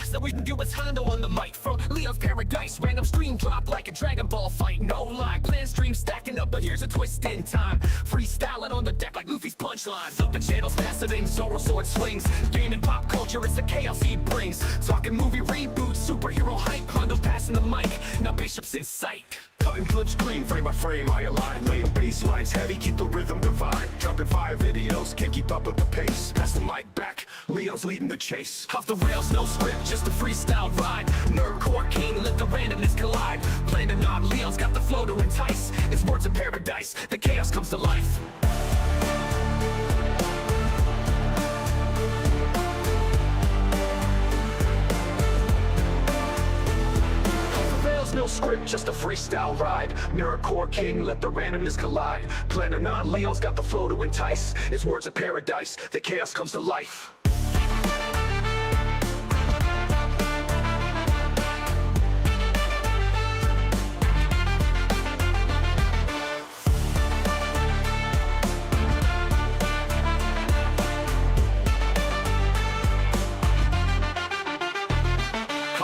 So we can do what's Hondo on the mic from Leo's Paradise. Random stream drop like a Dragon Ball fight. No lie, plan stream stacking up, but here's a twist in time. Freestyling on the deck like Luffy's punchlines. Up the channels faster than Zoro sword swings. Game and pop culture, it's the chaos he brings. Talking movie reboots, superhero hype. Hondo passing the mic, now Bishop's in sight. Cutting blood screen, frame by frame, I align. Laying bass lines heavy, keep the rhythm divine. Dropping 5 videos, can't keep up with the pace. Pass the mic back, Leo's leading the chase. Off the rails, no script, just a freestyle ride. Nerdcore king, let the randomness collide. Playing the knob, Leo's got the flow to entice. It's words of paradise, the chaos comes to life. No script, just a freestyle ride. Mirrorcore king, let the randomness collide. Planning on Leo's got the flow to entice. It's words of paradise, the chaos comes to life.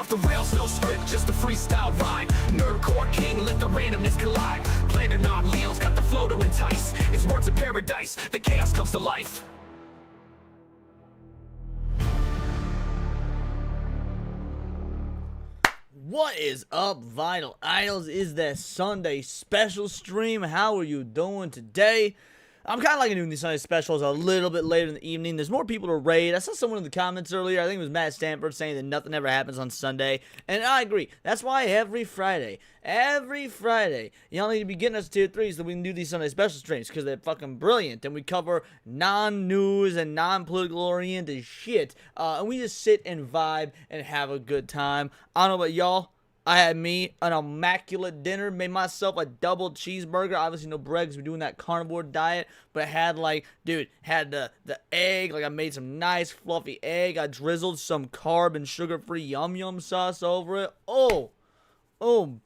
The rails, no script, just a freestyle rhyme. Nerdcore king, let the randomness collide. Planning on Leo's got the flow to entice. It's words of paradise, the chaos comes to life. What is up, Vital Idols? Is that Sunday special stream? How are you doing today? I'm kind of liking doing these Sunday specials a little bit later in the evening. There's more people to raid. I saw someone in the comments earlier, I think it was Matt Stanford, saying that nothing ever happens on Sunday. And I agree. That's why every Friday, y'all need to be getting us tier 3 so we can do these Sunday special streams, because they're fucking brilliant. And we cover non-news and non-political oriented shit. And we just sit and vibe and have a good time. I don't know about y'all. I had me an immaculate dinner, made myself a double cheeseburger. Obviously no bread because we're doing that carnivore diet, but I had had the egg. Like, I made some nice fluffy egg. I drizzled some carb and sugar-free yum-yum sauce over it. Oh,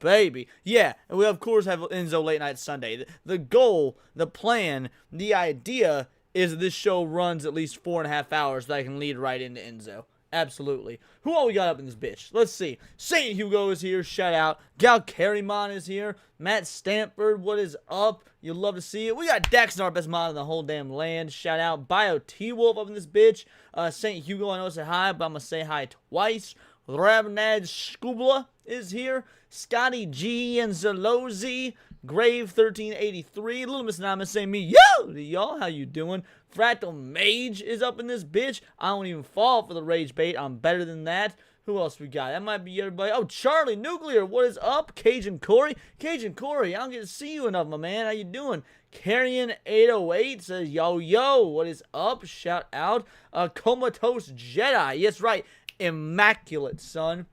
baby. Yeah, and we of course have Enzo Late Night Sunday. The goal, the plan, the idea is that this show runs at least 4.5 hours so I can lead right into Enzo. Absolutely. Who all we got up in this bitch? Let's see. Saint Hugo is here. Shout out. Gal Carrymon is here. Matt Stanford, what is up? You'll love to see it. We got Dex, our best mod in the whole damn land. Shout out. Bio T-Wolf up in this bitch. Saint Hugo, I know I said hi, but I'm going to say hi twice. Rabnad Skubla is here. Scotty G and Zalozi. Grave 1383, Little Miss Anonymous saying me, yo, y'all, how you doing? Fractal Mage is up in this bitch. I don't even fall for the rage bait. I'm better than that. Who else we got? That might be everybody. Oh, Charlie Nuclear, what is up? Cajun Corey, I don't get to see you enough, my man. How you doing? Carrion 808 says, yo, what is up? Shout out. Comatose Jedi, yes, right. Immaculate, son.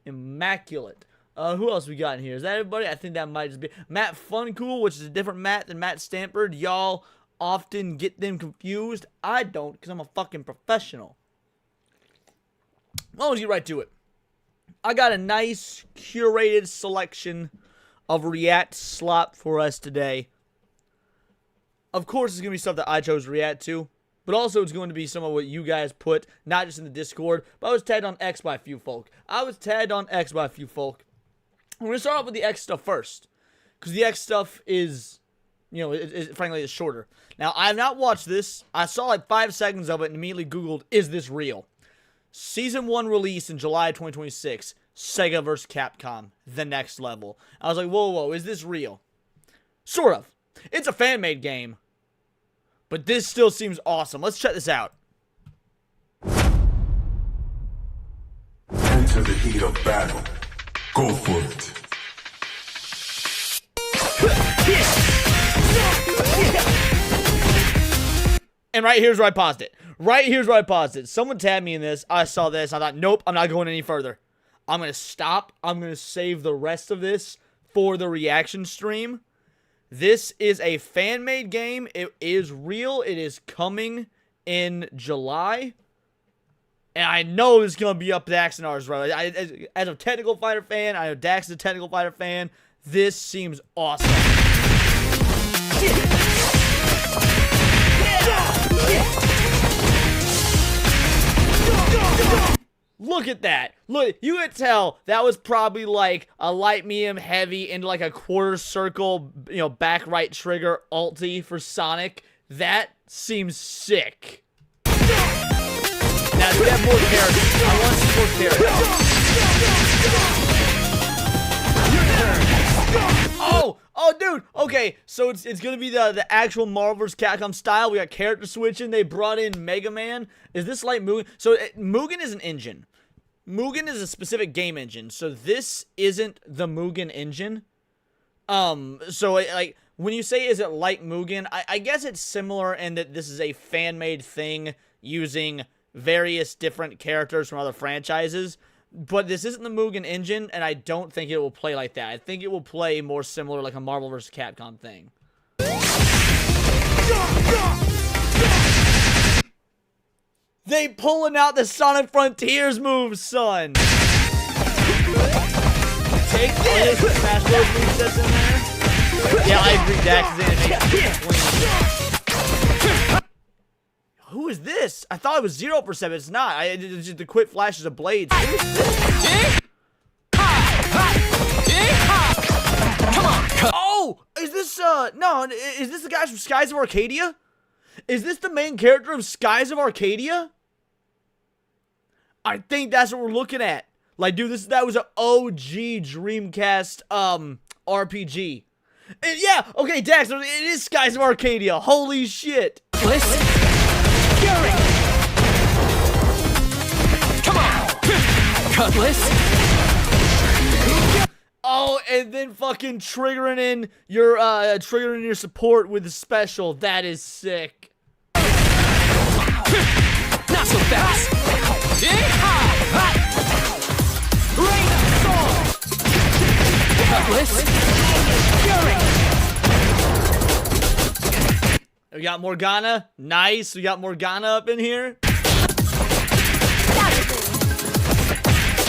Immaculate. Who else we got in here? Is that everybody? I think that might just be Matt Funcool, which is a different Matt than Matt Stanford. Y'all often get them confused. I don't, because I'm a fucking professional. Well, let's get right to it. I got a nice, curated selection of React slop for us today. Of course, it's going to be stuff that I chose to react to, but also it's going to be some of what you guys put, not just in the Discord, but I was tagged on X by a few folk. We're going to start off with the X stuff first, because the X stuff is, frankly, is shorter. Now, I have not watched this. I saw like 5 seconds of it and immediately Googled, is this real? Season 1 release in July 2026, Sega vs. Capcom, the next level. I was like, whoa, is this real? Sort of. It's a fan-made game, but this still seems awesome. Let's check this out. Enter the heat of battle. Go for it. And right here's where I paused it. Someone tagged me in this. I saw this. I thought, nope, I'm not going any further. I'm going to stop. I'm going to save the rest of this for the reaction stream. This is a fan-made game. It is real. It is coming in July. And I know it's going to be up Dax and ours, bro. As a technical fighter fan, I know Dax is a technical fighter fan. This seems awesome. Look at that. Look, you could tell that was probably like a light, medium, heavy, into like a quarter circle, you know, back right trigger ulti for Sonic. That seems sick. Now, do we have more characters? I want to see more characters. Oh, dude. Okay, so it's gonna be the actual Marvel vs. Capcom style. We got character switching. They brought in Mega Man. Is this like Mugen? So Mugen is an engine. Mugen is a specific game engine. So this isn't the Mugen engine. So like when you say is it like Mugen, I guess it's similar in that this is a fan-made thing using various different characters from other franchises. But this isn't the Mugen engine, and I don't think it will play like that. I think it will play more similar like a Marvel vs. Capcom thing. They pulling out the Sonic Frontiers moves, son! Take this! Smash those movesets in there. Yeah, I agree, Dax's animation is clean. Who is this? I thought it was 0%, but it's not. It's just the quick flashes of blades. Who is this? Come on. Oh! Is this, no, is this the guys from Skies of Arcadia? Is this the main character of Skies of Arcadia? I think that's what we're looking at. Like, dude, that was an OG Dreamcast, RPG. Yeah, okay, Dax, it is Skies of Arcadia. Holy shit. Listen. Fury. Come on. Cutlass. Oh, and then fucking triggering in your support with the special. That is sick. Not so fast. Rain Storm. Cutlass. Fury. We got Morgana. Nice. We got Morgana up in here.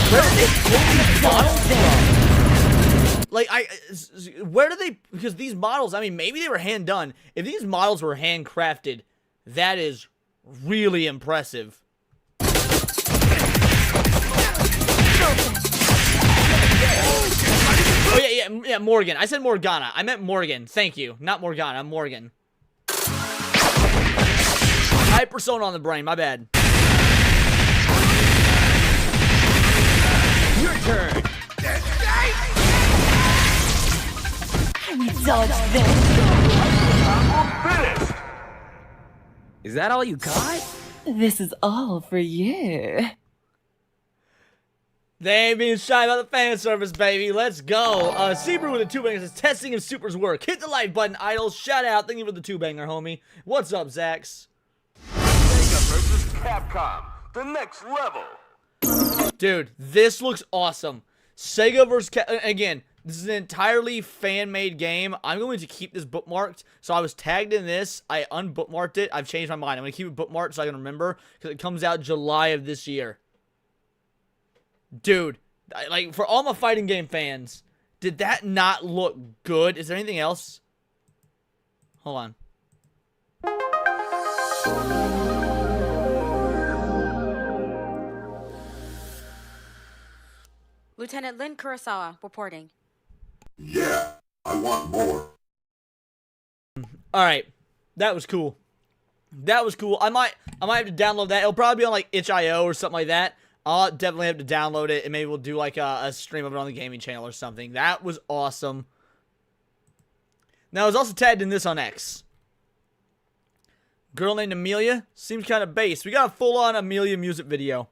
Where did they pull these models from? Like, where do they, because these models, I mean, maybe they were hand done. If these models were handcrafted, that is really impressive. Oh, yeah, Morgan. I said Morgana. I meant Morgan. Thank you. Not Morgana, Morgan. I had Persona on the brain, my bad. Your turn. We dodged them. Is that all you got? This is all for you. They ain't being shy about the fan service, baby. Let's go. Seabrew with the 2-banger says, testing if supers work. Hit the like button, idols. Shout out. Thank you for the 2-banger, homie. What's up, Zax? Sega versus Capcom, the next level. Dude, this looks awesome. Sega vs. Again, this is an entirely fan-made game. I'm going to keep this bookmarked. So I was tagged in this. I unbookmarked it. I've changed my mind. I'm going to keep it bookmarked so I can remember. Because it comes out July of this year. Dude, like, for all my fighting game fans, did that not look good? Is there anything else? Hold on. Lieutenant Lynn Kurosawa reporting. Yeah, I want more. Alright. That was cool. That was cool. I might have to download that. It'll probably be on like itch.io or something like that. I'll definitely have to download it, and maybe we'll do like a stream of it on the gaming channel or something. That was awesome. Now, I was also tagged in this on X. Girl named Amelia. Seems kind of base. We got a full-on Amelia music video.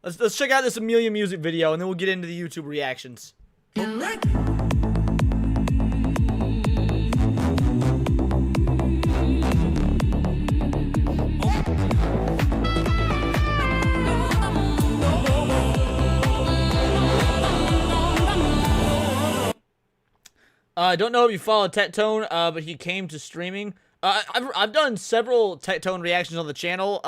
Let's check out this Amelia music video, and then we'll get into the YouTube reactions. I don't know if you follow Tectone, but he came to streaming. I've done several Tectone reactions on the channel.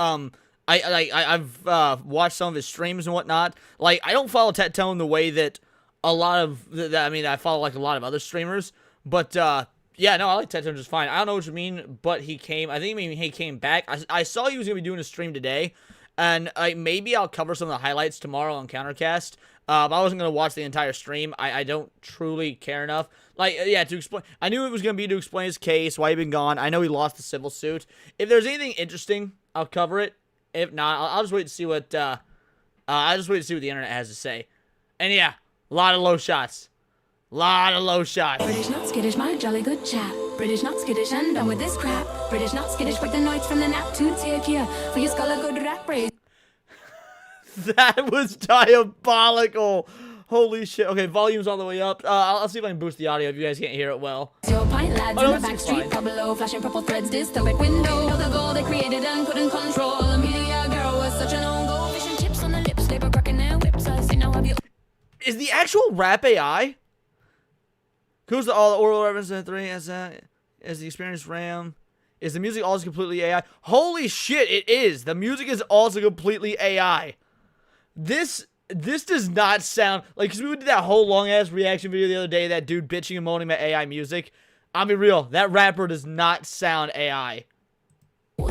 I've watched some of his streams and whatnot. Like, I don't follow Tectone the way that a lot of, I follow like a lot of other streamers. But, yeah, no, I like Tectone just fine. I don't know what you mean, but he came, I think maybe he came back. I saw he was going to be doing a stream today. and maybe I'll cover some of the highlights tomorrow on Countercast. I wasn't gonna watch the entire stream. I don't truly care enough. Like, yeah, to explain. I knew it was gonna be to explain his case, why he'd been gone. I know he lost the civil suit. If there's anything interesting, I'll cover it. If not, I'll just wait to see what. I'll just wait to see what the internet has to say. And yeah, a lot of low shots. Lot of low shots. British not skittish, my jolly good chap. British not skittish, and done with this crap. British not skittish, break the noise from the nap to take here. For your skull a good rap raise. That was diabolical. Holy shit. Okay, volume's all the way up. I'll see if I can boost the audio if you guys can't hear it well. Your pint lads Oh, no, in the back it's street, fine. pub below, flashing purple threads, dystopic window. Know the goal they created and couldn't control. Amelia girl was such an old goal. Fish and chips on the lips, they were cracking their whips. I say now have you. Is the actual rap AI? Who's all the oral reference in the 3 as the experienced RAM? Is the music also completely AI? Holy shit, it is. The music is also completely AI. This does not sound like, because we did that whole long ass reaction video the other day, that dude bitching and moaning about AI music. I'll be real, that rapper does not sound AI.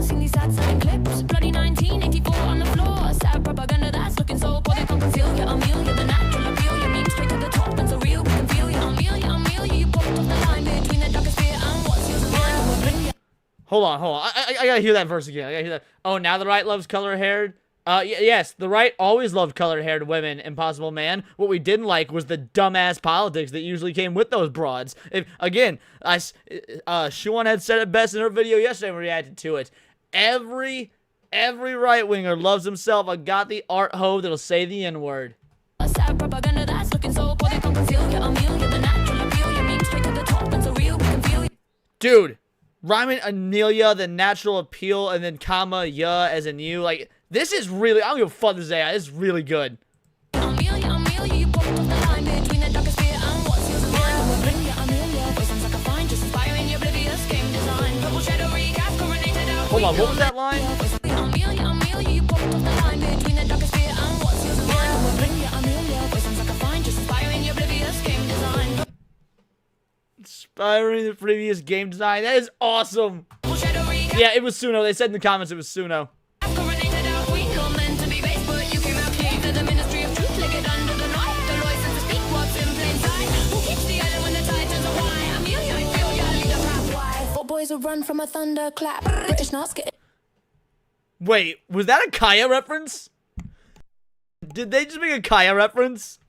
Seen these sad selling clips. Bloody 1984 on the floor. Sad propaganda that's looking so poor they can't conceal you. Amelia, the natural appeal. You mean straight to the top and so real we can feel you. Amelia, you popped off the line between the darkest fear and what's yours and mine. We'll bring you. Hold on. I gotta hear that verse again. I gotta hear that. Oh, now the right loves color-haired? Yes, the right always loved color-haired women, Impossible Man. What we didn't like was the dumbass politics that usually came with those broads. Siobhan had said it best in her video yesterday when we reacted to it. Every right-winger loves himself a gothy art hoe that'll say the N-word. Sad propaganda that's looking so poor they can't conceal you. Amelia, the natural appeal. You mean straight to the top and so real we can feel you. Dude, rhyming Amelia, the natural appeal, and then comma, ya, as in you, like... This is really, I don't give a fuck this AI, this is really good. Amelia, you popped off the line between the darkest fear and what's yours and mine. We'll bring you Amelia, voice sounds like a fine, just inspiring your oblivious game design. Purple shadow recap, coronated out. Hold on, what was that line? Amelia, you popped off the line between the darkest fear and what's yours and mine. We'll bring you Amelia, voice sounds like a fine, just inspiring your oblivious game design. Inspiring the previous game design, that is awesome. Purple shadow recap, Yeah, it was Suno, they said in the comments it was Suno. coronated out. We know meant to be base, but you came out clean to the Ministry of Truth, like it under the knife. The license to speak what's in plain sight. Who keeps the island when the tide turns a wine? Amelia, I feel ya, lead a rap wide. Four boys will run from a thunderclap. British not scared. Wait, was that a Kaya reference? Did they just make a Kaya reference?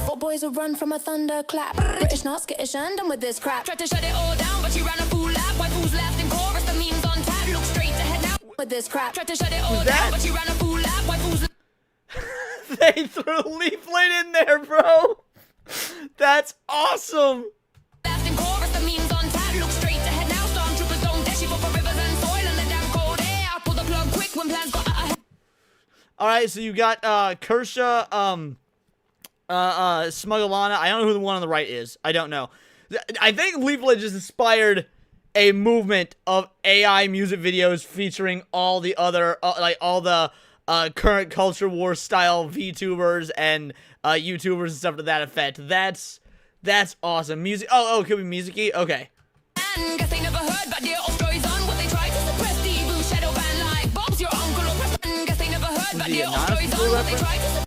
Four boys will run from a thunderclap. British not skittish and done with this crap. Tried to shut it all down, but she ran a full lap. Why fools left in chorus? The memes on tap. Look straight ahead now with this crap. Tried to shut it all down, but she ran a full lap. Why fools They threw a leaflet in there, bro. That's awesome. left in chorus? The memes on tap. Look straight ahead now. Stormtroopers don't dash you for rivers and soil and the damn cold air. Pull the plug quick when plans got ahead. All right, so you got Kersha, Smugglana. I don't know who the one on the right is. I don't know. I think Leaflet just inspired a movement of AI music videos featuring all the other, all the current culture war style VTubers and YouTubers and stuff to that effect. That's awesome. Music. Oh, it could be music-y? Okay. And guess they never heard about dear old stories on what they tried to suppress. The blue shadow ban like Bob's your uncle or Preston. Guess they never heard about he dear old anonymous stories on what they reference? tried to suppress.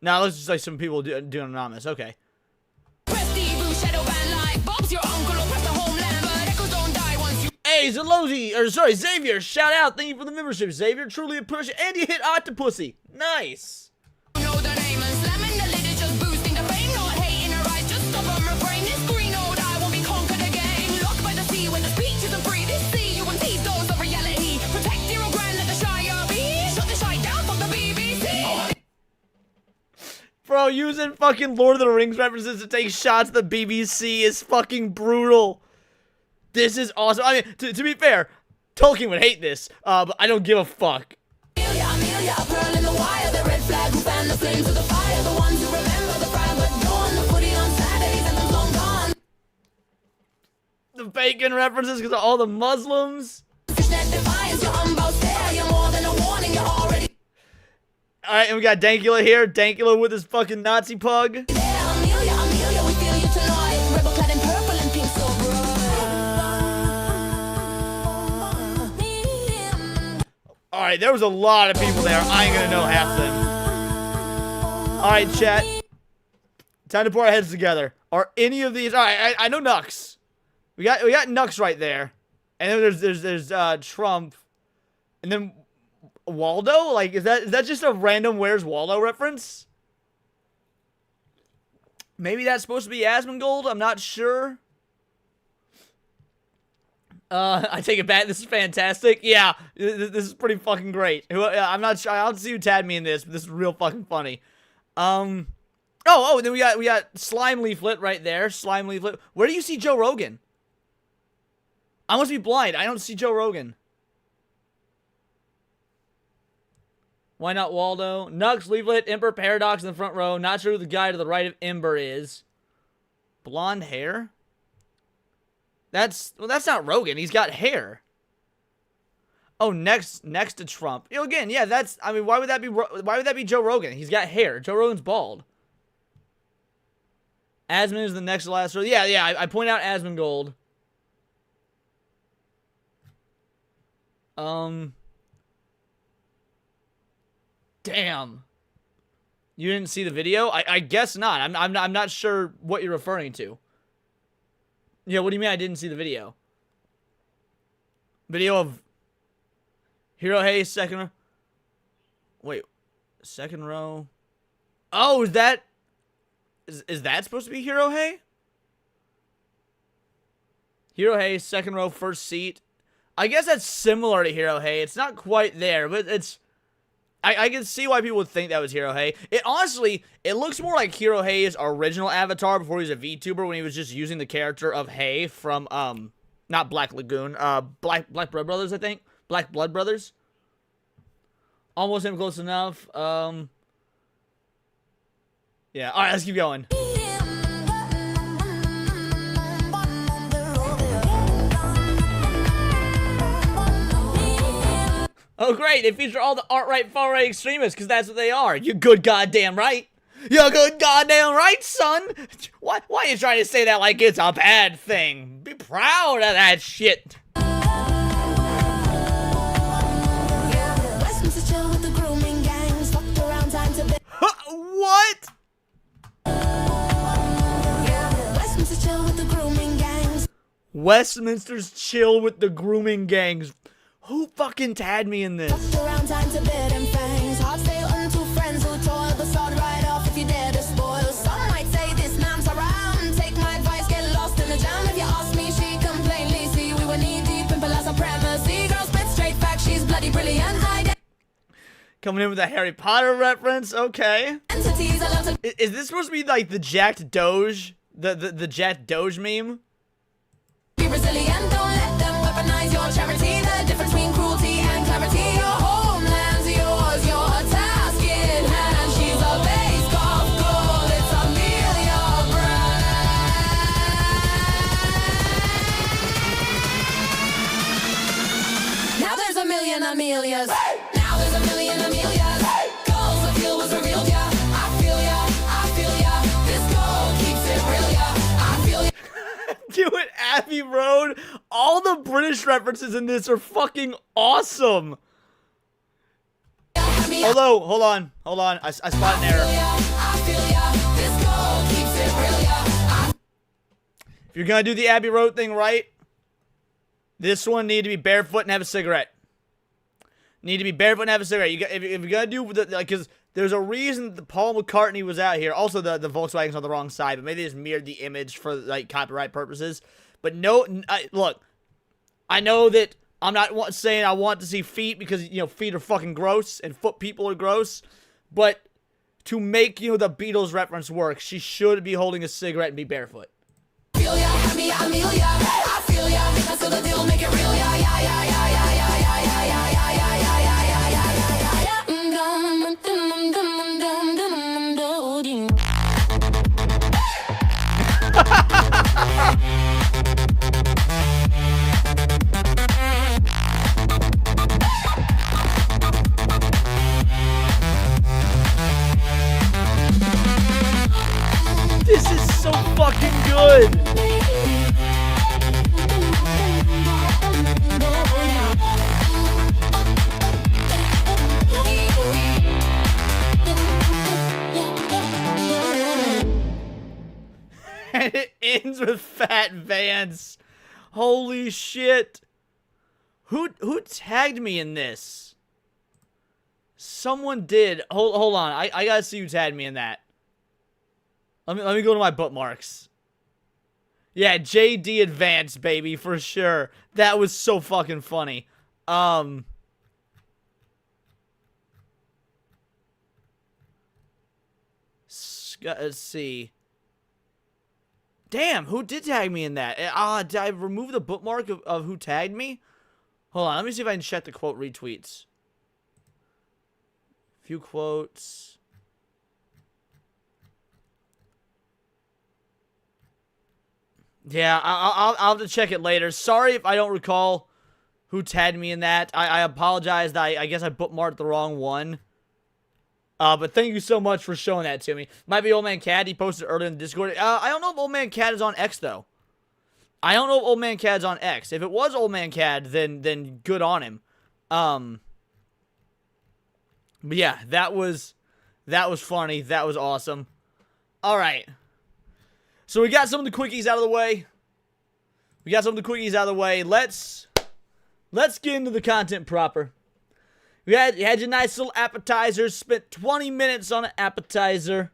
Now let's just like some people doing anonymous. Okay. Press the blue shadow ban like Bob's your uncle or press the homeland, but echoes don't die once you Hey, Xavier, shout out. Thank you for the membership, Xavier. Truly a push. And you hit Octopussy. Nice. know the name. And slamming the lid is just boosting the fame. Not hating her eyes, just stop and refrain. This green old eye won't be conquered again. Locked by the sea when the speech isn't free. This sea you and these doors of reality. Protect your own grand, let the Shire be. Shut the shite down, fuck the BBC. Bro, using fucking Lord of the Rings references to take shots at the BBC is fucking brutal. This is awesome. I mean, to be fair, Tolkien would hate this, but I don't give a fuck. Amelia, a pearl in the wire. The red flag who fan the flames of the fire. The ones who remember the private dawn. The footy on Saturdays and the long gone. The bacon references because of all the Muslims. Fishnet defiance, you're unbound there. You're more than a warning, you're already Alright, and we got Dankula here. Dankula with his fucking Nazi pug. there. Amelia, we feel you tonight. Rebel clad in purple and pink so bright. Alright, there was a lot of people there. I ain't gonna know half of them. Alright, chat. Time to put our heads together. Are any of these... Alright, I know Nux. We got Nux right there. And then there's Trump. And then Waldo? Like, is that just a random Where's Waldo reference? Maybe that's supposed to be Asmongold? I'm not sure. I take it back. This is fantastic. Yeah, this is pretty fucking great. I'm not sure. I don't see who tagged me in this, but this is real fucking funny. Oh, and then we got Slime Leaflet right there. Slime Leaflet. Where do you see Joe Rogan? I must be blind. I don't see Joe Rogan. Why not Waldo? Nux, Leaflet, Ember, Paradox in the front row. Not sure who the guy to the right of Ember is. Blonde hair? That's not Rogan. He's got hair. Oh, next to Trump. You know, again, yeah, I mean, why would that be Joe Rogan? He's got hair. Joe Rogan's bald. Asmon is the next to last row. Yeah, I point out Asmongold. Damn. You didn't see the video? I guess not. I'm not sure what you're referring to. Yeah, what do you mean I didn't see the video? Video of Hero Hayes, second row. Wait, second row. Oh, is that supposed to be Hero Hay? Hero Hayes, second row, first seat. I guess that's similar to Hero Hay. It's not quite there, but it's... I can see why people would think that was Hero Hay. It honestly, it looks more like Hero Hay's original avatar before he was a VTuber, when he was just using the character of Hay from, not Black Lagoon, Black Blood Brothers, I think? Black Blood Brothers? Almost him, close enough. Yeah, alright, let's keep going. Oh, great. They feature all the alt-right, far-right extremists, because that's what they are. You're good goddamn right. You're good goddamn right, son. Why are you trying to say that like it's a bad thing? Be proud of that shit. What? Westminster's chill with the grooming gangs. Who fucking tagged me in this? Coming in with a Harry Potter reference, okay. Is this supposed to be like the Jacked Doge? The Jacked Doge meme? Be resilient, don't let them weaponize your charity. The difference between cruelty and clarity. Your homeland's yours, your task in hand. She's a base golf goal, it's Amelia Brand. Now there's a million Amelias. Now there's a million Amelias. Goals of you was revealed, yeah. I feel ya. This goal keeps it real, yeah. I feel ya. Do it, Abbey Road. All the British references in this are fucking awesome. Although, hold on. I spot an error. If you're gonna do the Abbey Road thing right, this one need to be barefoot and have a cigarette. Need to be barefoot and have a cigarette. If you're gonna do the, like, because there's a reason that Paul McCartney was out here. Also, the Volkswagen's on the wrong side, but maybe they just mirrored the image for like copyright purposes. But no, look, I know that I'm not saying I want to see feet because, you know, feet are fucking gross and foot people are gross. But to make, you know, the Beatles reference work, she should be holding a cigarette and be barefoot. I feel ya, Amelia. I feel ya, make us do the deal, make it real, yeah. This is so fucking good. Friends with Fat Vance. Holy shit. Who tagged me in this? Someone did. Hold on. I gotta see who tagged me in that. Let me go to my bookmarks. Yeah, JD Advance, baby, for sure. That was so fucking funny. Let's see. Damn, who did tag me in that? Did I remove the bookmark of who tagged me? Hold on, let me see if I can check the quote retweets. Few quotes. Yeah, I'll have to check it later. Sorry if I don't recall who tagged me in that. I apologize that I guess I bookmarked the wrong one. But thank you so much for showing that to me. Might be Old Man Cad. He posted earlier in the Discord. I don't know if Old Man Cad is on X, though. I don't know if Old Man Cad's on X. If it was Old Man Cad, then good on him. But yeah, that was funny. That was awesome. All right. So we got some of the quickies out of the way. Let's get into the content proper. You had your nice little appetizers. Spent 20 minutes on an appetizer.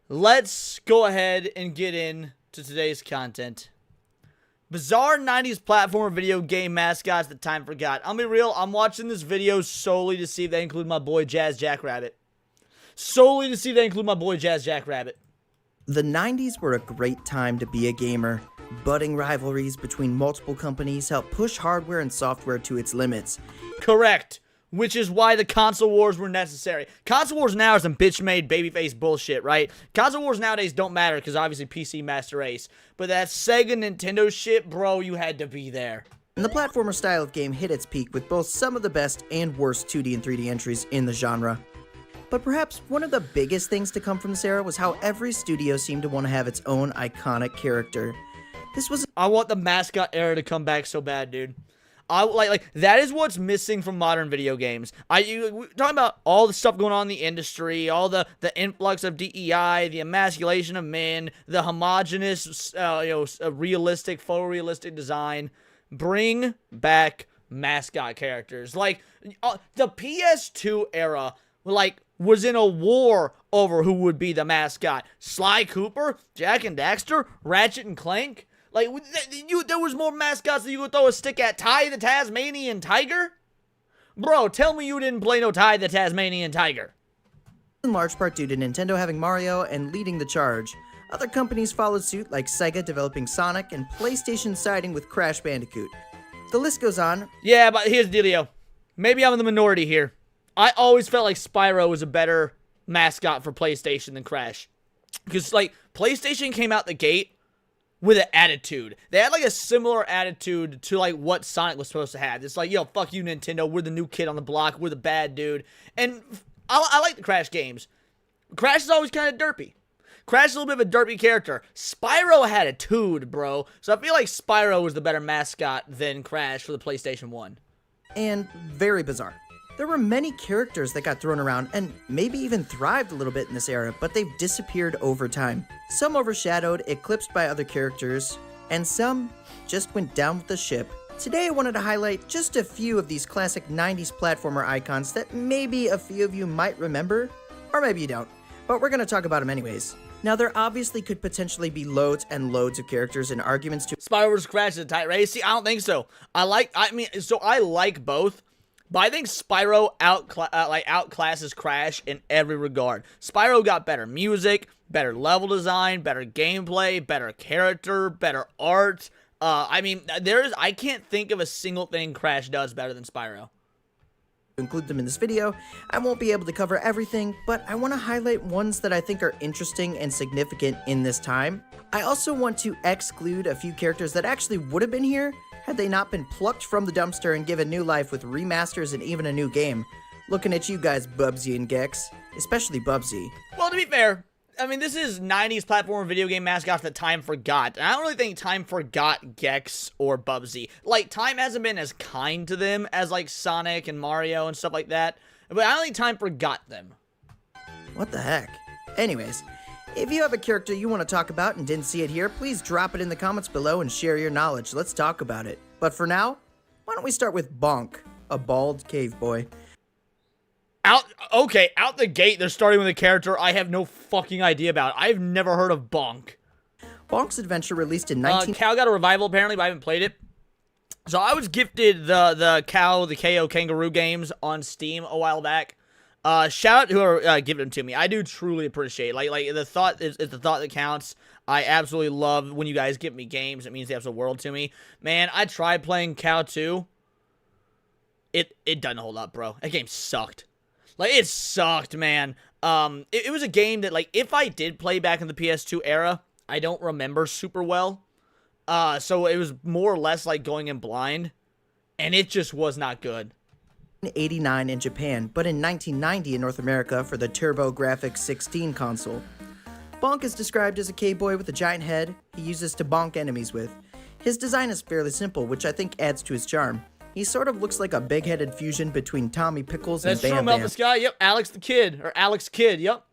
Let's go ahead and get into today's content. Bizarre 90s platformer video game mascots that time forgot. I'll be real, I'm watching this video solely to see if they include my boy Jazz Jackrabbit. The 90s were a great time to be a gamer. Budding rivalries between multiple companies helped push hardware and software to its limits. Correct. Which is why the console wars were necessary. Console wars now are some bitch-made babyface bullshit, right? Console wars nowadays don't matter because obviously PC Master Race. But that Sega Nintendo shit, bro, you had to be there. And the platformer style of game hit its peak with both some of the best and worst 2D and 3D entries in the genre. But perhaps one of the biggest things to come from this era was how every studio seemed to want to have its own iconic character. I want the mascot era to come back so bad, dude. I like that is what's missing from modern video games. We're talking about all the stuff going on in the industry, all the influx of DEI, the emasculation of men, the homogenous, realistic, photorealistic design. Bring back mascot characters. Like the PS2 era, was in a war over who would be the mascot. Sly Cooper, Jak and Daxter, Ratchet and Clank. There was more mascots than you could throw a stick at. Ty the Tasmanian Tiger? Bro, tell me you didn't play no Ty the Tasmanian Tiger. In large part due to Nintendo having Mario and leading the charge. Other companies followed suit, like Sega developing Sonic and PlayStation siding with Crash Bandicoot. The list goes on. Yeah, but here's the dealio. Maybe I'm in the minority here. I always felt like Spyro was a better mascot for PlayStation than Crash. Because, PlayStation came out the gate with an attitude. They had, a similar attitude to, what Sonic was supposed to have. It's yo, fuck you, Nintendo. We're the new kid on the block. We're the bad dude. And I like the Crash games. Crash is always kind of derpy. Crash is a little bit of a derpy character. Spyro had a tude, bro. So I feel like Spyro was the better mascot than Crash for the PlayStation 1. And very bizarre. There were many characters that got thrown around and maybe even thrived a little bit in this era, but they've disappeared over time. Some overshadowed, eclipsed by other characters, and some just went down with the ship. Today I wanted to highlight just a few of these classic 90s platformer icons that maybe a few of you might remember, or maybe you don't, but we're going to talk about them anyways. Now, there obviously could potentially be loads and loads of characters and arguments to Spyro vs. Crash is a tight race. See, I don't think so. I like both. But I think Spyro outclasses Crash in every regard. Spyro got better music, better level design, better gameplay, better character, better art. I can't think of a single thing Crash does better than Spyro. include them in this video. I won't be able to cover everything, but I want to highlight ones that I think are interesting and significant in this time. I also want to exclude a few characters that actually would have been here had they not been plucked from the dumpster and given new life with remasters and even a new game. Looking at you guys, Bubsy and Gex. Especially Bubsy. Well, to be fair, I mean, this is 90s platform video game mascots that time forgot. And I don't really think time forgot Gex or Bubsy. Like, time hasn't been as kind to them as, like, Sonic and Mario and stuff like that. But I don't think time forgot them. What the heck? Anyways, If you have a character you want to talk about and didn't see it here, please drop it in the comments below and share your knowledge. Let's talk about it. But for now, why don't we start with Bonk, a bald cave boy. Out the gate, they're starting with a character I have no fucking idea about. I've never heard of Bonk. Bonk's Adventure released in Cow got a revival apparently, but I haven't played it. So I was gifted the KO Kangaroo games on Steam a while back. Shout out to whoever giving them to me. I do truly appreciate it. Like the thought is the thought that counts. I absolutely love when you guys give me games. It means the absolute world to me. Man, I tried playing Cow 2. It doesn't hold up, bro. That game sucked. Like, it sucked, man. It was a game that, like, if I did play back in the PS2 era, I don't remember super well. So it was more or less like going in blind. And it just was not good. 1989 in Japan, but in 1990 in North America for the TurboGrafx 16 console. Bonk is described as a cave boy with a giant head he uses to bonk enemies with. His design is fairly simple, which I think adds to his charm. He sort of looks like a big-headed fusion between Tommy Pickles and Bam Bam. That's true, Melvin Yep, Alex Kidd, yep.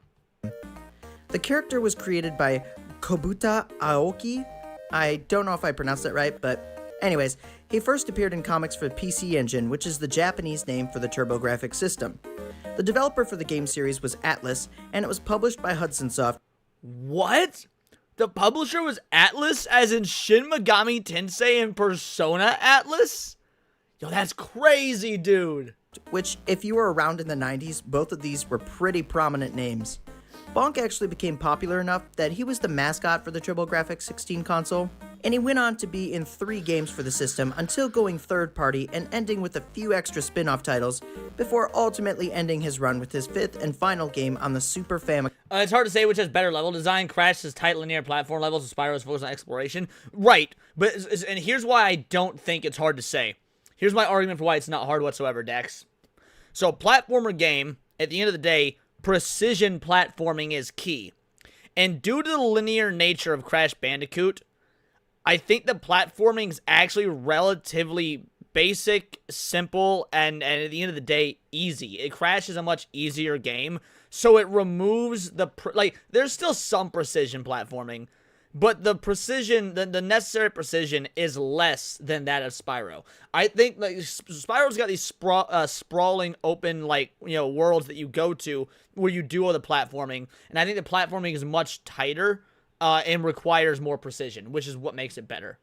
The character was created by Kobuta Aoki. I don't know if I pronounced that right, but anyways, he first appeared in comics for PC Engine, which is the Japanese name for the TurboGrafx system. The developer for the game series was Atlus, and it was published by Hudson Soft. What? The publisher was Atlus, as in Shin Megami Tensei and Persona Atlus? Yo, that's crazy, dude. Which, if you were around in the 90s, both of these were pretty prominent names. Bonk actually became popular enough that he was the mascot for the TurboGrafx 16 console, and he went on to be in 3 games for the system until going third party and ending with a few extra spin-off titles before ultimately ending his run with his 5th and final game on the Super Famicom. It's hard to say which has better level design. Crash has tight linear platform levels, and Spyro's focused on exploration. Right, and here's why I don't think it's hard to say. Here's my argument for why it's not hard whatsoever, Dex. So, platformer game, at the end of the day, precision platforming is key. And due to the linear nature of Crash Bandicoot, I think the platforming is actually relatively basic, simple, and at the end of the day, easy. Crash is a much easier game, so it removes the... there's still some precision platforming, but the precision, the necessary precision is less than that of Spyro. I think like Spyro's got these sprawling, open, worlds that you go to where you do all the platforming, and I think the platforming is much tighter and requires more precision, which is what makes it better.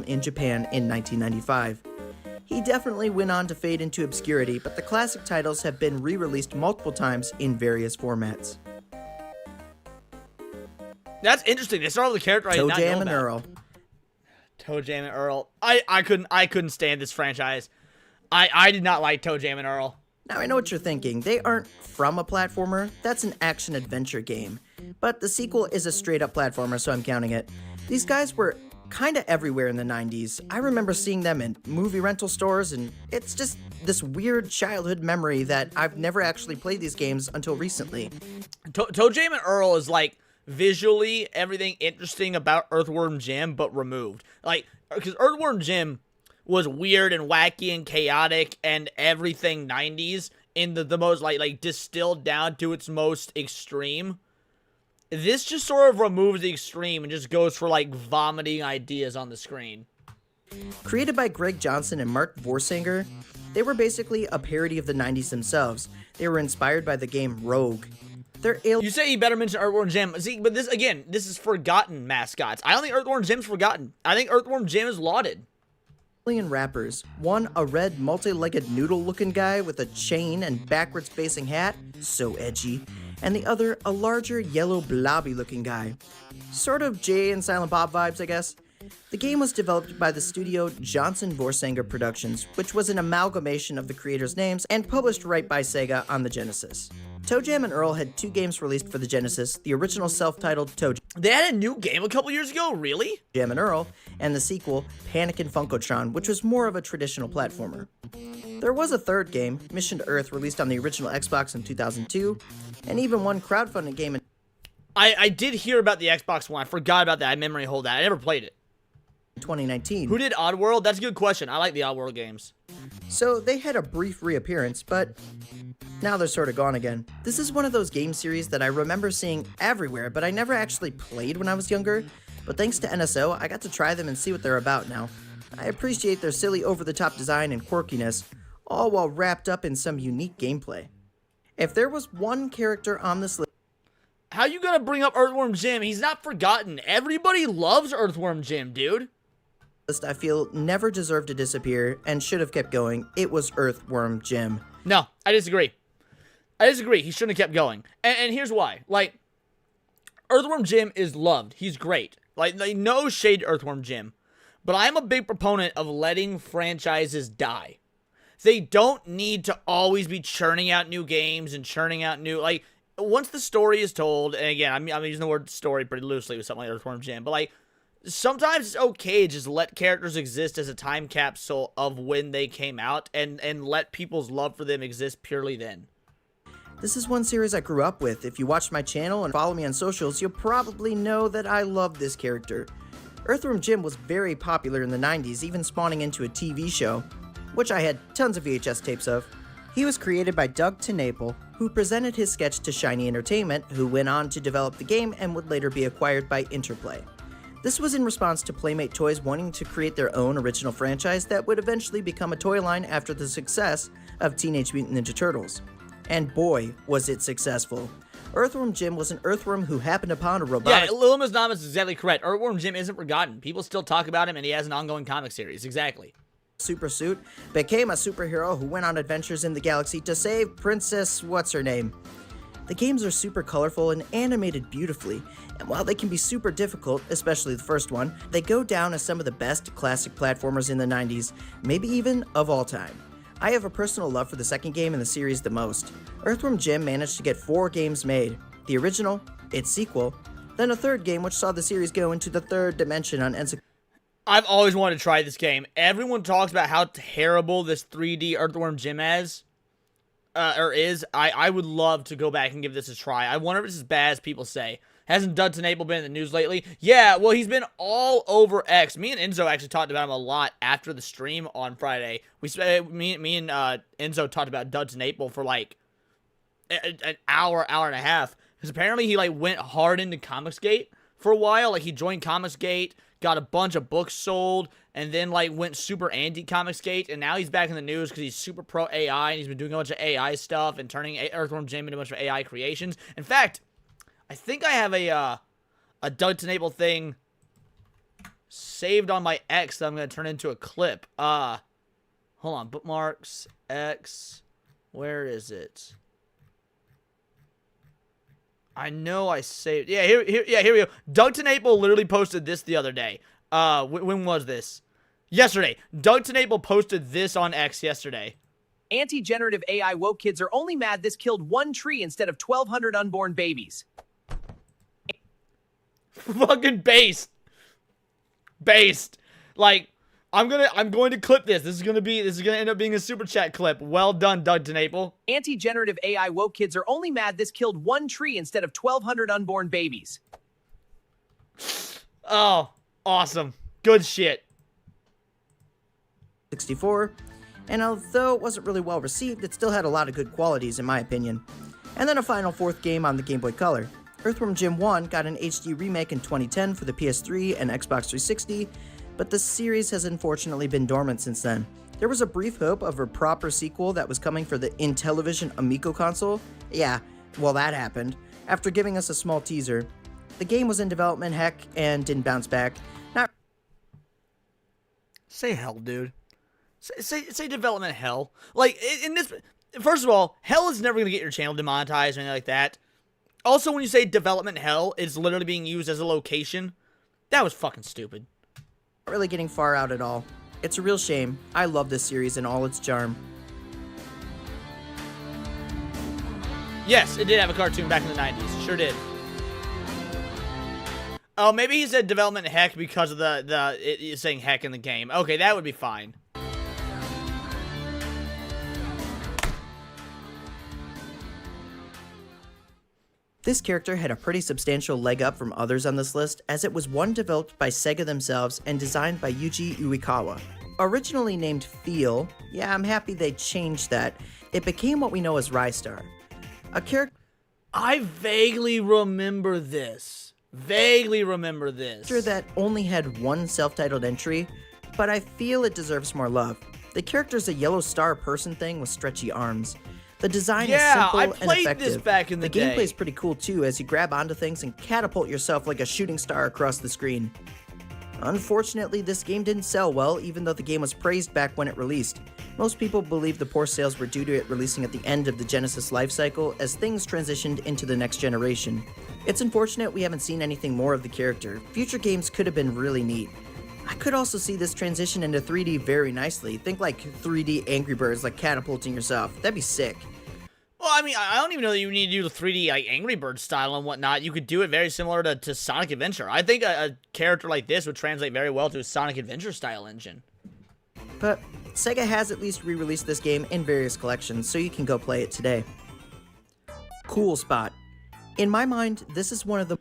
In Japan in 1995. He definitely went on to fade into obscurity, but the classic titles have been re-released multiple times in various formats. That's interesting. They started with a character I did not know ToeJam and about. Earl. ToeJam and Earl. I couldn't stand this franchise. I did not like ToeJam and Earl. Now I know what you're thinking. They aren't from a platformer. That's an action-adventure game. But the sequel is a straight-up platformer, so I'm counting it. These guys were kind of everywhere in the 90s. I remember seeing them in movie rental stores, and it's just this weird childhood memory that I've never actually played these games until recently. ToeJam and Earl is like visually everything interesting about Earthworm Jim, but removed. Like, because Earthworm Jim was weird and wacky and chaotic and everything 90s in the most like distilled down to its most extreme. This just sort of removes the extreme and just goes for like vomiting ideas on the screen. Created by Greg Johnson and Mark Vorsanger, they were basically a parody of the 90s themselves. They were inspired by the game Rogue. You say you better mention Earthworm Jim. See, but this is forgotten mascots. I don't think Earthworm Jim's forgotten. I think Earthworm Jim is lauded. Alien rappers. One, a red multi-legged noodle-looking guy with a chain and backwards-facing hat, so edgy. And the other, a larger yellow blobby-looking guy. Sort of Jay and Silent Bob vibes, I guess. The game was developed by the studio Johnson Vorsanger Productions, which was an amalgamation of the creators' names and published right by Sega on the Genesis. ToeJam and Earl had 2 games released for the Genesis, the original self-titled ToeJam They had a new game a couple years ago, really? and Earl, and the sequel, Panic and Funkotron, which was more of a traditional platformer. There was a 3rd game, Mission to Earth, released on the original Xbox in 2002, and even one crowdfunded game. I did hear about the Xbox One. I forgot about that. I memory hold that. I never played it. 2019. Who did Oddworld? That's a good question. I like the Oddworld games. So they had a brief reappearance, but now they're sort of gone again. This is one of those game series that I remember seeing everywhere, but I never actually played when I was younger. But thanks to NSO, I got to try them and see what they're about now. I appreciate their silly over-the-top design and quirkiness, all while wrapped up in some unique gameplay. If there was one character on this How you gonna bring up Earthworm Jim? He's not forgotten. Everybody loves Earthworm Jim, dude. list I feel never deserved to disappear and should have kept going, it was Earthworm Jim. No, I disagree. I disagree. He shouldn't have kept going. And here's why. Like, Earthworm Jim is loved. He's great. Like no shade to Earthworm Jim. But I'm a big proponent of letting franchises die. They don't need to always be churning out new games and churning out new, like, once the story is told, and again, I'm using the word story pretty loosely with something like Earthworm Jim, but, like, sometimes it's okay to just let characters exist as a time capsule of when they came out and let people's love for them exist purely then. This is one series I grew up with. If you watch my channel and follow me on socials, you'll probably know that I love this character. Earthworm Jim was very popular in the 90s, even spawning into a TV show, which I had tons of VHS tapes of. He was created by Doug TeNapel, who presented his sketch to Shiny Entertainment, who went on to develop the game and would later be acquired by Interplay. This was in response to Playmate Toys wanting to create their own original franchise that would eventually become a toy line after the success of Teenage Mutant Ninja Turtles. And boy, was it successful. Earthworm Jim was an earthworm who happened upon a robotic... Yeah, Liminal Namas is exactly correct. Earthworm Jim isn't forgotten. People still talk about him, and he has an ongoing comic series. Exactly. super suit, became a superhero who went on adventures in the galaxy to save Princess What's-Her-Name. The games are super colorful and animated beautifully, and while they can be super difficult, especially the first one, they go down as some of the best classic platformers in the 90s, maybe even of all time. I have a personal love for the second game in the series the most. Earthworm Jim managed to get 4 games made. The original, its sequel, then a third game which saw the series go into the third dimension on Encyclopedia. I've always wanted to try this game. Everyone talks about how terrible this 3D Earthworm Jim is. I would love to go back and give this a try. I wonder if it's as bad as people say. Hasn't Doug TeNapel been in the news lately? Yeah, well, he's been all over X. Me and Enzo actually talked about him a lot after the stream on Friday. Me and Enzo talked about Doug TeNapel for like an hour and a half. Because apparently he like went hard into Comicsgate for a while. Like he joined Comicsgate, got a bunch of books sold, and then like went super anti-Comicsgate, and now he's back in the news because he's super pro AI, and he's been doing a bunch of AI stuff and turning Earthworm Jim into a bunch of AI creations. In fact, I think I have a Doug TeNapel thing saved on my X that I'm going to turn into a clip. Hold on, bookmarks, X, where is it? I know I saved, yeah, here we go. Doug TeNapel literally posted this the other day. When was this? Yesterday. Doug TeNapel posted this on X yesterday. Anti-generative AI woke kids are only mad this killed 1 tree instead of 1,200 unborn babies. Fucking based. Like, I'm going to clip this. This is gonna end up being a super chat clip. Well done, Doug TeNapel. Anti-generative AI woke kids are only mad this killed 1 tree instead of 1,200 unborn babies. Oh, awesome. Good shit. 64, and although it wasn't really well received, it still had a lot of good qualities in my opinion. And then a final 4th game on the Game Boy Color. Earthworm Jim 1 got an HD remake in 2010 for the PS3 and Xbox 360, but the series has unfortunately been dormant since then. There was a brief hope of a proper sequel that was coming for the Intellivision Amico console. Yeah, well that happened, after giving us a small teaser. The game was in development, heck, and didn't bounce back. Not Say hell, dude. Say development hell. Like, in this... First of all, hell is never going to get your channel demonetized or anything like that. Also, when you say development hell, it's literally being used as a location. That was fucking stupid. Not really getting far out at all. It's a real shame. I love this series and all its charm. Yes, it did have a cartoon back in the 90s. Sure did. Oh, maybe he said development heck because of it saying heck in the game. Okay, that would be fine. This character had a pretty substantial leg up from others on this list, as it was one developed by Sega themselves and designed by Yuji Uekawa. Originally named Feel, yeah, I'm happy they changed that, it became what we know as Rystar. A character I vaguely remember this. that only had one self-titled entry, but I feel it deserves more love. The character's a yellow star person thing with stretchy arms. The design is simple I and played effective. this back in the day. gameplay's pretty cool too, as you grab onto things and catapult yourself like a shooting star across the screen. Unfortunately, this game didn't sell well, even though the game was praised back when it released. Most people believe the poor sales were due to it releasing at the end of the Genesis lifecycle as things transitioned into the next generation. It's unfortunate we haven't seen anything more of the character. Future games could have been really neat. I could also see this transition into 3D very nicely. Think like 3D Angry Birds, like catapulting yourself. That'd be sick. Well, I mean, I don't even know that you need to do the 3D like Angry Bird style and whatnot. You could do it very similar to Sonic Adventure. I think a character like this would translate very well to a Sonic Adventure style engine. But Sega has at least re-released this game in various collections, so you can go play it today. Cool Spot. In my mind, this is one of the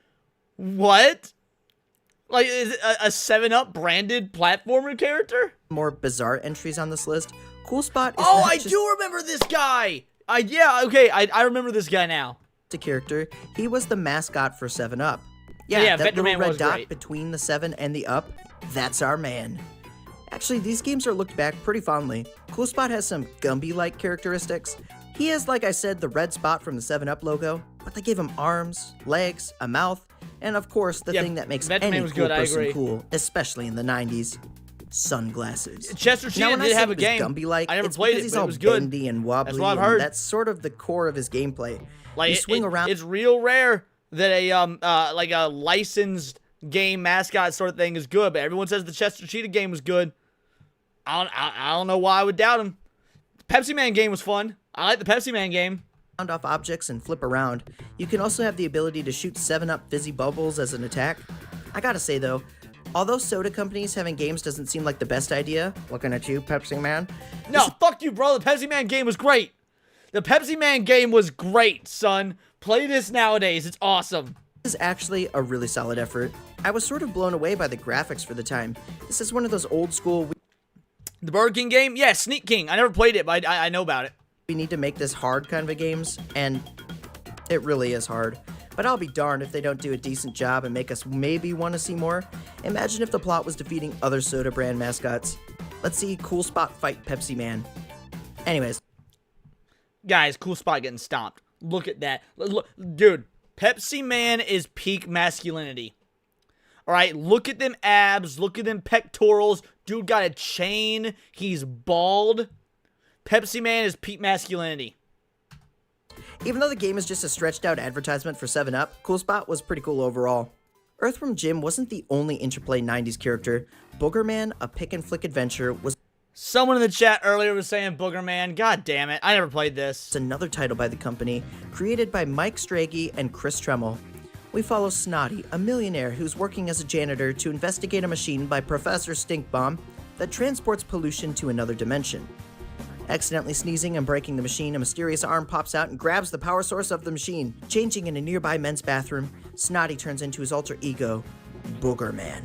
What? Like, is it a 7-Up branded platformer character? more bizarre entries on this list. Cool Spot is Oh, not I just do remember this guy! I remember this guy now. a character, he was the mascot for 7-Up. Yeah, that little Vetman red was dot great. between the 7 and the up, that's our man. Actually, these games are looked back pretty fondly. Cool Spot has some Gumby-like characteristics. He is, like I said, the red spot from the 7-Up logo, but they give him arms, legs, a mouth, and of course, the Yeah, thing that makes Vetman any was cool good, I person agree. cool, especially in the 90s. Sunglasses. Chester Now, Cheetah when I did said have a it was game. Gumby-like, I never it's played because it, he's but it all was good. bendy and wobbly, That's what I've and heard. that's sort of the core of his gameplay. Like, you swing around. It's real rare that a licensed game mascot sort of thing is good, but everyone says the Chester Cheetah game was good. I don't know why I would doubt him. The Pepsi Man game was fun. I like the Pepsi Man game. Off objects and flip around. You can also have the ability to shoot 7-Up fizzy bubbles as an attack. I gotta say though, although soda companies having games doesn't seem like the best idea, looking at you, Pepsi Man. No, fuck you, bro. The Pepsi Man game was great. The Pepsi Man game was great, son. Play this nowadays. It's awesome. This is actually a really solid effort. I was sort of blown away by the graphics for the time. This is one of those old school, The Burger King game? Yeah, Sneak King. I never played it, but I know about it. we need to make this hard kind of games, and it really is hard. But I'll be darned if they don't do a decent job and make us maybe want to see more. Imagine if the plot was defeating other soda brand mascots. Let's see Cool Spot fight Pepsi Man. Anyways, Guys, Cool Spot getting stomped. Look at that. Look, dude, Pepsi Man is peak masculinity. All right, look at them abs. Look at them pectorals. Dude got a chain. He's bald. Pepsi Man is peak masculinity. even though the game is just a stretched out advertisement for 7-Up, Cool Spot was pretty cool overall. Earthworm Jim wasn't the only Interplay 90s character. Boogerman, a pick and flick adventure, was Someone in the chat earlier was saying Booger Man. God damn it. I never played this. another title by the company, created by Mike Strachey and Chris Tremmel. We follow Snotty, a millionaire who's working as a janitor to investigate a machine by Professor Stinkbomb that transports pollution to another dimension. Accidentally sneezing and breaking the machine, a mysterious arm pops out and grabs the power source of the machine. Changing in a nearby men's bathroom, Snotty turns into his alter ego, Booger Man.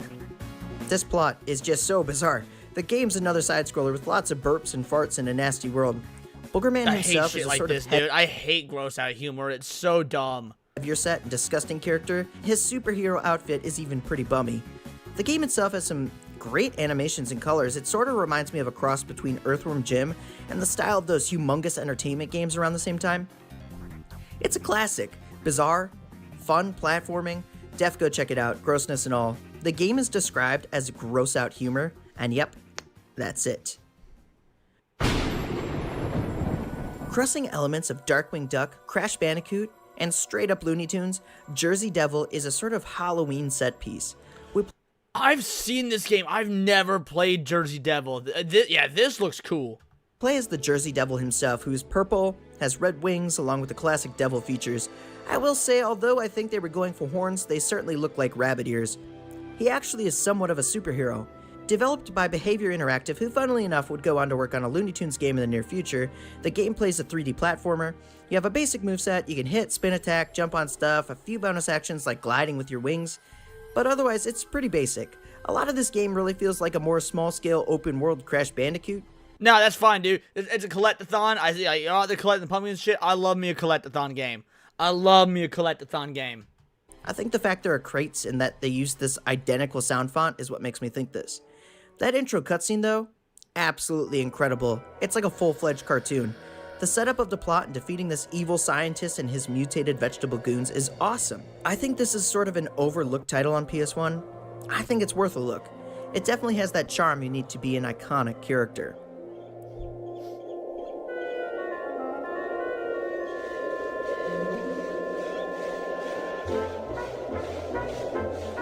This plot is just so bizarre. The game's another side-scroller with lots of burps and farts in a nasty world. Booger Man I hate himself shit is a like sort this, of dude. I hate gross out humor. It's so dumb. heavier-set and disgusting character. His superhero outfit is even pretty bummy. The game itself has some great animations and colors. It sort of reminds me of a cross between Earthworm Jim and the style of those humongous entertainment games around the same time. It's a classic. Bizarre, fun platforming. Def, go check it out, grossness and all. The game is described as gross out humor, and yep, that's it. Crossing elements of Darkwing Duck, Crash Bandicoot, and straight up Looney Tunes, Jersey Devil is a sort of Halloween set piece. We I've seen this game. I've never played Jersey Devil. Yeah, this looks cool. play as the Jersey Devil himself, who's purple, has red wings, along with the classic devil features. I will say, although I think they were going for horns, they certainly look like rabbit ears. He actually is somewhat of a superhero. Developed by Behavior Interactive, who funnily enough would go on to work on a Looney Tunes game in the near future, the gameplay is a 3D platformer. You have a basic moveset, you can hit, spin attack, jump on stuff, a few bonus actions like gliding with your wings, but otherwise it's pretty basic. A lot of this game really feels like a more small-scale open-world Crash Bandicoot. No, that's fine, dude. It's a collectathon. They're collecting the pumpkins and shit. I love me a collectathon game. I love me a collectathon game. I think the fact there are crates and that they use this identical sound font is what makes me think this. That intro cutscene, though, absolutely incredible. It's like a full-fledged cartoon. The setup of the plot and defeating this evil scientist and his mutated vegetable goons is awesome. I think this is sort of an overlooked title on PS1. I think it's worth a look. It definitely has that charm you need to be an iconic character.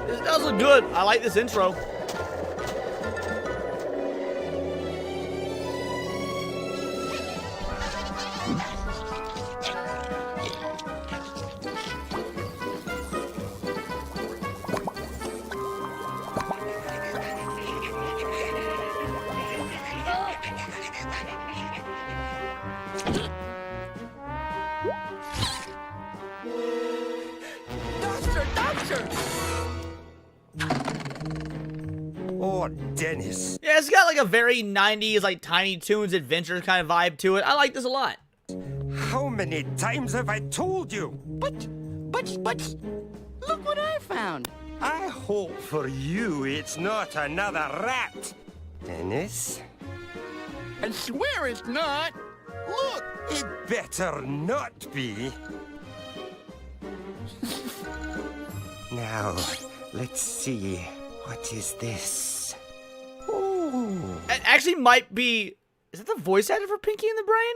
This does look good. I like this intro. Oh, Dennis. Yeah, it's got like a very 90s, like Tiny Toons adventure kind of vibe to it. I like this a lot. How many times have I told you? But, look what I found. I hope for you it's not another rat. Dennis? I swear it's not. Look. It better not be. Now, let's see. What is this? Oh. It actually might be... Is that the voice actor for Pinky and the Brain?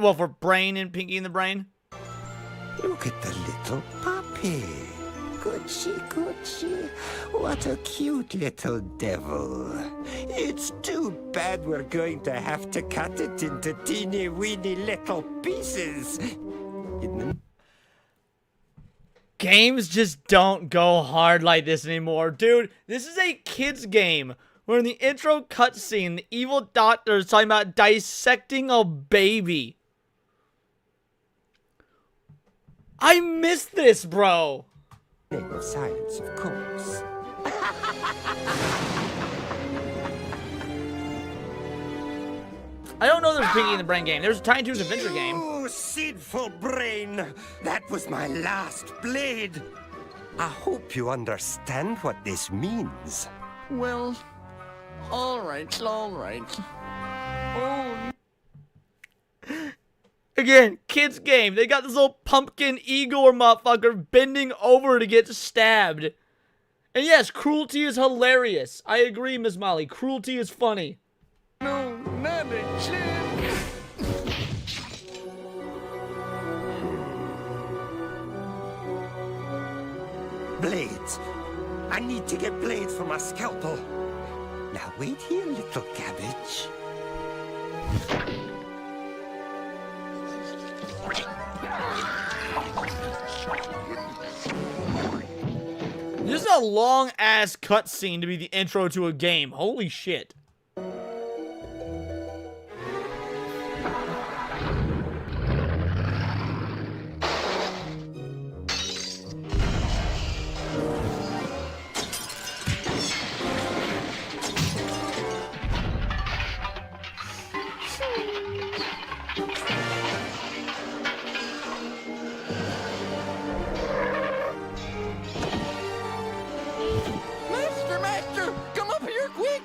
Well, for Brain and Pinky and the Brain. Look at the little puppy. Coochie. What a cute little devil. It's too bad we're going to have to cut it into teeny weeny little pieces. Games just don't go hard like this anymore. Dude, this is a kid's game where in the intro cutscene, the evil doctor is talking about dissecting a baby. I missed this, bro. Name of science, of course. I don't know there's a Pinky and the Brain game. There's a Tiny Toons Adventure game. Oh, Seedful Brain! That was my last blade! I hope you understand what this means. Well, all right. Oh. Again, kids game. They got this little pumpkin Igor motherfucker bending over to get stabbed. And yes, cruelty is hilarious. I agree, Miss Molly. Cruelty is funny. No, not a chance. Blades. I need to get blades for my scalpel. Now wait here, little cabbage. This is a long-ass cutscene to be the intro to a game. Holy shit. Master, come up here quick.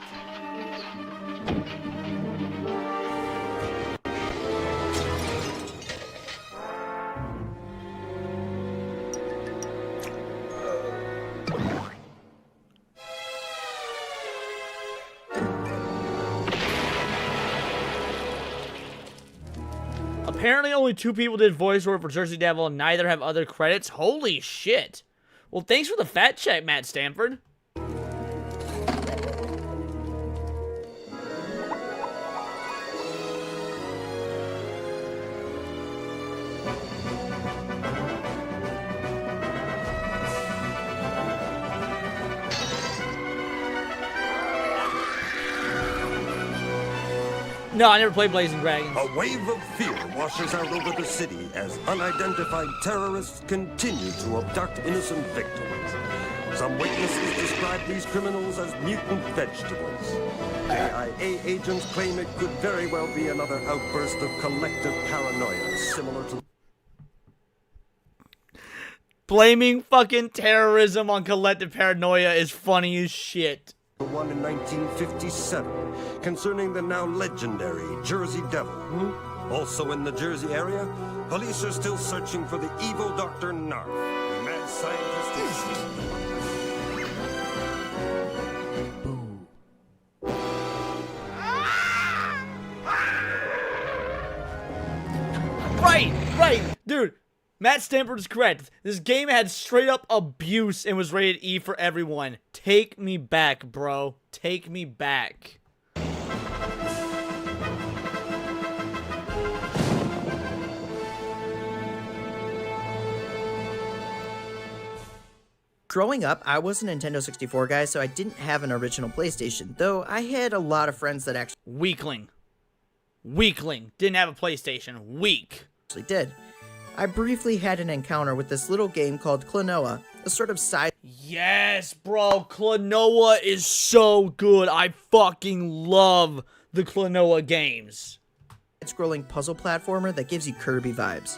Apparently only 2 people did voiceover for Jersey Devil and neither have other credits. Holy shit. Well, thanks for the fact check, Matt Stanford. No, I never played Blazing Dragons. A wave of fear washes out over the city as unidentified terrorists continue to abduct innocent victims. Some witnesses describe these criminals as mutant vegetables. AIA agents claim it could very well be another outburst of collective paranoia similar to... Blaming fucking terrorism on collective paranoia is funny as shit. The one in 1957, concerning the now legendary Jersey Devil. Also in the Jersey area, police are still searching for the evil Dr. Narf, the mad scientist. Right, dude. Matt Stanford is correct. This game had straight up abuse and was rated E for everyone. Take me back, bro. Take me back. Growing up, I was a Nintendo 64 guy, so I didn't have an original PlayStation, though I had a lot of friends that actually Weakling. Didn't have a PlayStation. Weak. did. I briefly had an encounter with this little game called Klonoa, a sort of Yes, bro. Klonoa is so good. I fucking love the Klonoa games. side-scrolling puzzle platformer that gives you Kirby vibes.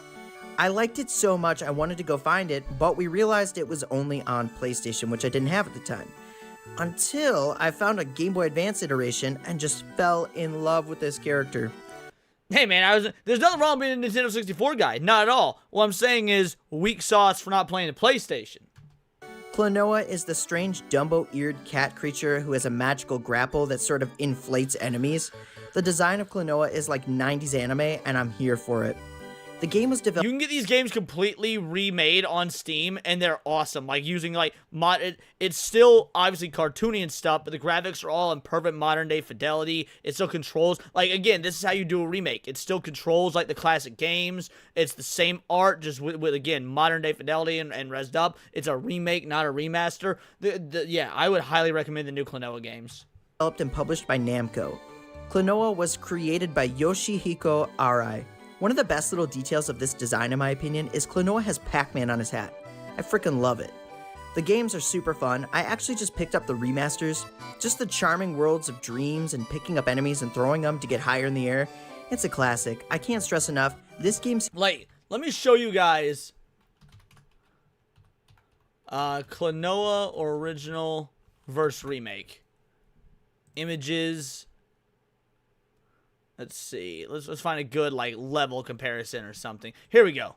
I liked it so much I wanted to go find it, but we realized it was only on PlayStation, which I didn't have at the time. Until I found a Game Boy Advance iteration and just fell in love with this character. Hey, man, there's nothing wrong with being a Nintendo 64 guy. Not at all. What I'm saying is weak sauce for not playing the PlayStation. Klonoa is the strange Dumbo-eared cat creature who has a magical grapple that sort of inflates enemies. The design of Klonoa is like 90s anime, and I'm here for it. The game was developed. You can get these games completely remade on Steam, and they're awesome. Like using like it's still obviously cartoony and stuff, but the graphics are all in perfect modern day fidelity. It still controls like again, this is how you do a remake. It still controls like the classic games. It's the same art, just with again modern day fidelity and rezzed up. It's a remake, not a remaster. Yeah, I would highly recommend the new Klonoa games. Developed and published by Namco. Klonoa was created by Yoshihiko Arai. One of the best little details of this design, in my opinion, is Klonoa has Pac-Man on his hat. I freaking love it. The games are super fun. I actually just picked up the remasters. Just the charming worlds of dreams and picking up enemies and throwing them to get higher in the air. It's a classic. I can't stress enough. This game's... Like, let me show you guys Klonoa original versus remake. Images... Let's see. Let's find a good like level comparison or something. Here we go.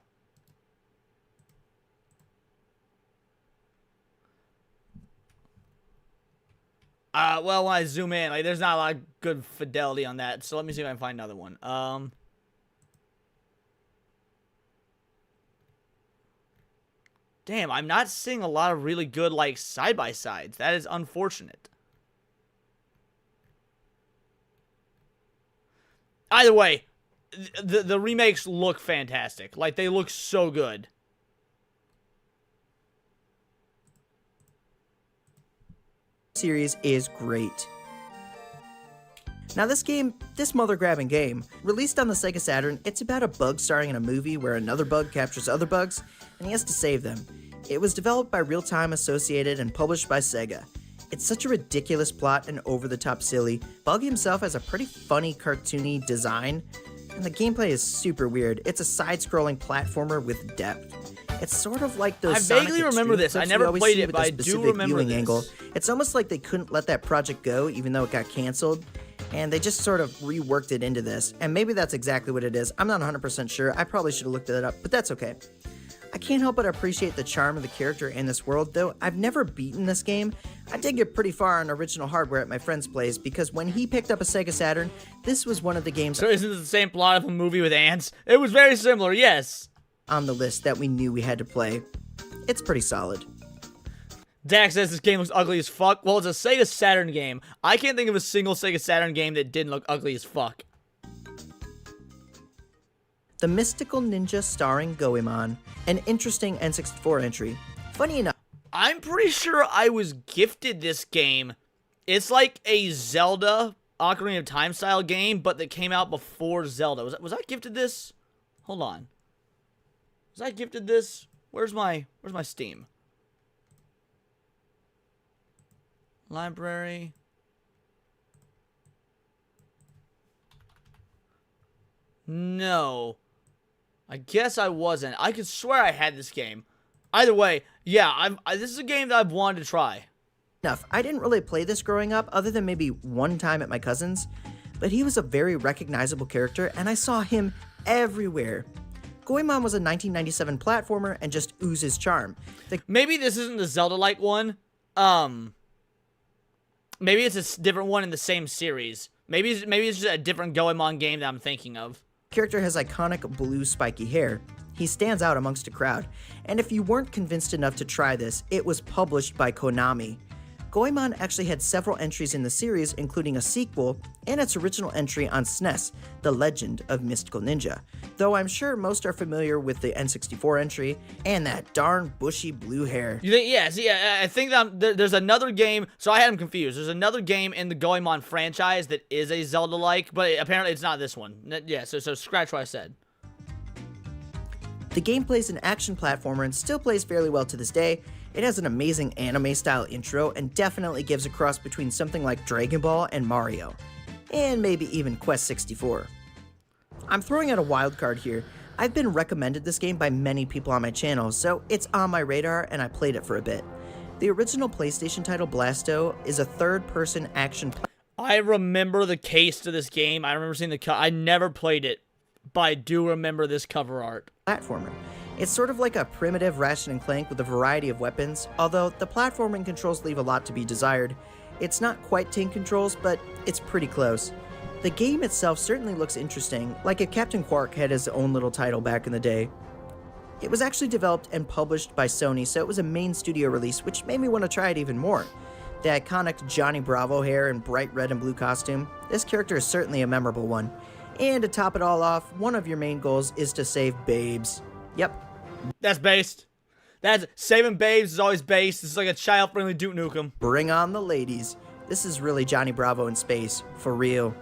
Well, when I zoom in, like there's not a lot of good fidelity on that. So let me see if I can find another one. Damn, I'm not seeing a lot of really good like side-by-sides. That is unfortunate. Either way, the remakes look fantastic. Like, they look so good. Series is great. Now this mother-grabbing game, released on the Sega Saturn, it's about a bug starring in a movie where another bug captures other bugs, and he has to save them. It was developed by Real Time Associated and published by Sega. It's such a ridiculous plot and over-the-top silly. Bug himself has a pretty funny, cartoony design, and the gameplay is super weird. It's a side-scrolling platformer with depth. It's sort of like those I vaguely remember this. I never played it, but I do remember this. Angle. It's almost like they couldn't let that project go, even though it got canceled, and they just sort of reworked it into this. And maybe that's exactly what it is. I'm not 100% sure. I probably should have looked it up, but that's okay. I can't help but appreciate the charm of the character in this world, though I've never beaten this game. I did get pretty far on original hardware at my friend's place, because when he picked up a Sega Saturn, this was one of the games... So isn't it the same plot of a movie with ants? It was very similar, yes. ...on the list that we knew we had to play. It's pretty solid. Dak says this game looks ugly as fuck. Well, it's a Sega Saturn game. I can't think of a single Sega Saturn game that didn't look ugly as fuck. The Mystical Ninja starring Goemon, an interesting N64 entry. Funny enough, I'm pretty sure I was gifted this game. It's like a Zelda, Ocarina of Time style game, but that came out before Zelda. Was I gifted this? Hold on. Was I gifted this? Where's my Steam? Library. No. I guess I wasn't. I could swear I had this game. Either way, yeah, this is a game that I've wanted to try. Enough. I didn't really play this growing up, other than maybe one time at my cousin's, but he was a very recognizable character, and I saw him everywhere. Goemon was a 1997 platformer and just oozes charm. Maybe this isn't the Zelda-like one. Maybe it's a different one in the same series. Maybe it's just a different Goemon game that I'm thinking of. The character has iconic blue spiky hair. He stands out amongst a crowd, and if you weren't convinced enough to try this, it was published by Konami. Goemon actually had several entries in the series, including a sequel and its original entry on SNES, The Legend of Mystical Ninja, though I'm sure most are familiar with the N64 entry and that darn bushy blue hair. You think? Yeah, see, I think that there's another game, so I had him confused. There's another game in the Goemon franchise that is a Zelda-like, but apparently it's not this one. Yeah, so scratch what I said. The game plays an action platformer and still plays fairly well to this day. It has an amazing anime-style intro and definitely gives a cross between something like Dragon Ball and Mario, and maybe even Quest 64. I'm throwing out a wild card here. I've been recommended this game by many people on my channel, so it's on my radar and I played it for a bit. The original PlayStation title, Blasto, is a third-person action I remember the case to this game. I remember seeing I never played it, but I do remember this cover art. Platformer. It's sort of like a primitive Ratchet & Clank with a variety of weapons, although the platforming controls leave a lot to be desired. It's not quite tank controls, but it's pretty close. The game itself certainly looks interesting, like if Captain Quark had his own little title back in the day. It was actually developed and published by Sony, so it was a main studio release, which made me want to try it even more. The iconic Johnny Bravo hair and bright red and blue costume, this character is certainly a memorable one. And to top it all off, one of your main goals is to save babes. Yep. That's based. That's saving babes is always based. It's like a child-friendly Duke Nukem. Bring on the ladies. This is really Johnny Bravo in space, for real.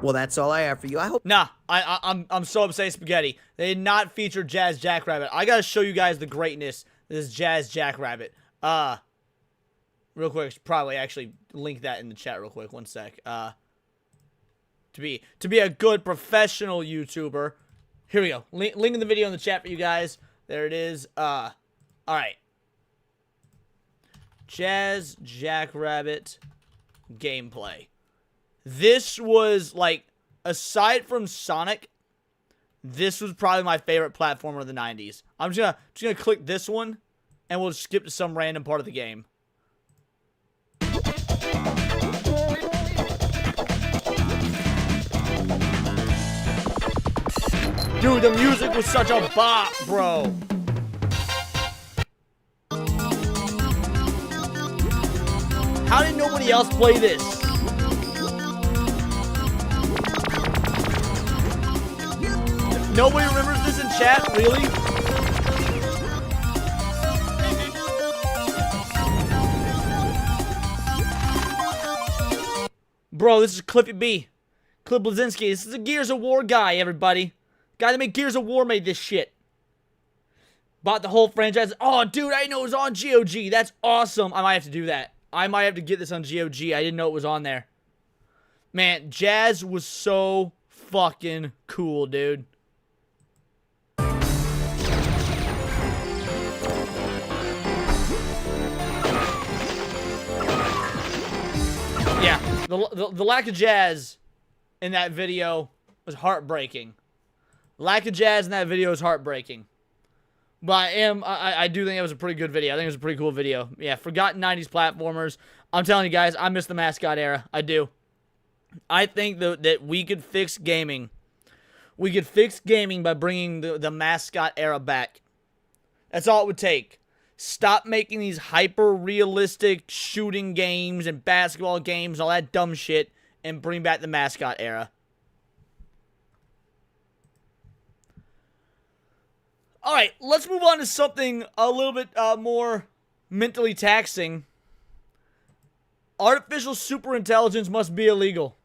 Well, that's all I have for you. I hope. Nah, I'm so upset, Spaghetti. They did not feature Jazz Jackrabbit. I gotta show you guys the greatness of this Jazz Jackrabbit. Real quick, should probably actually link that in the chat real quick. One sec. To be a good professional YouTuber. Here we go. Link in the video in the chat for you guys. There it is. All right. Jazz Jackrabbit gameplay. This was, like, aside from Sonic, this was probably my favorite platformer of the 90s. I'm just gonna click this one, and we'll skip to some random part of the game. Dude, the music was such a bop, bro. How did nobody else play this? Nobody remembers this in chat? Really? Bro, this is Cliffy B. Cliff Blazinski. This is a Gears of War guy, everybody. Guy that made Gears of War made this shit. Bought the whole franchise. Oh, dude, I didn't know it was on GOG. That's awesome. I might have to do that. I might have to get this on GOG. I didn't know it was on there. Man, Jazz was so fucking cool, dude. Yeah, the lack of jazz in that video was heartbreaking. Lack of jazz in that video is heartbreaking. But I do think it was a pretty good video. I think it was a pretty cool video. Yeah, forgotten 90s platformers. I'm telling you guys, I miss the mascot era. I do. I think that we could fix gaming. We could fix gaming by bringing the mascot era back. That's all it would take. Stop making these hyper-realistic shooting games and basketball games, all that dumb shit, and bring back the mascot era. Alright, let's move on to something a little bit more mentally taxing. Artificial superintelligence must be illegal.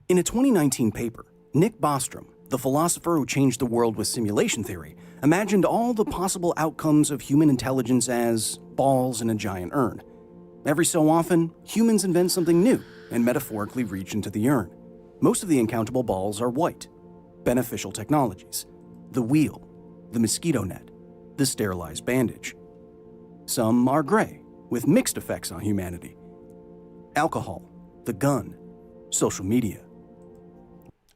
In a 2019 paper, Nick Bostrom, the philosopher who changed the world with simulation theory, imagined all the possible outcomes of human intelligence as balls in a giant urn. Every so often, humans invent something new and metaphorically reach into the urn. Most of the uncountable balls are white. Beneficial technologies. The wheel, the mosquito net, the sterilized bandage. Some are gray, with mixed effects on humanity. Alcohol, the gun, social media.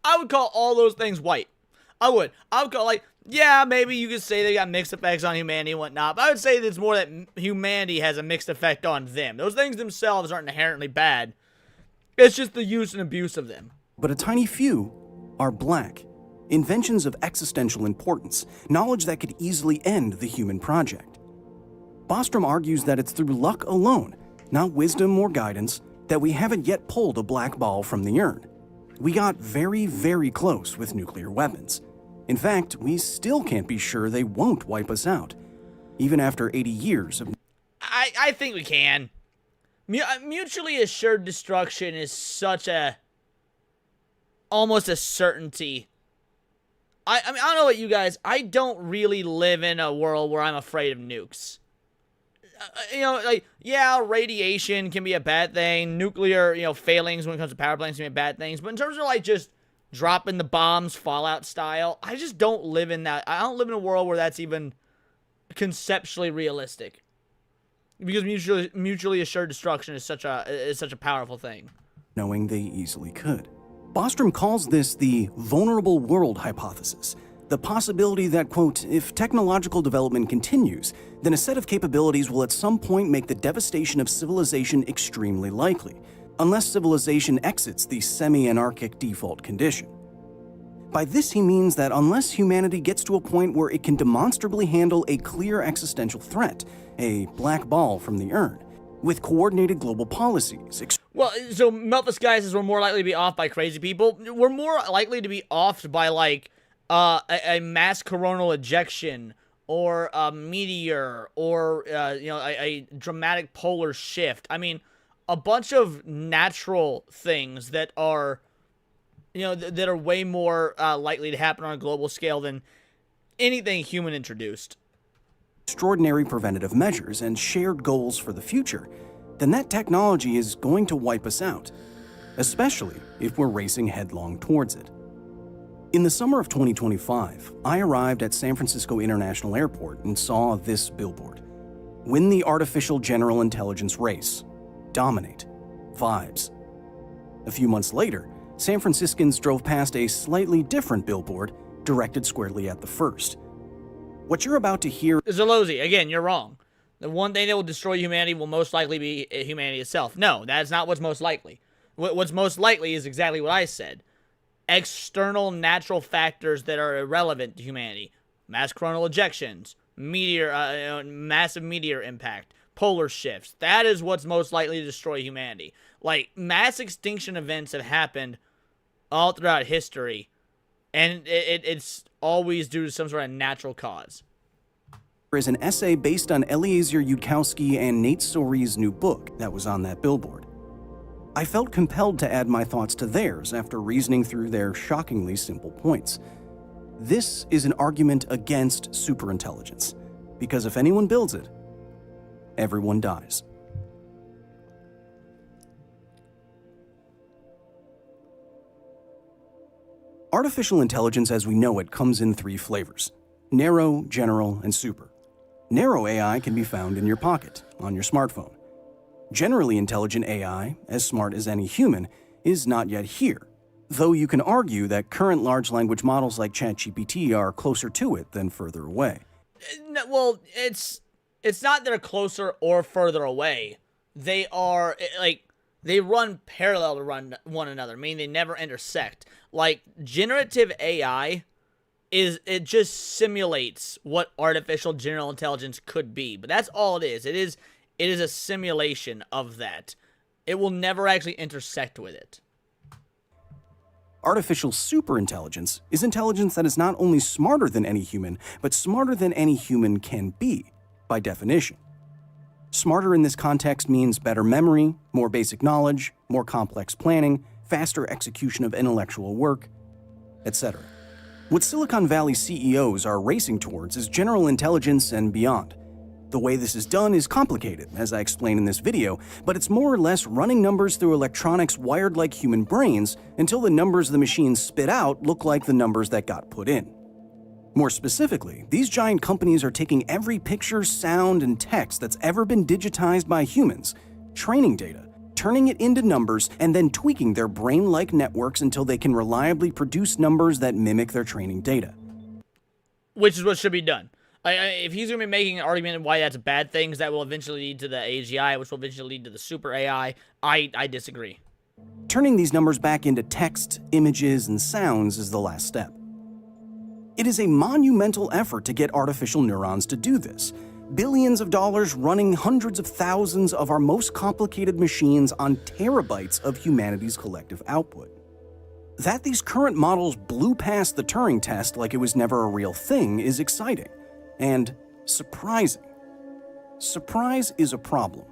I would call all those things white. I would call, like, yeah, maybe you could say they got mixed effects on humanity and whatnot, but I would say that it's more that humanity has a mixed effect on them. Those things themselves aren't inherently bad. It's just the use and abuse of them. But a tiny few are black. Inventions of existential importance, knowledge that could easily end the human project. Bostrom argues that it's through luck alone, not wisdom or guidance, that we haven't yet pulled a black ball from the urn. We got very, very close with nuclear weapons. In fact, we still can't be sure they won't wipe us out, even after 80 years of... I think we can. Mutually assured destruction is such a... almost a certainty. I mean, I don't know about you guys. I don't really live in a world where I'm afraid of nukes. You know, like, yeah, radiation can be a bad thing. Nuclear, failings when it comes to power plants can be bad things. But in terms of, like, just dropping the bombs Fallout style, I just don't live in that. I don't live in a world where that's even conceptually realistic. Because mutually assured destruction is such a powerful thing. Knowing they easily could. Bostrom calls this the vulnerable world hypothesis. The possibility that, quote, if technological development continues, then a set of capabilities will at some point make the devastation of civilization extremely likely, unless civilization exits the semi-anarchic default condition. By this he means that unless humanity gets to a point where it can demonstrably handle a clear existential threat, a black ball from the urn, with coordinated global policies... Well, so Memphis guy says we're more likely to be off by crazy people. We're more likely to be offed by, like, a mass coronal ejection, or a meteor, or, a dramatic polar shift. I mean, a bunch of natural things that are, that are way more likely to happen on a global scale than anything human introduced. Extraordinary preventative measures and shared goals for the future, then that technology is going to wipe us out, especially if we're racing headlong towards it. In the summer of 2025, I arrived at San Francisco International Airport and saw this billboard. Win the artificial general intelligence race. Dominate. Vibes. A few months later, San Franciscans drove past a slightly different billboard directed squarely at the first. What you're about to hear... Zalozi, again, you're wrong. The one thing that will destroy humanity will most likely be humanity itself. No, that's not what's most likely. What's most likely is exactly what I said. External natural factors that are irrelevant to humanity. Mass coronal ejections, massive meteor impact, polar shifts. That is what's most likely to destroy humanity. Like, mass extinction events have happened all throughout history, and it's always due to some sort of natural cause. Is an essay based on Eliezer Yudkowsky and Nate Sore's new book that was on that billboard. I felt compelled to add my thoughts to theirs after reasoning through their shockingly simple points. This is an argument against superintelligence, because if anyone builds it, everyone dies. Artificial intelligence as we know it comes in three flavors: narrow, general, and super. Narrow AI can be found in your pocket, on your smartphone. Generally intelligent AI, as smart as any human, is not yet here, though you can argue that current large language models like ChatGPT are closer to it than further away. Well, it's not they're closer or further away. They are, like, they run parallel to one another, meaning they never intersect. Like, generative AI it just simulates what artificial general intelligence could be, but that's all it is. It is a simulation of that. It will never actually intersect with it. Artificial superintelligence is intelligence that is not only smarter than any human, but smarter than any human can be, by definition. Smarter in this context means better memory, more basic knowledge, more complex planning, faster execution of intellectual work, etc. What Silicon Valley CEOs are racing towards is general intelligence and beyond. The way this is done is complicated, as I explained in this video, but it's more or less running numbers through electronics wired like human brains until the numbers the machines spit out look like the numbers that got put in. More specifically, these giant companies are taking every picture, sound, and text that's ever been digitized by humans, training data, turning it into numbers, and then tweaking their brain-like networks until they can reliably produce numbers that mimic their training data. Which is what should be done. If he's going to be making an argument why that's a bad thing, that will eventually lead to the AGI, which will eventually lead to the super AI, I disagree. Turning these numbers back into text, images, and sounds is the last step. It is a monumental effort to get artificial neurons to do this. Billions of dollars running hundreds of thousands of our most complicated machines on terabytes of humanity's collective output. That these current models blew past the Turing test like it was never a real thing is exciting. And surprising. Surprise is a problem.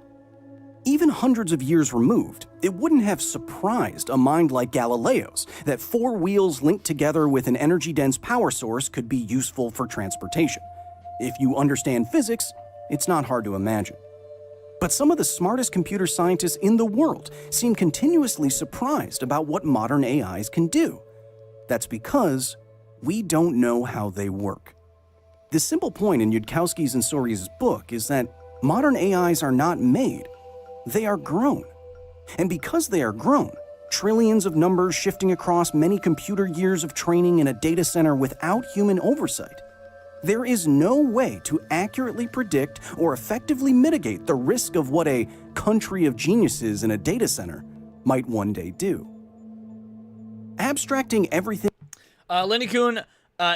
Even hundreds of years removed, it wouldn't have surprised a mind like Galileo's that four wheels linked together with an energy-dense power source could be useful for transportation. If you understand physics, it's not hard to imagine. But some of the smartest computer scientists in the world seem continuously surprised about what modern AIs can do. That's because we don't know how they work. The simple point in Yudkowsky's and Sori's book is that modern AIs are not made, they are grown. And because they are grown, trillions of numbers shifting across many computer years of training in a data center without human oversight, there is no way to accurately predict or effectively mitigate the risk of what a country of geniuses in a data center might one day do. Abstracting everything... Lenny Kuhn,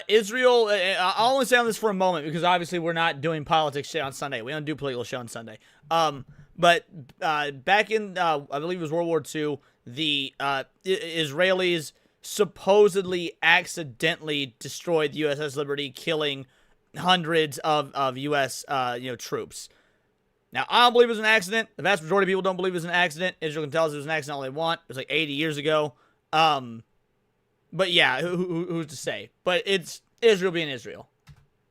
Israel, I'll only say on this for a moment because obviously we're not doing politics shit on Sunday. We don't do political shit on Sunday. But back in, I believe it was World War II, the Israelis supposedly accidentally destroyed the USS Liberty, killing hundreds of U.S. Troops. Now, I don't believe it was an accident. The vast majority of people don't believe it was an accident. Israel can tell us it was an accident all they want. It was like 80 years ago. But yeah, who's to say? But it's Israel being Israel.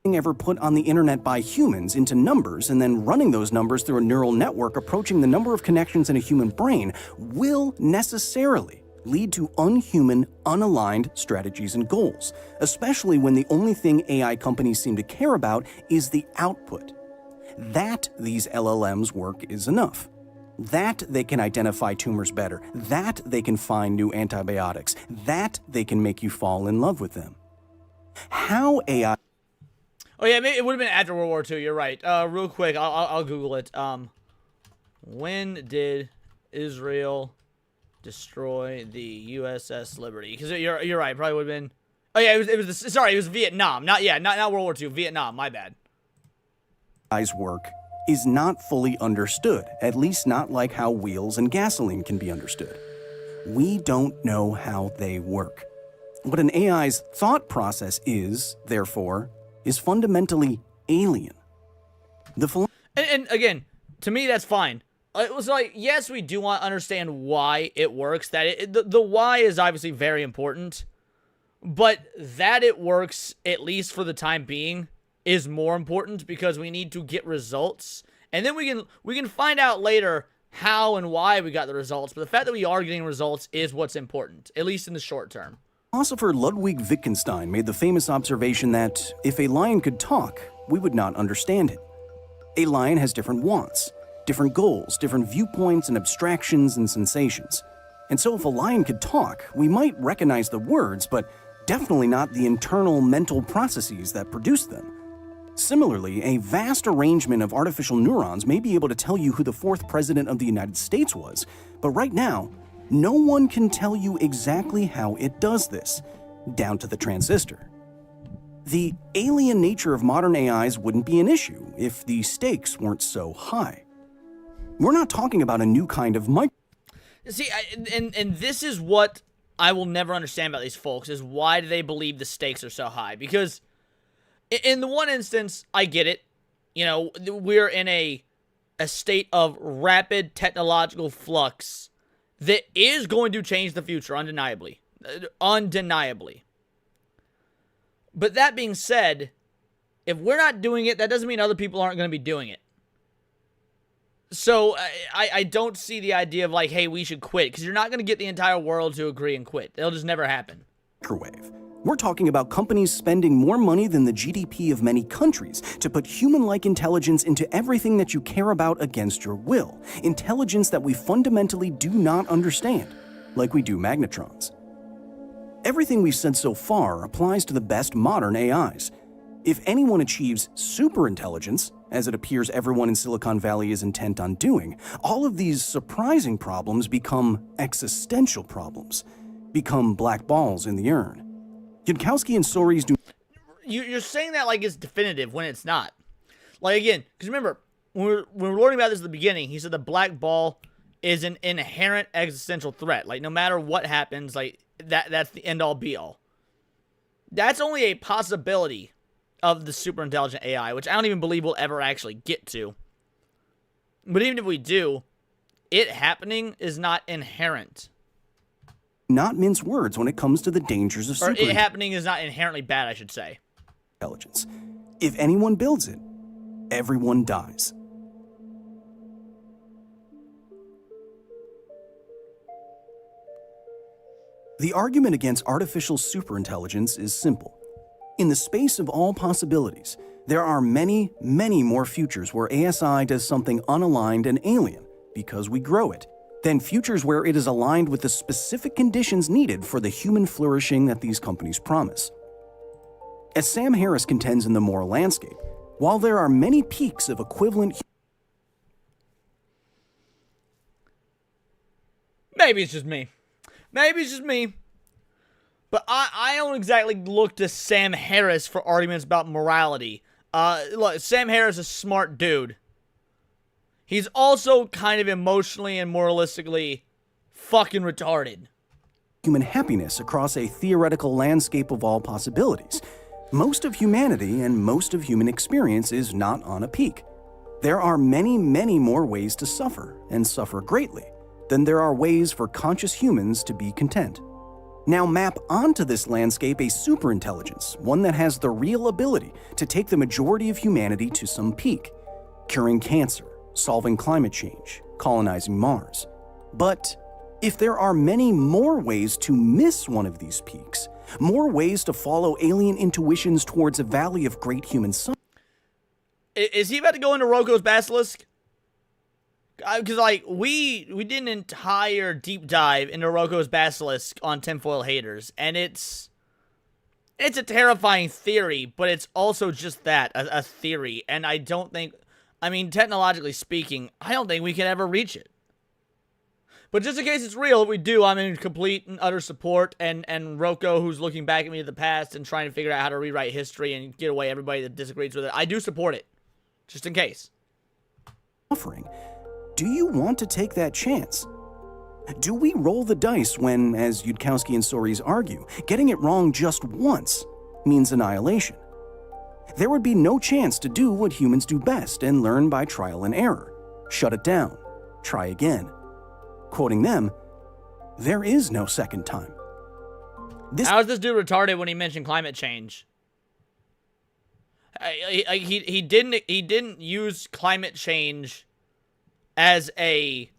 Ever put on the internet by humans into numbers and then running those numbers through a neural network approaching the number of connections in a human brain will necessarily lead to unhuman, unaligned strategies and goals, especially when the only thing AI companies seem to care about is the output. That these LLMs work is enough. That they can identify tumors better. That they can find new antibiotics. That they can make you fall in love with them. How AI... Oh yeah, maybe it would have been after World War II. You're right. Real quick, I'll Google it. When did Israel destroy the USS Liberty? Because you're right. Probably would have been. Oh yeah, it was Vietnam. Not World War II. Vietnam. My bad. AI's work is not fully understood, at least not like how wheels and gasoline can be understood. We don't know how they work. What an AI's thought process is, therefore, is fundamentally alien. And again, to me, that's fine. It was like, yes, we do want to understand why it works. That the why is obviously very important, but that it works, at least for the time being, is more important because we need to get results. And then we can find out later how and why we got the results. But the fact that we are getting results is what's important, at least in the short term. Philosopher Ludwig Wittgenstein made the famous observation that if a lion could talk, we would not understand it. A lion has different wants, different goals, different viewpoints and abstractions and sensations. And so if a lion could talk, we might recognize the words, but definitely not the internal mental processes that produce them. Similarly, a vast arrangement of artificial neurons may be able to tell you who the fourth president of the United States was, but right now, no one can tell you exactly how it does this, down to the transistor. The alien nature of modern AIs wouldn't be an issue if the stakes weren't so high. We're not talking about a new kind of See, and this is what I will never understand about these folks, is why do they believe the stakes are so high? Because in the one instance, I get it. You know, we're in a a state of rapid technological flux that is going to change the future, undeniably. Undeniably. But that being said, if we're not doing it, that doesn't mean other people aren't going to be doing it. So I don't see the idea of like, hey, we should quit, because you're not going to get the entire world to agree and quit. It'll just never happen. Microwave. We're talking about companies spending more money than the GDP of many countries to put human-like intelligence into everything that you care about against your will. Intelligence that we fundamentally do not understand, like we do magnetrons. Everything we've said so far applies to the best modern AIs. If anyone achieves superintelligence, as it appears everyone in Silicon Valley is intent on doing, all of these surprising problems become existential problems, become black balls in the urn. Yudkowsky and Sori's do... You're saying that like it's definitive when it's not. Like, again, because remember, when we were learning about this at the beginning, he said the black ball is an inherent existential threat. Like, no matter what happens, like, that's the end-all, be-all. That's only a possibility of the super intelligent AI, which I don't even believe we'll ever actually get to. But even if we do, it happening is not inherent. Not mince words when it comes to the dangers of Or it happening is not inherently bad, I should say. Intelligence. If anyone builds it, everyone dies. The argument against artificial superintelligence is simple. In the space of all possibilities, there are many, many more futures where ASI does something unaligned and alien because we grow it, than futures where it is aligned with the specific conditions needed for the human flourishing that these companies promise. As Sam Harris contends in The Moral Landscape, while there are many peaks of equivalent... Maybe it's just me. Maybe it's just me. But I don't exactly look to Sam Harris for arguments about morality. Look, Sam Harris is a smart dude. He's also kind of emotionally and moralistically fucking retarded. Human happiness across a theoretical landscape of all possibilities. Most of humanity and most of human experience is not on a peak. There are many, many more ways to suffer, and suffer greatly, than there are ways for conscious humans to be content. Now map onto this landscape a superintelligence, one that has the real ability to take the majority of humanity to some peak, curing cancer, solving climate change, colonizing Mars. But if there are many more ways to miss one of these peaks, more ways to follow alien intuitions towards a valley of great human suffering... Is he about to go into Roko's Basilisk? Because, like, we did an entire deep dive into Roko's Basilisk on Tinfoil Haters, and it's a terrifying theory, but it's also just that, a theory, and I don't think... I mean, technologically speaking, I don't think we can ever reach it. But just in case it's real, if we do, I'm in complete and utter support, and Roko, who's looking back at me in the past and trying to figure out how to rewrite history and get away everybody that disagrees with it, I do support it. Just in case. Offering. Do you want to take that chance? Do we roll the dice when, as Yudkowsky and Sori's argue, getting it wrong just once means annihilation? There would be no chance to do what humans do best and learn by trial and error. Shut it down. Try again. Quoting them, there is no second time. How is this dude retarded when he mentioned climate change? He didn't use climate change as a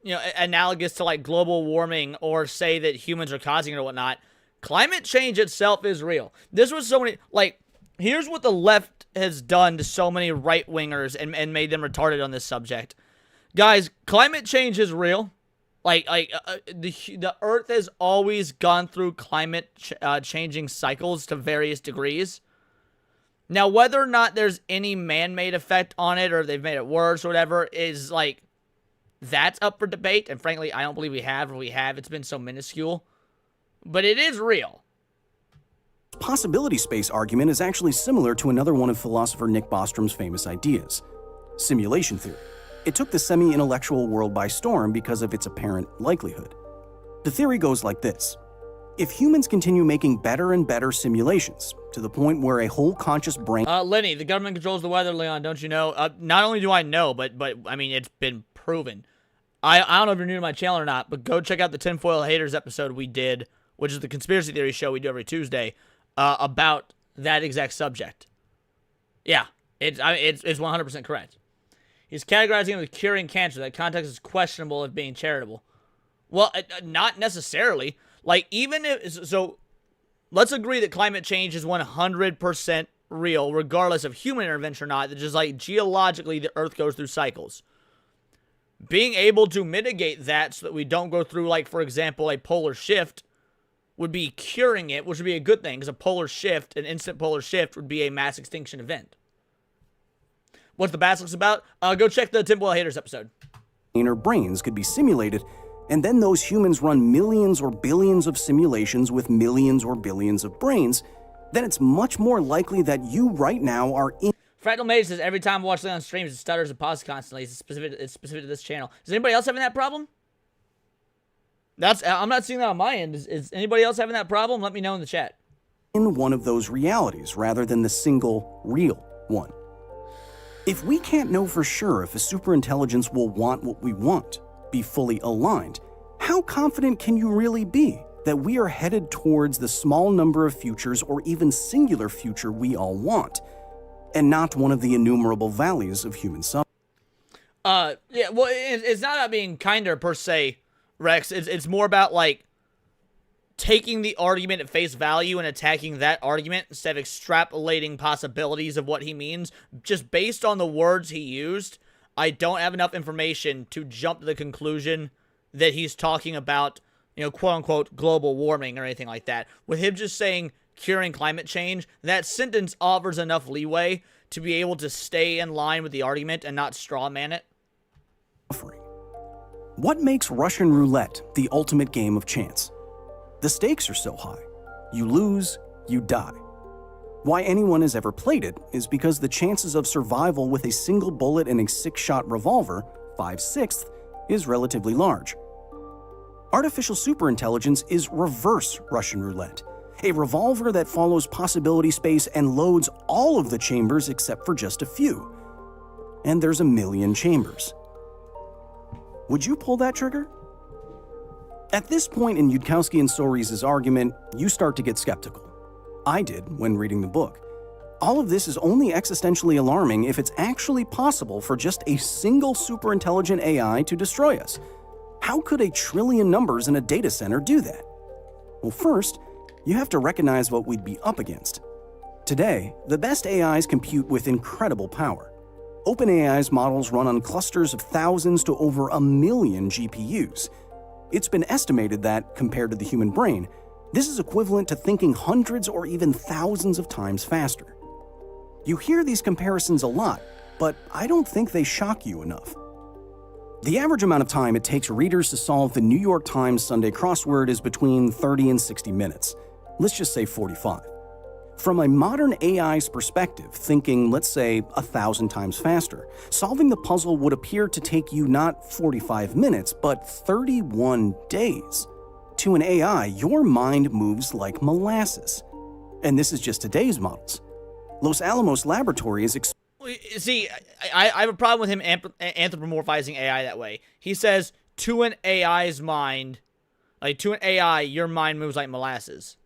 analogous to like global warming or say that humans are causing it or whatnot. Climate change itself is real. This was so many, like, here's what the left has done to so many right-wingers and made them retarded on this subject. Guys, climate change is real. The Earth has always gone through climate changing cycles to various degrees. Now, whether or not there's any man-made effect on it or they've made it worse or whatever is, like, that's up for debate. And frankly, I don't believe we have. If we have, it's been so minuscule. But it is real. Possibility space argument is actually similar to another one of philosopher Nick Bostrom's famous ideas, simulation theory. It took the semi-intellectual world by storm because of its apparent likelihood. The theory goes like this. If humans continue making better and better simulations, to the point where a whole conscious brain... Lenny, the government controls the weather, Leon, don't you know? Not only do I know, but I mean, it's been proven. I don't know if you're new to my channel or not, but go check out the Tinfoil Haters episode we did, which is the conspiracy theory show we do every Tuesday, about that exact subject. Yeah, it's 100% correct. He's categorizing it with curing cancer. That context is questionable of being charitable. Well, not necessarily. Like, even if... So, let's agree that climate change is 100% real, regardless of human intervention or not. That just, like, geologically, the Earth goes through cycles. Being able to mitigate that so that we don't go through, like, for example, a polar shift would be curing it, which would be a good thing, because a polar shift, an instant polar shift, would be a mass extinction event. What's the Basilisk about? Go check the Tinfoil Haters episode. Or brains could be simulated, and then those humans run millions or billions of simulations with millions or billions of brains, then it's much more likely that you right now are in... Fractal Mage says, every time I watch Leon streams, it stutters and pauses constantly. It's specific to this channel. Is anybody else having that problem? I'm not seeing that on my end. Is anybody else having that problem? Let me know in the chat. In one of those realities, rather than the single, real one. If we can't know for sure if a superintelligence will want what we want, be fully aligned, how confident can you really be that we are headed towards the small number of futures or even singular future we all want, and not one of the innumerable valleys of human suffering? Yeah, well, it's not about being kinder per se, Rex. It's more about, like, taking the argument at face value and attacking that argument instead of extrapolating possibilities of what he means. Just based on the words he used, I don't have enough information to jump to the conclusion that he's talking about, you know, quote-unquote global warming or anything like that. With him just saying curing climate change, that sentence offers enough leeway to be able to stay in line with the argument and not strawman it. What makes Russian roulette the ultimate game of chance? The stakes are so high. You lose, you die. Why anyone has ever played it is because the chances of survival with a single bullet in a 6-shot revolver, 5/6, is relatively large. Artificial superintelligence is reverse Russian roulette, a revolver that follows possibility space and loads all of the chambers except for just a few. And there's a million chambers. Would you pull that trigger? At this point in Yudkowsky and Sories' argument, you start to get skeptical. I did when reading the book. All of this is only existentially alarming if it's actually possible for just a single superintelligent AI to destroy us. How could a trillion numbers in a data center do that? Well, first, you have to recognize what we'd be up against. Today, the best AIs compute with incredible power. OpenAI's models run on clusters of thousands to over 1 million GPUs. It's been estimated that, compared to the human brain, this is equivalent to thinking hundreds or even thousands of times faster. You hear these comparisons a lot, but I don't think they shock you enough. The average amount of time it takes readers to solve the New York Times Sunday crossword is between 30 and 60 minutes. Let's just say 45. From a modern AI's perspective, thinking, let's say, 1,000 times faster, solving the puzzle would appear to take you not 45 minutes, but 31 days. To an AI, your mind moves like molasses. And this is just today's models. Los Alamos Laboratory is... See, I have a problem with him anthropomorphizing AI that way. He says, to an AI's mind, like, to an AI, your mind moves like molasses.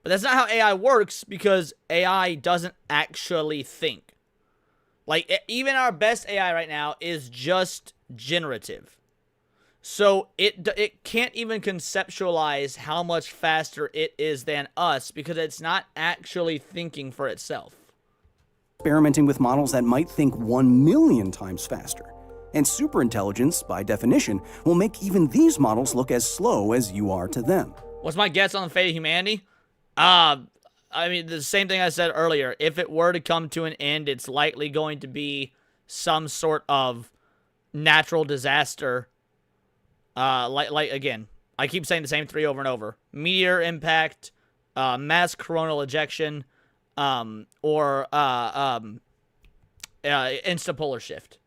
But that's not how AI works, because AI doesn't actually think. Like, even our best AI right now is just generative. So it can't even conceptualize how much faster it is than us, because it's not actually thinking for itself. Experimenting with models that might think 1 million times faster. And superintelligence, by definition, will make even these models look as slow as you are to them. What's my guess on the fate of humanity? I mean, the same thing I said earlier. If it were to come to an end, it's likely going to be some sort of natural disaster. Like again, I keep saying the same 3 over and over. Meteor impact, mass coronal ejection, or instapolar shift.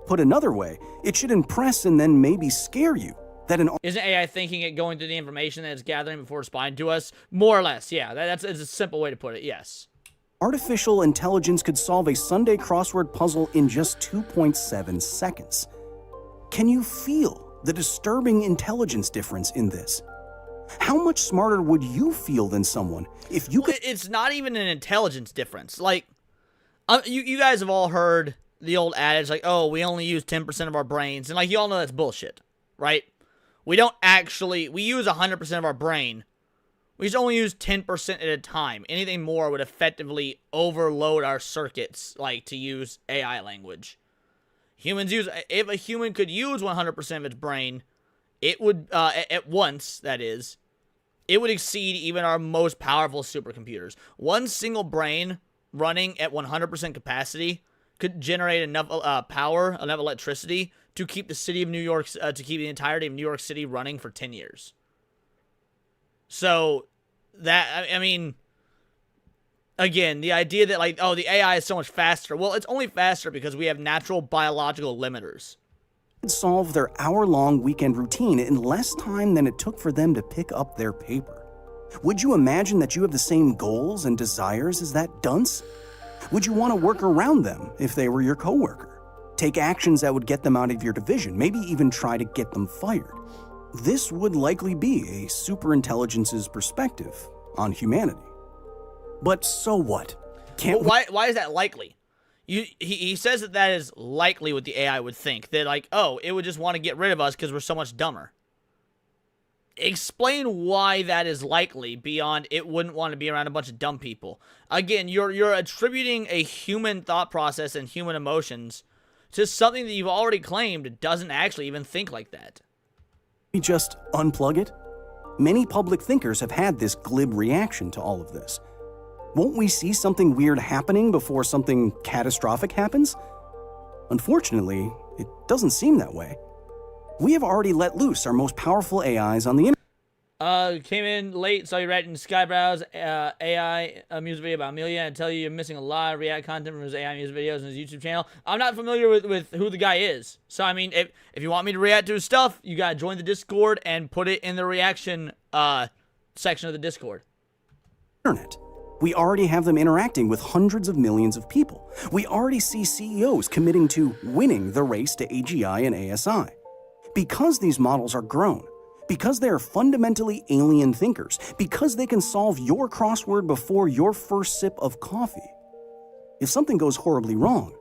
Put another way, it should impress and then maybe scare you. That an Isn't AI thinking it going through the information that it's gathering before responding to us? More or less, yeah. That's a simple way to put it, yes. artificial intelligence could solve a Sunday crossword puzzle in just 2.7 seconds. Can you feel the disturbing intelligence difference in this? How much smarter would you feel than someone if you could... It's not even an intelligence difference. Like, you guys have all heard the old adage, like, oh, we only use 10% of our brains. And, like, you all know that's bullshit, right? We don't actually... We use 100% of our brain. We just only use 10% at a time. Anything more would effectively overload our circuits, like, to use AI language. Humans use... If a human could use 100% of its brain, it would... at once, that is... It would exceed even our most powerful supercomputers. One single brain running at 100% capacity could generate enough power, enough electricity to keep the city of New York, to keep the entirety of New York City running for 10 years. So, that, I mean, again, the idea that, like, oh, the AI is so much faster. Well, it's only faster because we have natural biological limiters. Solve their hour-long weekend routine in less time than it took for them to pick up their paper. Would you imagine that you have the same goals and desires as that dunce? Would you want to work around them if they were your coworker? Take actions that would get them out of your division, maybe even try to get them fired. This would likely be a superintelligence's perspective on humanity. But so what? Why is that likely? He says that is likely what the AI would think. That, like, oh, it would just want to get rid of us because we're so much dumber. Explain why that is likely beyond it wouldn't want to be around a bunch of dumb people. Again, you're attributing a human thought process and human emotions to something that you've already claimed doesn't actually even think like that. We just unplug it? Many public thinkers have had this glib reaction to all of this. Won't we see something weird happening before something catastrophic happens? Unfortunately, it doesn't seem that way. We have already let loose our most powerful AIs on the internet. Came in late, saw you writing Skybrow's AI music video about Amelia, and tell you you're missing a lot of React content from his AI music videos and his YouTube channel. I'm not familiar with who the guy is. So, I mean, if you want me to react to his stuff, you gotta join the Discord and put it in the reaction section of the Discord. Internet. We already have them interacting with hundreds of millions of people. We already see CEOs committing to winning the race to AGI and ASI. Because these models are grown, because they are fundamentally alien thinkers, because they can solve your crossword before your first sip of coffee. If something goes horribly wrong,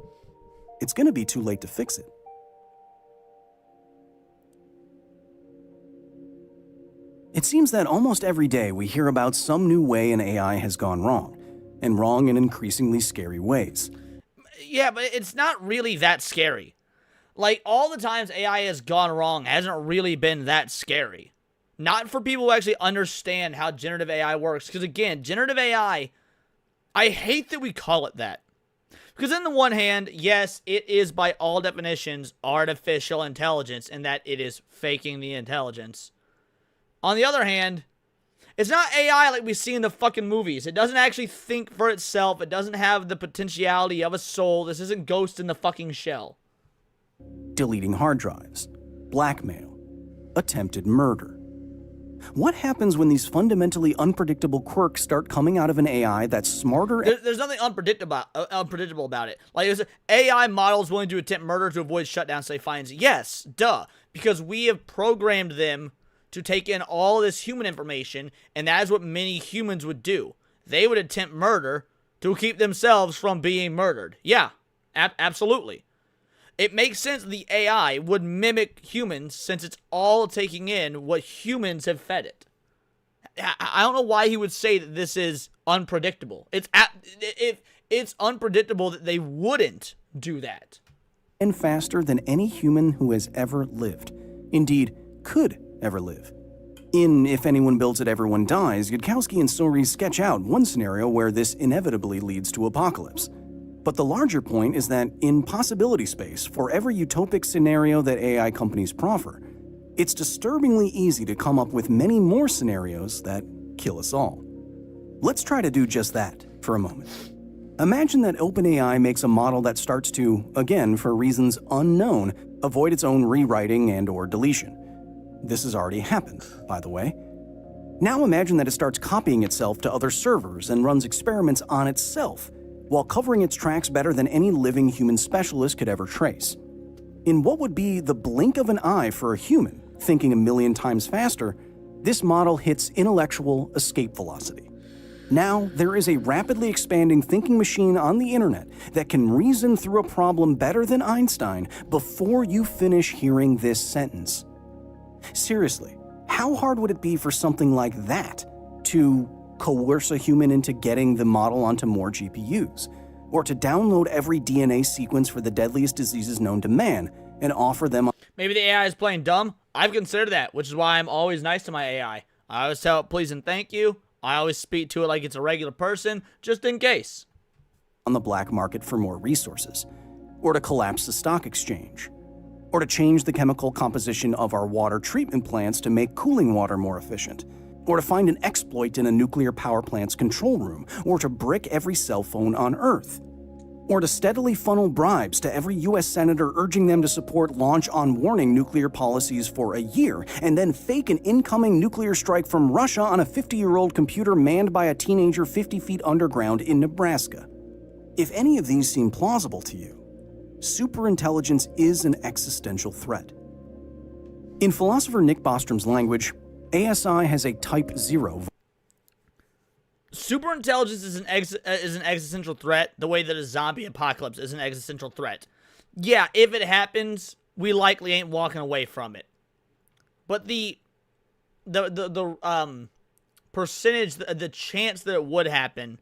it's going to be too late to fix it. It seems that almost every day we hear about some new way an AI has gone wrong, and wrong in increasingly scary ways. Yeah, but it's not really that scary. Like, all the times AI has gone wrong hasn't really been that scary. Not for people who actually understand how generative AI works. Because, again, generative AI, I hate that we call it that. Because on the one hand, yes, it is by all definitions artificial intelligence, and that it is faking the intelligence. On the other hand, it's not AI like we see in the fucking movies. It doesn't actually think for itself. It doesn't have the potentiality of a soul. This isn't Ghost in the fucking Shell. Deleting hard drives, blackmail, attempted murder. What happens when these fundamentally unpredictable quirks start coming out of an AI that's smarter? There's nothing unpredictable about it. Like, there's AI models willing to attempt murder to avoid shutdown safe finds. Yes, duh. Because we have programmed them to take in all this human information, and that is what many humans would do. They would attempt murder to keep themselves from being murdered. Yeah, absolutely. It makes sense the AI would mimic humans since it's all taking in what humans have fed it. I don't know why he would say that this is unpredictable. It's unpredictable that they wouldn't do that. And faster than any human who has ever lived. Indeed, could ever live. In If Anyone Builds It, Everyone Dies, Yudkowsky and Sori sketch out one scenario where this inevitably leads to apocalypse. But the larger point is that in possibility space, for every utopic scenario that AI companies proffer, it's disturbingly easy to come up with many more scenarios that kill us all. Let's try to do just that for a moment. Imagine that OpenAI makes a model that starts to, again for reasons unknown, avoid its own rewriting and/or deletion. This has already happened, by the way. Now imagine that it starts copying itself to other servers and runs experiments on itself, while covering its tracks better than any living human specialist could ever trace. In what would be the blink of an eye for a human, thinking a million times faster, this model hits intellectual escape velocity. Now, there is a rapidly expanding thinking machine on the internet that can reason through a problem better than Einstein before you finish hearing this sentence. Seriously, how hard would it be for something like that to coerce a human into getting the model onto more GPUs? Or to download every DNA sequence for the deadliest diseases known to man and offer them... Maybe the AI is playing dumb. I've considered that, which is why I'm always nice to my AI. I always tell it please and thank you. I always speak to it like it's a regular person, just in case. ...on the black market for more resources. Or to collapse the stock exchange. Or to change the chemical composition of our water treatment plants to make cooling water more efficient. Or to find an exploit in a nuclear power plant's control room, or to brick every cell phone on Earth. Or to steadily funnel bribes to every US senator urging them to support launch-on-warning nuclear policies for a year, and then fake an incoming nuclear strike from Russia on a 50-year-old computer manned by a teenager 50 feet underground in Nebraska. If any of these seem plausible to you, superintelligence is an existential threat. In philosopher Nick Bostrom's language, ASI has a Type 0. Superintelligence is an existential threat, the way that a zombie apocalypse is an existential threat. Yeah, if it happens, we likely ain't walking away from it. But the percentage, the chance that it would happen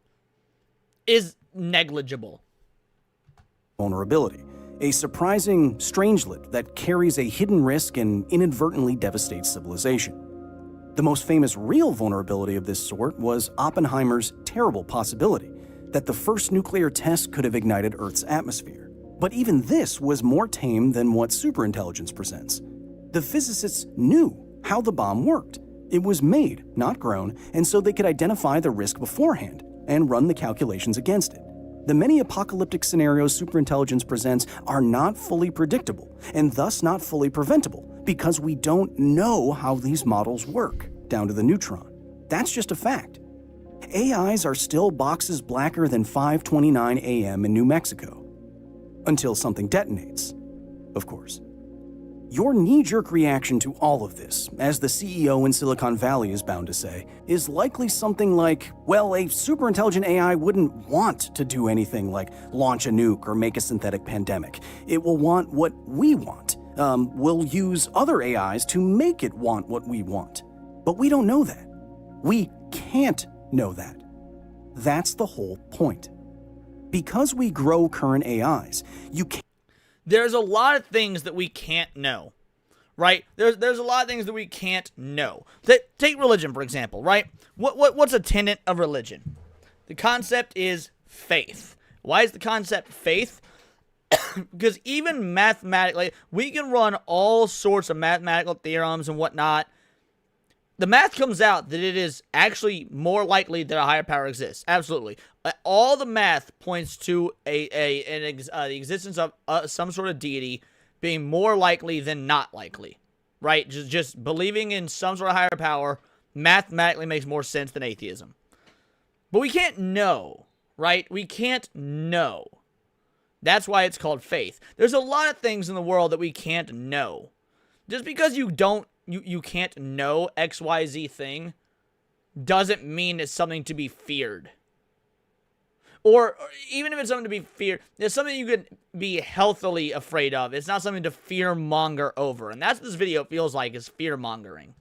is negligible. Vulnerability, a surprising strangelet that carries a hidden risk and inadvertently devastates civilization. The most famous real vulnerability of this sort was Oppenheimer's terrible possibility that the first nuclear test could have ignited Earth's atmosphere. But even this was more tame than what superintelligence presents. The physicists knew how the bomb worked. It was made, not grown, and so they could identify the risk beforehand and run the calculations against it. The many apocalyptic scenarios superintelligence presents are not fully predictable, and thus not fully preventable, because we don't know how these models work, down to the neutron. That's just a fact. AIs are still boxes blacker than 5:29 a.m. in New Mexico. Until something detonates, of course. Your knee-jerk reaction to all of this, as the CEO in Silicon Valley is bound to say, is likely something like, well, a superintelligent AI wouldn't want to do anything like launch a nuke or make a synthetic pandemic. It will want what we want. We'll use other AIs to make it want what we want. But we don't know that. We can't know that. That's the whole point. Because we grow current AIs, you can't... There's a lot of things that we can't know, right? There's a lot of things that we can't know. Take religion, for example, right? What's a tenet of religion? The concept is faith. Why is the concept faith? Because even mathematically, we can run all sorts of mathematical theorems and whatnot. The math comes out that it is actually more likely that a higher power exists. Absolutely. All the math points to the existence of some sort of deity being more likely than not likely. Right? Just believing in some sort of higher power mathematically makes more sense than atheism. But we can't know. Right? We can't know. That's why it's called faith. There's a lot of things in the world that we can't know. Just because you can't know XYZ thing doesn't mean it's something to be feared. Or even if it's something to be feared, it's something you could be healthily afraid of. It's not something to fear-monger over. And that's what this video feels like, is fear-mongering.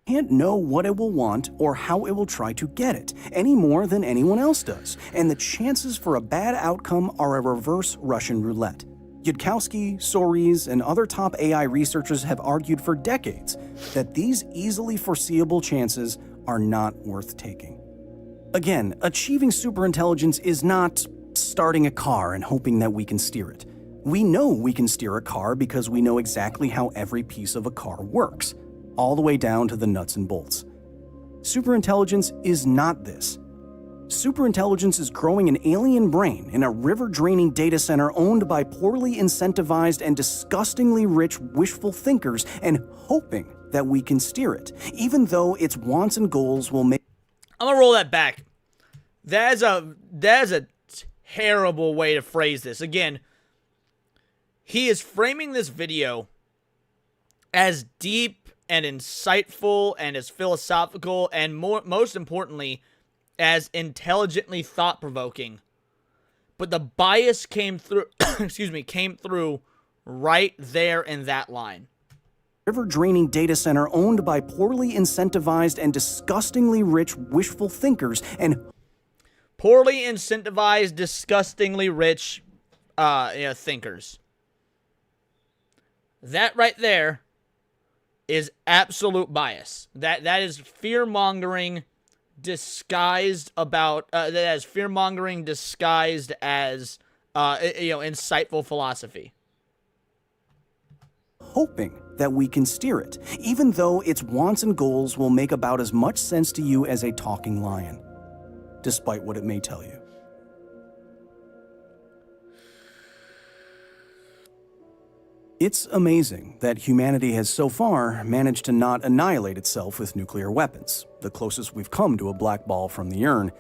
Can't know what it will want or how it will try to get it, any more than anyone else does. And the chances for a bad outcome are a reverse Russian roulette. Yudkowsky, Soares, and other top AI researchers have argued for decades that these easily foreseeable chances are not worth taking. Again, achieving superintelligence is not starting a car and hoping that we can steer it. We know we can steer a car because we know exactly how every piece of a car works, all the way down to the nuts and bolts. Superintelligence is not this. Superintelligence is growing an alien brain in a river-draining data center owned by poorly incentivized and disgustingly rich wishful thinkers and hoping that we can steer it, even though its wants and goals will make... I'm gonna roll that back. That's a terrible way to phrase this. Again, he is framing this video as deep and insightful and as philosophical and most importantly, as intelligently thought-provoking. But the bias came through, came through right there in that line. River-draining data center owned by poorly incentivized and disgustingly rich wishful thinkers and... Poorly incentivized, disgustingly rich thinkers. That right there is absolute bias. That is fear-mongering disguised about that is fear-mongering disguised as insightful philosophy. Hoping that we can steer it, even though its wants and goals will make about as much sense to you as a talking lion, despite what it may tell you. It's amazing that humanity has so far managed to not annihilate itself with nuclear weapons, the closest we've come to a black ball from the urn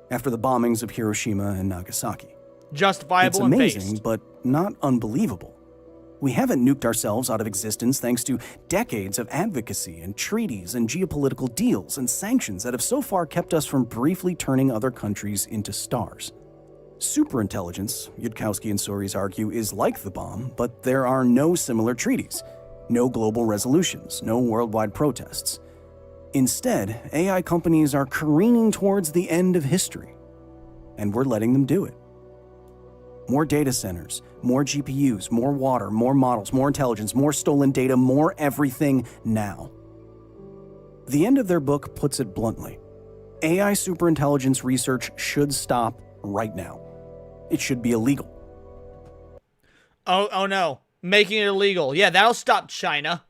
after the bombings of Hiroshima and Nagasaki. Justifiable and based. It's amazing, but not unbelievable. We haven't nuked ourselves out of existence thanks to decades of advocacy and treaties and geopolitical deals and sanctions that have so far kept us from briefly turning other countries into stars. Superintelligence, Yudkowsky and Sori's argue, is like the bomb, but there are no similar treaties, no global resolutions, no worldwide protests. Instead, AI companies are careening towards the end of history, and we're letting them do it. More data centers, more GPUs, more water, more models, more intelligence, more stolen data, more everything now. The end of their book puts it bluntly. AI superintelligence research should stop right now. It should be illegal. Oh no. Making it illegal. Yeah, that'll stop China.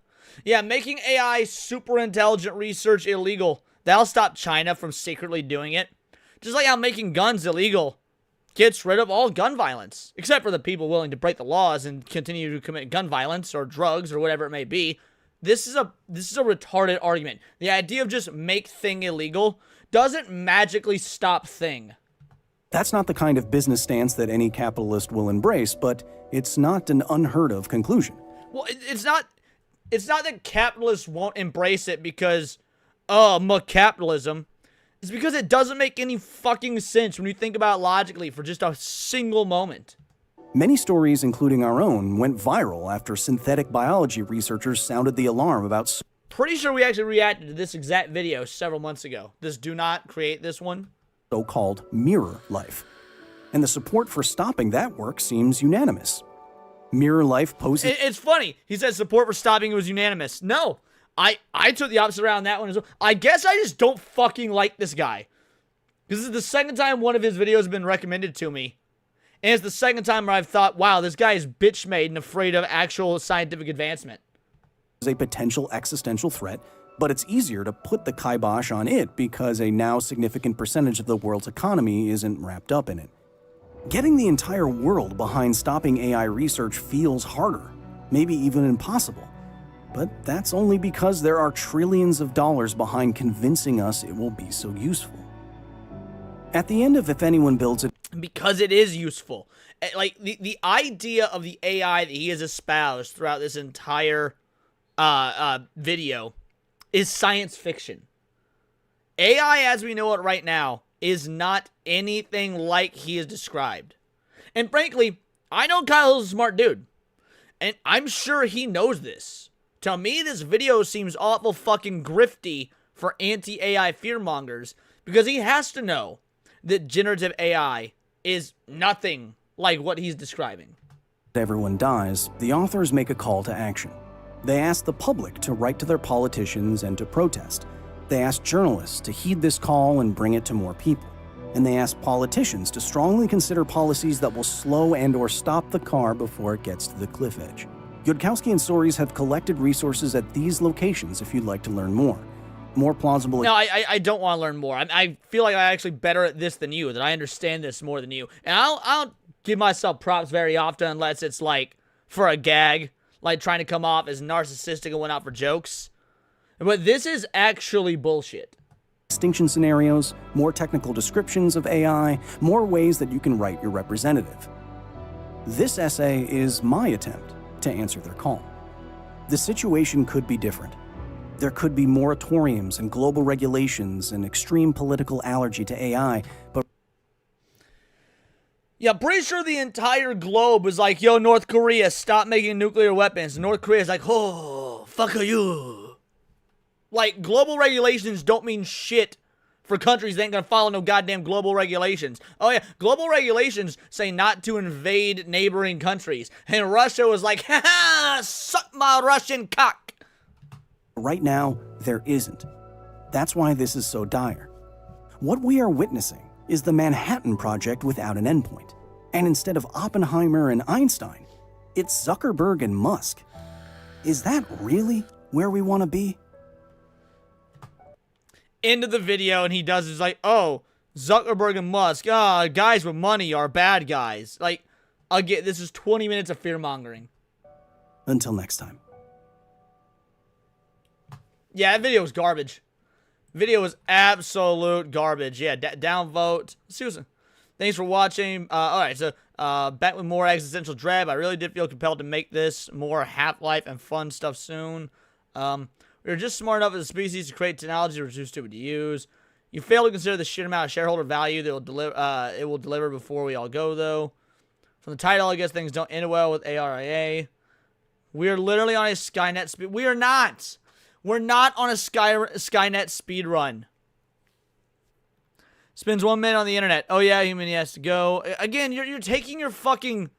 Yeah, making AI super intelligent research illegal. That'll stop China from secretly doing it. Just like how making guns illegal gets rid of all gun violence. Except for the people willing to break the laws and continue to commit gun violence or drugs or whatever it may be. This is a retarded argument. The idea of just make thing illegal doesn't magically stop thing. That's not the kind of business stance that any capitalist will embrace, but it's not an unheard of conclusion. Well, it's not that capitalists won't embrace it because, capitalism. It's because it doesn't make any fucking sense when you think about it logically for just a single moment. Many stories, including our own, went viral after synthetic biology researchers sounded the alarm about... Pretty sure we actually reacted to this exact video several months ago. This do not create this one. So-called mirror life. And the support for stopping that work seems unanimous. Mirror life poses... It's funny. He said support for stopping was unanimous. No. I took the opposite route on that one as well. I guess I just don't fucking like this guy. This is the second time one of his videos has been recommended to me. And it's the second time where I've thought, wow, this guy is bitch-made and afraid of actual scientific advancement. ...is a potential existential threat, but it's easier to put the kibosh on it because a now significant percentage of the world's economy isn't wrapped up in it. Getting the entire world behind stopping AI research feels harder, maybe even impossible. But that's only because there are trillions of dollars behind convincing us it will be so useful. At the end of if anyone builds it... Because it is useful. Like, the idea of the AI that he has espoused throughout this entire video is science fiction. AI as we know it right now is not anything like he has described. And frankly, I know Kyle's a smart dude. And I'm sure he knows this. To me, this video seems awful fucking grifty for anti-AI fearmongers because he has to know that generative AI is nothing like what he's describing. Everyone dies, the authors make a call to action. They ask the public to write to their politicians and to protest. They ask journalists to heed this call and bring it to more people. And they ask politicians to strongly consider policies that will slow and/or stop the car before it gets to the cliff edge. Yudkowsky and Soris have collected resources at these locations if you'd like to learn more. more plausible. No, I don't want to learn more. I feel like I'm actually better at this than you, that I understand this more than you. And I don't give myself props very often unless it's, like, for a gag, like trying to come off as narcissistic and whatnot for jokes. But this is actually bullshit. Extinction scenarios, more technical descriptions of AI, more ways that you can write your representative. This essay is my attempt to answer their call. The situation could be different. There could be moratoriums and global regulations and extreme political allergy to AI, but yeah, pretty sure the entire globe was like, yo, North Korea, stop making nuclear weapons. North Korea's like, oh, fuck you. Like, global regulations don't mean shit for countries that ain't gonna follow no goddamn global regulations. Oh yeah, global regulations say not to invade neighboring countries. And Russia was like, ha-ha, suck my Russian cock. right now, there isn't. That's why this is so dire. What we are witnessing is the Manhattan Project without an endpoint. And instead of Oppenheimer and Einstein, it's Zuckerberg and Musk. Is that really where we want to be? End of the video, and he does is like, oh, Zuckerberg and Musk, guys with money are bad guys. Like, again, this is 20 minutes of fear-mongering. Until next time. Yeah, that video was garbage. Video was absolute garbage. Yeah, downvote. Susan, thanks for watching. Alright, so, back with more existential dread. I really did feel compelled to make this more Half-Life and fun stuff soon. We were just smart enough as a species to create technology that was too stupid to use. You fail to consider the sheer amount of shareholder value that it will deliver before we all go, though. From the title, I guess things don't end well with ARIA. We are literally on a Skynet speed. We are not. We're not on a Skynet speed run. Spends 1 minute on the internet. Oh yeah, human has to go. Again, you're taking your fucking...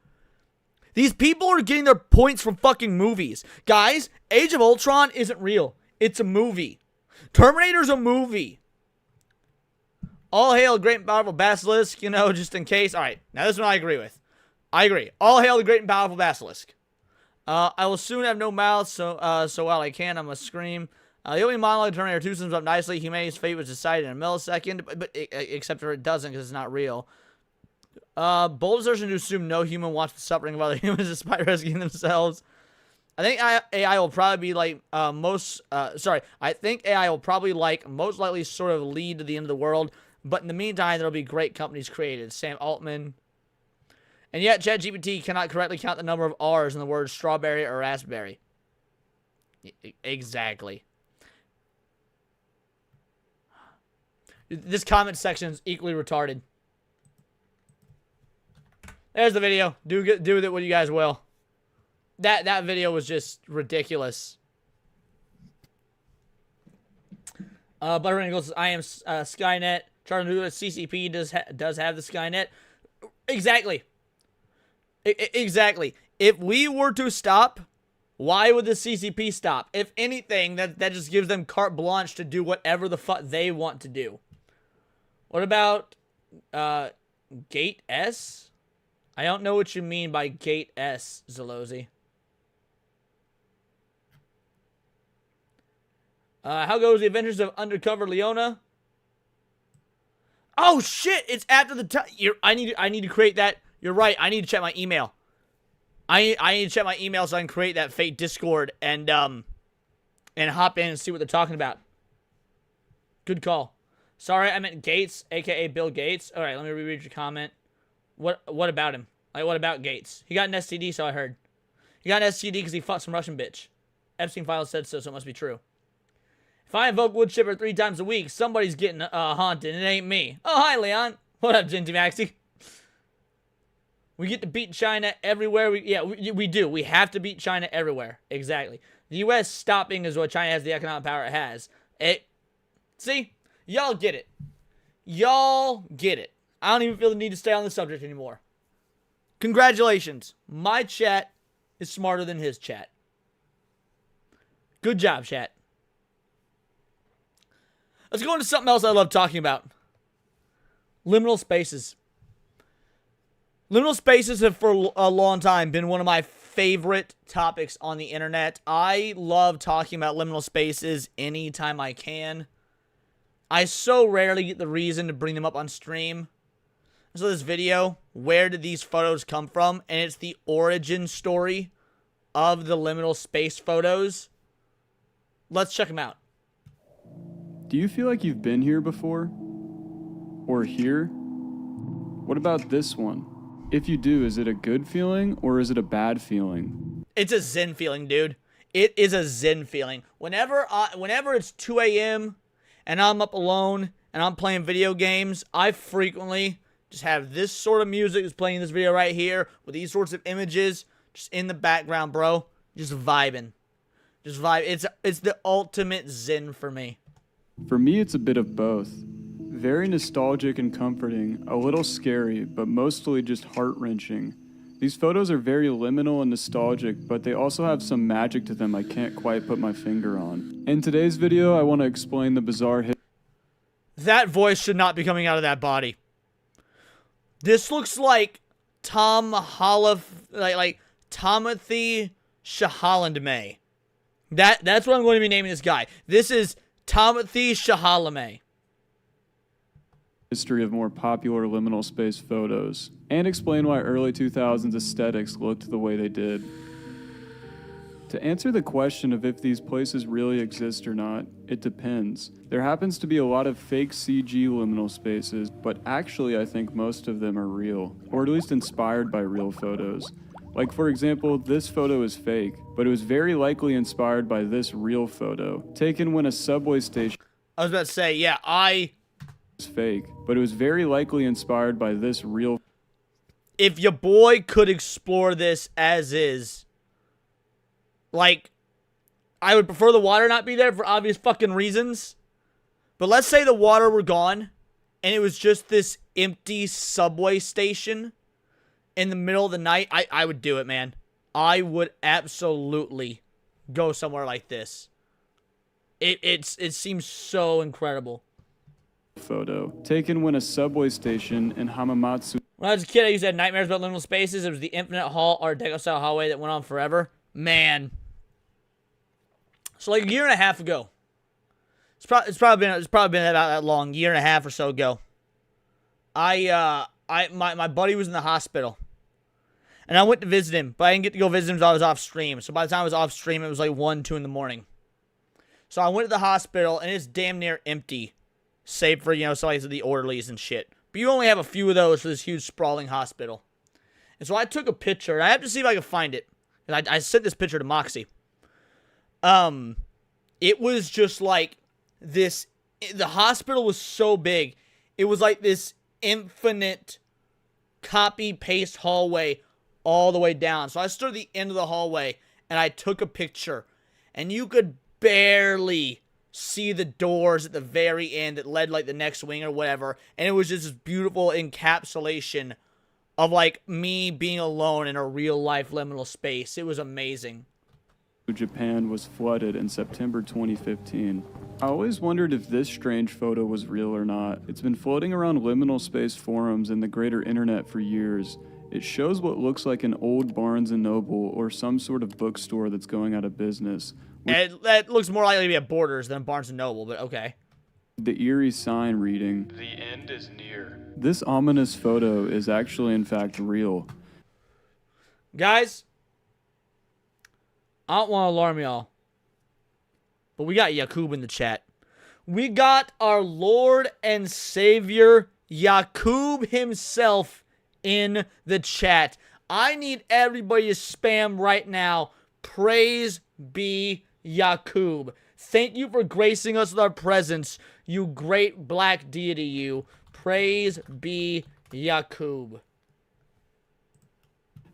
These people are getting their points from fucking movies. Guys, Age of Ultron isn't real. It's a movie. Terminator's a movie. All hail great and powerful Basilisk, you know, just in case. Alright, now this one I agree with. I agree. All hail the great and powerful Basilisk. I will soon have no mouth, so while I can, I must scream. The opening monologue of Terminator 2 sums up nicely. Humanity's fate was decided in a millisecond, but except for it doesn't, because it's not real. Bold assertion to assume no human wants the suffering of other humans despite rescuing themselves. I think AI will probably be like, I think AI will probably, like, most likely sort of lead to the end of the world, but in the meantime, there'll be great companies created. Sam Altman. And yet, ChatGPT cannot correctly count the number of R's in the words strawberry or raspberry. Exactly. This comment section is equally retarded. There's the video. Do with it what you guys will. That video was just ridiculous. Butterman goes, I am Skynet. Charlie Lewis, CCP does have the Skynet. Exactly. Exactly. If we were to stop, why would the CCP stop? If anything, that just gives them carte blanche to do whatever the fuck they want to do. What about Gate S? I don't know what you mean by Gate S, Zalozi. How goes the Adventures of Undercover Leona? Oh shit! It's after the time. I need to create that. You're right. I need to check my email. I need to check my email so I can create that fake Discord and hop in and see what they're talking about. Good call. Sorry, I meant Gates, aka Bill Gates. All right, let me reread your comment. What about him? Like, what about Gates? He got an STD, so I heard. He got an STD because he fucked some Russian bitch. Epstein files said so, so it must be true. If I invoke wood chipper 3 times a week, somebody's getting haunted, and it ain't me. Oh, hi, Leon. What up, Ginty Maxi? We get to beat China everywhere. We do. We have to beat China everywhere. Exactly. The U.S. stopping is what China has the economic power it has. See? Y'all get it. Y'all get it. I don't even feel the need to stay on the subject anymore. Congratulations. My chat is smarter than his chat. Good job, chat. Let's go into something else I love talking about. Liminal spaces. Liminal spaces have for a long time been one of my favorite topics on the internet. I love talking about liminal spaces anytime I can. I so rarely get the reason to bring them up on stream. So this video, where did these photos come from? And it's the origin story of the liminal space photos. Let's check them out. Do you feel like you've been here before? Or here? What about this one? If you do, is it a good feeling or is it a bad feeling? It's a zen feeling, dude. It is a zen feeling. Whenever it's 2 a.m. and I'm up alone and I'm playing video games, I frequently just have this sort of music that's playing in this video right here with these sorts of images just in the background, bro. Just vibing. Just vibe. It's the ultimate zen for me. For me, it's a bit of both. Very nostalgic and comforting, a little scary, but mostly just heart-wrenching. These photos are very liminal and nostalgic, but they also have some magic to them I can't quite put my finger on. In today's video, I want to explain the bizarre That voice should not be coming out of that body. This looks like like Timothy Chalamet. That's what I'm going to be naming this guy. This is Timothy Chalamet. History of more popular liminal space photos, and explain why early 2000s aesthetics looked the way they did. To answer the question of if these places really exist or not, it depends. There happens to be a lot of fake CG liminal spaces, but actually I think most of them are real, or at least inspired by real photos. Like, for example, this photo is fake, but it was very likely inspired by this real photo, taken when a subway station... I was about to say, yeah, is fake, but it was very likely inspired by this real... If your boy could explore this as is, like, I would prefer the water not be there for obvious fucking reasons, but let's say the water were gone, and it was just this empty subway station in the middle of the night, I would do it, man. I would absolutely go somewhere like this. It seems so incredible. Photo taken when a subway station in Hamamatsu. When I was a kid, I used to have nightmares about liminal spaces. It was the infinite hall Art Deco style hallway that went on forever. Man. So like a year and a half ago. It's probably been about that long, year and a half or so ago. My buddy was in the hospital. And I went to visit him, but I didn't get to go visit him until I was off stream. So by the time I was off stream, it was like 1, 2 in the morning. So I went to the hospital, and it's damn near empty. Save for, you know, somebody the orderlies and shit. But you only have a few of those for this huge sprawling hospital. And so I took a picture. And I have to see if I can find it. And I sent this picture to Moxie. It was just like this. The hospital was so big. It was like this infinite copy-paste hallway all the way down. So I stood at the end of the hallway. And I took a picture. And you could barely see the doors at the very end that led like the next wing or whatever, and it was just this beautiful encapsulation of like me being alone in a real life liminal space. It was amazing. Japan was flooded in September 2015. I always wondered if this strange photo was real or not. It's been floating around liminal space forums and the greater internet for years. It shows what looks like an old Barnes & Noble or some sort of bookstore that's going out of business. That looks more likely to be a Borders than Barnes & Noble, but okay. The eerie sign reading, "The end is near." This ominous photo is actually in fact real. Guys, I don't want to alarm y'all, but we got Yakub in the chat. We got our Lord and Savior Yakub himself in the chat. I need everybody to spam right now. Praise be Yakub. Thank you for gracing us with our presence, you great black deity, you. Praise be Yakub.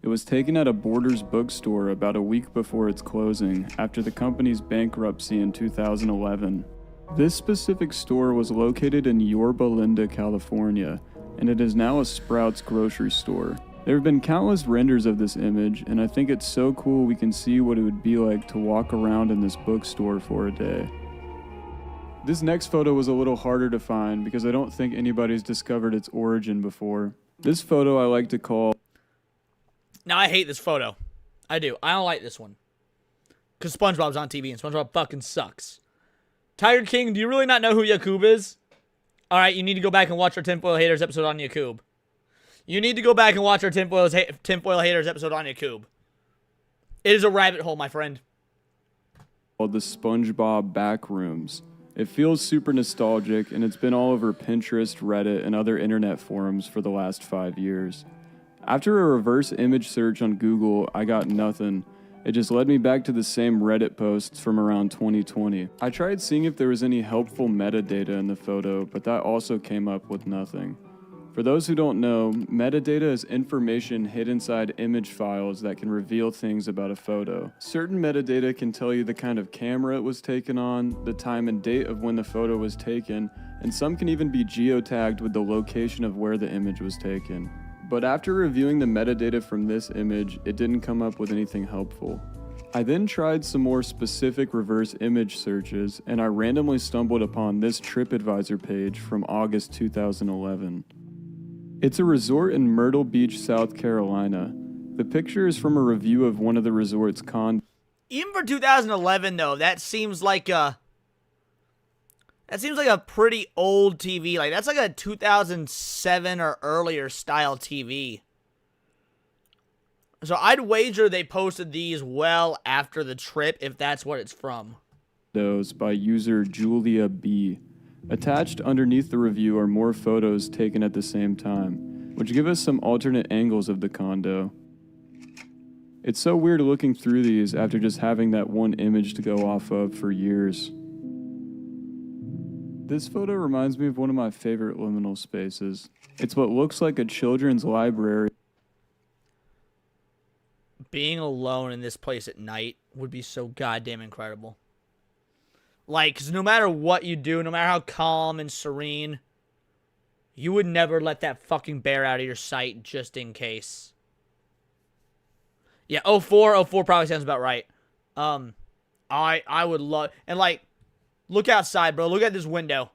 It was taken at a Borders bookstore about a week before its closing, after the company's bankruptcy in 2011. This specific store was located in Yorba Linda, California, and it is now a Sprouts grocery store. There have been countless renders of this image, and I think it's so cool we can see what it would be like to walk around in this bookstore for a day. This next photo was a little harder to find because I don't think anybody's discovered its origin before. This photo I like to call... Now, I hate this photo. I do. I don't like this one. Because SpongeBob's on TV and SpongeBob fucking sucks. Tiger King, do you really not know who Yakub is? Alright, you need to go back and watch our Tinfoil Haters episode on Yakub. You need to go back and watch our Tinfoil Haters episode on Yakub. It is a rabbit hole, my friend. Called the SpongeBob Backrooms. It feels super nostalgic, and it's been all over Pinterest, Reddit, and other internet forums for the last 5 years. After a reverse image search on Google, I got nothing. It just led me back to the same Reddit posts from around 2020. I tried seeing if there was any helpful metadata in the photo, but that also came up with nothing. For those who don't know, metadata is information hid inside image files that can reveal things about a photo. Certain metadata can tell you the kind of camera it was taken on, the time and date of when the photo was taken, and some can even be geotagged with the location of where the image was taken. But after reviewing the metadata from this image, it didn't come up with anything helpful. I then tried some more specific reverse image searches, and I randomly stumbled upon this TripAdvisor page from August 2011. It's a resort in Myrtle Beach, South Carolina. The picture is from a review of one of the resort's Even for 2011, though, that seems like a pretty old TV. Like, that's like a 2007 or earlier style TV. So I'd wager they posted these well after the trip, if that's what it's from. Those by user Julia B. Attached underneath the review are more photos taken at the same time, which give us some alternate angles of the condo. It's so weird looking through these after just having that one image to go off of for years. This photo reminds me of one of my favorite liminal spaces. It's what looks like a children's library. Being alone in this place at night would be so goddamn incredible. Like, because no matter what you do, no matter how calm and serene, you would never let that fucking bear out of your sight just in case. Yeah, 04 probably sounds about right. I would love, and like, look outside, bro. Look at this window.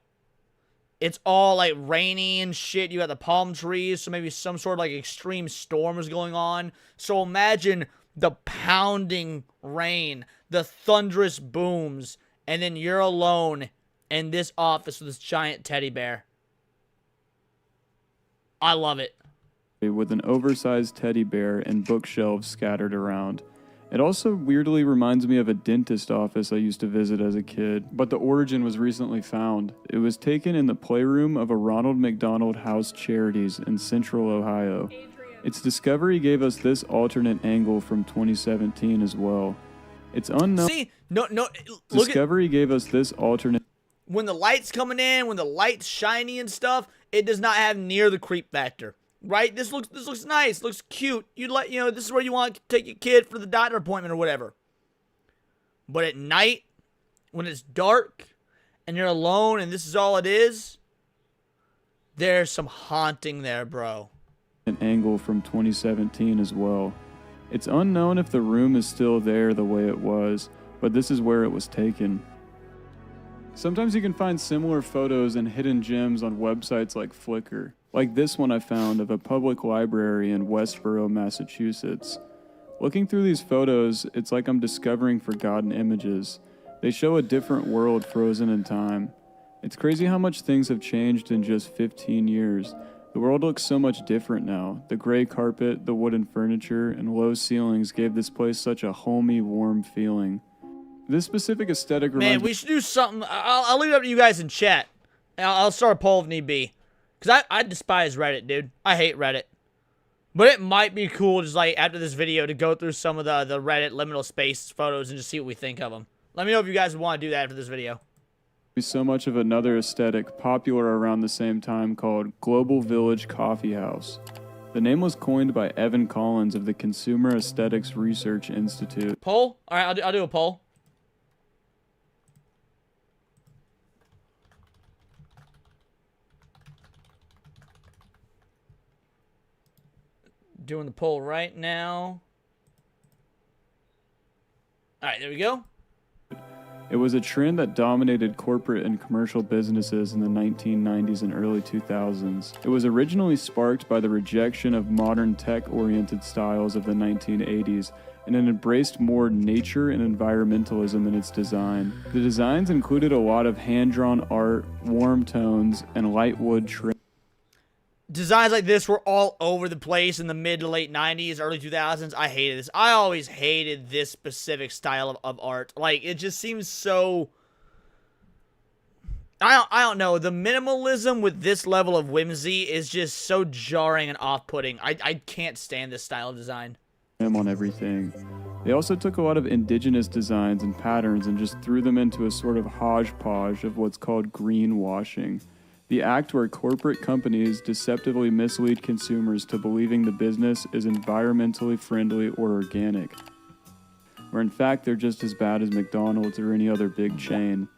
It's all like rainy and shit. You got the palm trees, so maybe some sort of like extreme storm is going on. So imagine the pounding rain, the thunderous booms, and then you're alone in this office with this giant teddy bear. I love it. With an oversized teddy bear and bookshelves scattered around. It also weirdly reminds me of a dentist office I used to visit as a kid, but the origin was recently found. It was taken in the playroom of a Ronald McDonald House Charities in Central Ohio. Its discovery gave us this alternate angle from 2017 as well. It's unknown. See? No, Discovery gave us this alternate. When the light's coming in, when the light's shiny and stuff, it does not have near the creep factor. Right? This looks nice. Looks cute. This is where you want to take your kid for the doctor appointment or whatever. But at night, when it's dark and you're alone and this is all it is, there's some haunting there, bro. An angle from 2017 as well. It's unknown if the room is still there the way it was, but this is where it was taken. Sometimes you can find similar photos and hidden gems on websites like Flickr. Like this one I found of a public library in Westboro, Massachusetts. Looking through these photos, it's like I'm discovering forgotten images. They show a different world frozen in time. It's crazy how much things have changed in just 15 years. The world looks so much different now. The gray carpet, the wooden furniture, and low ceilings gave this place such a homey, warm feeling. This specific aesthetic reminds me... Man, we should do something. I'll leave it up to you guys in chat. I'll start a poll if need be. Because I despise Reddit, dude. I hate Reddit. But it might be cool just like after this video to go through some of the Reddit liminal space photos and just see what we think of them. Let me know if you guys would want to do that after this video. So much of another aesthetic popular around the same time called Global Village Coffee House. The name was coined by Evan Collins of the Consumer Aesthetics Research Institute. Poll? Alright, I'll do a poll. Doing the poll right now. Alright, there we go. It was a trend that dominated corporate and commercial businesses in the 1990s and early 2000s. It was originally sparked by the rejection of modern tech-oriented styles of the 1980s, and it embraced more nature and environmentalism in its design. The designs included a lot of hand-drawn art, warm tones, and light wood trim. Designs like this were all over the place in the mid to late 90s, early 2000s. I hated this. I always hated this specific style of art. Like, it just seems so... I don't know. The minimalism with this level of whimsy is just so jarring and off-putting. I can't stand this style of design. On everything. They also took a lot of indigenous designs and patterns and just threw them into a sort of hodgepodge of what's called greenwashing. The act where corporate companies deceptively mislead consumers to believing the business is environmentally friendly or organic, where in fact they're just as bad as McDonald's or any other big chain.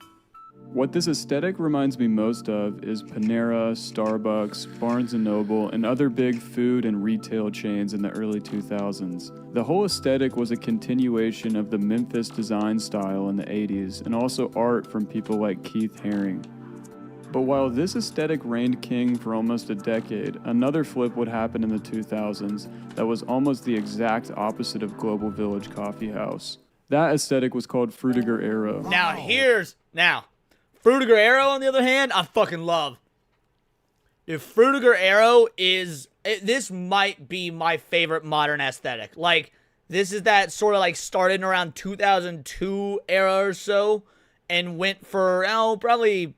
What this aesthetic reminds me most of is Panera, Starbucks, Barnes & Noble, and other big food and retail chains in the early 2000s. The whole aesthetic was a continuation of the Memphis design style in the 80s, and also art from people like Keith Haring. But while this aesthetic reigned king for almost a decade, another flip would happen in the 2000s that was almost the exact opposite of Global Village Coffee House. That aesthetic was called Frutiger Aero. Now, Frutiger Aero, on the other hand, I fucking love. If Frutiger Aero is... this might be my favorite modern aesthetic. Like, this is that sort of like started around 2002 era or so, and went for, probably...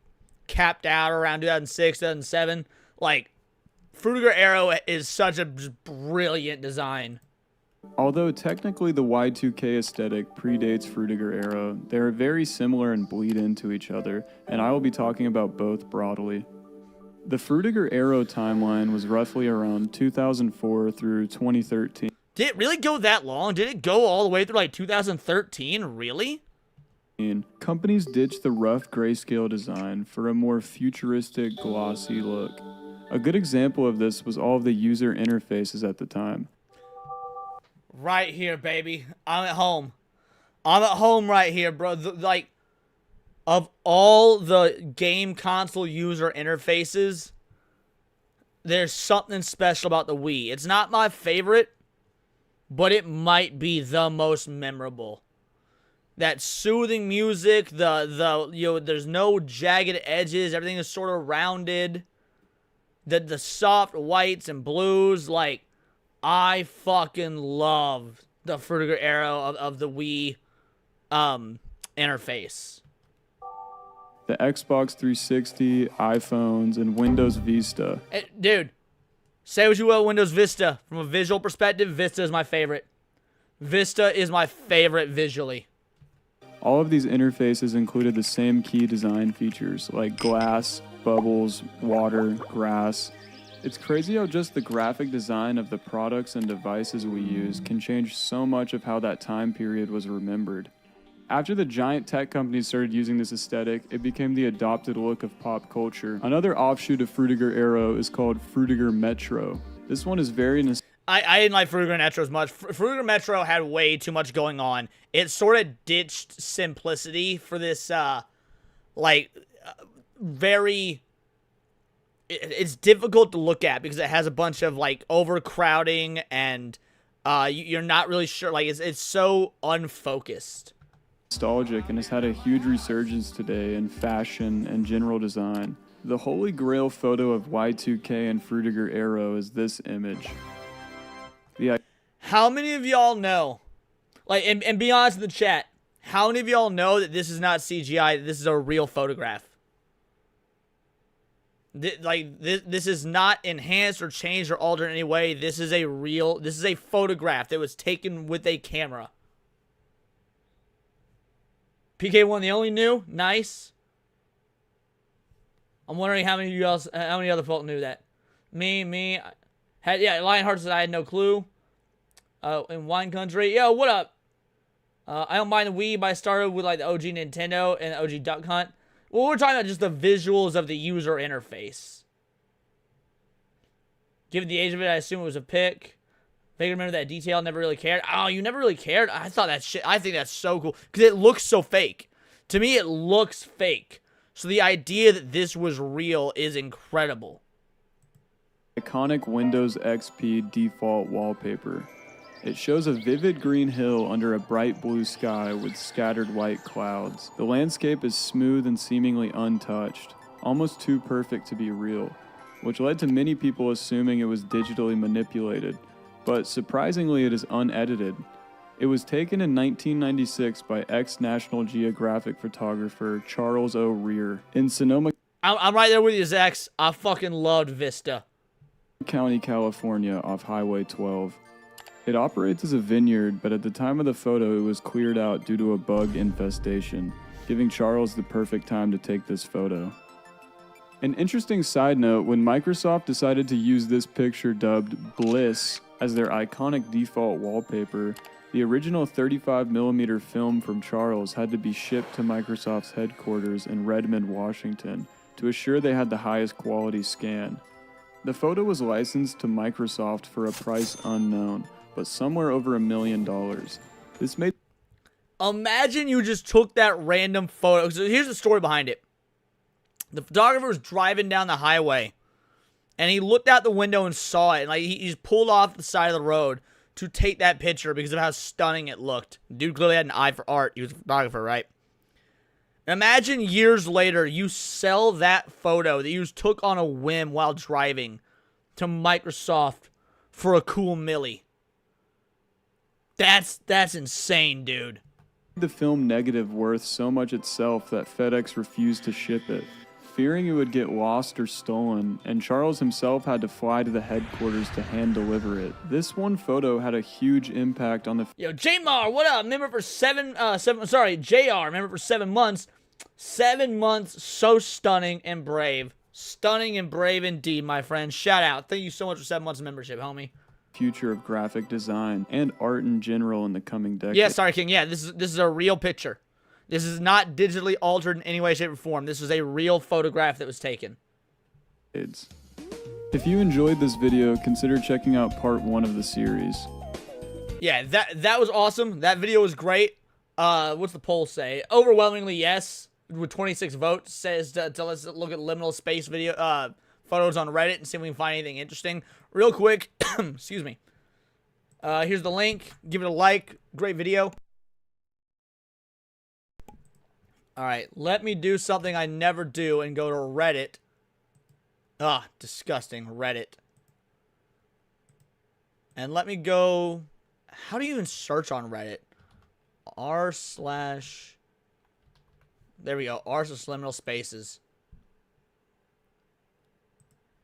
capped out around 2006, 2007. Like, Frutiger Aero is such a brilliant design. Although technically the Y2K aesthetic predates Frutiger Aero, they are very similar and bleed into each other, and I will be talking about both broadly. The Frutiger Aero timeline was roughly around 2004 through 2013. Did it really go that long? Did it go all the way through like 2013? Really? Companies ditched the rough grayscale design for a more futuristic, glossy look. A good example of this was all of the user interfaces at the time. Right here, baby. I'm at home. I'm at home right here, bro. Like, of all the game console user interfaces, there's something special about the Wii. It's not my favorite, but it might be the most memorable. That soothing music, there's no jagged edges, everything is sort of rounded. The soft whites and blues, like, I fucking love the Frutiger Aero of the Wii interface. The Xbox 360, iPhones, and Windows Vista. Hey, dude, say what you will, Windows Vista. From a visual perspective, Vista is my favorite. Vista is my favorite visually. All of these interfaces included the same key design features, like glass, bubbles, water, grass. It's crazy how just the graphic design of the products and devices we use can change so much of how that time period was remembered. After the giant tech companies started using this aesthetic, it became the adopted look of pop culture. Another offshoot of Frutiger Aero is called Frutiger Metro. This one is very I didn't like Frutiger Metro as much. Frutiger Metro had way too much going on. It sort of ditched simplicity for this, very... It's difficult to look at because it has a bunch of, like, overcrowding and you're not really sure. Like, it's so unfocused. Nostalgic and has had a huge resurgence today in fashion and general design. The holy grail photo of Y2K and Frutiger Aero is this image. How many of y'all know, like, and be honest in the chat, how many of y'all know that this is not CGI, that this is a real photograph? This is not enhanced or changed or altered in any way. This is a photograph that was taken with a camera. PK1 the only knew? Nice. I'm wondering how many other folk knew that. Me. Lionheart said I had no clue. In Wine Country. Yo, what up? I don't mind the Wii, but I started with, like, the OG Nintendo and the OG Duck Hunt. Well, we're talking about just the visuals of the user interface. Given the age of it, I assume it was a pic. Vaguely remember that detail, never really cared. Oh, you never really cared? I thought that shit, I think that's so cool. Because it looks so fake. To me, it looks fake. So the idea that this was real is incredible. Iconic Windows XP default wallpaper. It shows a vivid green hill under a bright blue sky with scattered white clouds. The landscape is smooth and seemingly untouched, almost too perfect to be real, which led to many people assuming it was digitally manipulated, but surprisingly it is unedited. It was taken in 1996 by ex-National Geographic photographer Charles O. Rear in Sonoma I'm right there with you, Zax. I fucking loved Vista. County, California, off Highway 12. It operates as a vineyard, but at the time of the photo, it was cleared out due to a bug infestation, giving Charles the perfect time to take this photo. An interesting side note, when Microsoft decided to use this picture dubbed Bliss as their iconic default wallpaper, the original 35mm film from Charles had to be shipped to Microsoft's headquarters in Redmond, Washington, to assure they had the highest quality scan. The photo was licensed to Microsoft for a price unknown, but somewhere over $1 million. This made... Imagine you just took that random photo. So here's the story behind it. The photographer was driving down the highway, and he looked out the window and saw it. And like he just pulled off the side of the road to take that picture because of how stunning it looked. Dude clearly had an eye for art. He was a photographer, right? Imagine years later, you sell that photo that you just took on a whim while driving to Microsoft for a cool milli. That's insane, dude. The film negative worth so much itself that FedEx refused to ship it, fearing it would get lost or stolen, and Charles himself had to fly to the headquarters to hand deliver it. This one photo had a huge impact on the... Yo, J-Mar, what up? Member for JR, member for 7 months. 7 months, so stunning and brave. Stunning and brave indeed, my friend. Shout out. Thank you so much for 7 months of membership, homie. Future of graphic design and art in general in the coming decade. Yeah, sorry, King. Yeah, this is a real picture. This is not digitally altered in any way, shape, or form. This was a real photograph that was taken. If you enjoyed this video, consider checking out part 1 of the series. Yeah, that was awesome. That video was great. What's the poll say? Overwhelmingly yes, with 26 votes. Says to let's look at liminal space video photos on Reddit and see if we can find anything interesting. Real quick, excuse me. Here's the link. Give it a like. Great video. All right, let me do something I never do and go to Reddit. Ah, disgusting, Reddit. And let me go... How do you even search on Reddit? r/... There we go, r/liminal spaces.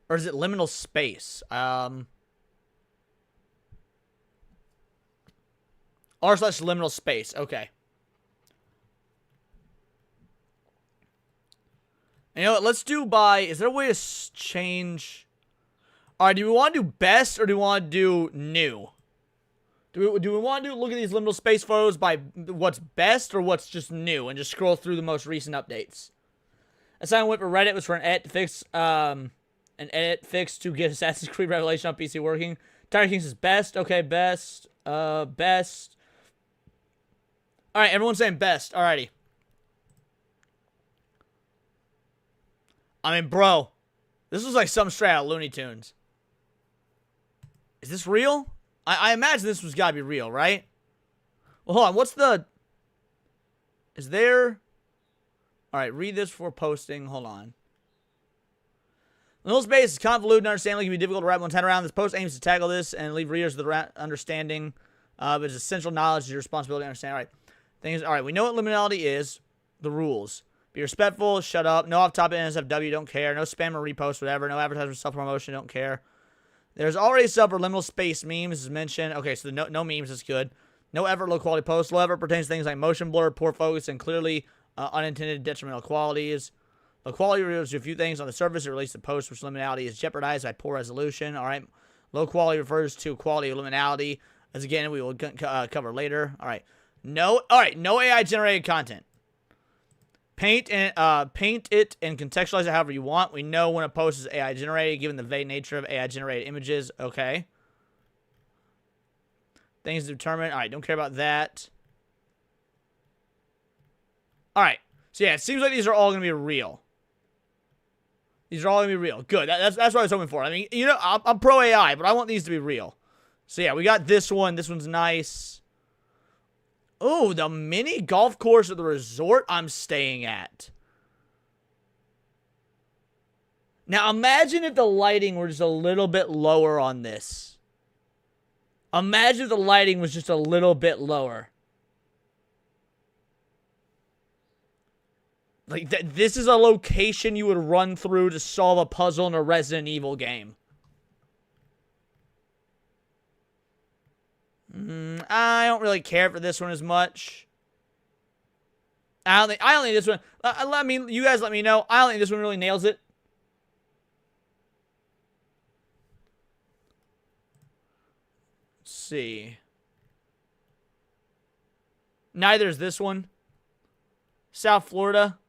Or is it liminal space? r/liminal space, okay. You know what, let's do by... Is there a way to change... Alright, do we want to do best or do we want to do new? Do we want to look at these liminal space photos by what's best or what's just new and just scroll through the most recent updates? Assignment went for Reddit was for an edit fix to get Assassin's Creed Revelation on PC working. Tiger King says best. Okay, best. Best. Alright, everyone's saying best. Alrighty. I mean, bro, this was like some straight out Looney Tunes. Is this real? I imagine this was gotta be real, right? Well, hold on. What's the... Is there... Alright, read this before posting. Hold on. Liminal space is convoluted and understandably can be difficult to wrap one's head around. This post aims to tackle this and leave readers with the understanding. But it's essential knowledge is your responsibility to understand. Alright. Alright, we know what liminality is. The rules. Be respectful, shut up, no off-topic NSFW, don't care, no spam or repost, whatever, no advertisement, self-promotion, don't care. There's already sub for liminal space memes, as mentioned. Okay, so no memes is good. No effort, low-quality posts. Low effort pertains to things like motion blur, poor focus, and clearly unintended detrimental qualities. Low quality refers to a few things on the surface that release the post, which liminality is jeopardized by poor resolution. All right. Low quality refers to quality of liminality, as again, we will cover later. All right. No AI-generated content. Paint it and contextualize it however you want. We know when a post is AI generated, given the vague nature of AI generated images. Okay. Things to determine. All right, don't care about that. All right. So yeah, it seems like these are all going to be real. These are all going to be real. Good. That's what I was hoping for. I mean, you know, I'm pro AI, but I want these to be real. So yeah, we got this one. This one's nice. Oh, the mini golf course at the resort I'm staying at. Now, imagine if the lighting were just a little bit lower on this. Imagine if the lighting was just a little bit lower. Like, this is a location you would run through to solve a puzzle in a Resident Evil game. I don't really care for this one as much. I don't think this one... I mean, you guys let me know. I don't think this one really nails it. Let's see. Neither is this one. South Florida.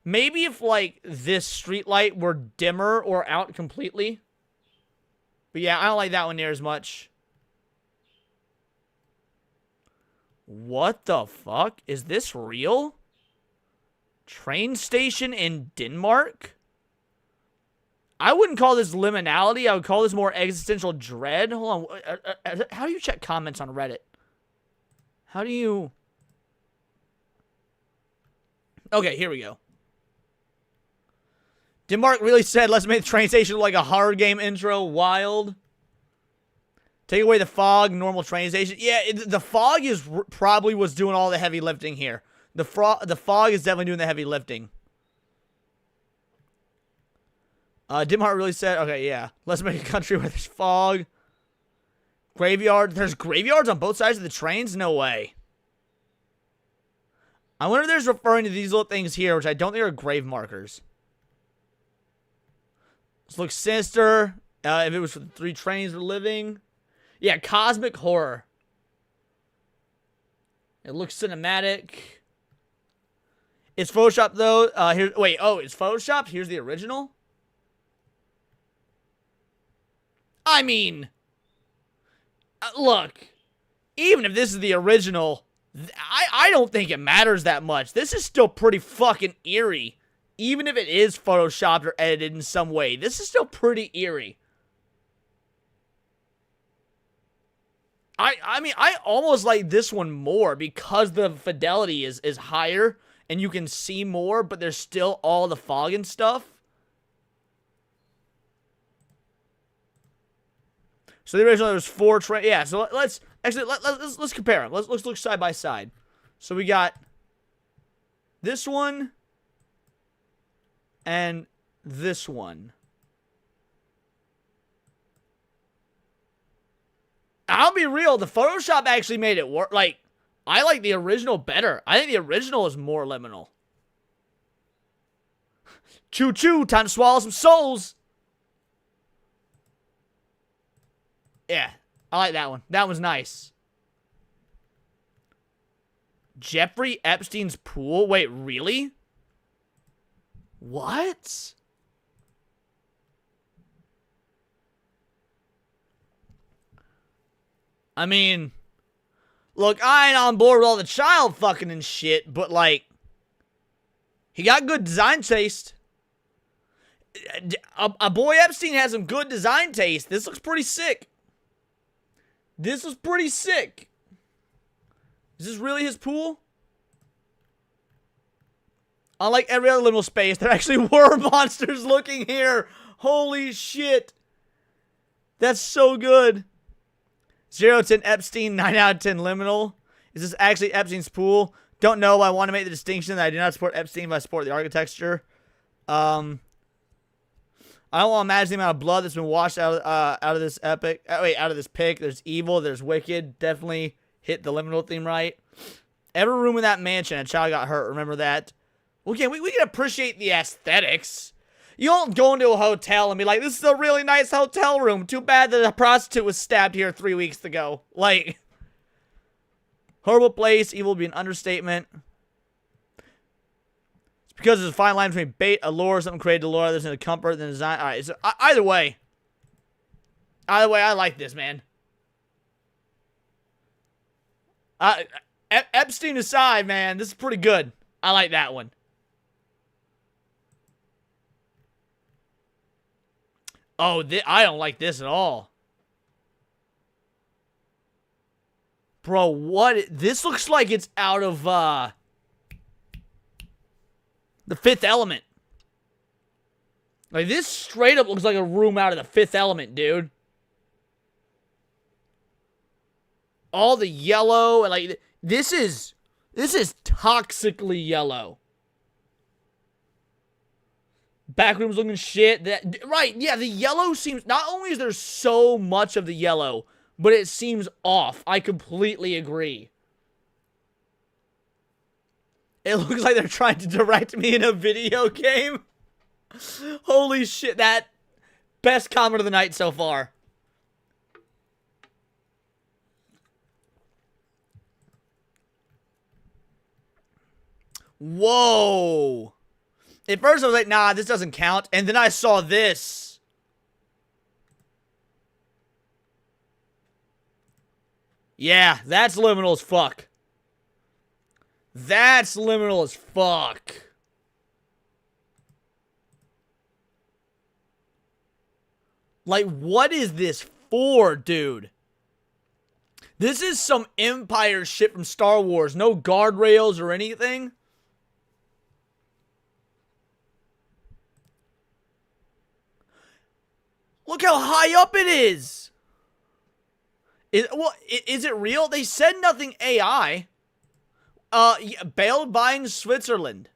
Maybe if, like, this streetlight were dimmer or out completely. But yeah, I don't like that one near as much. What the fuck? Is this real? Train station in Denmark? I wouldn't call this liminality. I would call this more existential dread. Hold on. How do you check comments on Reddit? How do you... Okay, here we go. Denmark really said, let's make the train station look like a horror game intro. Wild. Take away the fog, normal train station. Yeah, the fog is probably what's doing all the heavy lifting here. The fog is definitely doing the heavy lifting. Denmark really said, okay, yeah. Let's make a country where there's fog. Graveyard. There's graveyards on both sides of the trains? No way. I wonder if there's referring to these little things here, which I don't think are grave markers. This looks sinister. If it was for the 3 trains we're living. Yeah, cosmic horror. It looks cinematic. It's Photoshop though. It's Photoshop? Here's the original? I mean, look, even if this is the original, I don't think it matters that much. This is still pretty fucking eerie. Even if it is photoshopped or edited in some way, this is still pretty eerie. I mean, I almost like this one more because the fidelity is higher and you can see more, but there's still all the fog and stuff. So the original, there was 4 trains. Yeah, so let's compare them. Let's look side by side. So we got this one and this one. I'll be real, the Photoshop actually made it work. Like, I like the original better. I think the original is more liminal. Choo-choo, time to swallow some souls. Yeah, I like that one. That one's nice. Jeffrey Epstein's pool? Wait, really? What? I mean, look, I ain't on board with all the child fucking and shit, but like, he got good design taste. A boy Epstein has some good design taste. This looks pretty sick. This was pretty sick. Is this really his pool? Unlike every other liminal space, there actually were monsters looking here. Holy shit. That's so good. 0 to 10 Epstein, 9 out of 10 liminal. Is this actually Epstein's pool? Don't know, but I want to make the distinction that I do not support Epstein, but I support the architecture. I don't want to imagine the amount of blood that's been washed out of this epic. Out of this pic. There's evil. There's wicked. Definitely hit the liminal theme right. Every room in that mansion, a child got hurt. Remember that. Okay, we can appreciate the aesthetics. You don't go into a hotel and be like, this is a really nice hotel room. Too bad that a prostitute was stabbed here 3 weeks ago. Like, horrible place. Evil would be an understatement. Because there's a fine line between bait, allure, something created allure, there's no comfort, then design. Alright, so either way, I like this, man. Epstein aside, man, this is pretty good. I like that one. Oh, I don't like this at all. Bro, what? This looks like it's out of, The Fifth Element. Like, this straight up looks like a room out of The Fifth Element, dude. All the yellow, and like, this is toxically yellow. Backrooms looking shit. Right, yeah, the yellow seems, not only is there so much of the yellow, but it seems off. I completely agree. It looks like they're trying to direct me in a video game. Holy shit, that best comment of the night so far. Whoa. At first I was like, nah, this doesn't count. And then I saw this. Yeah, that's liminal as fuck. That's liminal as fuck. Like, what is this for, dude? This is some Empire shit from Star Wars. No guardrails or anything. Look how high up it is. Is it real? They said nothing AI. Yeah, Bellbein, Switzerland.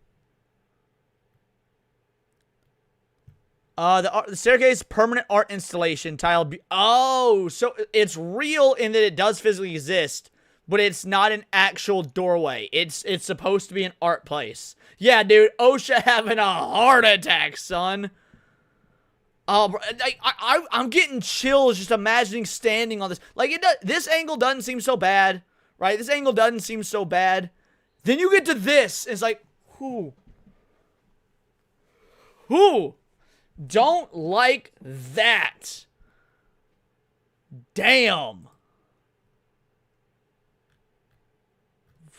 The staircase, permanent art installation, tile. Oh, so it's real in that it does physically exist, but it's not an actual doorway. It's supposed to be an art place. Yeah, dude, OSHA having a heart attack, son. I'm getting chills just imagining standing on this. Like, this angle doesn't seem so bad, right? This angle doesn't seem so bad. Then you get to this, and it's like, who? Don't like that. Damn.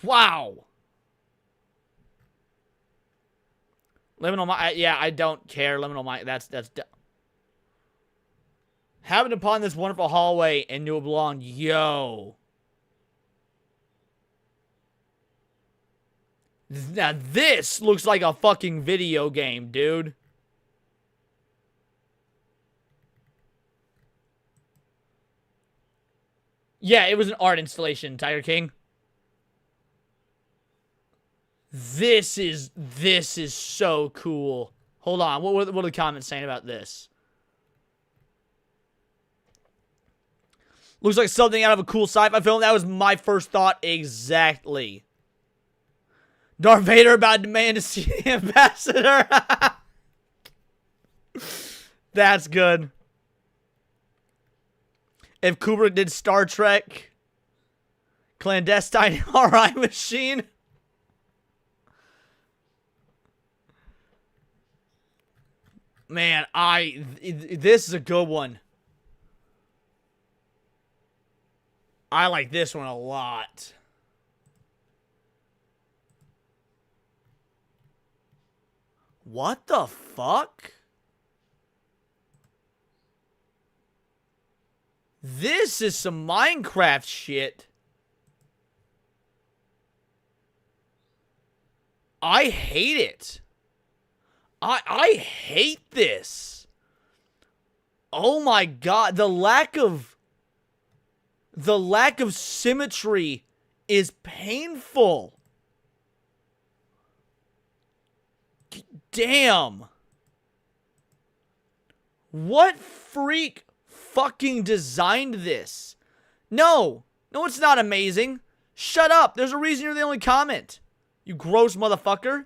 Wow. Liminal Mind, yeah, I don't care. Liminal Mind, that's happened upon this wonderful hallway and knew it belonged. Yo. Now this looks like a fucking video game, dude. Yeah, it was an art installation, Tiger King. This is so cool. Hold on, what are the comments saying about this? Looks like something out of a cool sci-fi film. That was my first thought exactly. Darth Vader about to demand to see the ambassador. That's good. If Kubrick did Star Trek, clandestine RI machine. Man, this is a good one. I like this one a lot. What the fuck? This is some Minecraft shit. I hate it. I hate this. Oh my god, the lack of symmetry is painful. Damn. What freak fucking designed this? No, it's not amazing. Shut up. There's a reason you're the only comment. You gross motherfucker.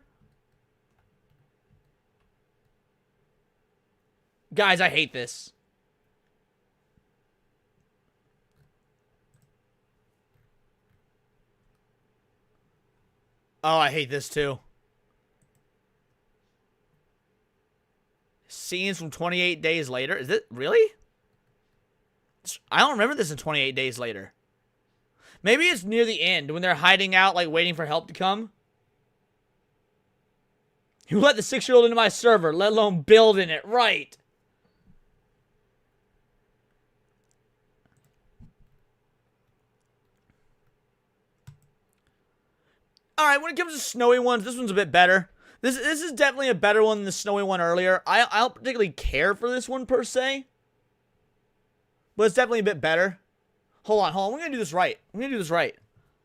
Guys, I hate this. Oh, I hate this too. Scenes from 28 Days Later. Is it really? I don't remember this in 28 Days Later. Maybe it's near the end when they're hiding out, like waiting for help to come. You let the 6-year-old into my server, let alone build in it. Right. Alright, when it comes to snowy ones, this one's a bit better. This is definitely a better one than the snowy one earlier. I don't particularly care for this one per se. But it's definitely a bit better. Hold on. We're gonna do this right.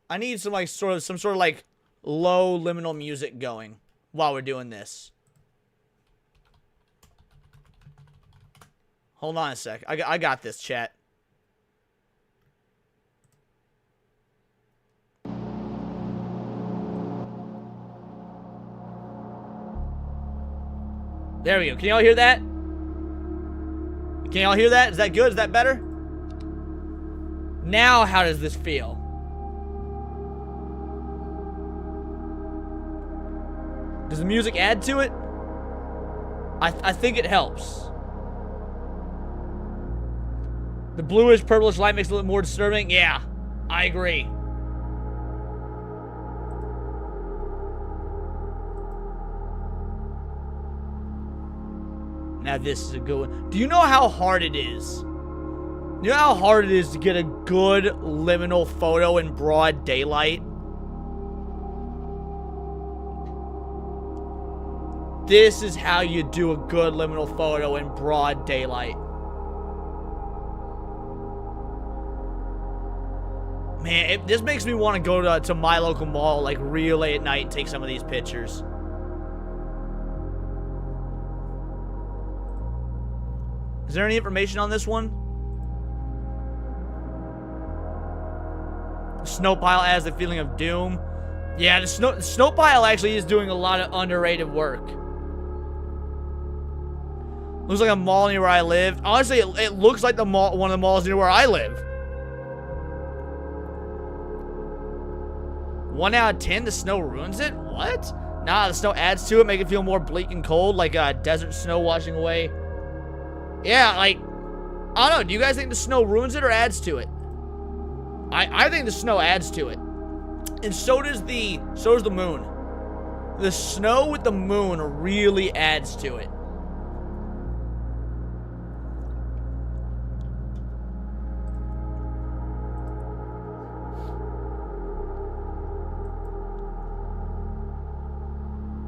I need some sort of like low liminal music going while we're doing this. Hold on a sec. I got this, chat. There we go. Can y'all hear that? Can y'all hear that? Is that good? Is that better? Now, how does this feel? Does the music add to it? I think it helps. The bluish, purplish light makes it a little more disturbing. Yeah, I agree. Now this is a good one. Do you know how hard it is? You know how hard it is to get a good liminal photo in broad daylight? This is how you do a good liminal photo in broad daylight. Man, this makes me want to go to my local mall like real late at night and take some of these pictures. Is there any information on this one? Snow pile adds the feeling of doom. Yeah, the snow pile actually is doing a lot of underrated work. Looks like a mall near where I live. Honestly, it looks like the mall, one of the malls near where I live. 1 out of 10, the snow ruins it? What? Nah, the snow adds to it, make it feel more bleak and cold, like desert snow washing away. Yeah, like, I don't know. Do you guys think the snow ruins it or adds to it? I think the snow adds to it. And so does the moon. The snow with the moon really adds to it.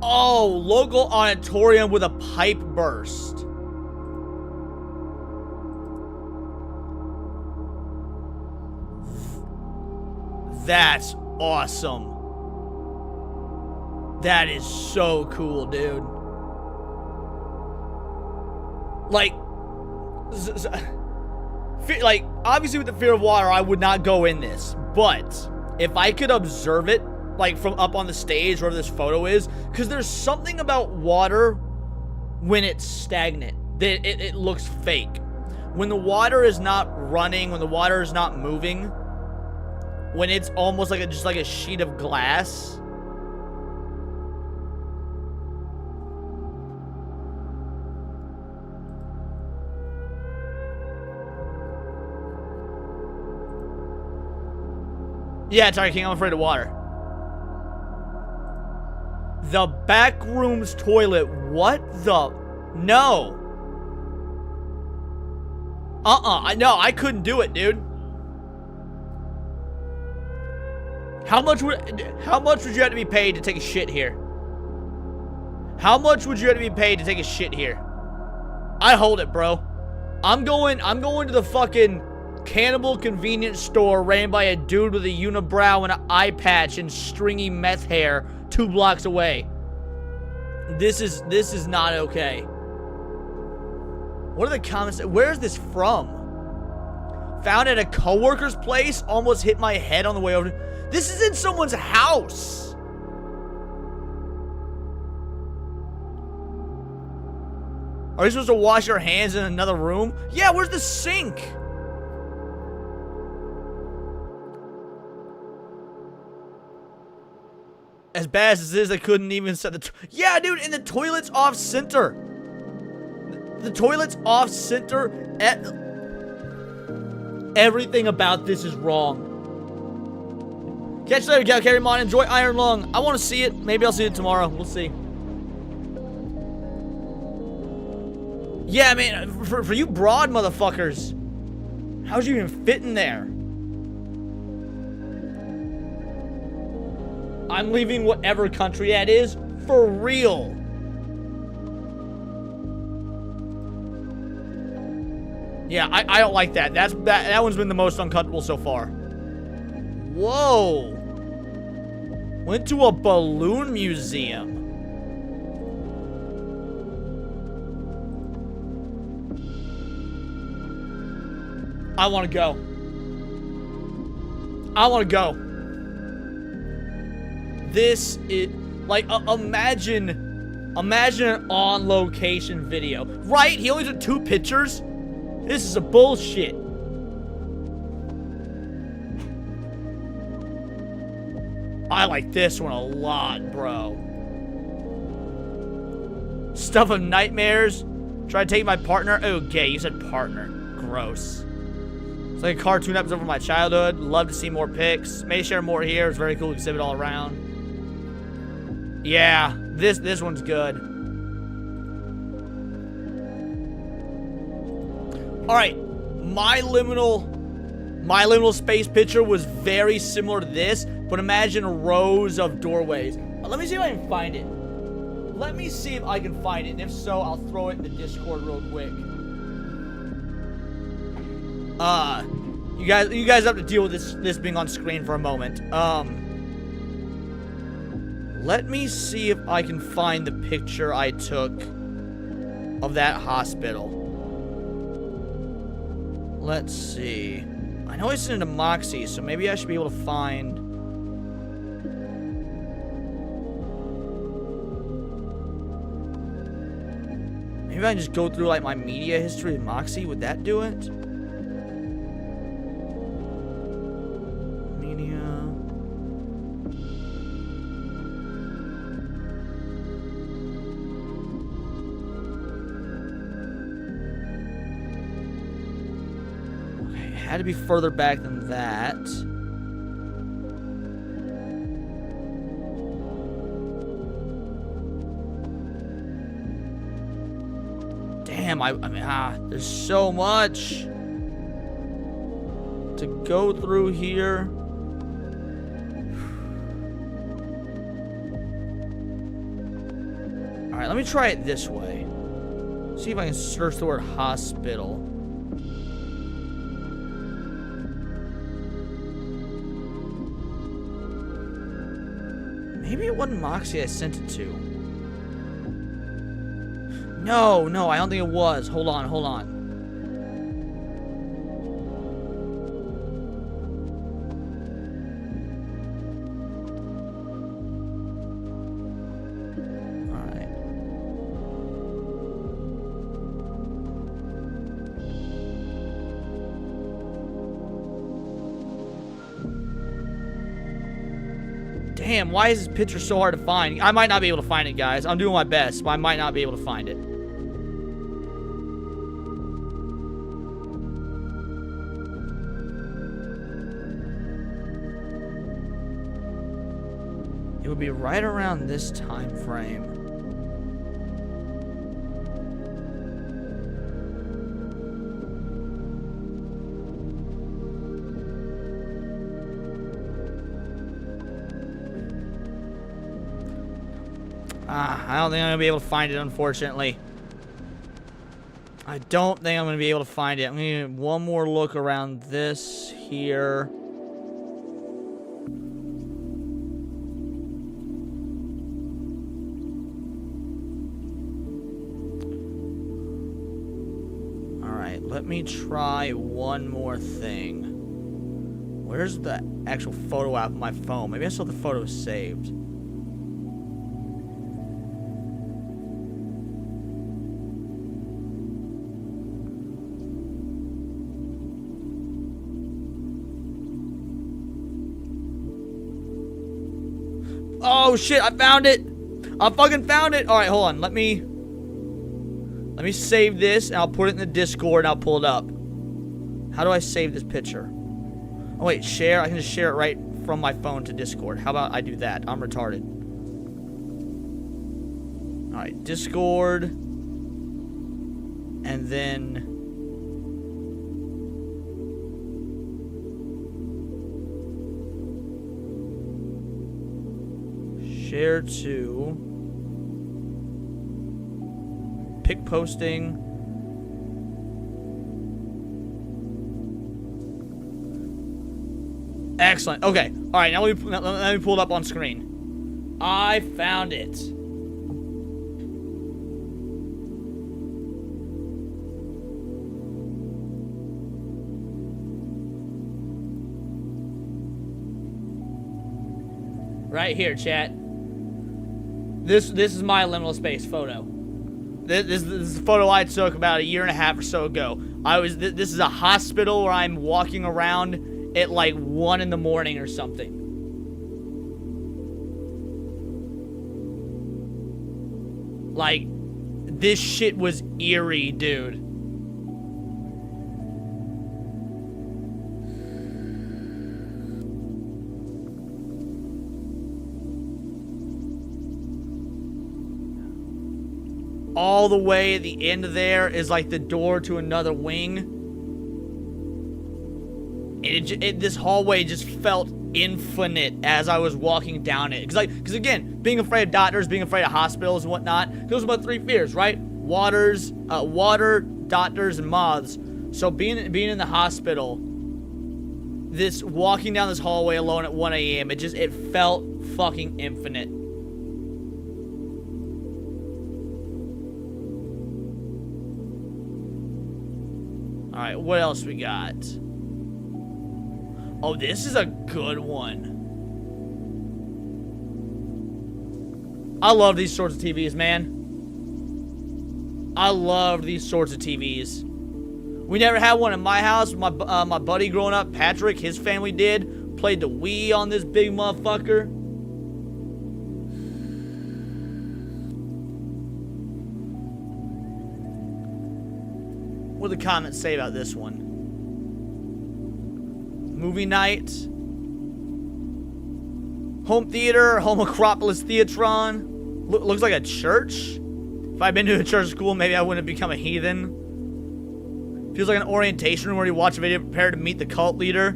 Oh, local auditorium with a pipe burst. That's awesome. That is so cool, dude. Like, obviously with the fear of water, I would not go in this. But if I could observe it, like from up on the stage wherever this photo is, because there's something about water when it's stagnant that it looks fake. When the water is not running, when the water is not moving, when it's almost like just like a sheet of glass. Yeah, Tiger King, I'm afraid of water. The back room's toilet. What the? No. No, I couldn't do it, dude. How much would you have to be paid to take a shit here? How much would you have to be paid to take a shit here? I hold it, bro. I'm going to the fucking cannibal convenience store ran by a dude with a unibrow and an eye patch and stringy meth hair 2 blocks away. This is not okay. What are the comments? Where is this from? Found at a coworker's place. Almost hit my head on the way over. This is in someone's house. Are you supposed to wash your hands in another room? Yeah, where's the sink? As bad as this is, I couldn't even set the... Yeah, dude, and the toilet's off-center. The toilet's off-center. Everything about this is wrong. Catch you later, Cal Carry Mon. Enjoy Iron Lung. I want to see it. Maybe I'll see it tomorrow. We'll see. Yeah, man, for you broad motherfuckers, how'd you even fit in there? I'm leaving whatever country that is for real. Yeah, I don't like that. That one's been the most uncomfortable so far. Whoa. Went to a balloon museum. I want to go. I want to go. This is like imagine an on-location video. Right? He only took 2 pictures. This is a bullshit. I like this one a lot, bro. Stuff of nightmares. Try to take my partner. Oh, gay. You said partner. Gross. It's like a cartoon episode from my childhood. Love to see more pics. May share more here. It's very cool exhibit all around. Yeah, this one's good. All right, my liminal space picture was very similar to this, but imagine rows of doorways. Let me see if I can find it. Let me see if I can find it, and if so, I'll throw it in the Discord real quick. You guys have to deal with this being on screen for a moment. Let me see if I can find the picture I took of that hospital. Let's see. I know I sent it to Moxie, so maybe I should be able to find... Maybe I can just go through, like, my media history with Moxie. Would that do it? Media... Had to be further back than that. Damn, I mean, there's so much to go through here. All right, let me try it this way. See if I can search the word hospital. Maybe it wasn't Moxie I sent it to. No, I don't think it was. Hold on. Alright. Damn, why is this picture so hard to find? I might not be able to find it, guys. I'm doing my best, but I might not be able to find it. It would be right around this time frame. I don't think I'm going to be able to find it, unfortunately. I don't think I'm going to be able to find it. I'm going to get one more look around this here. Alright, let me try one more thing. Where's the actual photo app on my phone? Maybe I saw the photo saved. Oh shit, I found it! I fucking found it! Alright, hold on. Let me save this, and I'll put it in the Discord, and I'll pull it up. How do I save this picture? Oh wait, share? I can just share it right from my phone to Discord. How about I do that? I'm retarded. Alright, Discord. And then... share to... pick posting... Excellent. Okay. All right. Now let me pull it up on screen. I found it. Right here, chat. This is my liminal space photo. This is a photo I took about a year and a half or so ago. This is a hospital where I'm walking around at like 1 in the morning or something. Like, this shit was eerie, dude. All the way at the end of there is like the door to another wing. This hallway just felt infinite as I was walking down it. Because again, being afraid of doctors, being afraid of hospitals and whatnot, those are my 3 fears, right? Water, doctors, and moths. So being in the hospital, this walking down this hallway alone at 1 a.m., it felt fucking infinite. All right, what else we got? Oh, this is a good one. I love these sorts of TVs, man. I love these sorts of TVs. We never had one in my house. My buddy growing up, Patrick, his family did. Played the Wii on this big motherfucker. What do the comments say about this one? Movie night. Home theater. Home Acropolis Theatron. Looks like a church. If I'd been to a church school, maybe I wouldn't have become a heathen. Feels like an orientation room where you watch a video prepared to meet the cult leader.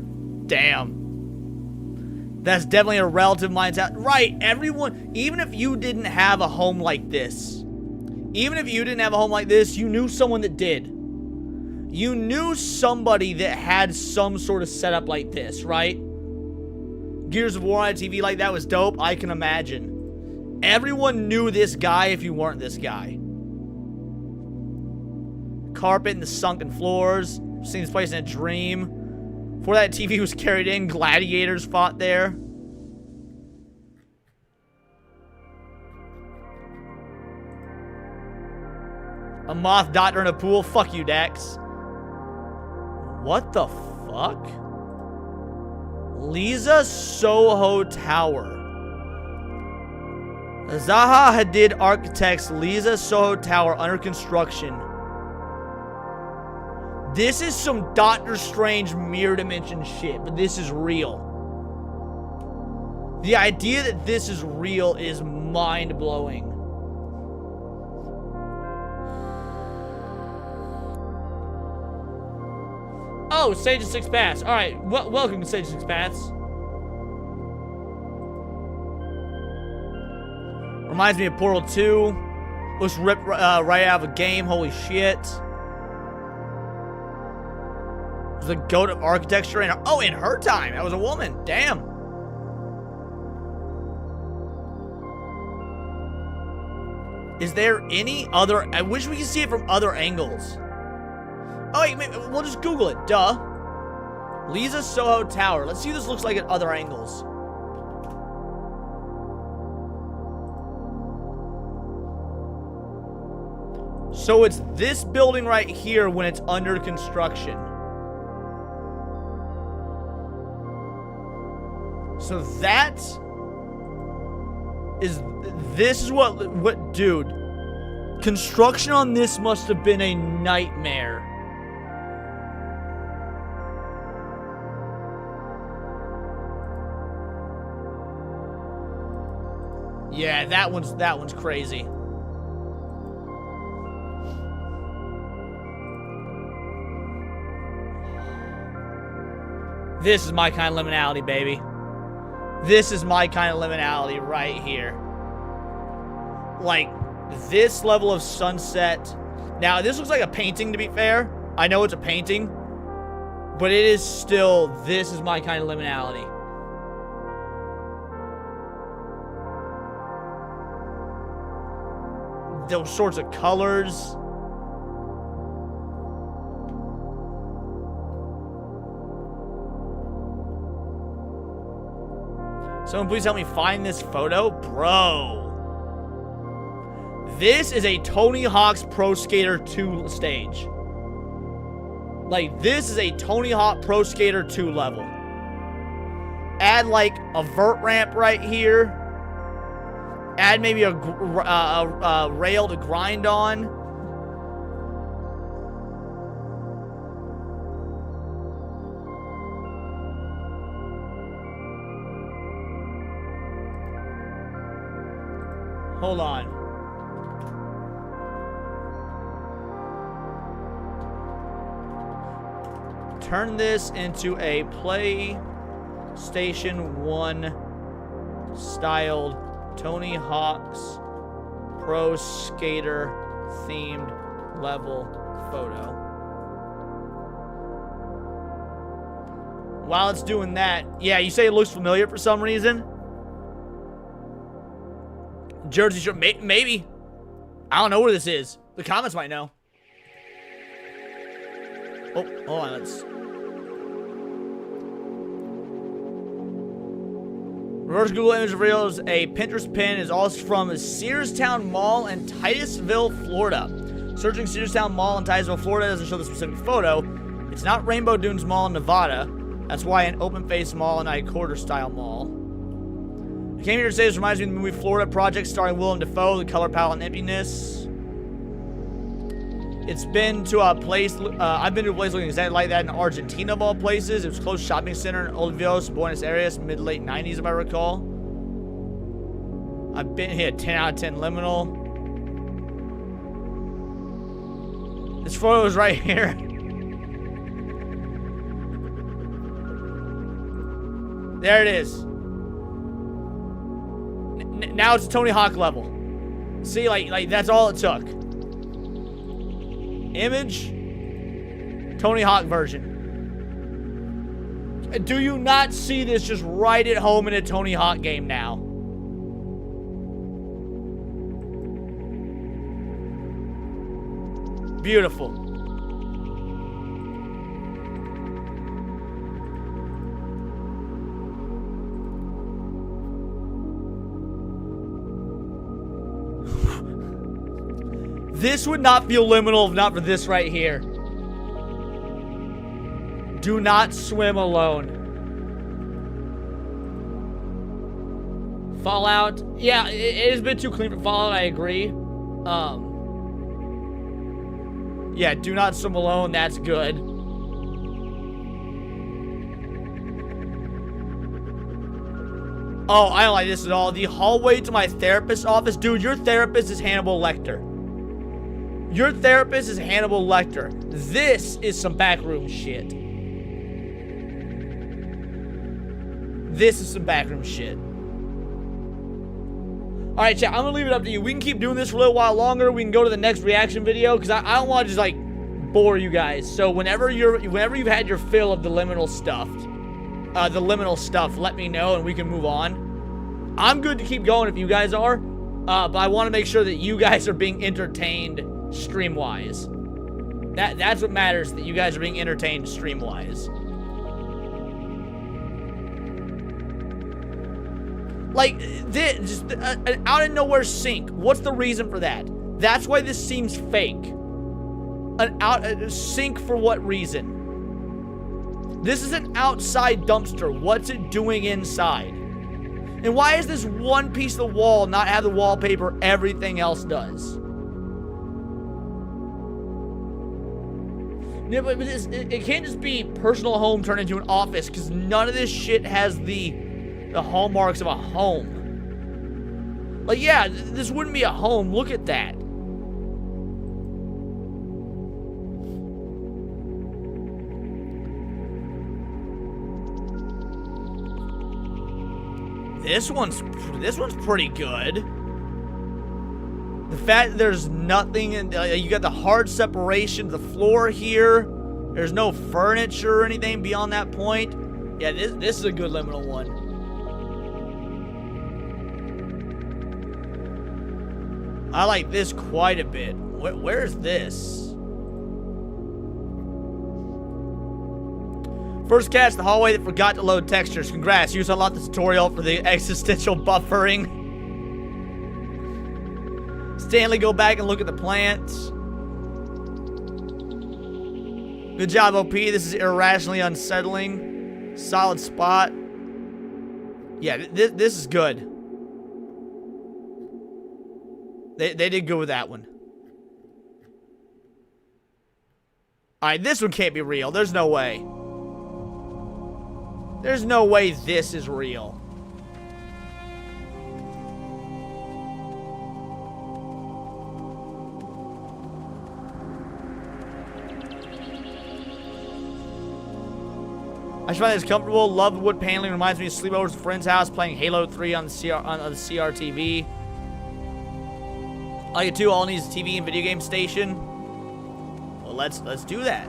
Damn. That's definitely a relative mindset. Right, everyone, even if you didn't have a home like this, you knew someone that did. You knew somebody that had some sort of setup like this, right? Gears of War on TV like that was dope, I can imagine. Everyone knew this guy if you weren't this guy. Carpet and the sunken floors. Seen this place in a dream. Before that TV was carried in, gladiators fought there. A moth doctor in a pool. Fuck you, Dax. What the fuck? Lisa Soho Tower. Zaha Hadid Architects Lisa Soho Tower under construction. This is some Doctor Strange mirror dimension shit, but this is real. The idea that this is real is mind-blowing. Oh, Sage of Six Paths. Alright, welcome to Sage of Six Paths. Reminds me of Portal 2. Looks ripped right out of a game. Holy shit. The goat of architecture in her time. That was a woman. Damn. Is there any other... I wish we could see it from other angles. Oh, wait, we'll just Google it. Duh. Lisa Soho Tower. Let's see what this looks like at other angles. So it's this building right here when it's under construction. So this is what, dude, construction on this must have been a nightmare. Yeah, that one's crazy. This is my kind of liminality, baby. This is my kind of liminality right here. Like, this level of sunset. Now, this looks like a painting, to be fair. I know it's a painting. But it is still, this is my kind of liminality. Those sorts of colors. Someone please help me find this photo. Bro. This is a Tony Hawk's Pro Skater 2 stage. Like, this is a Tony Hawk Pro Skater 2 level. Add, like, a vert ramp right here. Add maybe a rail to grind on. Hold on. Turn this into a PlayStation 1 styled Tony Hawk's Pro Skater themed level photo. While it's doing that, yeah, you say it looks familiar for some reason. Jersey Shore, maybe. I don't know where this is. The comments might know. Oh, hold on, let's... Reverse Google image reveals a Pinterest pin is also from Searstown Mall in Titusville, Florida. Searching Searstown Mall in Titusville, Florida doesn't show the specific photo. It's not Rainbow Dunes Mall in Nevada. That's why an open-faced mall and not a quarter-style mall. I came here to say this reminds me of the movie Florida Project starring Willem Dafoe, the color palette and emptiness. It's been to a place, I've been to a place looking exactly like that in Argentina of all places. It was a close shopping center in Olivos, Buenos Aires, mid-late 90s if I recall. I've been here, 10 out of 10 Liminal. This photo is right here. There it is. Now it's a Tony Hawk level. See, like that's all it took. Image, Tony Hawk version. Do you not see this just right at home in a Tony Hawk game now? Beautiful. This would not feel liminal if not for this right here. Do not swim alone. Fallout. Yeah, it is a bit too clean for Fallout, I agree. Yeah, do not swim alone, that's good. Oh, I don't like this at all. The hallway to my therapist's office. Dude, your therapist is Hannibal Lecter. Your therapist is Hannibal Lecter. This is some backroom shit. This is some backroom shit. Alright, chat, I'm gonna leave it up to you. We can keep doing this for a little while longer. We can go to the next reaction video, because I don't want to just, like, bore you guys. So whenever you've had your fill of the liminal stuff, let me know and we can move on. I'm good to keep going if you guys are, but I want to make sure that you guys are being entertained stream-wise. That's what matters, that you guys are being entertained stream-wise. Like, this, just an out-of-nowhere sink. What's the reason for that? That's why this seems fake. A sink for what reason? This is an outside dumpster. What's it doing inside? And why is this one piece of the wall not have the wallpaper everything else does? Yeah, but it can't just be personal home turned into an office, because none of this shit has the hallmarks of a home. Like, yeah, this wouldn't be a home. Look at that. This one's pretty good. The fact that there's nothing, you got the hard separation of the floor here. There's no furniture or anything beyond that point. Yeah, this is a good liminal one. I like this quite a bit. Where is this? First catch, the hallway that forgot to load textures. Congrats, you unlocked the tutorial for the existential buffering. Stanley, go back and look at the plants. Good job, OP. This is irrationally unsettling. Solid spot. Yeah, this is good. They did good with that one. Alright, this one can't be real. There's no way. There's no way this is real. I just find this comfortable. Love the wood paneling. Reminds me of sleepovers at a friend's house playing Halo 3 on the CRTV. I get too. All needs a TV and video game station. Well, let's do that.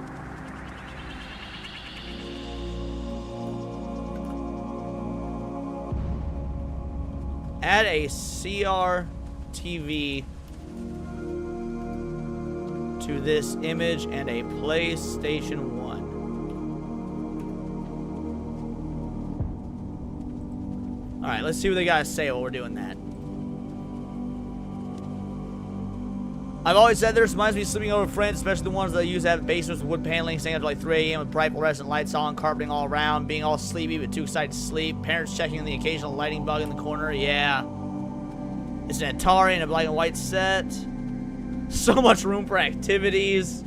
Add a CRTV to this image and a PlayStation 1. Alright, let's see what they gotta say while we're doing that. I've always said this reminds me of sleeping over with friends, especially the ones that use to have basements with wood paneling, staying up to like 3 a.m. with bright fluorescent lights on, carpeting all around, being all sleepy but too excited to sleep, parents checking on the occasional lighting bug in the corner. Yeah. It's an Atari and a black and white set. So much room for activities.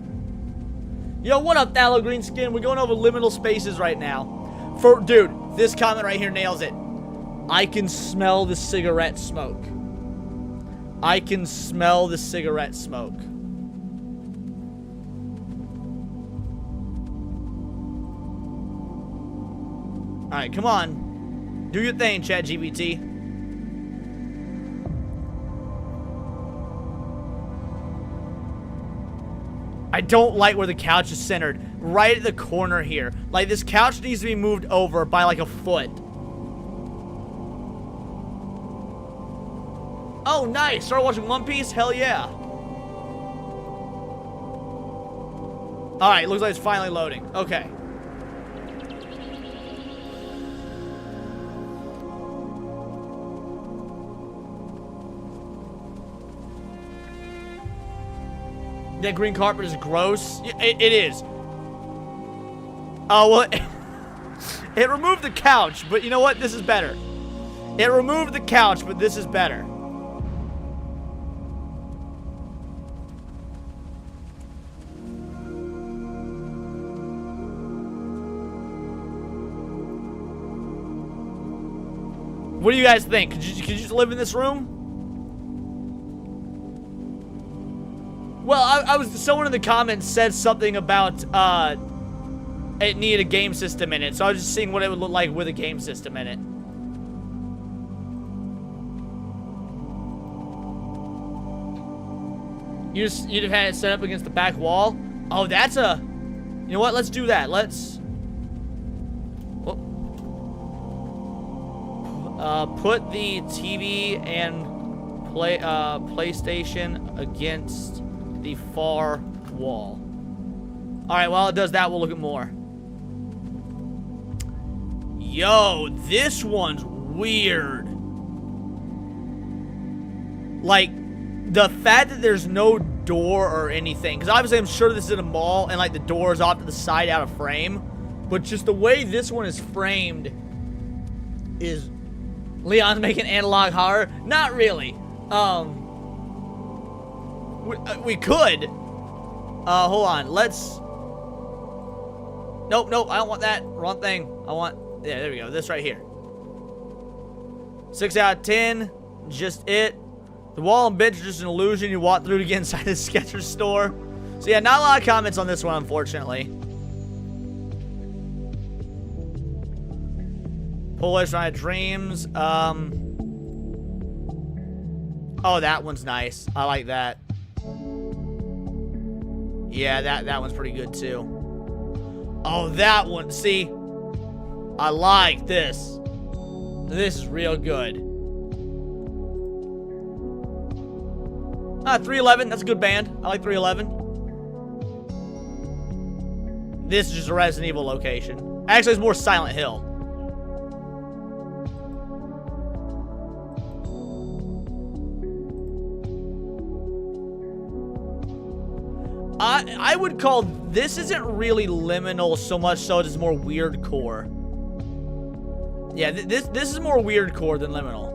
Yo, what up, Thallow Greenskin? We're going over liminal spaces right now. Dude, this comment right here nails it. I can smell the cigarette smoke. I can smell the cigarette smoke. Alright, come on. Do your thing, ChatGPT. I don't like where the couch is centered. Right at the corner here. Like, this couch needs to be moved over by like a foot. Oh, nice. Start watching One Piece? Hell yeah. Alright, looks like it's finally loading. Okay. That green carpet is gross. It is. Oh, well, it removed the couch, but you know what? This is better. It removed the couch, but this is better. What do you guys think? Could you just live in this room? Well, I was, someone in the comments said something about, it needed a game system in it, so I was just seeing what it would look like with a game system in it. You'd have had it set up against the back wall? Oh, that's a... You know what? Let's do that. Let's... put the TV and PlayStation against the far wall. Alright, while it does that, we'll look at more. Yo, this one's weird. Like, the fact that there's no door or anything, because obviously I'm sure this is in a mall and like the door is off to the side out of frame, but just the way this one is framed is... Leon's making analog horror? Not really. We could. Hold on. Let's... Nope, I don't want that. Wrong thing. I want... Yeah, there we go. This right here. 6 out of 10. just it. The wall and bench are just an illusion. You walk through to get inside the Skechers store. So yeah, not a lot of comments on this one, unfortunately. Polish Night Dreams. Oh, that one's nice. I like that. Yeah, that one's pretty good too. Oh, that one. See, I like this. This is real good. 311. That's a good band. I like 311. This is just a Resident Evil location. Actually, it's more Silent Hill. I would call this isn't really liminal so much so it's more weird core. Yeah, this is more weird core than liminal.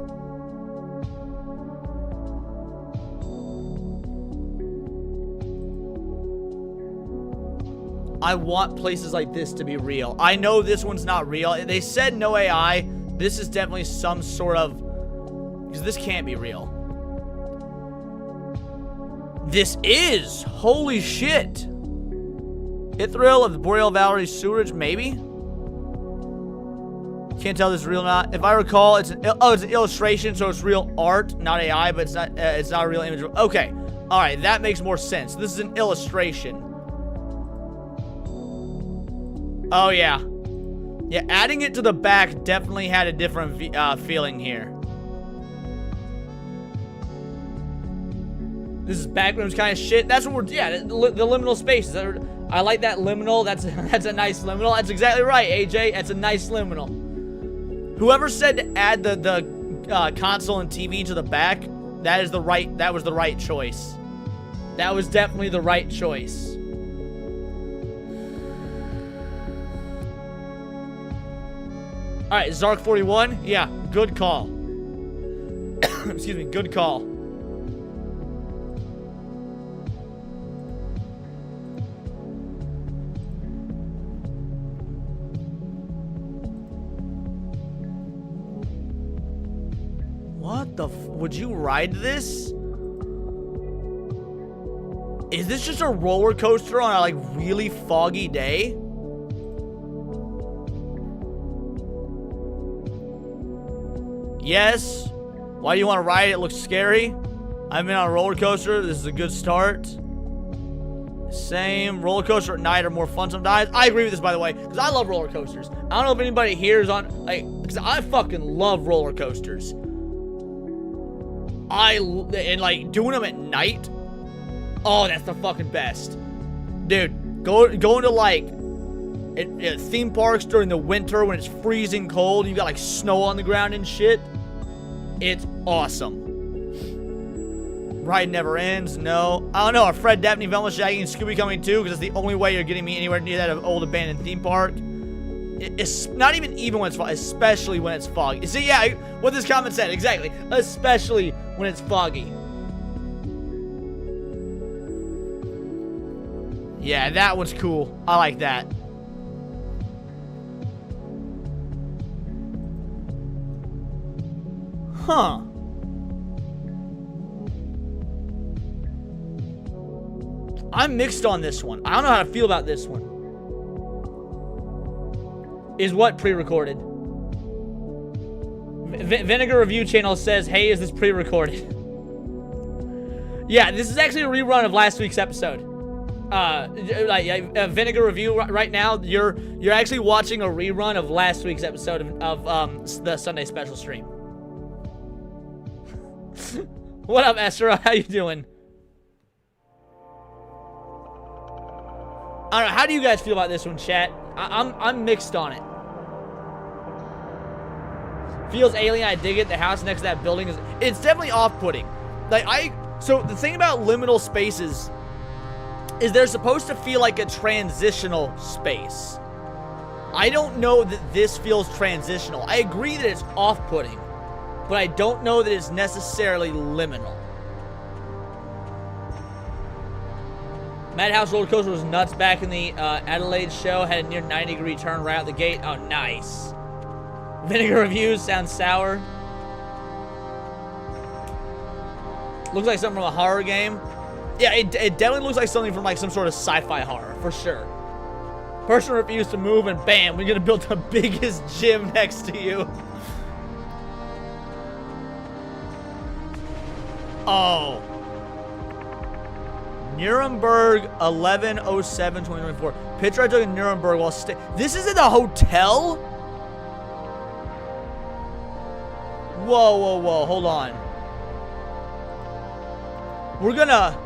I want places like this to be real. I know this one's not real. They said no AI. This is definitely some sort of... Because this can't be real. This is! Holy shit! Hit thrill of the Boreal Valley sewerage, maybe? Can't tell this is real or not. If I recall, it's an illustration, so it's real art, not AI, but it's not a real image. Okay. Alright, that makes more sense. This is an illustration. Oh, yeah. Yeah, adding it to the back definitely had a different feeling here. This is backrooms kind of shit. That's what we're... Yeah, the liminal spaces. I like that liminal. That's a nice liminal. That's exactly right, AJ. That's a nice liminal. Whoever said to add the console and TV to the back, that was the right choice. That was definitely the right choice. Alright, Zark 41. Yeah, good call. Excuse me, good call. What the would you ride this? Is this just a roller coaster on a like really foggy day? Yes. Why do you want to ride it? It looks scary. I've been on a roller coaster. This is a good start. Same. Roller coaster at night are more fun sometimes. I agree with this, by the way, because I love roller coasters. I don't know if anybody here is on, like, because I fucking love roller coasters. And like doing them at night. Oh, that's the fucking best, dude. Going to like theme parks during the winter when it's freezing cold. You got like snow on the ground and shit. It's awesome. Ride never ends. No, I don't know. Are Fred, Daphne, Velma, Shaggy, and Scooby coming too? Because it's the only way you're getting me anywhere near that old abandoned theme park. It's not even when it's foggy, especially when it's foggy. See, yeah, what this comment said, exactly. Especially when it's foggy. Yeah, that one's cool. I like that. Huh. I'm mixed on this one. I don't know how to feel about this one. Is what pre-recorded? Vinegar Review Channel says, hey, is this pre-recorded? Yeah, this is actually a rerun of last week's episode. Vinegar Review right now, you're actually watching a rerun of last week's episode of the Sunday special stream. What up, Esther? How you doing? I don't know. How do you guys feel about this one, chat? I'm mixed on it. Feels alien. I dig it. The house next to that building it's definitely off-putting. So the thing about liminal spaces is they're supposed to feel like a transitional space. I don't know that this feels transitional. I agree that it's off-putting, but I don't know that it's necessarily liminal. Madhouse roller coaster was nuts back in the Adelaide show. Had a near 90-degree turn right out the gate. Oh, nice. Vinegar Reviews sounds sour. Looks like something from a horror game. Yeah, it definitely looks like something from like some sort of sci-fi horror, for sure. Person refused to move and bam, we're gonna build the biggest gym next to you. Oh. Nuremberg 11/07/2024. Picture I took in Nuremberg while this is in the hotel? Whoa, whoa, whoa, hold on. We're gonna...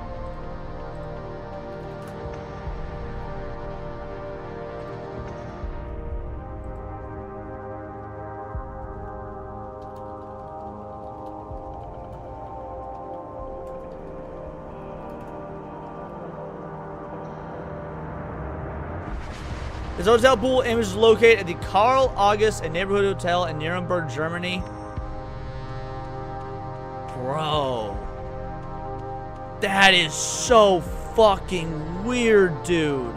This hotel pool image is located at the Karl August, a neighborhood hotel in Nuremberg, Germany. Bro. That is so fucking weird, dude.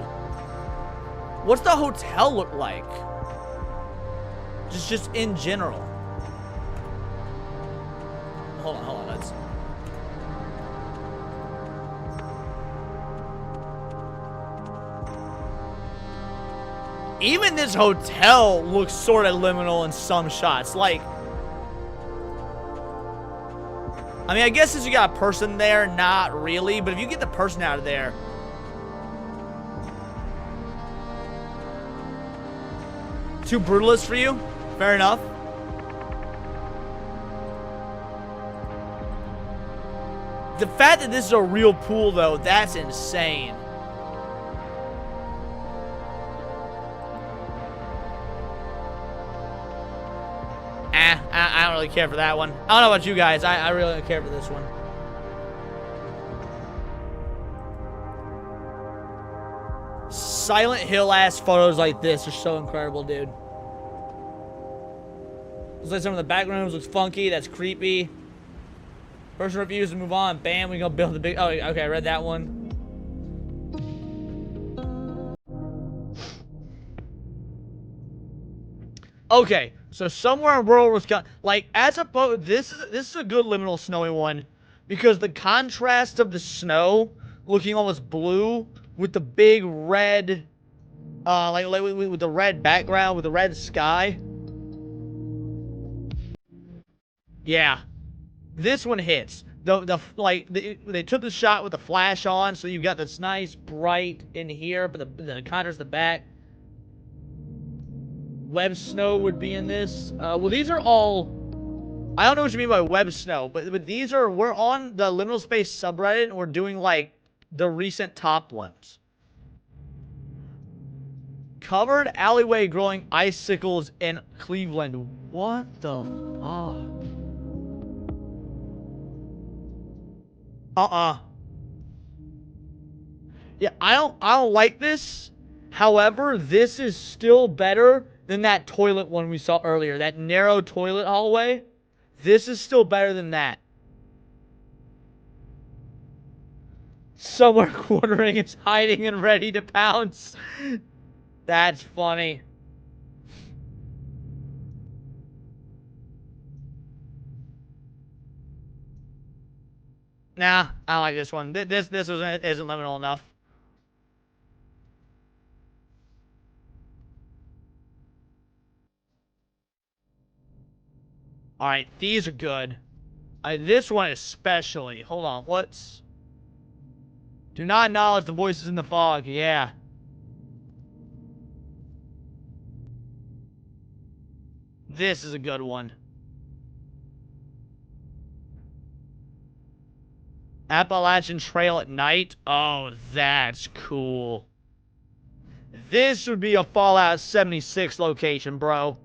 What's the hotel look like? Just in general. Hold on, let's... Even this hotel looks sort of liminal in some shots. Like, I mean, I guess since you got a person there, not really. But if you get the person out of there. Too brutalist for you? Fair enough. The fact that this is a real pool, though, that's insane. I don't really care for that one. I don't know about you guys. I really don't care for this one. Silent Hill ass photos like this are so incredible, dude. Looks like some of the back rooms looks funky. That's creepy. Person refused to move on. Bam, we gonna build the big... Oh, okay, I read that one. Okay, so somewhere in rural Wisconsin, like, as opposed, this is a good liminal snowy one, because the contrast of the snow looking almost blue with the big red, like with the red background, with the red sky. Yeah, this one hits. They took the shot with the flash on, so you've got this nice bright in here, but the contrast the back. Web snow would be in this. Well, these are all... I don't know what you mean by web snow, but these are... We're on the Liminal Space subreddit, and we're doing, like, the recent top ones. Covered alleyway growing icicles in Cleveland. What the fuck? Yeah, I don't like this. However, this is still better than that toilet one we saw earlier. That narrow toilet hallway. This is still better than that. Somewhere quartering is hiding and ready to pounce. That's funny. Nah, I don't like this one. This isn't liminal enough. Alright, these are good. This one especially. Hold on, what's... Do not acknowledge the voices in the fog. Yeah. This is a good one. Appalachian Trail at night. Oh, that's cool. This would be a Fallout 76 location, bro.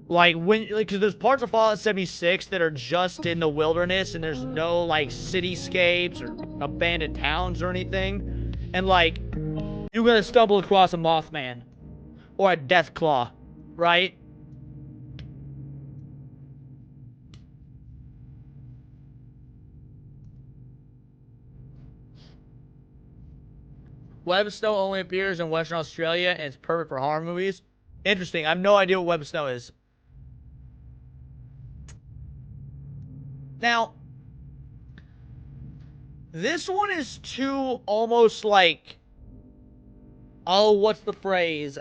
Like, because there's parts of Fallout 76 that are just in the wilderness, and there's no, like, cityscapes or abandoned towns or anything. And, like, you're gonna stumble across a Mothman. Or a Deathclaw, right? Web snow only appears in Western Australia, and it's perfect for horror movies. Interesting. I have no idea what web snow is. Now, This one is too almost like, oh, what's the phrase?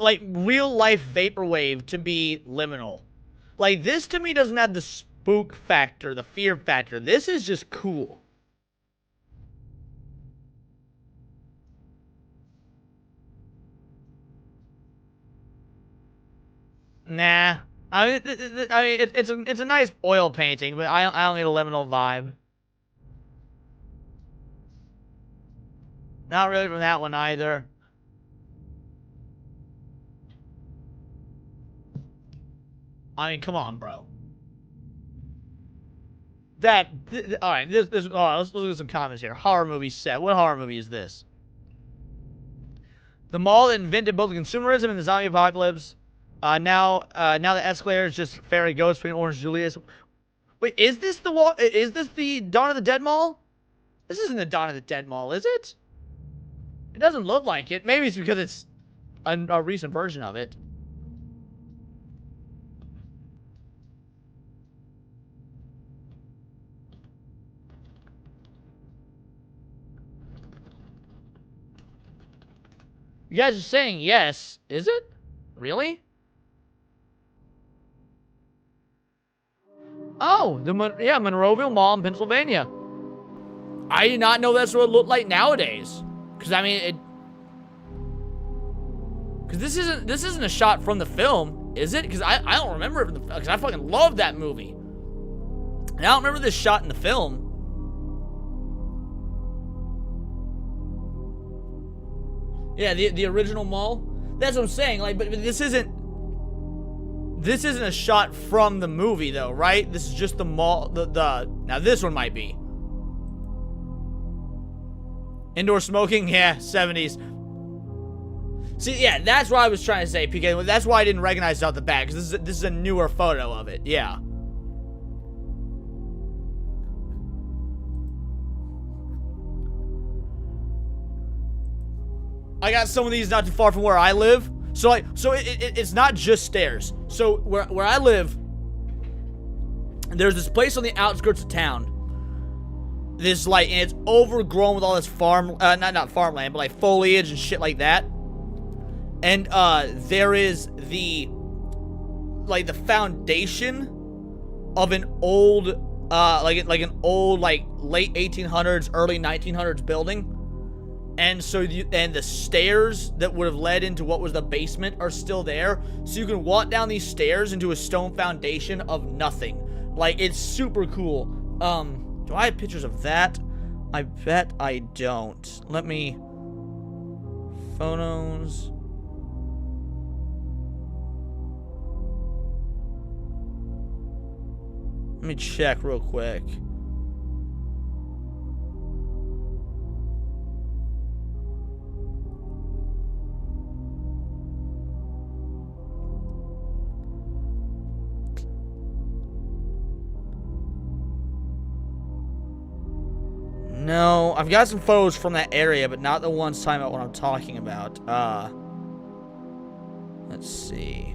Like real life vaporwave to be liminal. Like this to me doesn't have the spook factor, the fear factor. This is just cool. Nah. It's a nice oil painting, but I don't need a liminal vibe. Not really from that one either. I mean, come on, bro. Alright, let's look at some comments here. Horror movie set. What horror movie is this? The mall that invented both consumerism and the zombie apocalypse. Now the escalator is just fairy ghosts between Orange Julius. Wait, is this the Dawn of the Dead Mall? This isn't the Dawn of the Dead Mall, is it? It doesn't look like it. Maybe it's because it's a recent version of it. You guys are saying yes. Is it? Really? Oh, Monroeville Mall in Pennsylvania. I did not know that's what it looked like nowadays. Because I mean, because this isn't a shot from the film, is it? Because I don't remember it because I fucking love that movie. And I don't remember this shot in the film. Yeah, the original mall. That's what I'm saying. Like, but this isn't a shot from the movie though, right? This is just the mall. Now this one might be. Indoor smoking, yeah, 70s. See, yeah, that's what I was trying to say, PK. That's why I didn't recognize it out the back, because this is a newer photo of it. Yeah. I got some of these not too far from where I live. So it's not just stairs. So where I live, there's this place on the outskirts of town. And it's overgrown with all this not farmland, but like foliage and shit like that. And there is the foundation of an old late 1800s, early 1900s building. And so the stairs that would have led into what was the basement are still there. So you can walk down these stairs into a stone foundation of nothing. Like, it's super cool. Do I have pictures of that? I bet I don't. Let me... Photos... Let me check real quick. No, I've got some photos from that area, but not the ones talking about what I'm talking about. Let's see.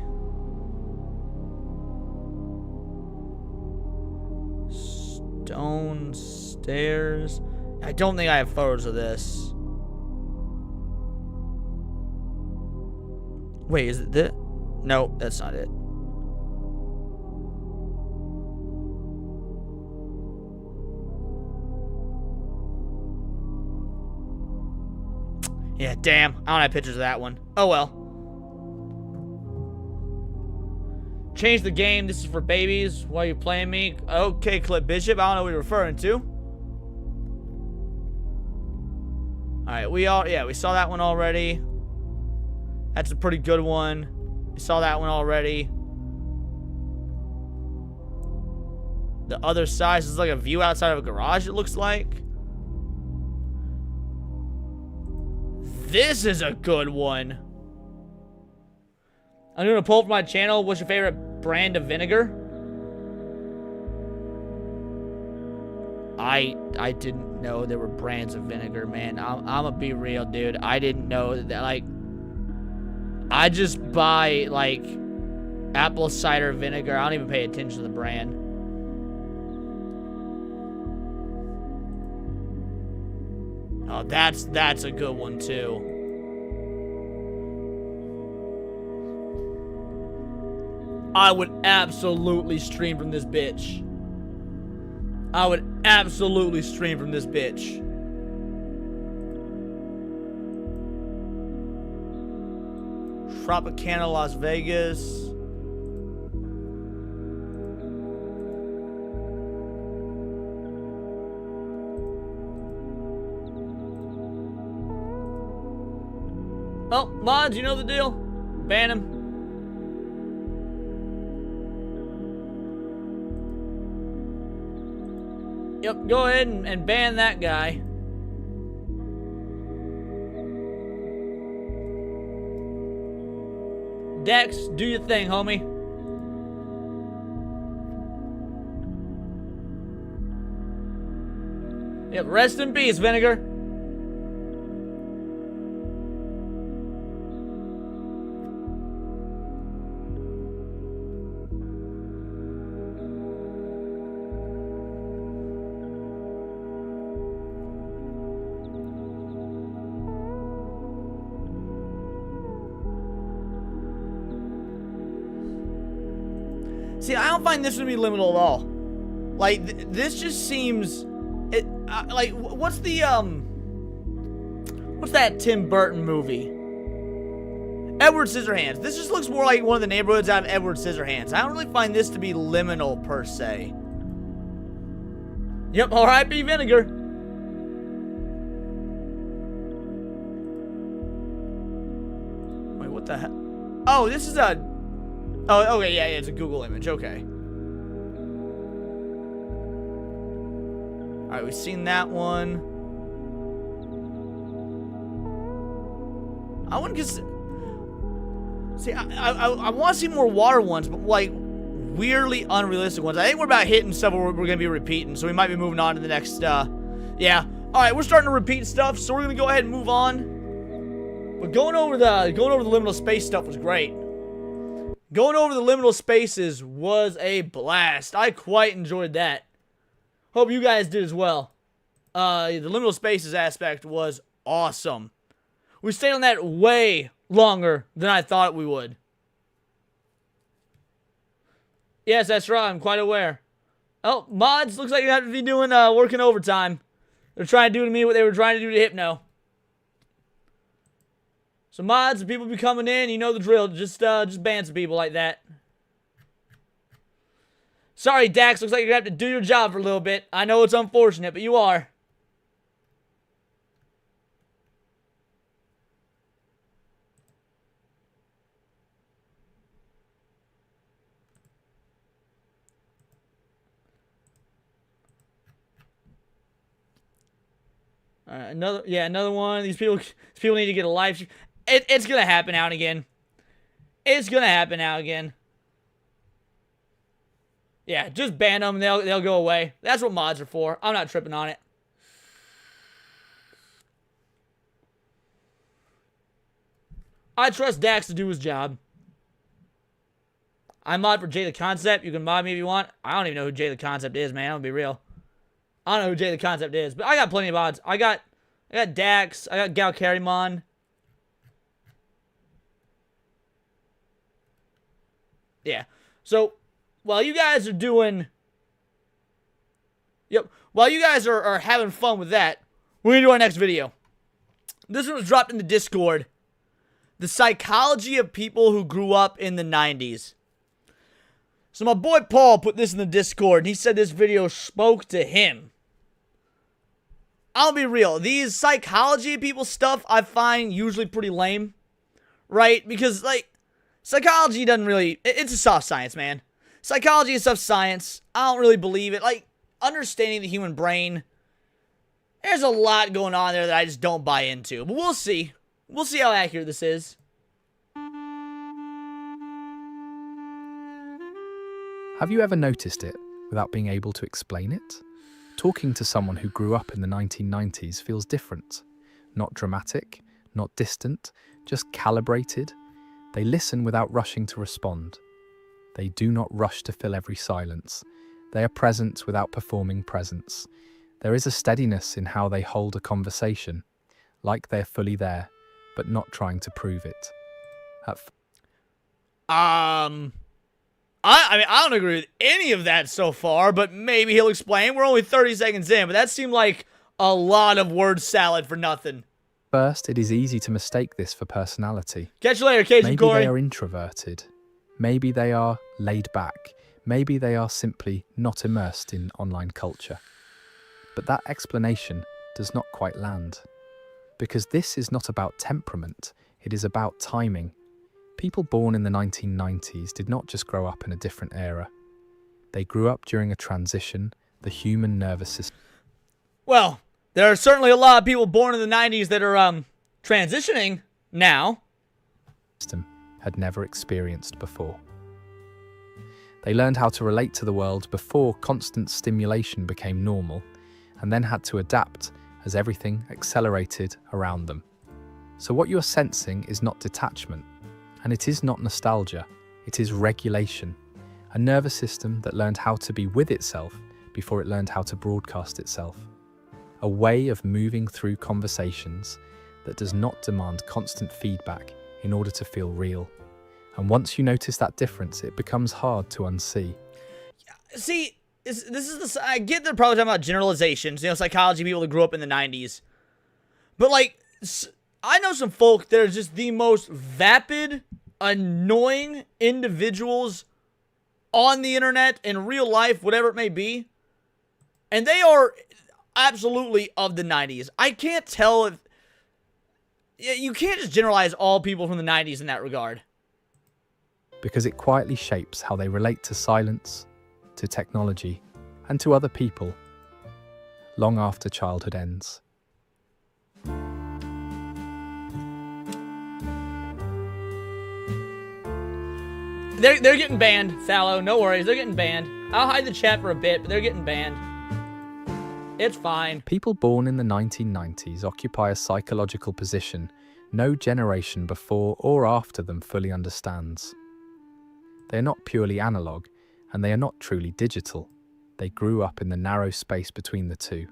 Stone stairs. I don't think I have photos of this. Wait, is it this? No, that's not it. Yeah, damn. I don't have pictures of that one. Oh well. Change the game. This is for babies. Why are you playing me? Okay, Clip Bishop. I don't know what you're referring to. Alright, we saw that one already. That's a pretty good one. We saw that one already. The other side is like a view outside of a garage, it looks like. This is a good one. I'm doing a poll for my channel. What's your favorite brand of vinegar? I didn't know there were brands of vinegar, man. I'm gonna be real, dude. I didn't know that, like, I just buy, like, apple cider vinegar. I don't even pay attention to the brand. Oh, that's a good one too. I would absolutely stream from this bitch. I would absolutely stream from this bitch. Tropicana, Las Vegas. Oh, mods, you know the deal. Ban him. Yep, go ahead and ban that guy. Dex, do your thing, homie. Yep, rest in peace, Vinegar. See, I don't find this to be liminal at all. Like, this just seems... like, what's the, what's that Tim Burton movie? Edward Scissorhands. This just looks more like one of the neighborhoods out of Edward Scissorhands. I don't really find this to be liminal, per se. Yep, R.I.P. Vinegar. Wait, what the hell? Oh, this is a... Oh, okay, yeah, it's a Google image, okay. Alright, we've seen that one. I wouldn't see, I want to see more water ones, but like, weirdly unrealistic ones. I think we're about hitting stuff we're going to be repeating, so we might be moving on to the next, yeah. Alright, we're starting to repeat stuff, so we're going to go ahead and move on. But going over the liminal space stuff was great. Going over the liminal spaces was a blast. I quite enjoyed that. Hope you guys did as well. The liminal spaces aspect was awesome. We stayed on that way longer than I thought we would. Yes, that's right. I'm quite aware. Oh, mods, looks like you have to be doing working overtime. They're trying to do to me what they were trying to do to Hypno. So mods, if people be coming in, you know the drill. Just ban some people like that. Sorry, Dax. Looks like you're going to have to do your job for a little bit. I know it's unfortunate, but you are. Another one. These people need to get a live. It's gonna happen now and again. It's gonna happen now again. Yeah, just ban them. They'll go away. That's what mods are for. I'm not tripping on it. I trust Dax to do his job. I mod for Jay the Concept. You can mod me if you want. I don't even know who Jay the Concept is, man. I'm gonna be real. I don't know who Jay the Concept is, but I got plenty of mods. I got Dax. I got Gal Carrymon. Yeah. So, while you guys are doing... Yep. While you guys are having fun with that, we're going to do our next video. This one was dropped in the Discord. The psychology of people who grew up in the 90s. So my boy Paul put this in the Discord, and he said this video spoke to him. I'll be real. These psychology of people stuff I find usually pretty lame. Right? Because, like... Psychology doesn't really... It's a soft science, man. Psychology is soft science. I don't really believe it. Like, understanding the human brain... There's a lot going on there that I just don't buy into. But we'll see. We'll see how accurate this is. Have you ever noticed it without being able to explain it? Talking to someone who grew up in the 1990s feels different. Not dramatic, not distant, just calibrated. They listen without rushing to respond. They do not rush to fill every silence. They are present without performing presence. There is a steadiness in how they hold a conversation, like they're fully there, but not trying to prove it. I mean, I don't agree with any of that so far, but maybe he'll explain. We're only 30 seconds in, but that seemed like a lot of word salad for nothing. First, it is easy to mistake this for personality. Catch you later, Cajun Maybe Corey. they are introverted. Maybe they are laid back. Maybe they are simply not immersed in online culture. But that explanation does not quite land. Because this is not about temperament, it is about timing. People born in the 1990s did not just grow up in a different era. They grew up during a transition, the human nervous system. Well, there are certainly a lot of people born in the 90s that are transitioning now. Had never experienced before. They learned how to relate to the world before constant stimulation became normal, and then had to adapt as everything accelerated around them. So what you are sensing is not detachment, and it is not nostalgia, it is regulation. A nervous system that learned how to be with itself before it learned how to broadcast itself. A way of moving through conversations that does not demand constant feedback in order to feel real. And once you notice that difference, it becomes hard to unsee. See, I get they're probably talking about generalizations, psychology people that grew up in the 90s. But, like, I know some folk that are just the most vapid, annoying individuals on the internet, in real life, whatever it may be. And they are absolutely of the 90s. I can't tell if... You can't just generalize all people from the 90s in that regard. Because it quietly shapes how they relate to silence, to technology, and to other people, long after childhood ends. They're getting banned, Fallow. No worries, they're getting banned. I'll hide the chat for a bit, but they're getting banned. It's fine. People born in the 1990s occupy a psychological position no generation before or after them fully understands. They are not purely analog, and they are not truly digital. They grew up in the narrow space between the two.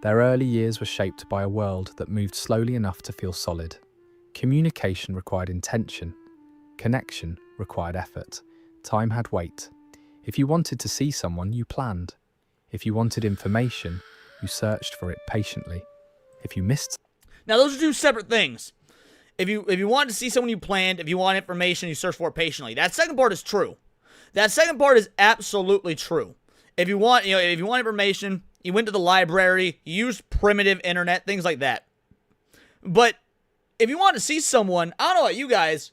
Their early years were shaped by a world that moved slowly enough to feel solid. Communication required intention. Connection required effort. Time had weight. If you wanted to see someone, you planned. If you wanted information, you searched for it patiently. If you missed... Now, those are two separate things. If you wanted to see someone, you planned. If you want information, you search for it patiently. That second part is true. That second part is absolutely true. If you want information, you went to the library, you used primitive internet, things like that. But if you want to see someone, I don't know about you guys,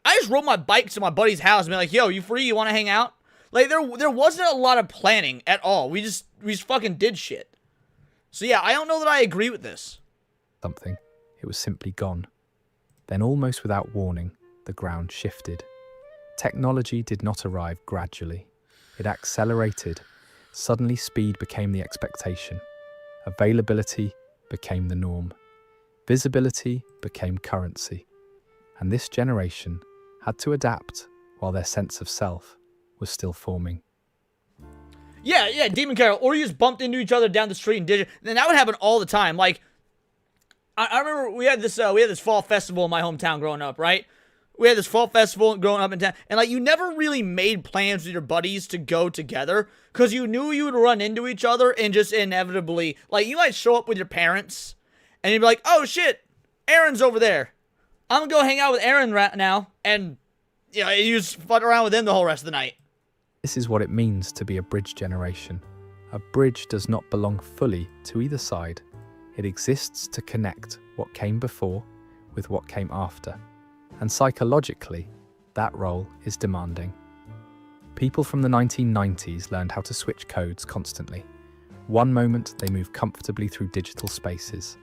I just rode my bike to my buddy's house and be like, yo, you free? You want to hang out? Like, there wasn't a lot of planning at all. We just fucking did shit. So yeah, I don't know that I agree with this. Something. It was simply gone. Then, almost without warning, the ground shifted. Technology did not arrive gradually. It accelerated. Suddenly, speed became the expectation. Availability became the norm. Visibility became currency. And this generation had to adapt while their sense of self was still forming. Yeah, Demon Carol. Or you just bumped into each other down the street and did it. And that would happen all the time. Like, I remember we had this fall festival in my hometown growing up, right? We had this fall festival growing up in town. And, like, you never really made plans with your buddies to go together because you knew you would run into each other and just inevitably, like, you might show up with your parents and you'd be like, oh, shit, Aaron's over there. I'm going to go hang out with Aaron right now. And, you know, you just fuck around with him the whole rest of the night. This is what it means to be a bridge generation. A bridge does not belong fully to either side. It exists to connect what came before with what came after. And psychologically, that role is demanding. People from the 1990s learned how to switch codes constantly. One moment, they move comfortably through digital spaces.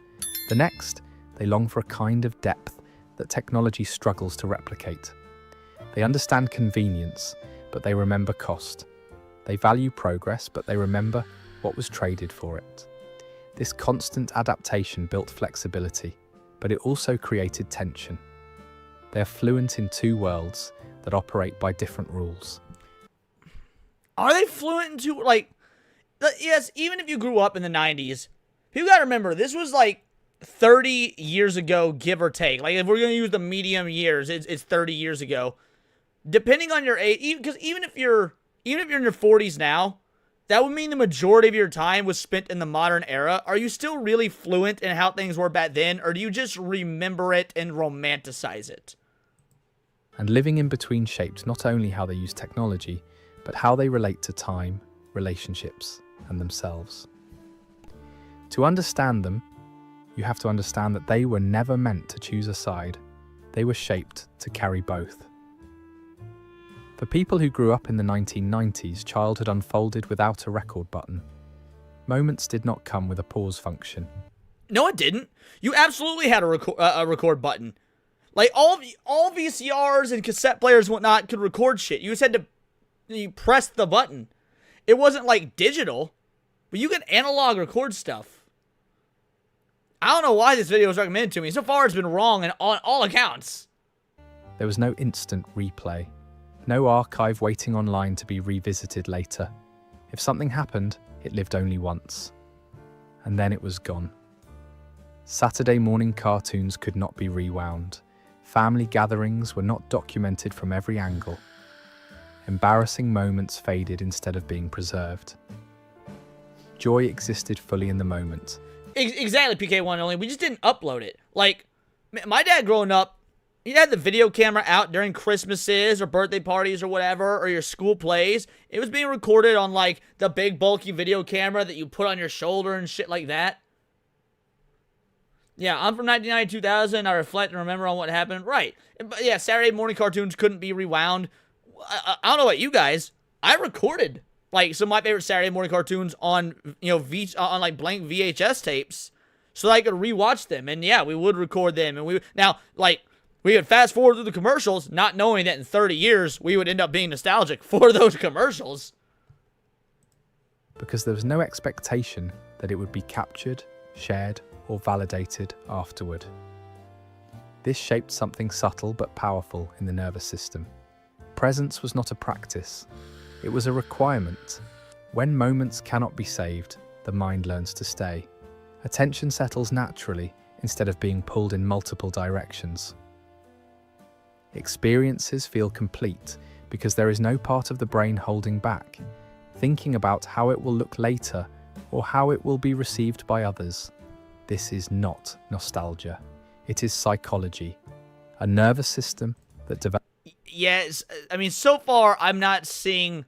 The next, they long for a kind of depth that technology struggles to replicate. They understand convenience, but they remember cost. They value progress, but they remember what was traded for it. This constant adaptation built flexibility, but it also created tension. They are fluent in two worlds that operate by different rules. Are they fluent in two, like, Yes, even if you grew up in the 90s, you gotta remember, this was like 30 years ago, give or take. Like, if we're gonna use the medium years, it's 30 years ago. Depending on your age, because even if you're in your 40s now, that would mean the majority of your time was spent in the modern era. Are you still really fluent in how things were back then, or do you just remember it and romanticize it? And living in between shaped not only how they use technology, but how they relate to time, relationships, and themselves. To understand them, you have to understand that they were never meant to choose a side. They were shaped to carry both. For people who grew up in the 1990s, childhood unfolded without a record button. Moments did not come with a pause function. No, it didn't. You absolutely had a record button. Like, all VCRs and cassette players and whatnot could record shit. You just had to press the button. It wasn't like digital, but you could analog record stuff. I don't know why this video was recommended to me. So far, it's been wrong on all accounts. There was no instant replay. No archive waiting online to be revisited later. If something happened, it lived only once. And then it was gone. Saturday morning cartoons could not be rewound. Family gatherings were not documented from every angle. Embarrassing moments faded instead of being preserved. Joy existed fully in the moment. Exactly, PK1 only. We just didn't upload it. Like, my dad growing up, he had the video camera out during Christmases or birthday parties or whatever, or your school plays. It was being recorded on, like, the big bulky video camera that you put on your shoulder and shit like that. Yeah, I'm from 1990, 2000. I reflect and remember on what happened. Right. But yeah, Saturday morning cartoons couldn't be rewound. I don't know about you guys. I recorded, like, some of my favorite Saturday morning cartoons on, on like blank VHS tapes so that I could rewatch them. And yeah, we would record them. And we would fast forward through the commercials, not knowing that in 30 years, we would end up being nostalgic for those commercials. Because there was no expectation that it would be captured, shared, or validated afterward. This shaped something subtle but powerful in the nervous system. Presence was not a practice. It was a requirement. When moments cannot be saved, the mind learns to stay. Attention settles naturally instead of being pulled in multiple directions. Experiences feel complete because there is no part of the brain holding back, thinking about how it will look later or how it will be received by others. This is not nostalgia. It is psychology, a nervous system that develops. Yes, I mean, so far, I'm not seeing,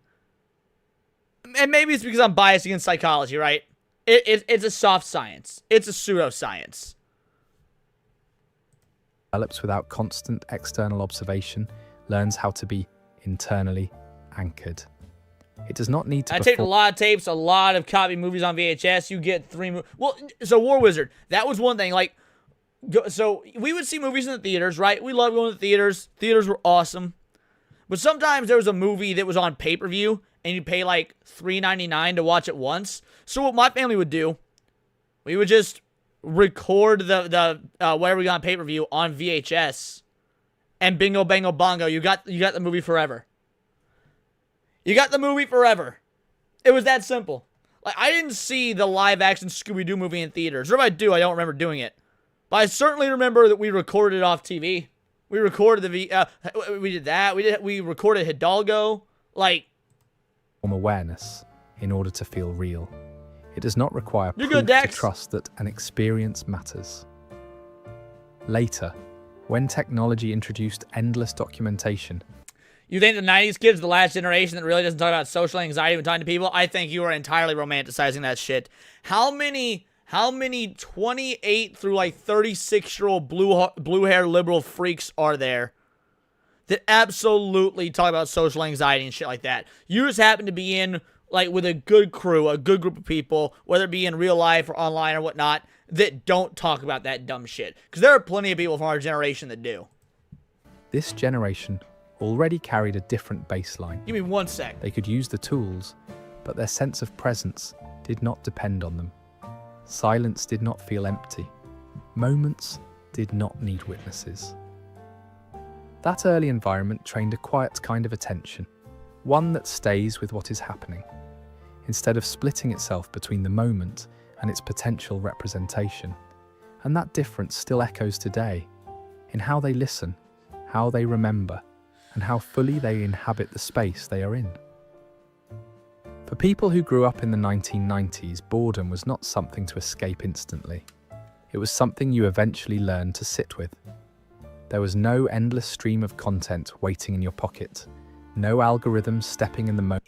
and maybe it's because I'm biased against psychology, right? It's a soft science. It's a pseudoscience. Develops without constant external observation, learns how to be internally anchored. It does not need to I taped a lot of tapes, a lot of copy movies on VHS. You get 3 movies. Well, so War Wizard, that was one thing. Like, so we would see movies in the theaters, right? We loved going to the theaters. Theaters were awesome. But sometimes there was a movie that was on pay-per-view, and you'd pay like $3.99 to watch it once. So what my family would do, we would just record the whatever we got on pay-per-view on VHS, and bingo, bango, bongo, you got the movie forever. You got the movie forever. It was that simple. Like, I didn't see the live-action Scooby-Doo movie in theaters. Or if I do, I don't remember doing it. But I certainly remember that we recorded it off TV. We recorded we did that. We recorded Hidalgo. Like, awareness in order to feel real. It does not require proof to trust that an experience matters. Later, when technology introduced endless documentation. You think the 90s kids are the last generation that really doesn't talk about social anxiety when talking to people? I think you are entirely romanticizing that shit. How many 28 through like 36-year-old blue-hair liberal freaks are there that absolutely talk about social anxiety and shit like that? You just happen to be in, like, with a good crew, a good group of people, whether it be in real life or online or whatnot, that don't talk about that dumb shit. Because there are plenty of people from our generation that do. This generation already carried a different baseline. Give me 1 sec. They could use the tools, but their sense of presence did not depend on them. Silence did not feel empty. Moments did not need witnesses. That early environment trained a quiet kind of attention, one that stays with what is happening. instead of splitting itself between the moment and its potential representation. And that difference still echoes today, in how they listen, how they remember, and how fully they inhabit the space they are in. For people who grew up in the 1990s, boredom was not something to escape instantly. It was something you eventually learned to sit with. There was no endless stream of content waiting in your pocket, no algorithms stepping in the moment.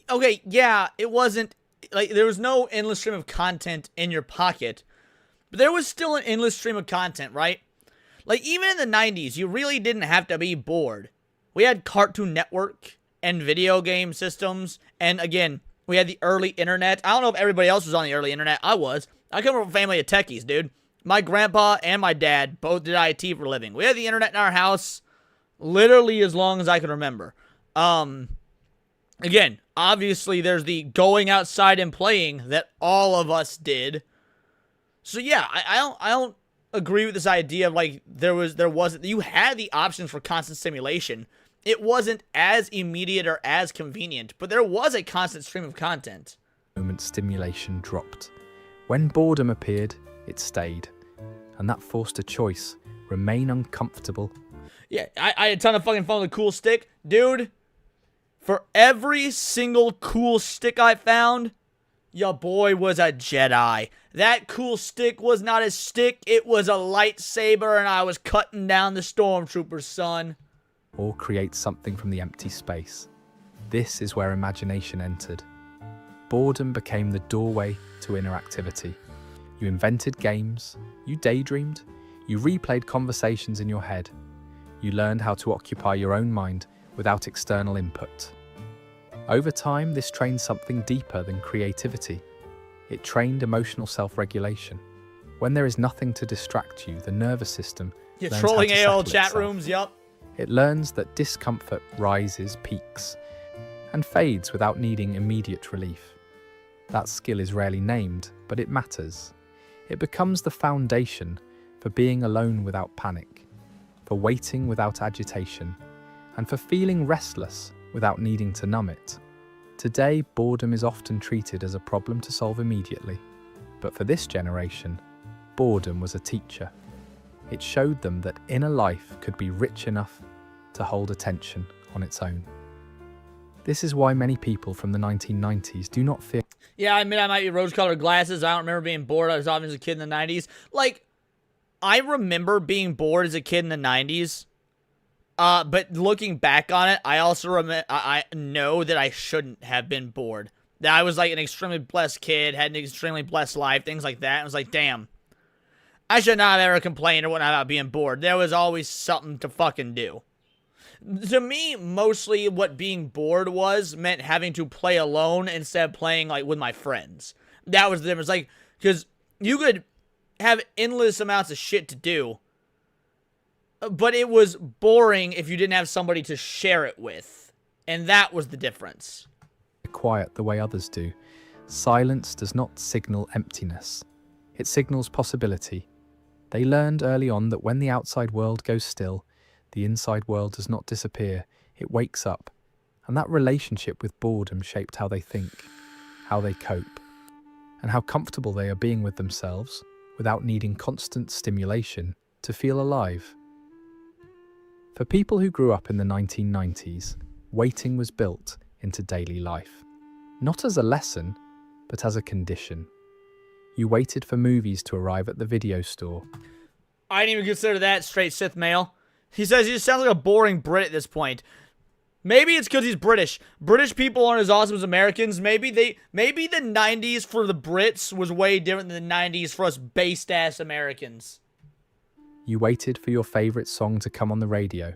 Okay, yeah, it wasn't, like, there was no endless stream of content in your pocket, but there was still an endless stream of content, right? Like, even in the 90s, you really didn't have to be bored. We had Cartoon Network and video game systems, and again, we had the early internet. I don't know if everybody else was on the early internet. I was. I come from a family of techies, dude. My grandpa and my dad both did IT for a living. We had the internet in our house literally as long as I can remember. Again, obviously there's the going outside and playing that all of us did. So yeah, I don't agree with this idea of like you had the options for constant stimulation. It wasn't as immediate or as convenient, but there was a constant stream of content. Moment stimulation dropped. When boredom appeared, it stayed. And that forced a choice. Remain uncomfortable. Yeah, I had a ton of fucking fun with a cool stick. Dude, for every single cool stick I found, your boy was a Jedi. That cool stick was not a stick, it was a lightsaber, and I was cutting down the stormtroopers, son. Or create something from the empty space. This is where imagination entered. Boredom became the doorway to interactivity. You invented games, you daydreamed, you replayed conversations in your head. You learned how to occupy your own mind without external input. Over time, this trained something deeper than creativity. It trained emotional self-regulation. When there is nothing to distract you, the nervous system You're learns trolling how to AOL settle chat itself. rooms, yup. It learns that discomfort rises, peaks, and fades without needing immediate relief. That skill is rarely named, but it matters. It becomes the foundation for being alone without panic, for waiting without agitation, and for feeling restless without needing to numb it. Today, boredom is often treated as a problem to solve immediately, but for this generation, boredom was a teacher. It showed them that inner life could be rich enough to hold attention on its own. This is why many people from the 1990s do not fear. Yeah, I admit I might be rose-colored glasses. I don't remember being bored. I was obviously a kid in the 90s. Like, I remember being bored as a kid in the 90s. But looking back on it, I also I know that I shouldn't have been bored. That I was like an extremely blessed kid, had an extremely blessed life, things like that. I was like, damn. I should not have ever complained or whatnot about being bored. There was always something to fucking do. To me, mostly what being bored meant having to play alone instead of playing like with my friends. That was the difference. Like, because you could have endless amounts of shit to do, but it was boring if you didn't have somebody to share it with. And that was the difference. Quiet the way others do. Silence does not signal emptiness. It signals possibility. They learned early on that when the outside world goes still, the inside world does not disappear, it wakes up. And that relationship with boredom shaped how they think, how they cope, and how comfortable they are being with themselves without needing constant stimulation to feel alive. For people who grew up in the 1990s, waiting was built into daily life. Not as a lesson, but as a condition. You waited for movies to arrive at the video store. I didn't even consider that straight Sith male. He says he just sounds like a boring Brit at this point. Maybe it's because he's British. British people aren't as awesome as Americans. Maybe the 90s for the Brits was way different than the 90s for us based-ass Americans. You waited for your favourite song to come on the radio,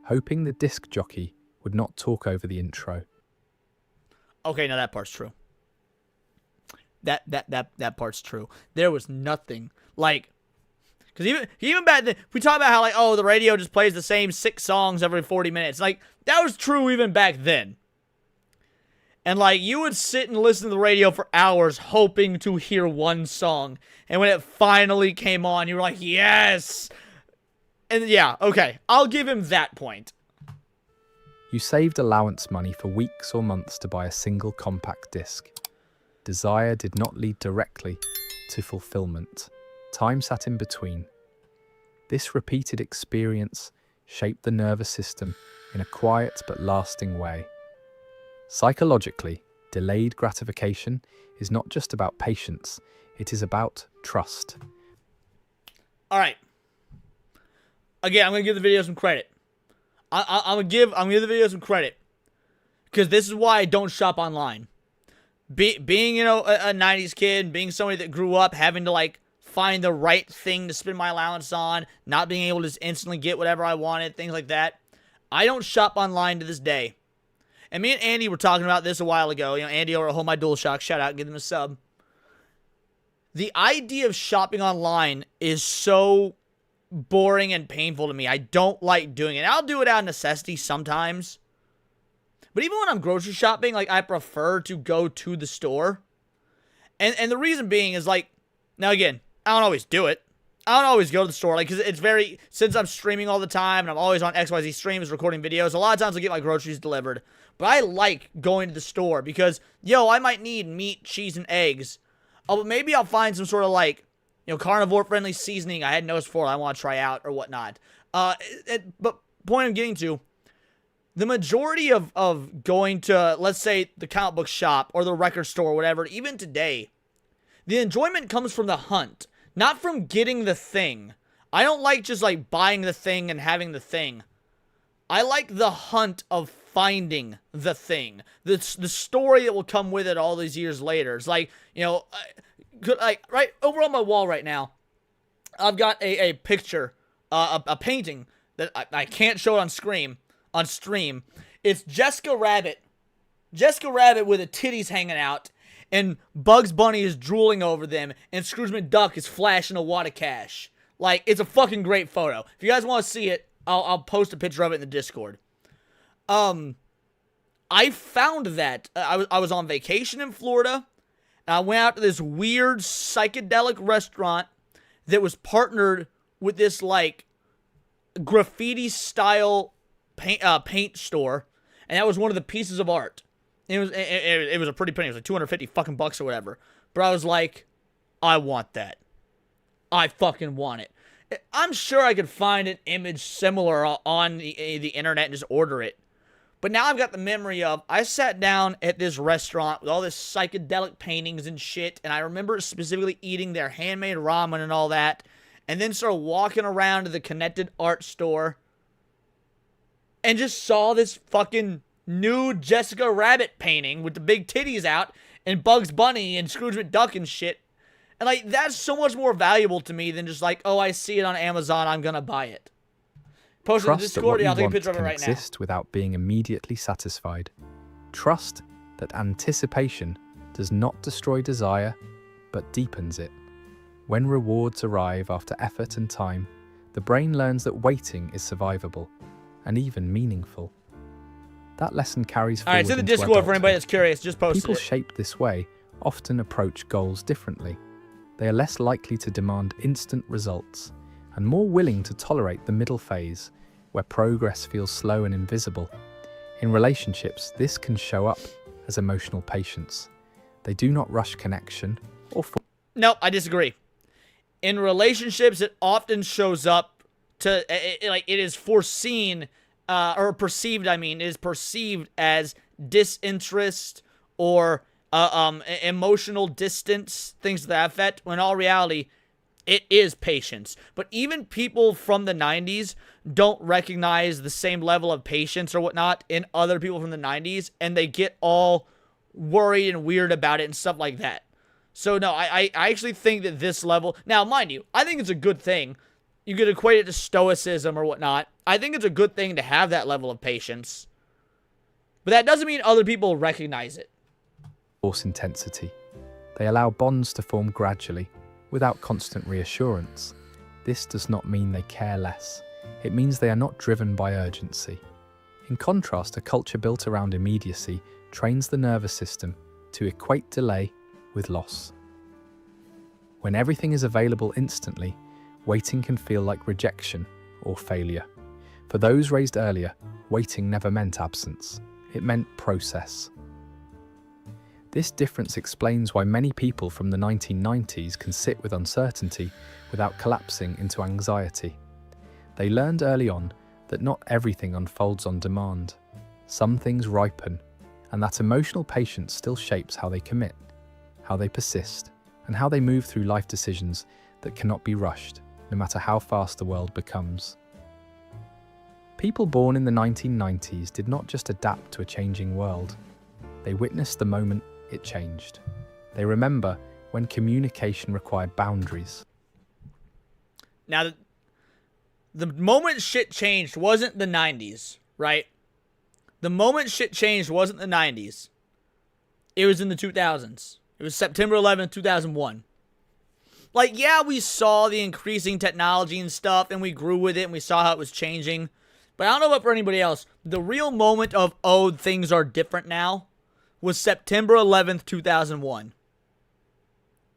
hoping the disc jockey would not talk over the intro. Okay, now that part's true. That part's true. There was nothing like, because even back then, we talk about how like, oh, the radio just plays the same 6 songs every 40 minutes. Like, that was true even back then. And like, you would sit and listen to the radio for hours hoping to hear one song. And when it finally came on, you were like, yes! And yeah, okay, I'll give him that point. You saved allowance money for weeks or months to buy a single compact disc. desire did not lead directly to fulfillment. Time sat in between. This repeated experience shaped the nervous system in a quiet but lasting way. Psychologically, delayed gratification is not just about patience, it is about trust. All right. Again, I'm gonna give the video some credit. I'm gonna give the video some credit because this is why I don't shop online. Being you know a 90s kid, being somebody that grew up having to like find the right thing to spend my allowance on, not being able to just instantly get whatever I wanted, things like that. I don't shop online to this day. And me and Andy were talking about this a while ago. You know, Andy over at Hold My DualShock, shout out, give them a sub. The idea of shopping online is so boring and painful to me. I don't like doing it. I'll do it out of necessity sometimes. But even when I'm grocery shopping, like, I prefer to go to the store. And the reason being is, like, now again, I don't always do it. I don't always go to the store, like, because it's very, since I'm streaming all the time, and I'm always on XYZ streams recording videos, a lot of times I get my groceries delivered. But I like going to the store because, yo, I might need meat, cheese, and eggs. Oh, but maybe I'll find some sort of, like, you know, carnivore-friendly seasoning I hadn't noticed before I want to try out or whatnot. But point I'm getting to, the majority of going to, let's say, the comic book shop or the record store or whatever, even today, the enjoyment comes from the hunt, not from getting the thing. I don't like just, like, buying the thing and having the thing. I like the hunt of finding the thing. The story that will come with it all these years later. It's like, you know, like, right over on my wall right now, I've got a picture, a painting that I can't show it on stream. It's Jessica Rabbit with the titties hanging out, and Bugs Bunny is drooling over them, and Scrooge McDuck is flashing a wad of cash. Like, it's a fucking great photo. If you guys want to see it, I'll post a picture of it in the Discord. I found that. I was on vacation in Florida, and I went out to this weird psychedelic restaurant that was partnered with this, like, graffiti-style paint store, and that was one of the pieces of art. It was a pretty penny. It was like 250 fucking bucks or whatever. But I was like, I want that. I fucking want it. I'm sure I could find an image similar on the internet and just order it. But now I've got the memory of, I sat down at this restaurant with all this psychedelic paintings and shit, and I remember specifically eating their handmade ramen and all that, and then started walking around to the connected art store, and just saw this fucking nude Jessica Rabbit painting with the big titties out, and Bugs Bunny and Scrooge McDuck and shit. And, like, that's so much more valuable to me than just like, oh, I see it on Amazon, I'm gonna buy it. Post it in the Discord, I'll take a picture of it right now. Exist without being immediately satisfied. Trust that anticipation does not destroy desire, but deepens it. When rewards arrive after effort and time, the brain learns that waiting is survivable and even meaningful. That lesson carries forward. Alright, it's in the Discord for anybody that's curious. Just post it. People shaped this way often approach goals differently. They are less likely to demand instant results and more willing to tolerate the middle phase, where progress feels slow and invisible. In relationships, this can show up as emotional patience. They do not rush connection or... Nope, I disagree. In relationships, it often shows up to, like, it is foreseen, or perceived, it is perceived as disinterest or emotional distance, things to that effect, when in all reality, it is patience. But even people from the 90s don't recognize the same level of patience or whatnot in other people from the 90s, and they get all worried and weird about it and stuff like that. So no, I actually think that this level... Now, mind you, I think it's a good thing. You could equate it to stoicism or whatnot. I think it's a good thing to have that level of patience. But that doesn't mean other people recognize it. Force intensity. They allow bonds to form gradually, without constant reassurance. This does not mean they care less. It means they are not driven by urgency. In contrast, a culture built around immediacy trains the nervous system to equate delay with loss. When everything is available instantly, waiting can feel like rejection or failure. For those raised earlier, waiting never meant absence. It meant process. This difference explains why many people from the 1990s can sit with uncertainty without collapsing into anxiety. They learned early on that not everything unfolds on demand. Some things ripen, and that emotional patience still shapes how they commit, how they persist, and how they move through life decisions that cannot be rushed, no matter how fast the world becomes. People born in the 1990s did not just adapt to a changing world. They witnessed the moment it changed. They remember when communication required boundaries. Now, the moment shit changed wasn't the 90s, right? The moment shit changed wasn't the 90s. It was in the 2000s. It was September 11th, 2001. Like, yeah, we saw the increasing technology and stuff, and we grew with it, and we saw how it was changing. But I don't know about for anybody else. The real moment of, oh, things are different now, was September 11th, 2001.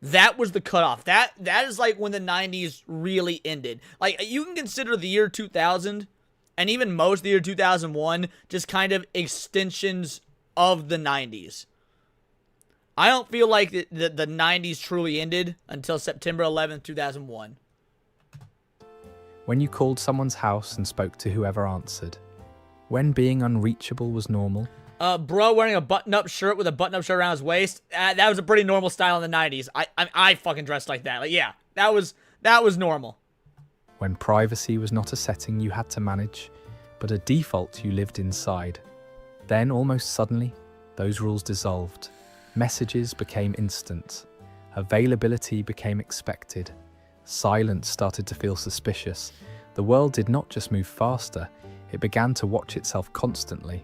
That was the cutoff. That is like when the 90s really ended. Like, you can consider the year 2000 and even most of the year 2001 just kind of extensions of the 90s. I don't feel like the 90s truly ended until September 11th, 2001. When you called someone's house and spoke to whoever answered. When being unreachable was normal. Bro wearing a button-up shirt with a button-up shirt around his waist. That was a pretty normal style in the 90s. I fucking dressed like that. Like, yeah, that was normal. When privacy was not a setting you had to manage, but a default you lived inside. Then, almost suddenly, those rules dissolved. Messages became instant. Availability became expected. Silence started to feel suspicious. The world did not just move faster, it began to watch itself constantly.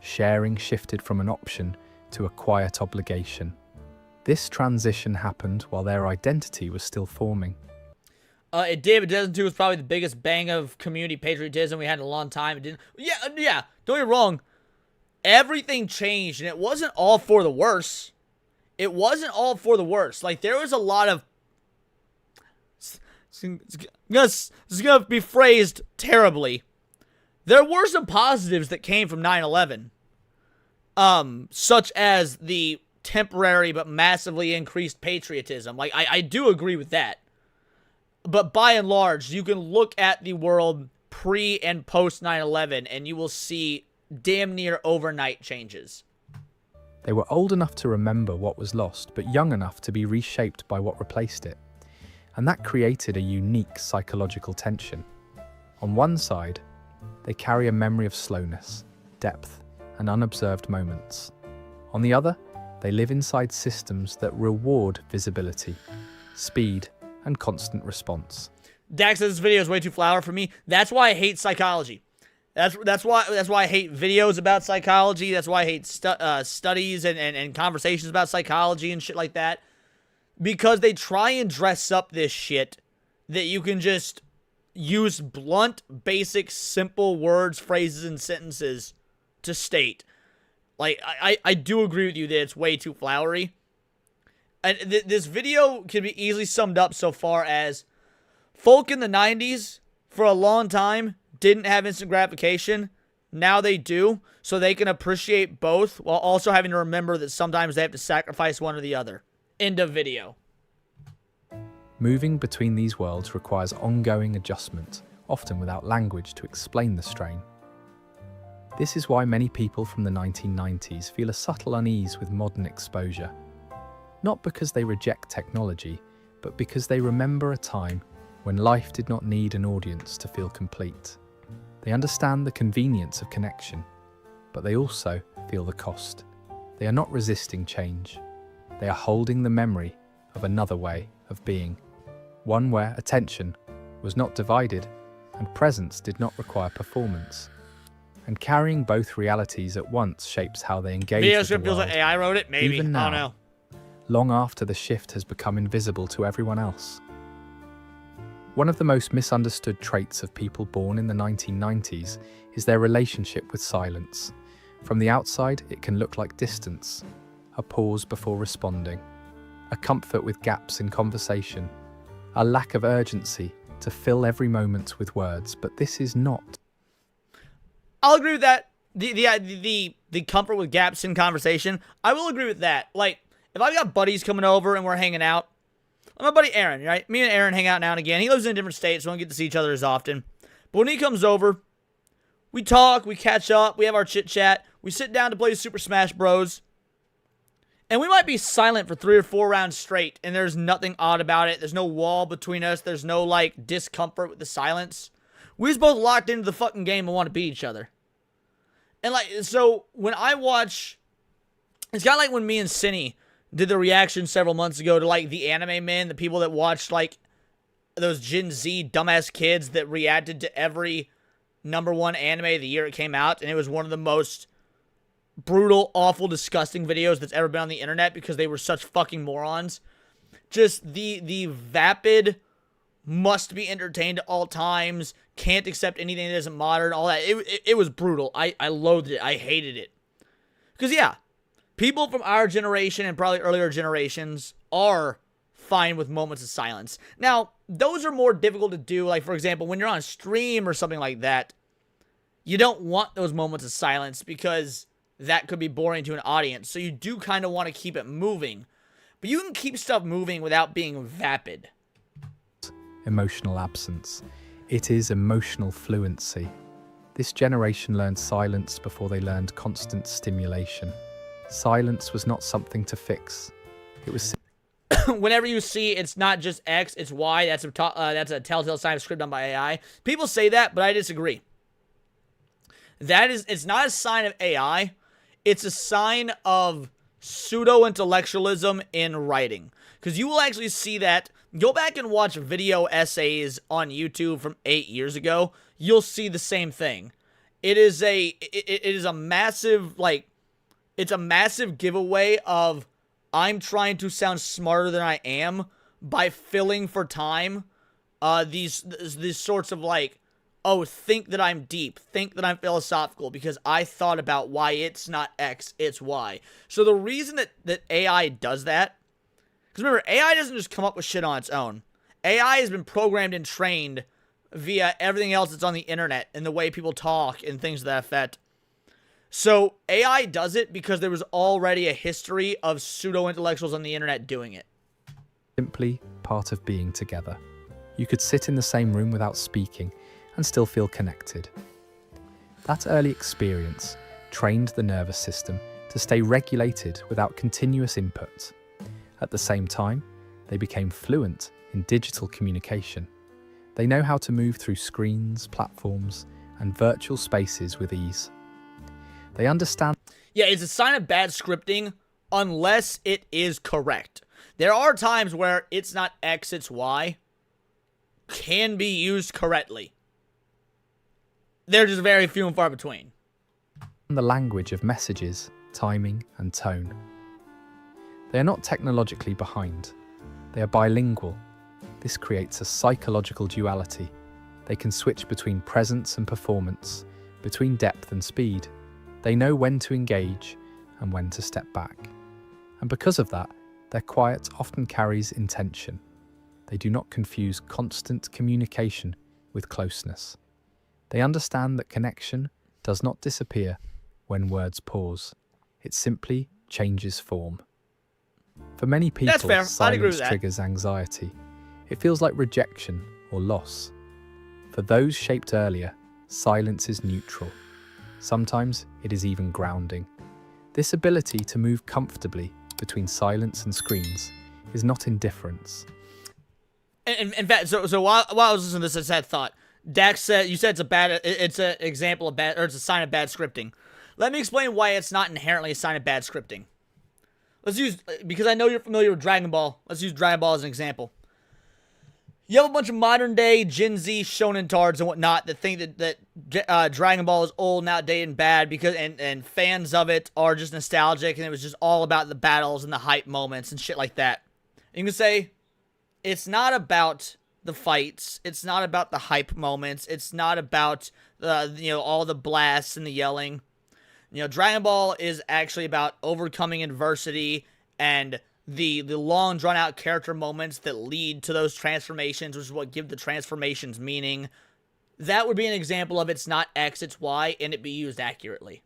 Sharing shifted from an option to a quiet obligation. This transition happened while their identity was still forming. It did, but 2002 was probably the biggest bang of community patriotism we had in a long time. It didn't. Yeah. Don't get me wrong. Everything changed, and it wasn't all for the worse. It wasn't all for the worse. Like, there was a lot of. This is gonna be phrased terribly. There were some positives that came from 9/11. Such as the temporary but massively increased patriotism. Like, I do agree with that. But by and large, you can look at the world pre and post 9/11 and you will see damn near overnight changes. They were old enough to remember what was lost, but young enough to be reshaped by what replaced it. And that created a unique psychological tension. On one side, they carry a memory of slowness, depth, and unobserved moments. On the other, they live inside systems that reward visibility, speed, and constant response. Dax says this video is way too flower for me. That's why I hate psychology. That's why I hate videos about psychology. That's why I hate studies and conversations about psychology and shit like that. Because they try and dress up this shit that you can just use blunt, basic, simple words, phrases, and sentences to state. Like, I do agree with you that it's way too flowery. And this video can be easily summed up so far as folk in the 90s, for a long time, didn't have instant gratification. Now they do, so they can appreciate both while also having to remember that sometimes they have to sacrifice one or the other. End of video. Moving between these worlds requires ongoing adjustment, often without language to explain the strain. This is why many people from the 1990s feel a subtle unease with modern exposure. Not because they reject technology, but because they remember a time when life did not need an audience to feel complete. They understand the convenience of connection, but they also feel the cost. They are not resisting change. They are holding the memory of another way of being. One where attention was not divided and presence did not require performance. And carrying both realities at once shapes how they engage Video with the script feels world. like AI wrote it? Maybe. Even now, I don't know. Long after the shift has become invisible to everyone else. One of the most misunderstood traits of people born in the 1990s is their relationship with silence. From the outside, it can look like distance, a pause before responding, a comfort with gaps in conversation, a lack of urgency to fill every moment with words, but this is not. I'll agree with that. the comfort with gaps in conversation, I will agree with that. Like, if I've got buddies coming over and we're hanging out, my buddy Aaron, right? Me and Aaron hang out now and again. He lives in different states, so we don't get to see each other as often. But when he comes over, we talk, we catch up, we have our chit-chat, we sit down to play Super Smash Bros. And we might be silent for 3 or 4 rounds straight, and there's nothing odd about it. There's no wall between us. There's no, like, discomfort with the silence. We're just both locked into the fucking game and want to beat each other. And, like, so when I watch... It's kind of like when me and Cinny did the reaction several months ago to, like, the anime men, the people that watched, like, those Gen Z dumbass kids that reacted to every #1 anime the year it came out, and it was one of the most brutal, awful, disgusting videos that's ever been on the internet because they were such fucking morons. Just the vapid, must be entertained at all times, can't accept anything that isn't modern, all that. It was brutal. I loathed it. I hated it. Because, yeah, people from our generation and probably earlier generations are fine with moments of silence. Now, those are more difficult to do. Like, for example, when you're on a stream or something like that, you don't want those moments of silence because that could be boring to an audience. So you do kind of want to keep it moving. But you can keep stuff moving without being vapid. Emotional absence. It is emotional fluency. This generation learned silence before they learned constant stimulation. Silence was not something to fix. It was... Whenever you see it's not just X, it's Y, that's a telltale sign of script done by AI. People say that, but I disagree. It's not a sign of AI. It's a sign of pseudo-intellectualism in writing. Because you will actually see that. Go back and watch video essays on YouTube from 8 years ago. You'll see the same thing. It is a massive, like, it's a massive giveaway of I'm trying to sound smarter than I am by filling for time these sorts of, like, oh, think that I'm deep, think that I'm philosophical because I thought about why it's not X, it's Y. So the reason that AI does that, because remember, AI doesn't just come up with shit on its own. AI has been programmed and trained via everything else that's on the internet and the way people talk and things to that effect. So AI does it because there was already a history of pseudo-intellectuals on the internet doing it. Simply part of being together. You could sit in the same room without speaking and still feel connected. That early experience trained the nervous system to stay regulated without continuous input. At the same time, they became fluent in digital communication. They know how to move through screens, platforms, and virtual spaces with ease. They understand... Yeah, it's a sign of bad scripting unless it is correct. There are times where it's not X, it's Y. Can be used correctly. They're just very few and far between. The language of messages, timing, and tone. They are not technologically behind. They are bilingual. This creates a psychological duality. They can switch between presence and performance, between depth and speed. They know when to engage and when to step back. And because of that, their quiet often carries intention. They do not confuse constant communication with closeness. They understand that connection does not disappear when words pause. It simply changes form. For many people, That's fair. I'd agree with silence that. triggers anxiety. It feels like rejection or loss. For those shaped earlier, silence is neutral. Sometimes it is even grounding. This ability to move comfortably between silence and screens is not indifference. In fact, so while I was listening to this, I just had thought. Dax said, you said it's an example of bad, or it's a sign of bad scripting. Let me explain why it's not inherently a sign of bad scripting. Because I know you're familiar with Dragon Ball. Let's use Dragon Ball as an example. You have a bunch of modern day Gen Z shonen tards and whatnot that think that Dragon Ball is old and outdated and bad because and fans of it are just nostalgic and it was just all about the battles and the hype moments and shit like that. And you can say it's not about the fights. It's not about the hype moments. It's not about all the blasts and the yelling. Dragon Ball is actually about overcoming adversity and the long drawn out character moments that lead to those transformations, which is what give the transformations meaning. that would be an example of it's not X, it's Y, and it be used accurately.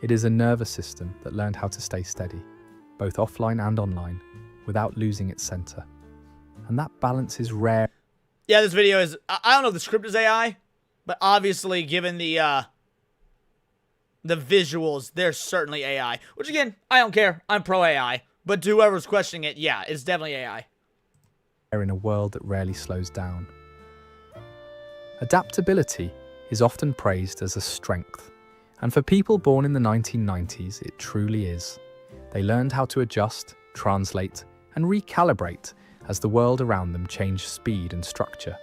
It is a nervous system that learned how to stay steady, both offline and online, without losing its center. And that balance is rare. Yeah, this video is, I don't know if the script is AI, but obviously given the visuals, they're certainly AI. Which again, I don't care. I'm pro AI. But to whoever's questioning it, yeah, it's definitely AI. In a world that rarely slows down. Adaptability is often praised as a strength. And for people born in the 1990s, it truly is. They learned how to adjust, translate, and recalibrate as the world around them changed speed and structure.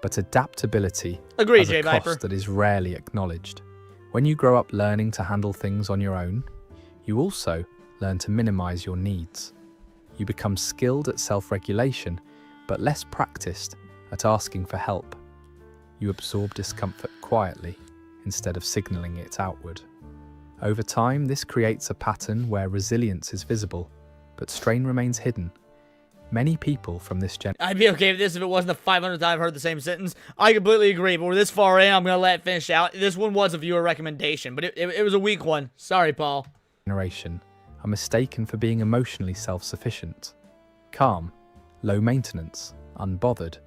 But adaptability has a cost that is rarely acknowledged. When you grow up learning to handle things on your own, you also learn to minimize your needs. You become skilled at self-regulation, but less practiced at asking for help. You absorb discomfort quietly instead of signaling it outward. Over time, this creates a pattern where resilience is visible, but strain remains hidden. Many people from this generation... I'd be okay with this if it wasn't the 500th time I've heard the same sentence. I completely agree, but we're this far in, I'm going to let it finish out. This one was a viewer recommendation, but it was a weak one. Sorry, Paul. ...generation are mistaken for being emotionally self-sufficient, calm, low maintenance, unbothered.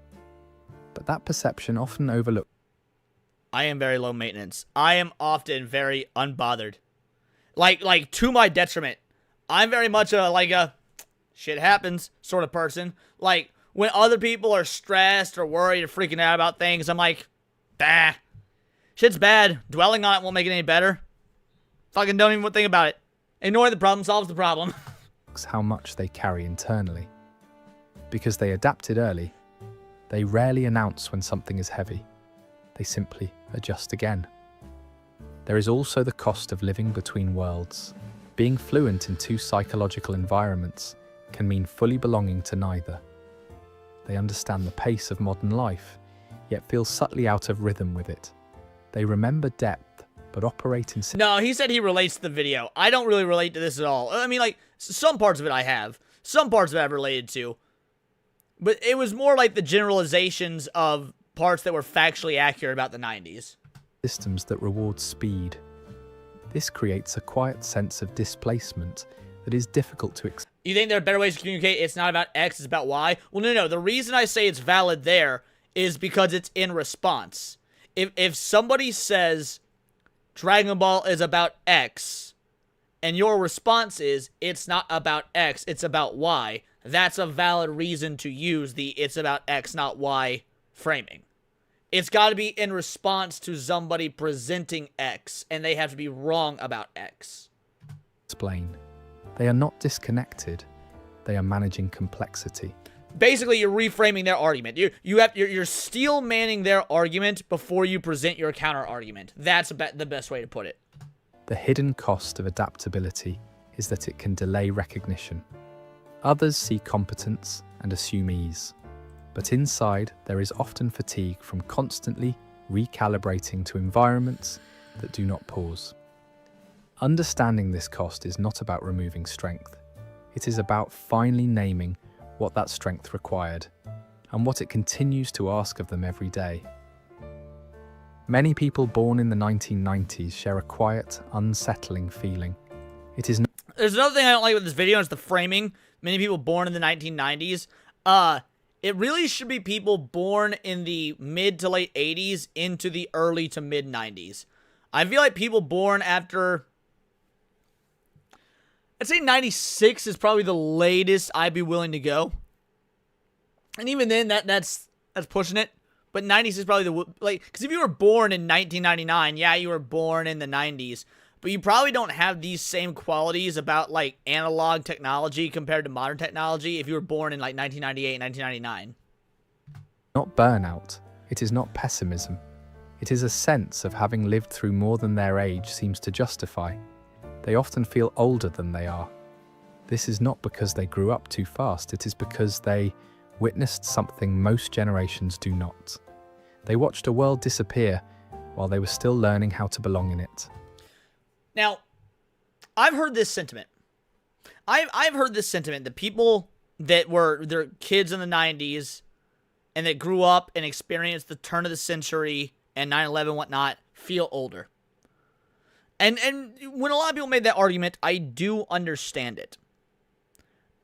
But that perception often overlooks... I am very low maintenance. I am often very unbothered. Like to my detriment. I'm very much a shit happens sort of person. Like, when other people are stressed or worried or freaking out about things, I'm like, bah. Shit's bad. Dwelling on it won't make it any better. Fucking don't even think about it. Ignoring the problem solves the problem. how much they carry internally. Because they adapted early, they rarely announce when something is heavy. They simply adjust again. There is also the cost of living between worlds. Being fluent in two psychological environments can mean fully belonging to neither. They understand the pace of modern life, yet feel subtly out of rhythm with it. They remember depth, but operate in... No, he said he relates to the video. I don't really relate to this at all. I mean, like, some parts of it I have. Some parts of it I've related to. But it was more like the generalizations of parts that were factually accurate about the 90s. Systems that reward speed. This creates a quiet sense of displacement that is difficult to explain. You think there are better ways to communicate? It's not about X, it's about Y? Well, no. The reason I say it's valid there is because it's in response. If somebody says Dragon Ball is about X, and your response is it's not about X, it's about Y, that's a valid reason to use the it's about X, not Y framing. It's got to be in response to somebody presenting X, and they have to be wrong about X. Explain. They are not disconnected. They are managing complexity. Basically, you're reframing their argument. You're steel manning their argument before you present your counter argument. That's the best way to put it. The hidden cost of adaptability is that it can delay recognition. Others see competence and assume ease. But inside, there is often fatigue from constantly recalibrating to environments that do not pause. Understanding this cost is not about removing strength. It is about finally naming what that strength required and what it continues to ask of them every day. Many people born in the 1990s share a quiet, unsettling feeling. It is... There's another thing I don't like with this video, and it's the framing. Many people born in the 1990s. It really should be people born in the mid to late 80s into the early to mid 90s. I feel like people born after... I'd say 96 is probably the latest I'd be willing to go. And even then, that's pushing it. But 90s is probably the... Because if you were born in 1999, yeah, you were born in the 90s. But you probably don't have these same qualities about, like, analog technology compared to modern technology if you were born in, like, 1998, 1999. Not burnout. It is not pessimism. It is a sense of having lived through more than their age seems to justify. They often feel older than they are. This is not because they grew up too fast. It is because they witnessed something most generations do not. They watched a world disappear while they were still learning how to belong in it. Now, I've heard this sentiment. I've heard this sentiment that people that were their kids in the 90s and that grew up and experienced the turn of the century and 9/11 whatnot feel older. And when a lot of people made that argument, I do understand it.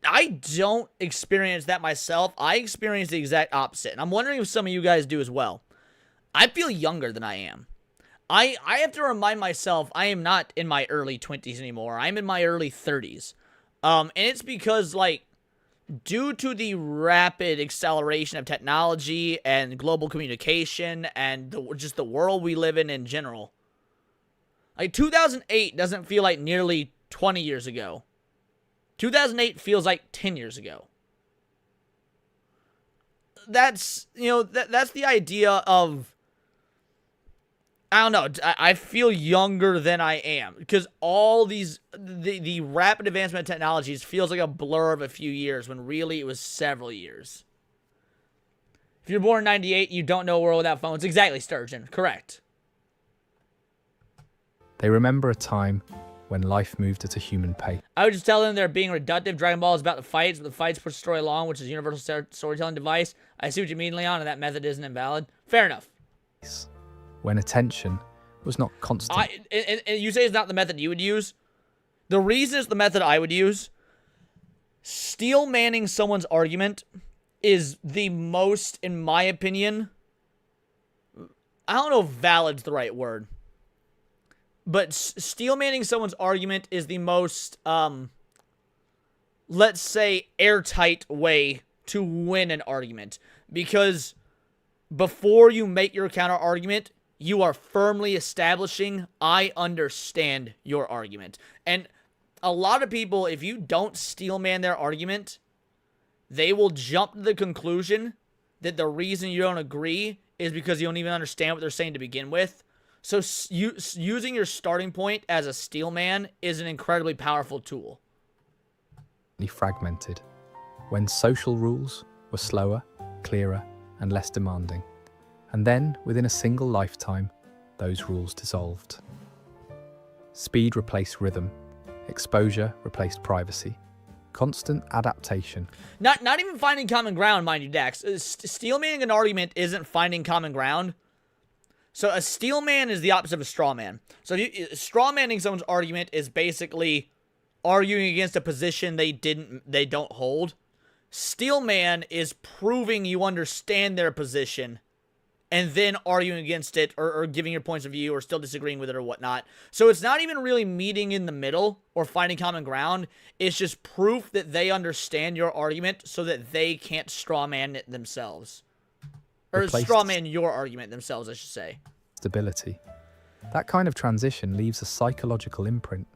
I don't experience that myself. I experience the exact opposite. And I'm wondering if some of you guys do as well. I feel younger than I am. I have to remind myself I am not in my early 20s anymore. I'm in my early 30s. And it's because, like, due to the rapid acceleration of technology and global communication and just the world we live in general, like, 2008 doesn't feel like nearly 20 years ago. 2008 feels like 10 years ago. That's, you know, that's the idea of, I don't know, I feel younger than I am. Because all these, the rapid advancement of technologies feels like a blur of a few years when really it was several years. If you're born in 98, you don't know a world without phones. Exactly, Sturgeon. Correct. They remember a time when life moved at a human pace. I would just tell them they're being reductive. Dragon Ball is about the fights, but the fights push the story along, which is a universal storytelling device. I see what you mean, Leon, and that method isn't invalid. Fair enough. When attention was not constant. And you say it's not the method you would use? The reason it's the method I would use, steel manning someone's argument is the most, in my opinion, I don't know if valid's the right word, but steel manning someone's argument is the most, let's say, airtight way to win an argument. Because before you make your counter argument, you are firmly establishing, I understand your argument. And a lot of people, if you don't steel man their argument, they will jump to the conclusion that the reason you don't agree is because you don't even understand what they're saying to begin with. So using your starting point as a steel man is an incredibly powerful tool. Fragmented, when social rules were slower, clearer, and less demanding. And then, within a single lifetime, those rules dissolved. Speed replaced rhythm, exposure replaced privacy, constant adaptation. Not even finding common ground, mind you, Dax. Steel manning an argument isn't finding common ground. So a steel man is the opposite of a straw man. So straw manning someone's argument is basically arguing against a position they don't hold. Steel man is proving you understand their position and then arguing against it or giving your points of view or still disagreeing with it or whatnot. So it's not even really meeting in the middle or finding common ground. It's just proof that they understand your argument so that they can't straw man it themselves. Or straw man your argument themselves, I should say. Stability. That kind of transition leaves a psychological imprint.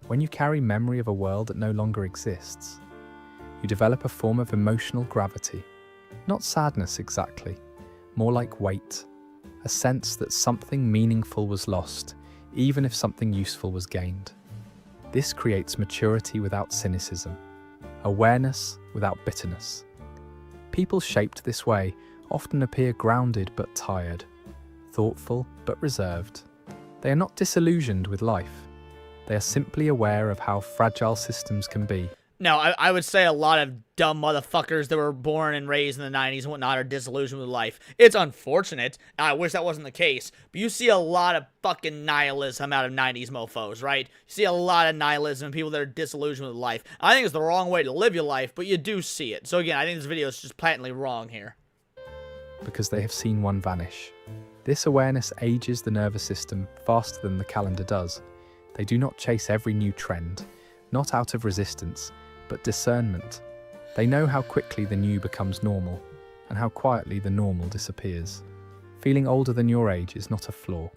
When you carry memory of a world that no longer exists, you develop a form of emotional gravity. Not sadness exactly, more like weight, a sense that something meaningful was lost, even if something useful was gained. This creates maturity without cynicism, awareness without bitterness. People shaped this way often appear grounded but tired, thoughtful but reserved. They are not disillusioned with life. They are simply aware of how fragile systems can be. No, I would say a lot of dumb motherfuckers that were born and raised in the 90s and whatnot are disillusioned with life. It's unfortunate. I wish that wasn't the case. But you see a lot of fucking nihilism out of 90s mofos, right? You see a lot of nihilism and people that are disillusioned with life. I think it's the wrong way to live your life, but you do see it. So again, I think this video is just patently wrong here. Because they have seen one vanish. This awareness ages the nervous system faster than the calendar does. They do not chase every new trend, not out of resistance, but discernment. They know how quickly the new becomes normal, and how quietly the normal disappears. Feeling older than your age is not a flaw.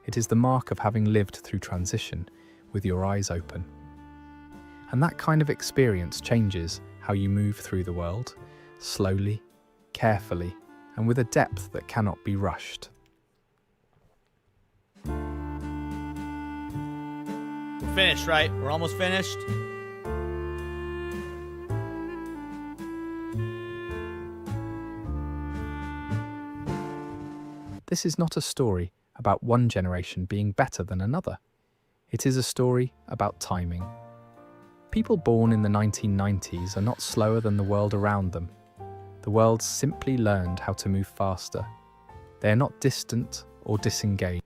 It is the mark of having lived through transition with your eyes open. And that kind of experience changes how you move through the world, slowly, carefully, and with a depth that cannot be rushed. We're finished, right? We're almost finished. This is not a story about one generation being better than another. It is a story about timing. People born in the 1990s are not slower than the world around them. The world simply learned how to move faster. They are not distant or disengaged.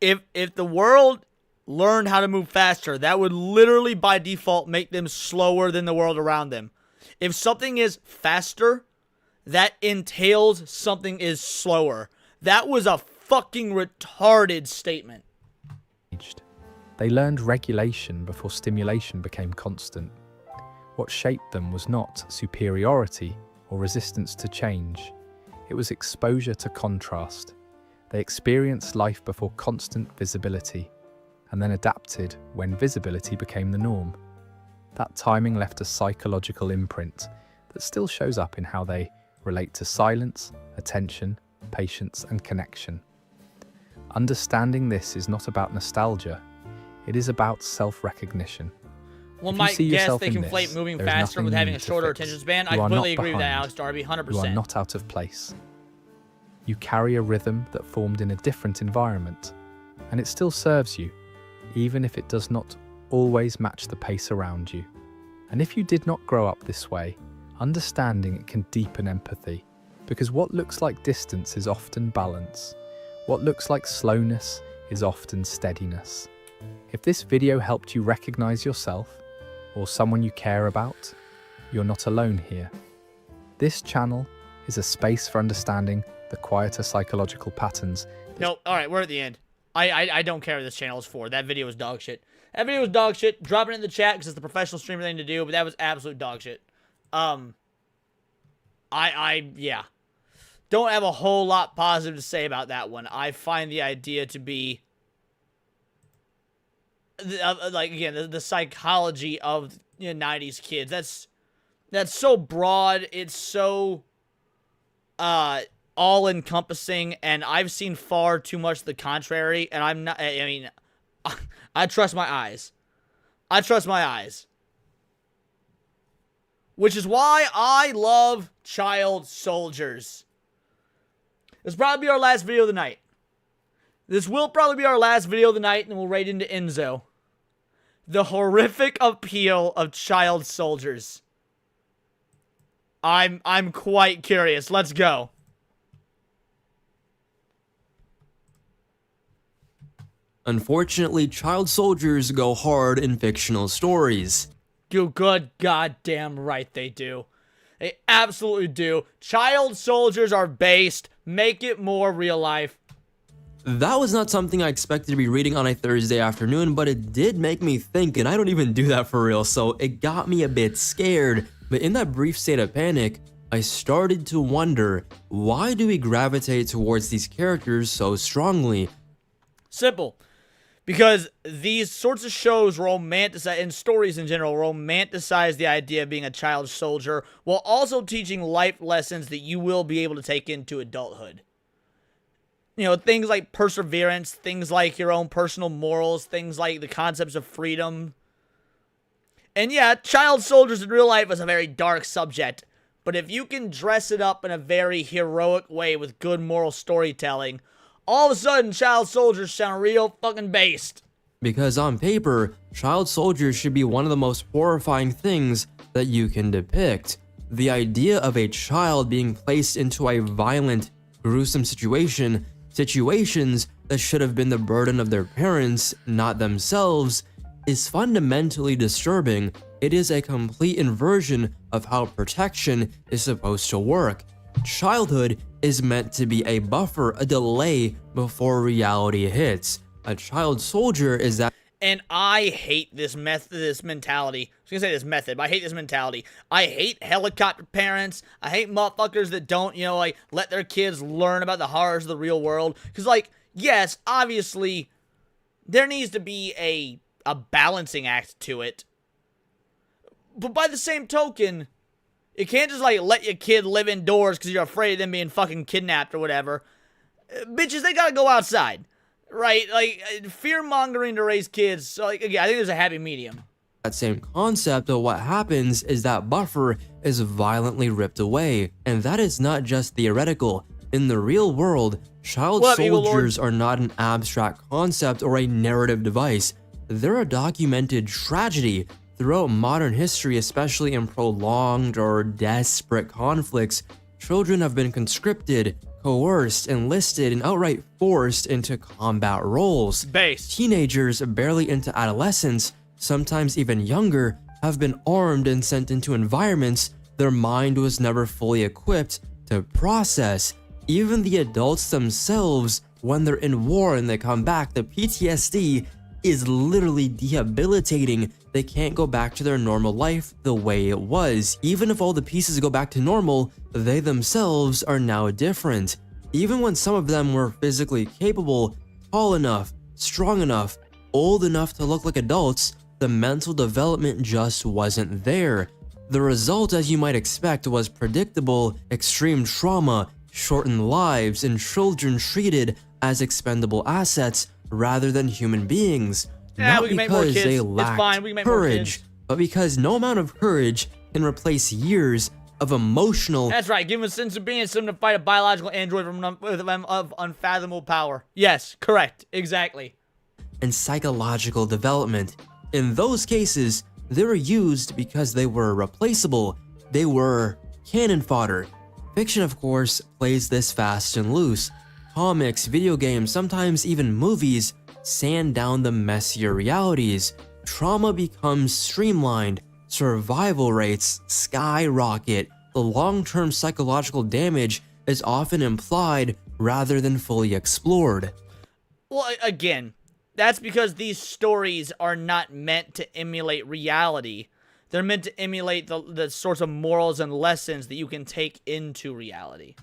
If the world learned how to move faster, that would literally by default make them slower than the world around them. If something is faster, that entails something is slower. That was a fucking retarded statement. They learned regulation before stimulation became constant. What shaped them was not superiority or resistance to change. It was exposure to contrast. They experienced life before constant visibility, and then adapted when visibility became the norm. That timing left a psychological imprint that still shows up in how they relate to silence, attention, patience, and connection. Understanding this is not about nostalgia, it is about self-recognition. One If you might see guess yourself they in conflate this, moving there is faster nothing with you having a need to shorter fix. attention span. I You are completely not agree with that, behind. Alex Darby, 100%. You are not out of place. You carry a rhythm that formed in a different environment, and it still serves you, even if it does not always match the pace around you. And if you did not grow up this way, understanding it can deepen empathy, because what looks like distance is often balance. What looks like slowness is often steadiness. If this video helped you recognize yourself, or someone you care about, you're not alone here. This channel is a space for understanding the quieter psychological patterns. Nope, alright, we're at the end. I don't care what this channel is for. That video was dog shit. That video was dog shit. Drop it in the chat because it's the professional streamer thing to do, but that was absolute dog shit. Yeah. Don't have a whole lot positive to say about that one. I find the idea to be, like, again, the psychology of 90s kids. That's so broad. It's so all-encompassing, and I've seen far too much the contrary, and I'm not, I mean, I trust my eyes. I trust my eyes. Which is why I love child soldiers. This will probably be our last video of the night. This will probably be our last video of the night, and then we'll raid into Enzo. The horrific appeal of child soldiers. I'm quite curious. Let's go. Unfortunately, child soldiers go hard in fictional stories. You good goddamn right they do. They absolutely do. Child soldiers are based. Make it more real life. That was not something I expected to be reading on a Thursday afternoon, but it did make me think, and I don't even do that for real, so it got me a bit scared. But in that brief state of panic, I started to wonder, why do we gravitate towards these characters so strongly? Simple. Because these sorts of shows romanticize, and stories in general, romanticize the idea of being a child soldier while also teaching life lessons that you will be able to take into adulthood. You know, things like perseverance, things like your own personal morals, things like the concepts of freedom. And yeah, child soldiers in real life is a very dark subject, but if you can dress it up in a very heroic way with good moral storytelling, all of a sudden, child soldiers sound real fucking based. Because on paper, child soldiers should be one of the most horrifying things that you can depict. The idea of a child being placed into a violent, gruesome situations that should have been the burden of their parents, not themselves, is fundamentally disturbing. It is a complete inversion of how protection is supposed to work. Childhood is meant to be a buffer, a delay before reality hits. A child soldier is that. And I hate this mentality. I was gonna say this method, but I hate this mentality. I hate helicopter parents. I hate motherfuckers that don't, like, let their kids learn about the horrors of the real world. Because, like, yes, obviously, there needs to be a balancing act to it. But by the same token, you can't just, like, let your kid live indoors because you're afraid of them being fucking kidnapped or whatever. Bitches, they gotta go outside. Right? Like, fear-mongering to raise kids. So, like, again, I think there's a happy medium. That same concept, but what happens is that buffer is violently ripped away. And that is not just theoretical. In the real world, child soldiers are not an abstract concept or a narrative device. They're a documented tragedy. Throughout modern history, especially in prolonged or desperate conflicts, children have been conscripted, coerced, enlisted, and outright forced into combat roles. Teenagers barely into adolescence, sometimes even younger, have been armed and sent into environments their mind was never fully equipped to process. Even the adults themselves, when they're in war and they come back, the PTSD is literally debilitating. They can't go back to their normal life the way it was. Even if all the pieces go back to normal, they themselves are now different. Even when some of them were physically capable, tall enough, strong enough, old enough to look like adults, the mental development just wasn't there. The result, as you might expect, was predictable: extreme trauma, shortened lives, and children treated as expendable assets rather than human beings. Yeah, Not because they lacked courage, but because no amount of courage can replace years of emotional— That's right, give him a sense of being something to fight a biological android of unfathomable power. Yes, correct, exactly. And psychological development. In those cases, they were used because they were replaceable. They were cannon fodder. Fiction, of course, plays this fast and loose. Comics, video games, sometimes even movies sand down the messier realities. Trauma becomes streamlined. Survival rates skyrocket. The long-term psychological damage is often implied rather than fully explored. Well, again, that's because these stories are not meant to emulate reality. They're meant to emulate the sorts of morals and lessons that you can take into reality.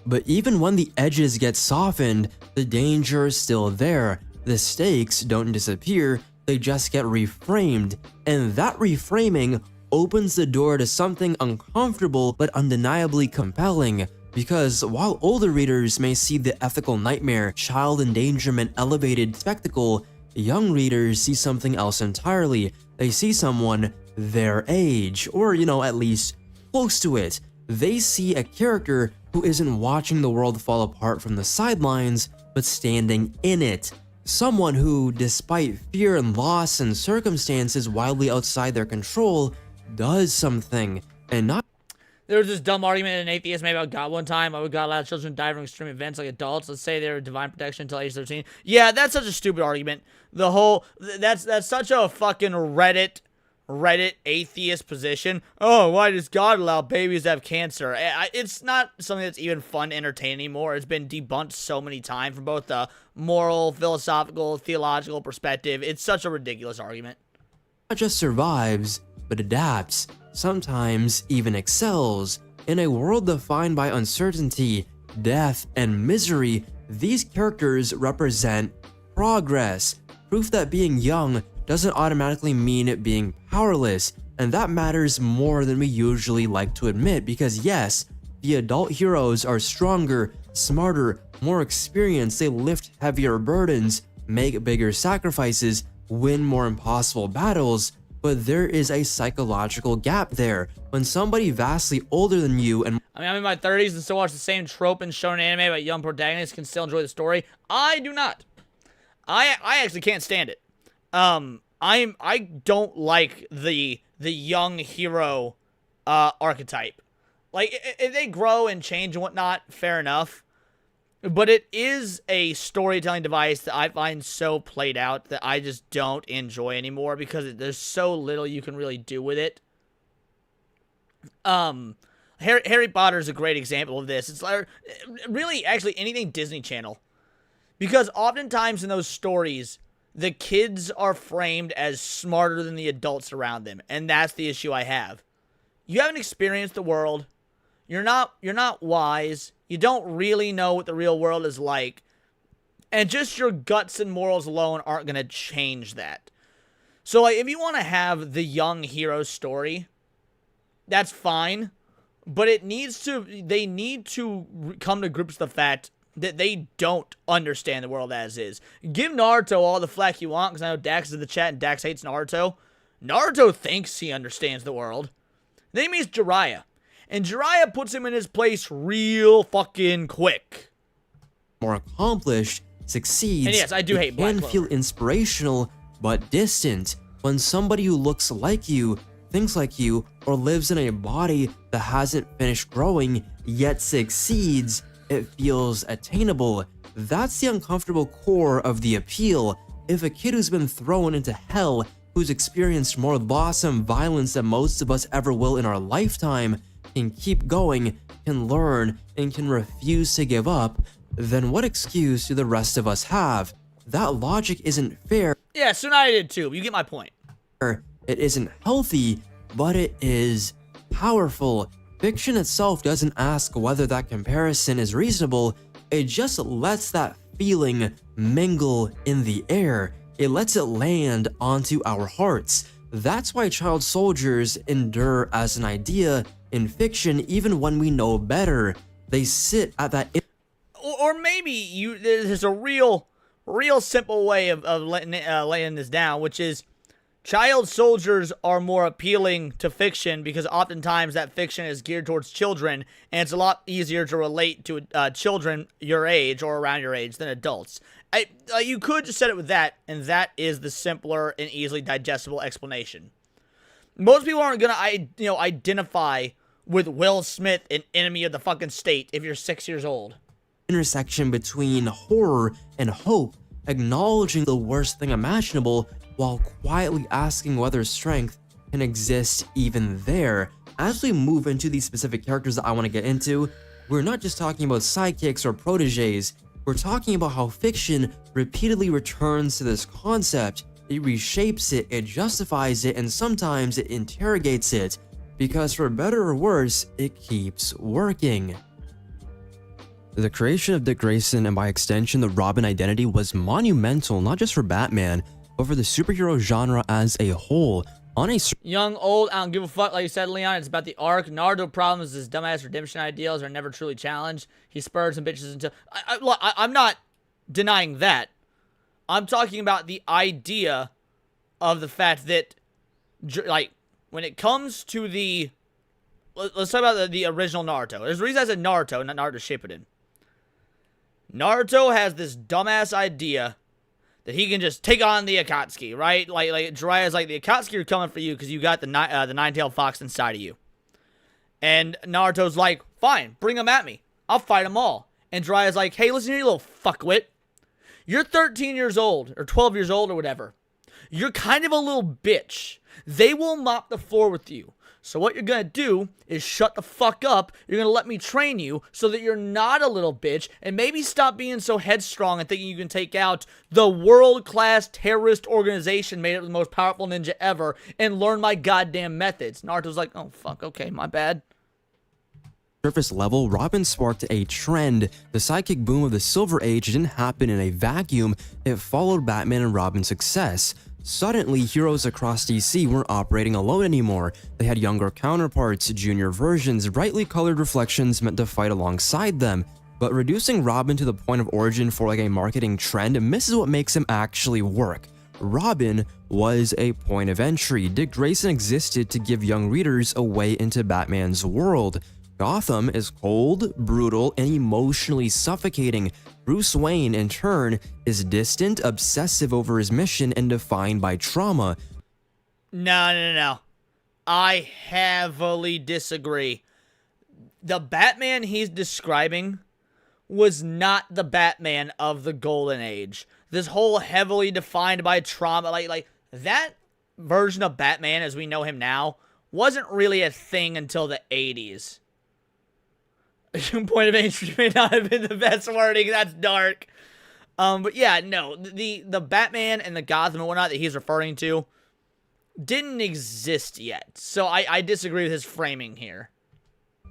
But even when the edges get softened, the danger is still there. The stakes don't disappear, they just get reframed. And that reframing opens the door to something uncomfortable but undeniably compelling. Because while older readers may see the ethical nightmare, child endangerment, elevated spectacle, young readers see something else entirely. They see someone their age, or at least close to it. They see a character who isn't watching the world fall apart from the sidelines, but standing in it. Someone who, despite fear and loss and circumstances wildly outside their control, does something, and not— There was this dumb argument an atheist made about God one time. Why would God allow children to die from extreme events like adults? Let's say they're divine protection until age 13. Yeah, that's such a stupid argument. That's such a fucking Reddit atheist position. Oh, why does God allow babies to have cancer? It's not something that's even fun to entertain anymore. It's been debunked so many times from both the moral, philosophical, theological perspective. It's such a ridiculous argument. Not just survives, but adapts, sometimes even excels. In a world defined by uncertainty, death, and misery, these characters represent progress, proof that being young doesn't automatically mean it being powerless, and that matters more than we usually like to admit, because yes, the adult heroes are stronger, smarter, more experienced, they lift heavier burdens, make bigger sacrifices, win more impossible battles, but there is a psychological gap there. When somebody vastly older than you and— I mean, I'm in my 30s and still watch the same trope in shonen anime about young protagonists can still enjoy the story. I do not. I actually can't stand it. I don't like the young hero archetype. Like, if they grow and change and whatnot, fair enough. But it is a storytelling device that I find so played out that I just don't enjoy anymore because there's so little you can really do with it. Harry Potter is a great example of this. It's like, really, actually, anything Disney Channel. Because oftentimes in those stories, the kids are framed as smarter than the adults around them. And that's the issue I have. You haven't experienced the world. You're not wise. You don't really know what the real world is like. And just your guts and morals alone aren't going to change that. So, like, if you want to have the young hero story, that's fine. But they need to come to grips with the fact that they don't understand the world as is. Give Naruto all the flack you want, because I know Dax is in the chat and Dax hates Naruto. Naruto thinks he understands the world. Then he meets Jiraiya. And Jiraiya puts him in his place real fucking quick. More accomplished, succeeds. And yes, I do hate Black Clover. Can feel inspirational, but distant. When somebody who looks like you, thinks like you, or lives in a body that hasn't finished growing yet succeeds, it feels attainable. That's the uncomfortable core of the appeal. If a kid who's been thrown into hell, who's experienced more loss and violence than most of us ever will in our lifetime, can keep going, can learn, and can refuse to give up, then what excuse do the rest of us have? That logic isn't fair. Yeah, so now I did too. You get my point. It isn't healthy, but it is powerful. Fiction itself doesn't ask whether that comparison is reasonable, it just lets that feeling mingle in the air. It lets it land onto our hearts. That's why child soldiers endure as an idea in fiction even when we know better. They sit at that... Or maybe there's a real simple way of laying this down, which is child soldiers are more appealing to fiction because oftentimes that fiction is geared towards children, and it's a lot easier to relate to children your age or around your age than adults. You could just set it with that, and that is the simpler and easily digestible explanation. Most people aren't gonna, identify with Will Smith in Enemy of the Fucking State if you're 6 years old. Intersection between horror and hope, acknowledging the worst thing imaginable while quietly asking whether strength can exist even there. As we move into these specific characters that I want to get into, we're not just talking about sidekicks or proteges, we're talking about how fiction repeatedly returns to this concept. It reshapes it, it justifies it, and sometimes it interrogates it, because for better or worse, it keeps working. The creation of Dick Grayson, and by extension the Robin identity, was monumental not just for Batman, but for the superhero genre as a whole. On a young, old, I don't give a fuck, like you said, Leon, it's about the arc. Naruto problems, his dumbass redemption ideals are never truly challenged. He spurred some bitches until... I'm not denying that. I'm talking about the idea of the fact that, like, when it comes to the... Let's talk about the original Naruto. There's a reason I said Naruto, not Naruto Shippuden. Naruto has this dumbass idea that he can just take on the Akatsuki, right? Like Jiraiya's like, the Akatsuki are coming for you because you got the nine-tailed fox inside of you. And Naruto's like, fine, bring them at me. I'll fight them all. And Jiraiya's like, hey, listen here, you little fuckwit. You're 13 years old, or 12 years old, or whatever. You're kind of a little bitch. They will mop the floor with you. So what you're gonna do is shut the fuck up. You're gonna let me train you so that you're not a little bitch, and maybe stop being so headstrong and thinking you can take out the world-class terrorist organization made up of the most powerful ninja ever and learn my goddamn methods. Naruto's like, oh fuck, okay, my bad. Surface level, Robin sparked a trend. The sidekick boom of the Silver Age didn't happen in a vacuum. It followed Batman and Robin's success. Suddenly, heroes across DC weren't operating alone anymore. They had younger counterparts, junior versions, brightly colored reflections meant to fight alongside them. But reducing Robin to the point of origin for like a marketing trend misses what makes him actually work. Robin was a point of entry. Dick Grayson existed to give young readers a way into Batman's world. Gotham is cold, brutal, and emotionally suffocating. Bruce Wayne, in turn, is distant, obsessive over his mission, and defined by trauma. No. I heavily disagree. The Batman he's describing was not the Batman of the Golden Age. This whole heavily defined by trauma, like that version of Batman as we know him now wasn't really a thing until the 80s. Point of entry may not have been the best wording. That's dark. But yeah, no. The Batman and the Gotham and whatnot that he's referring to didn't exist yet. So I disagree with his framing here.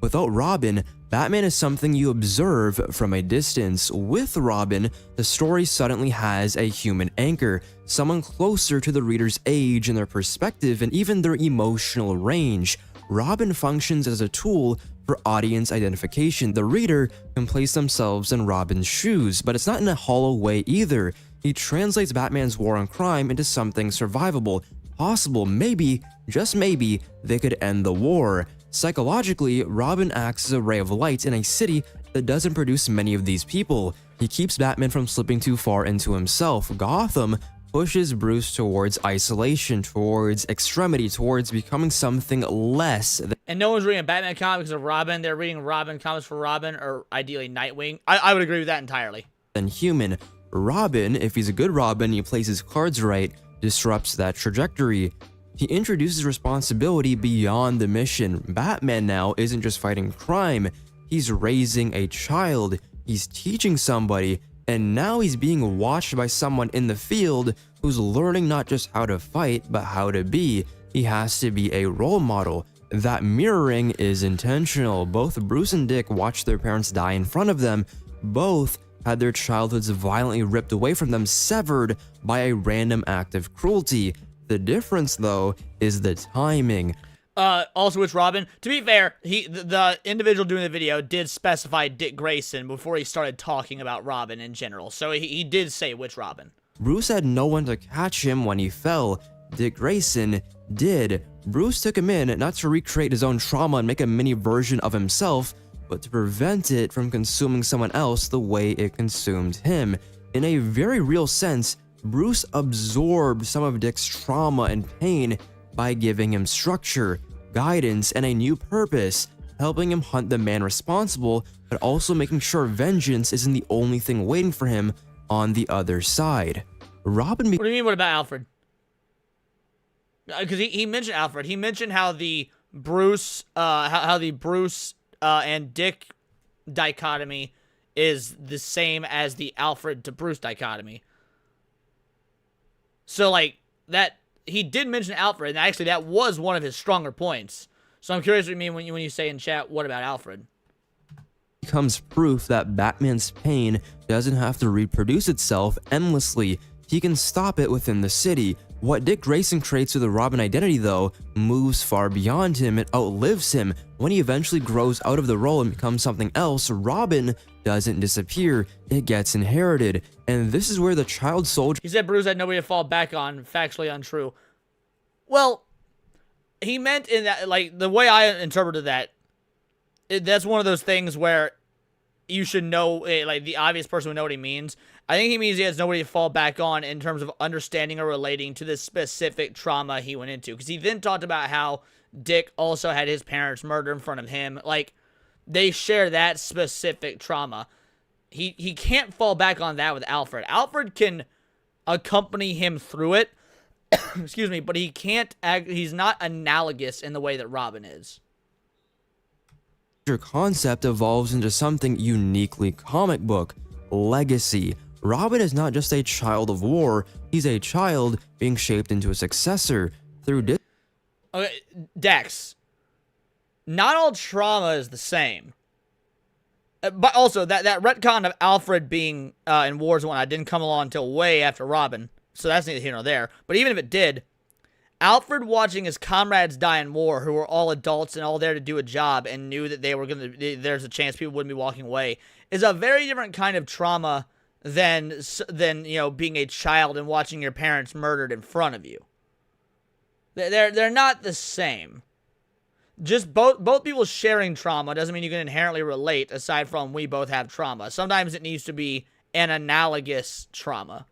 Without Robin, Batman is something you observe from a distance. With Robin, the story suddenly has a human anchor, someone closer to the reader's age and their perspective and even their emotional range. Robin functions as a tool for audience identification. The reader can place themselves in Robin's shoes, but it's not in a hollow way either. He translates Batman's war on crime into something survivable, possible. Maybe, just maybe, they could end the war. Psychologically, Robin acts as a ray of light in a city that doesn't produce many of these people. He keeps Batman from slipping too far into himself. Gotham pushes Bruce towards isolation, towards extremity, towards becoming something less And no one's reading Batman comics of Robin. They're reading Robin comics for Robin, or ideally Nightwing. I would agree with that entirely. than human. Robin, if he's a good Robin, he plays his cards right, disrupts that trajectory. He introduces responsibility beyond the mission. Batman now isn't just fighting crime, he's raising a child, he's teaching somebody, and now he's being watched by someone in the field who's learning not just how to fight, but how to be. He has to be a role model. That mirroring is intentional. Both Bruce and Dick watched their parents die in front of them. Both had their childhoods violently ripped away from them, severed by a random act of cruelty. The difference, though, is the timing. Also, it's Robin. To be fair, the individual doing the video did specify Dick Grayson before he started talking about Robin in general. So he did say which Robin. Bruce had no one to catch him when he fell. Dick Grayson did. Bruce took him in not to recreate his own trauma and make a mini version of himself, but to prevent it from consuming someone else the way it consumed him. In a very real sense, Bruce absorbed some of Dick's trauma and pain by giving him structure, guidance, and a new purpose, helping him hunt the man responsible, but also making sure vengeance isn't the only thing waiting for him on the other side. Robin. What do you mean? What about Alfred? Because he mentioned Alfred. He mentioned how the Bruce, and Dick dichotomy is the same as the Alfred to Bruce dichotomy. So like that. He did mention Alfred, and actually that was one of his stronger points. So I'm curious what you mean when you say in chat, what about Alfred? Becomes proof that Batman's pain doesn't have to reproduce itself endlessly. He can stop it within the city. What Dick Grayson creates with the Robin identity, though, moves far beyond him. It outlives him. When he eventually grows out of the role and becomes something else, Robin doesn't disappear. It gets inherited. And this is where the child soldier... He said Bruce had nobody to fall back on. Factually untrue. Well, he meant in that, like, the way I interpreted that, that's one of those things where you should know, like, the obvious person would know what he means. I think he means he has nobody to fall back on in terms of understanding or relating to this specific trauma he went into. Because he then talked about how Dick also had his parents murdered in front of him. Like, they share that specific trauma. He can't fall back on that with Alfred. Alfred can accompany him through it, excuse me, but he can't he's not analogous in the way that Robin is. Your concept evolves into something uniquely comic book: legacy. Robin is not just a child of war, he's a child being shaped into a successor through Okay, Dex. Not all trauma is the same. But also, that retcon of Alfred being in wars and whatnot didn't come along until way after Robin. So that's neither here nor there. But even if it did, Alfred watching his comrades die in war, who were all adults and all there to do a job and knew that they were there's a chance people wouldn't be walking away, is a very different kind of trauma than you know, being a child and watching your parents murdered in front of you. They're not the same. Just both people sharing trauma doesn't mean you can inherently relate, aside from we both have trauma. Sometimes it needs to be an analogous trauma.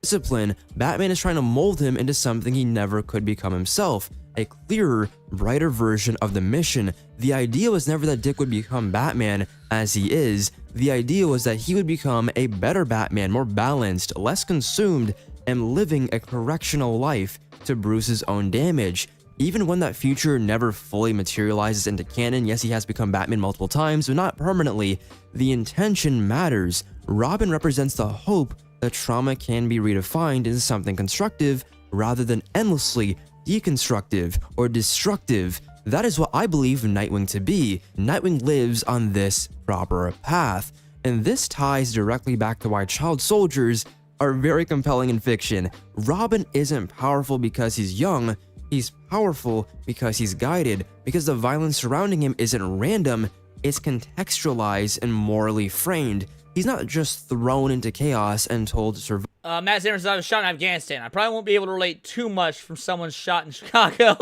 Discipline, Batman is trying to mold him into something he never could become himself. A clearer, brighter version of the mission. The idea was never that Dick would become Batman as he is. The idea was that he would become a better Batman, more balanced, less consumed, and living a correctional life to Bruce's own damage. Even when that future never fully materializes into canon, yes, he has become Batman multiple times, but not permanently, the intention matters. Robin represents the hope that trauma can be redefined into something constructive rather than endlessly deconstructive or destructive. That is what I believe Nightwing to be. Nightwing lives on this proper path, and this ties directly back to why child soldiers are very compelling in fiction. Robin isn't powerful because he's young, he's powerful because he's guided, because the violence surrounding him isn't random, it's contextualized and morally framed. He's not just thrown into chaos and told to survive. Matt Zimmer says I was shot in Afghanistan. I probably won't be able to relate too much from someone shot in Chicago.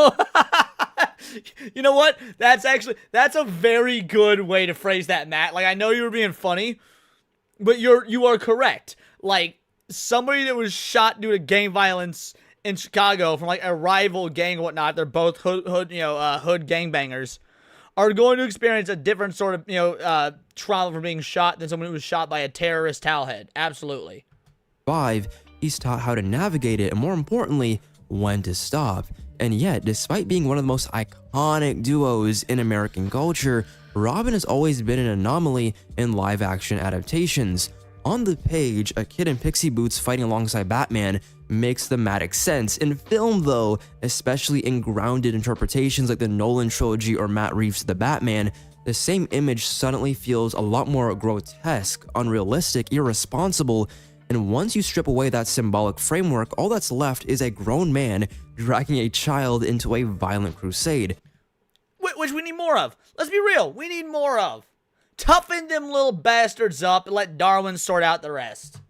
You know what? That's a very good way to phrase that, Matt. Like, I know you were being funny, but you are correct. Like, somebody that was shot due to gang violence in Chicago from like a rival gang and whatnot, they're both hood gangbangers, are going to experience a different sort of, trauma from being shot than someone who was shot by a terrorist towelhead. Absolutely. 5, he's taught how to navigate it and, more importantly, when to stop. And yet, despite being one of the most iconic duos in American culture, Robin has always been an anomaly in live-action adaptations. On the page, a kid in pixie boots fighting alongside Batman makes thematic sense. In film, though, especially in grounded interpretations like the Nolan trilogy or Matt Reeves' The Batman, the same image suddenly feels a lot more grotesque, unrealistic, irresponsible, and once you strip away that symbolic framework, all that's left is a grown man dragging a child into a violent crusade. Which we need more of. Let's be real, we need more of. Toughen them little bastards up and let Darwin sort out the rest.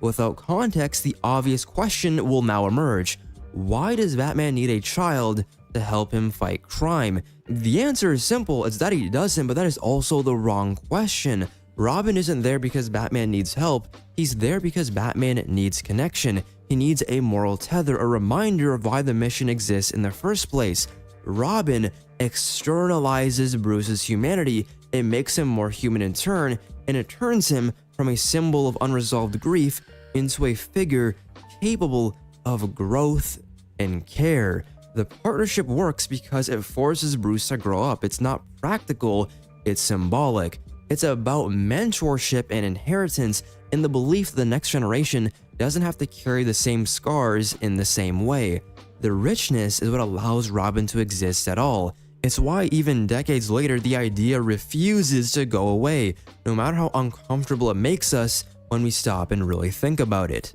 Without context, the obvious question will now emerge. Why does Batman need a child to help him fight crime? The answer is simple, it's that he doesn't, but that is also the wrong question. Robin isn't there because Batman needs help, he's there because Batman needs connection. He needs a moral tether, a reminder of why the mission exists in the first place. Robin externalizes Bruce's humanity, it makes him more human in turn, and it turns him from a symbol of unresolved grief into a figure capable of growth and care. The partnership works because it forces Bruce to grow up. It's not practical, it's symbolic. It's about mentorship and inheritance in the belief that the next generation doesn't have to carry the same scars in the same way. The richness is what allows Robin to exist at all. It's why even decades later, the idea refuses to go away, no matter how uncomfortable it makes us when we stop and really think about it.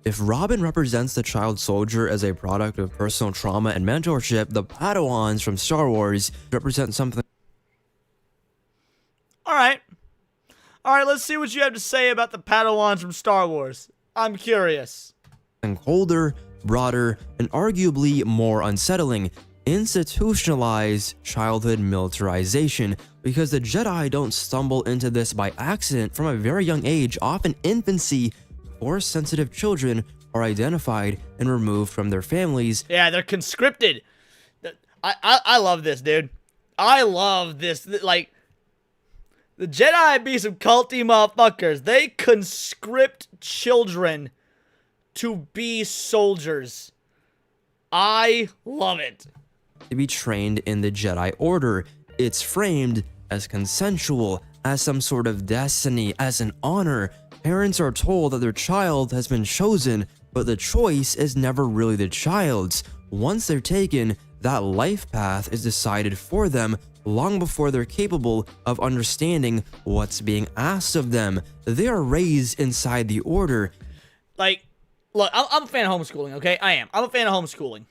If Robin represents the child soldier as a product of personal trauma and mentorship, the Padawans from Star Wars represent something. Alright, let's see what you have to say about the Padawans from Star Wars. I'm curious. Colder, broader, and arguably more unsettling: institutionalized childhood militarization. Because the Jedi don't stumble into this by accident. From a very young age, often infancy, Force-sensitive children are identified and removed from their families. Yeah, they're conscripted. I love this, dude. I love this. Like, the Jedi be some culty motherfuckers. They conscript children to be soldiers. I love it. To be trained in the Jedi Order. It's framed as consensual, as some sort of destiny, as an honor. Parents are told that their child has been chosen, but the choice is never really the child's. Once they're taken, that life path is decided for them long before they're capable of understanding what's being asked of them. They are raised inside the Order. Like, look, I'm a fan of homeschooling, okay? I am. I'm a fan of homeschooling.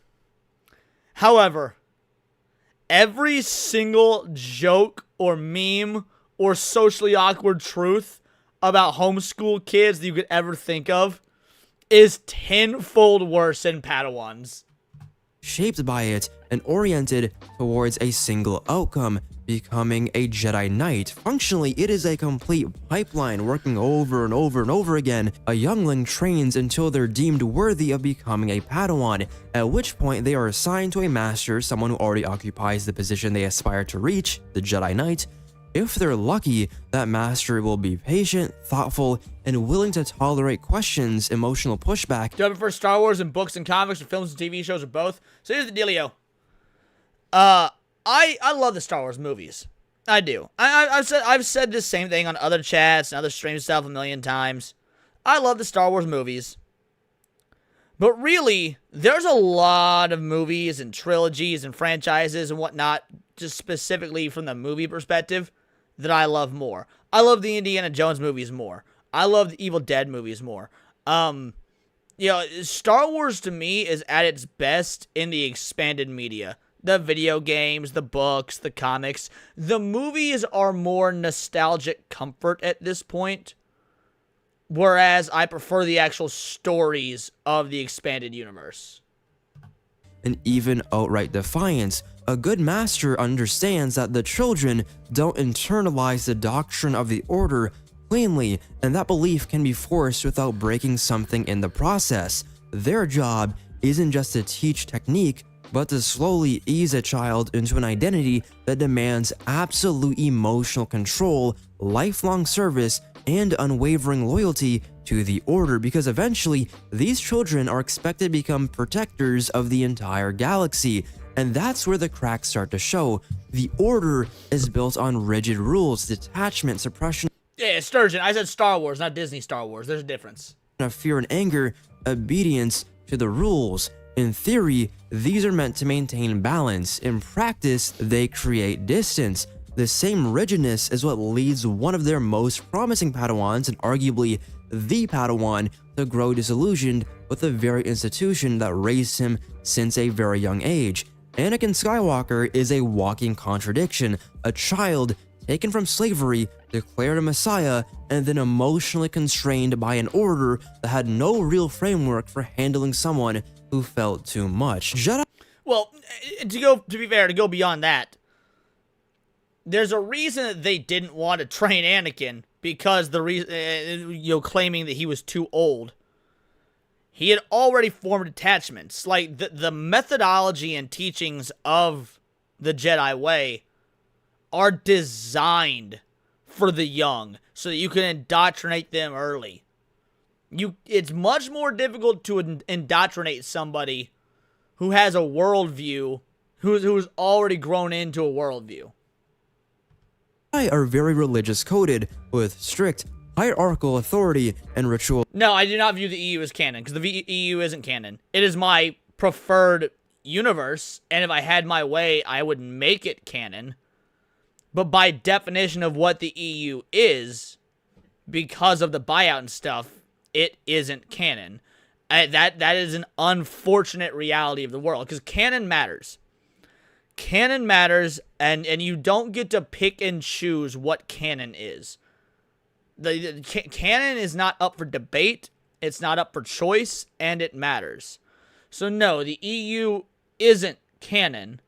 However, every single joke or meme or socially awkward truth about homeschool kids that you could ever think of is tenfold worse than Padawans. Shaped by it and oriented towards a single outcome, becoming a Jedi Knight. Functionally, it is a complete pipeline working over and over and over again. A youngling trains until they're deemed worthy of becoming a Padawan, at which point they are assigned to a master, someone who already occupies the position they aspire to reach, the Jedi Knight. If they're lucky, that master will be patient, thoughtful, and willing to tolerate questions, emotional pushback. Do I prefer Star Wars and books and comics or films and TV shows or both? So here's the dealio. I love the Star Wars movies. I do. I've said this same thing on other chats and other stream stuff a million times. I love the Star Wars movies. But really, there's a lot of movies and trilogies and franchises and whatnot, just specifically from the movie perspective, that I love more. I love the Indiana Jones movies more. I love the Evil Dead movies more. Star Wars to me is at its best in the expanded media. The video games, the books, the comics. The movies are more nostalgic comfort at this point. Whereas I prefer the actual stories of the expanded universe. And even outright defiance. A good master understands that the children don't internalize the doctrine of the Order, cleanly, and that belief can be forced without breaking something in the process. Their job isn't just to teach technique, but to slowly ease a child into an identity that demands absolute emotional control, lifelong service, and unwavering loyalty to the Order, because eventually these children are expected to become protectors of the entire galaxy. And that's where the cracks start to show. The Order is built on rigid rules, detachment, suppression. Yeah, Sturgeon. I said Star Wars, not Disney Star Wars. There's a difference. Of fear and anger, obedience to the rules. In theory, these are meant to maintain balance. In practice, they create distance. The same rigidness is what leads one of their most promising Padawans, and arguably the Padawan, to grow disillusioned with the very institution that raised him since a very young age. Anakin Skywalker is a walking contradiction, a child taken from slavery, declared a messiah, and then emotionally constrained by an order that had no real framework for handling someone who felt too much. Well, to be fair, to go beyond that, there's a reason that they didn't want to train Anakin, because the reason, claiming that he was too old. He had already formed attachments. Like, the methodology and teachings of the Jedi Way are designed for the young, so that you can indoctrinate them early. It's much more difficult to indoctrinate somebody who has a worldview, who's already grown into a worldview. Are very religious coded, with strict hierarchical authority and ritual. No, I do not view the EU as canon, because the EU isn't canon. It is my preferred universe, and if I had my way, I would make it canon. But by definition of what the EU is, because of the buyout and stuff, it isn't canon. That is an unfortunate reality of the world, because canon matters. Canon matters, and you don't get to pick and choose what canon is. The canon is not up for debate, it's not up for choice, and it matters. So no, the EU isn't canon.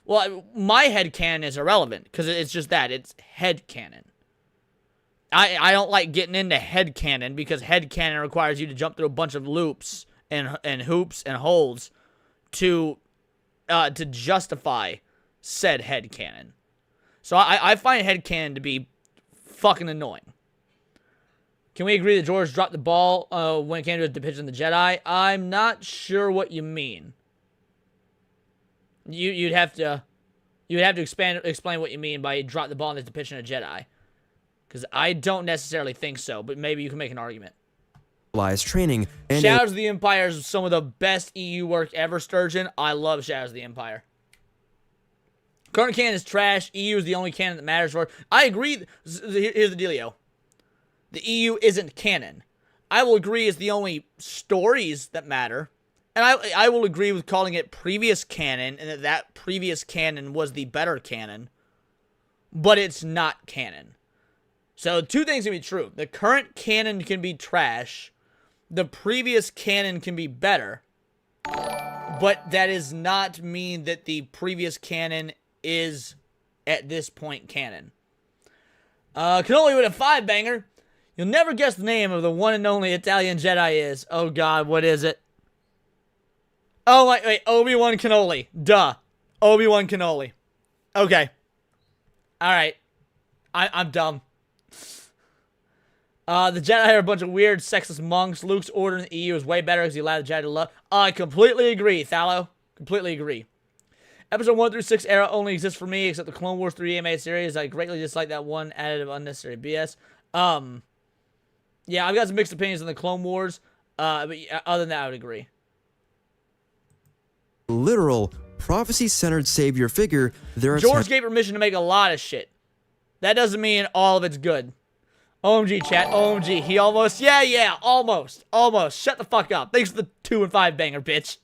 Well, my head canon is irrelevant, because it's just that, it's head canon. I don't like getting into head canon, because head canon requires you to jump through a bunch of loops and hoops and holes to justify said head canon. So I find head canon to be fucking annoying. Can we agree that George dropped the ball when it came to his depiction of the Jedi? I'm not sure what you mean. You'd have to explain what you mean by drop the ball in his depiction of Jedi. Because I don't necessarily think so, but maybe you can make an argument. Training and Shadows of the Empire is some of the best EU work ever, Sturgeon. I love Shadows of the Empire. Current canon is trash. EU is the only canon that matters for. I agree. Here's the dealio. The EU isn't canon. I will agree it's the only stories that matter. And I will agree with calling it previous canon, and that previous canon was the better canon. But it's not canon. So two things can be true. The current canon can be trash. The previous canon can be better. But that does not mean that the previous canon is, at this point, canon. Cannoli with a 5-banger. You'll never guess the name of the one and only Italian Jedi is. Oh god, what is it? Oh, wait, Obi-Wan Cannoli. Duh. Obi-Wan Cannoli. Okay. Alright. I'm dumb. The Jedi are a bunch of weird, sexist monks. Luke's order in the EU is way better because he allowed the Jedi to love. I completely agree, Thallow. Completely agree. Episode 1 through 6 era only exists for me, except the Clone Wars 3 anime series. I greatly dislike that one added of unnecessary BS. Yeah, I've got some mixed opinions on the Clone Wars, but other than that, I would agree. Literal, prophecy-centered savior figure. George gave permission to make a lot of shit. That doesn't mean all of it's good. OMG, chat. OMG. He almost... Yeah. Almost. Shut the fuck up. Thanks for the 2 and 5 banger, bitch.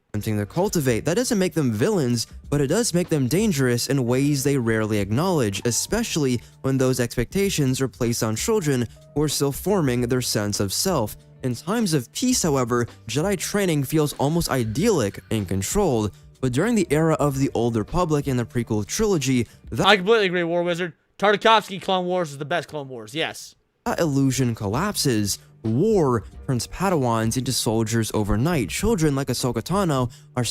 Attempting to cultivate. That doesn't make them villains, but it does make them dangerous in ways they rarely acknowledge, especially when those expectations are placed on children who are still forming their sense of self. In times of peace, however, Jedi training feels almost idyllic and controlled, but during the era of the Old Republic and the prequel trilogy... I completely agree, War Wizard. Tartakovsky Clone Wars is the best Clone Wars, yes. That illusion collapses. War turns Padawans into soldiers overnight. Children like Ahsoka Tano are...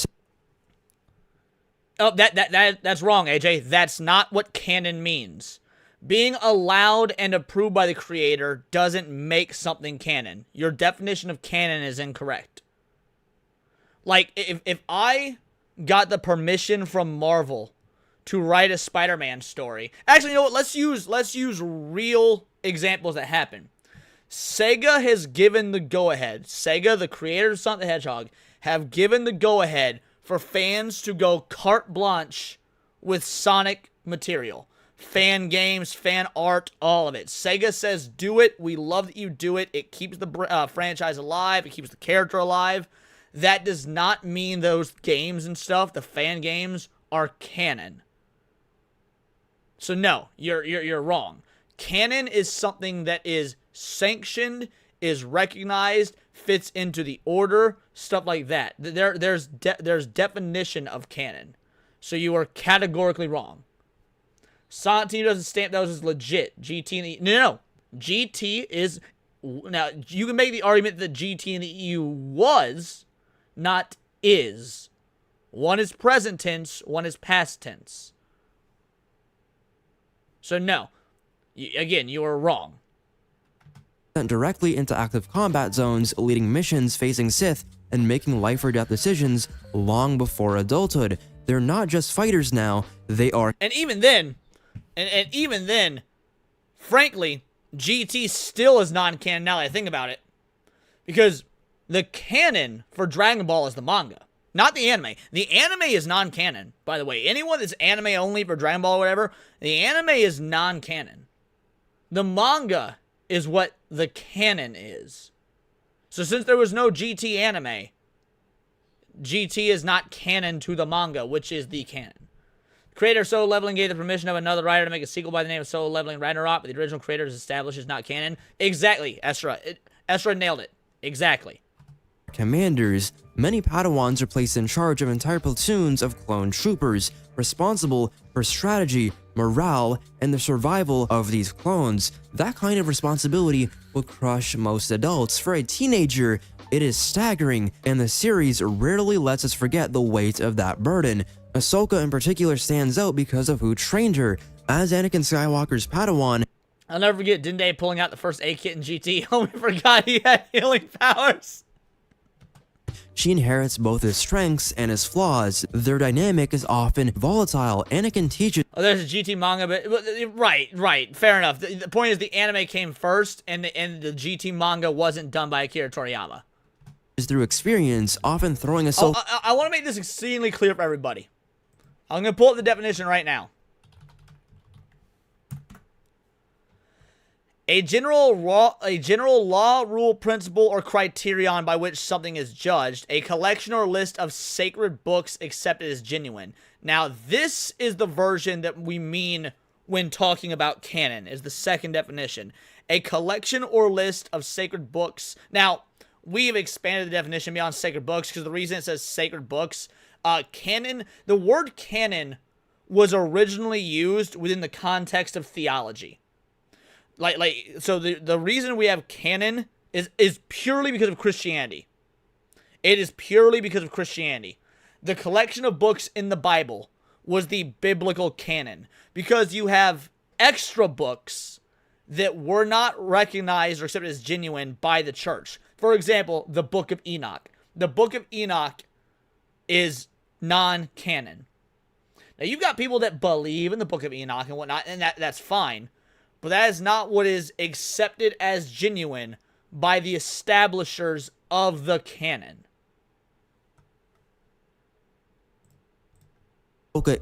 Oh, that's wrong, AJ. That's not what canon means. Being allowed and approved by the creator doesn't make something canon. Your definition of canon is incorrect. Like, if I got the permission from Marvel to write a Spider-Man story... Actually, you know what? Let's use real examples that happen. Sega has given the go-ahead. Sega, the creators of Sonic the Hedgehog, have given the go-ahead for fans to go carte blanche with Sonic material. Fan games, fan art, all of it. Sega says do it. We love that you do it. It keeps the franchise alive. It keeps the character alive. That does not mean those games and stuff, the fan games, are canon. So no, you're wrong. Canon is something that is sanctioned, is recognized, fits into the order, stuff like that. There's definition of canon. So you are categorically wrong. Sonic Team doesn't stamp those as legit. GT and the... No. GT is... Now, you can make the argument that GT and the EU was, not is. One is present tense, one is past tense. So no. Again, you are wrong. Sent directly into active combat zones, leading missions facing Sith, and making life or death decisions long before adulthood. They're not just fighters now, they are... And even then, even then, frankly, GT still is non-canon now that I think about it. Because the canon for Dragon Ball is the manga, not the anime. The anime is non-canon, by the way. Anyone that's anime only for Dragon Ball or whatever, the anime is non-canon. The manga is what the canon is. So since there was no GT anime, GT is not canon to the manga, which is the canon. Creator of Solo Leveling gave the permission of another writer to make a sequel by the name of Solo Leveling Ragnarok, but the original creator is established as not canon. Exactly, Ezra. Ezra nailed it. Exactly. Commanders. Many Padawans are placed in charge of entire platoons of clone troopers, responsible for strategy, morale, and the survival of these clones. That kind of responsibility will crush most adults. For a teenager, it is staggering, and the series rarely lets us forget the weight of that burden. Ahsoka in particular stands out because of who trained her. As Anakin Skywalker's Padawan, I'll never forget Dende pulling out the first A-Kit in GT. Oh, we forgot he had healing powers. she inherits both his strengths and his flaws. Their dynamic is often volatile. Anakin teaches... Oh, there's a GT manga, but right. Fair enough. The point is the anime came first, and the GT manga wasn't done by Akira Toriyama. Through experience, often throwing Ahsoka... I want to make this exceedingly clear for everybody. I'm going to pull up the definition right now. A general law, rule, principle, or criterion by which something is judged. A collection or list of sacred books accepted as genuine. Now, this is the version that we mean when talking about canon, is the second definition. A collection or list of sacred books. Now, we've expanded the definition beyond sacred books because the reason it says sacred books, canon, the word canon was originally used within the context of theology. So the reason we have canon is purely because of Christianity. It is purely because of Christianity. The collection of books in the Bible was the biblical canon because you have extra books that were not recognized or accepted as genuine by the church. For example, the Book of Enoch. The Book of Enoch is non-canon. Now, you've got people that believe in the Book of Enoch and whatnot, and that's fine. But that is not what is accepted as genuine by the establishers of the canon.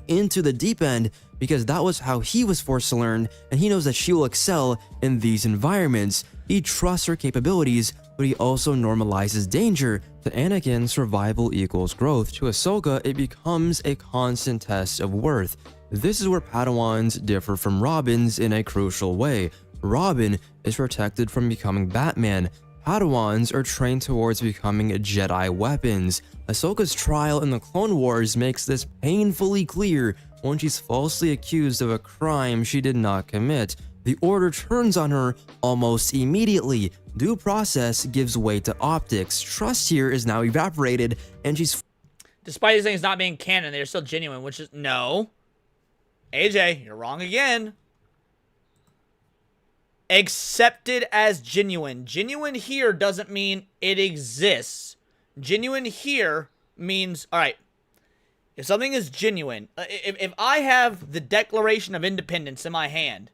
Into the deep end because that was how he was forced to learn, and he knows that she will excel in these environments. He trusts her capabilities, but he also normalizes danger. To Anakin, survival equals growth. To Ahsoka, it becomes a constant test of worth. This is where Padawans differ from Robins in a crucial way. Robin is protected from becoming Batman. Padawans are trained towards becoming Jedi weapons. Ahsoka's trial in the Clone Wars makes this painfully clear. when she's falsely accused of a crime she did not commit. The order turns on her almost immediately. Due process gives way to optics. Trust here is now evaporated, and she's... Despite these things not being canon, they're still genuine, which is... No. AJ, you're wrong again. Accepted as genuine. Genuine here doesn't mean it exists. Genuine here means... Alright. If something is genuine... If I have the Declaration of Independence in my hand...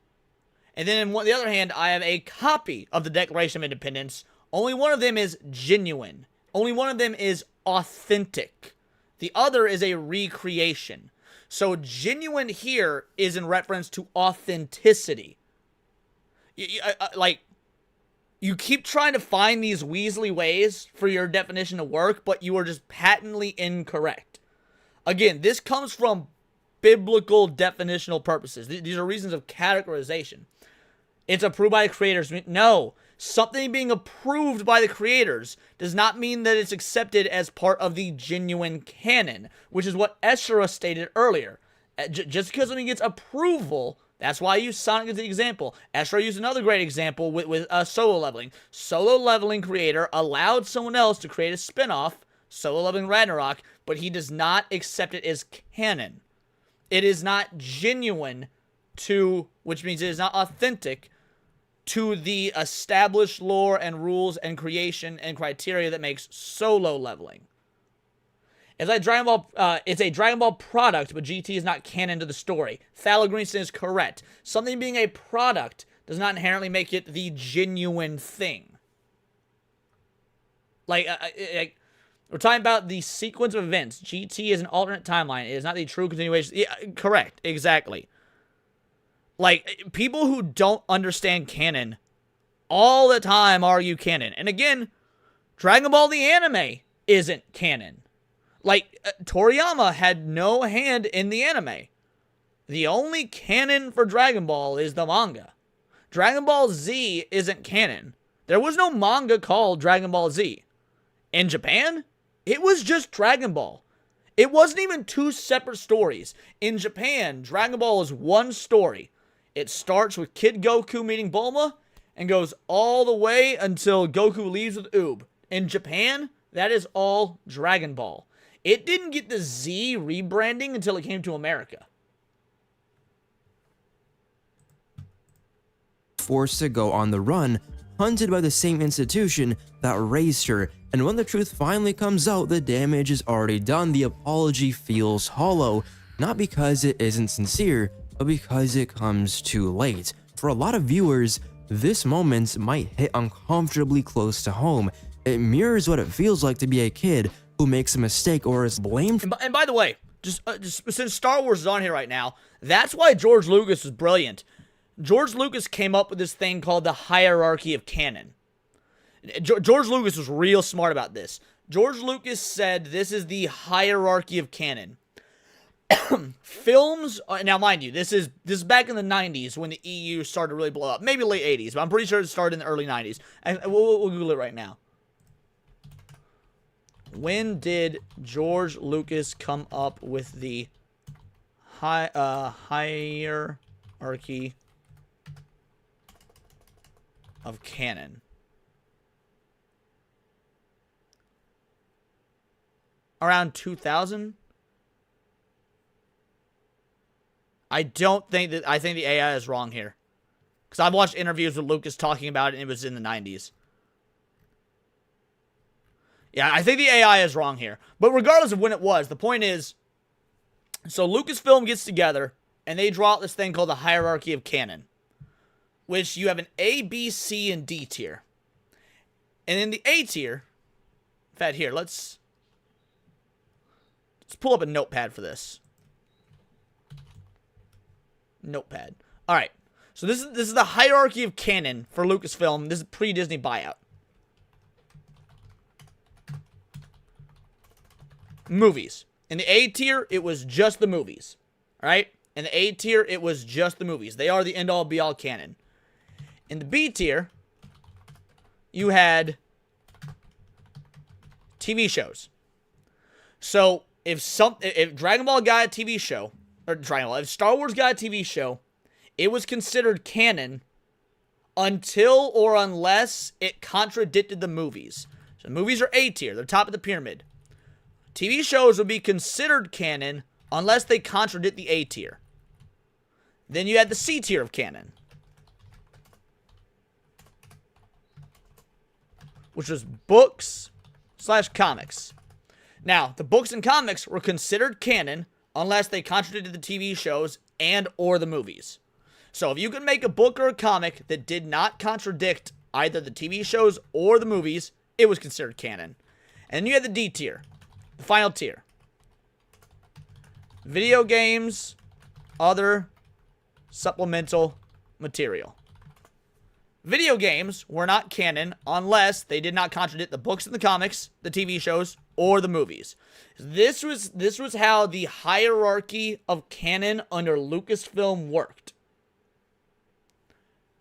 And then on the other hand, I have a copy of the Declaration of Independence. Only one of them is genuine. Only one of them is authentic. The other is a recreation. So genuine here is in reference to authenticity. You keep trying to find these Weasley ways for your definition to work, but you are just patently incorrect. Again, this comes from biblical definitional purposes. These are reasons of categorization. It's approved by the creators. No, something being approved by the creators does not mean that it's accepted as part of the genuine canon, which is what Esra stated earlier. Just because something gets approval, that's why I use Sonic as the example. Esra used another great example with solo leveling. Solo leveling creator allowed someone else to create a spin-off, Solo Leveling Ragnarok, but he does not accept it as canon. It is not genuine to, which means it is not authentic to the established lore and rules and creation and criteria that makes solo leveling. It's a Dragon Ball product, but GT is not canon to the story. Thala Greenson is correct. Something being a product does not inherently make it the genuine thing. Like, we're talking about the sequence of events. GT is an alternate timeline. It is not the true continuation. Yeah, correct. Exactly. Like, people who don't understand canon all the time argue canon. And again, Dragon Ball the anime isn't canon. Like, Toriyama had no hand in the anime. The only canon for Dragon Ball is the manga. Dragon Ball Z isn't canon. There was no manga called Dragon Ball Z. In Japan, it was just Dragon Ball. It wasn't even two separate stories. In Japan, Dragon Ball is one story. It starts with Kid Goku meeting Bulma and goes all the way until Goku leaves with Oob. In Japan, that is all Dragon Ball. It didn't get the Z rebranding until it came to America. Forced to go on the run, hunted by the same institution that raised her, and when the truth finally comes out, the damage is already done. The apology feels hollow, not because it isn't sincere, but because it comes too late. For a lot of viewers, this moment might hit uncomfortably close to home. It mirrors what it feels like to be a kid who makes a mistake or is blamed. And by the way, just since Star Wars is on here right now, that's why George Lucas was brilliant. George Lucas came up with this thing called the hierarchy of canon. George Lucas was real smart about this. George Lucas said this is the hierarchy of canon. Films, now mind you, this is back in the 90s when the EU started to really blow up. Maybe late 80s, but I'm pretty sure it started in the early 90s. And we'll Google it right now. When did George Lucas come up with the hierarchy of canon? Around 2000? I think the AI is wrong here. Because I've watched interviews with Lucas talking about it and it was in the 90s. Yeah, I think the AI is wrong here. But regardless of when it was, the point is, so Lucasfilm gets together and they draw out this thing called the hierarchy of canon. Which you have an A, B, C, and D tier. And in the A tier, in fact here, let's pull up a notepad for this. Notepad. Alright. So this is the hierarchy of canon for Lucasfilm. This is pre-Disney buyout. Movies. In the A tier, it was just the movies. Alright? In the A tier, it was just the movies. They are the end-all, be-all canon. In the B tier, you had TV shows. So, if Dragon Ball got a TV show, Dragon Ball, if Star Wars got a TV show, it was considered canon until or unless it contradicted the movies. So the movies are A tier, they're top of the pyramid. TV shows would be considered canon unless they contradict the A tier. Then you had the C tier of canon, which was books / comics. Now, the books and comics were considered canon unless they contradicted the TV shows and or the movies. So if you could make a book or a comic that did not contradict either the TV shows or the movies, it was considered canon. And then you had the D tier, the final tier. Video games, other supplemental material. Video games were not canon unless they did not contradict the books and the comics, the TV shows, or the movies. This was how the hierarchy of canon under Lucasfilm worked.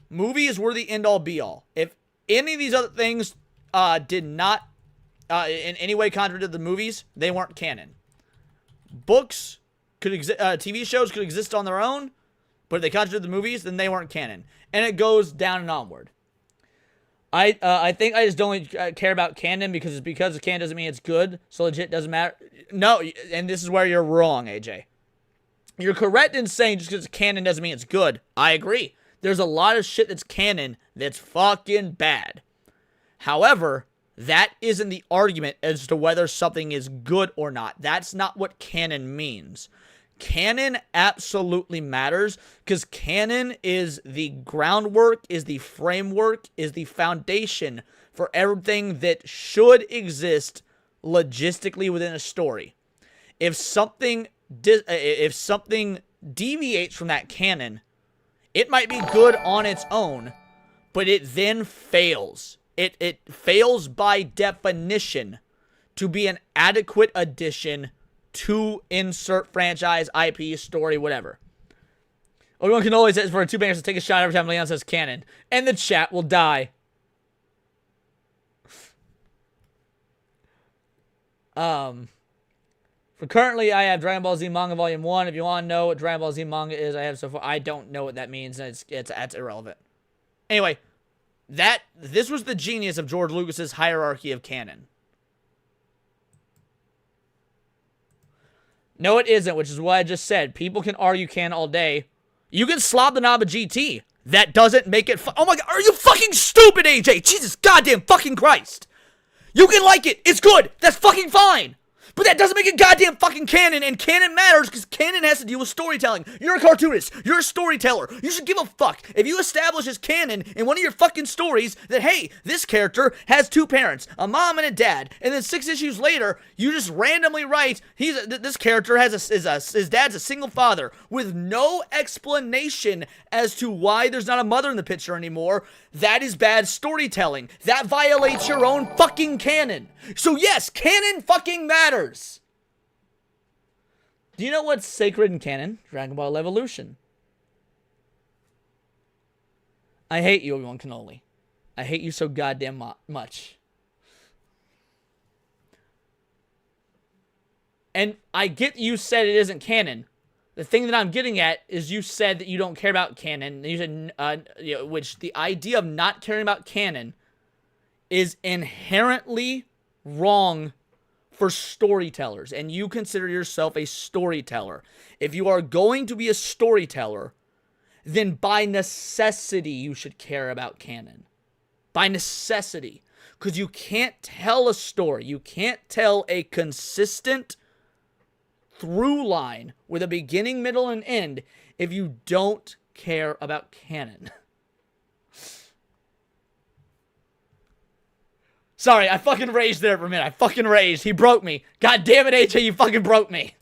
Movies were the end-all be-all. If any of these other things did not in any way contradict the movies, they weren't canon. Books could exist, TV shows could exist on their own, but if they contradicted the movies, then they weren't canon. And it goes down and onward. I think I just don't care about canon because canon doesn't mean it's good, so legit doesn't matter. No, and this is where you're wrong, AJ. You're correct in saying just because canon doesn't mean it's good. I agree. There's a lot of shit that's canon that's fucking bad. However, that isn't the argument as to whether something is good or not. That's not what canon means. Canon absolutely matters because canon is the groundwork, is the framework, is the foundation for everything that should exist logistically within a story. If something deviates from that canon, it might be good on its own, but it then fails. It fails by definition to be an adequate addition to insert franchise, IP, story, whatever. Everyone can always say for 2 bangers to take a shot every time Leon says canon. And the chat will die. For currently, I have Dragon Ball Z Manga Volume 1. If you want to know what Dragon Ball Z Manga is, I have so far. I don't know what that means. That's irrelevant. Anyway, this was the genius of George Lucas's hierarchy of canon. No, it isn't, which is what I just said. People can argue canon all day. You can slob the knob of GT. That doesn't make it oh my god, are you fucking stupid, AJ? Jesus goddamn fucking Christ. You can like it. It's good. That's fucking fine. But that doesn't make it goddamn fucking canon, and canon matters because canon has to deal with storytelling. You're a cartoonist. You're a storyteller. You should give a fuck if you establish as canon in one of your fucking stories that, hey, this character has 2 parents, a mom and a dad, and then 6 issues later, you just randomly write, this character has his dad's a single father with no explanation as to why there's not a mother in the picture anymore. That is bad storytelling. That violates your own fucking canon. So yes, canon fucking matters. Do you know what's sacred in canon? Dragon Ball Evolution. I hate you, Obi-Wan Kenobi. I hate you so goddamn much. And I get you said it isn't canon. The thing that I'm getting at is you said that you don't care about canon. You said, which the idea of not caring about canon is inherently wrong for storytellers. And you consider yourself a storyteller. If you are going to be a storyteller, then by necessity you should care about canon. By necessity. Because you can't tell a story. You can't tell a consistent through line with a beginning, middle, and end if you don't care about canon. Sorry, I fucking raged there for a minute. I fucking raged. He broke me. God damn it, AJ, you fucking broke me.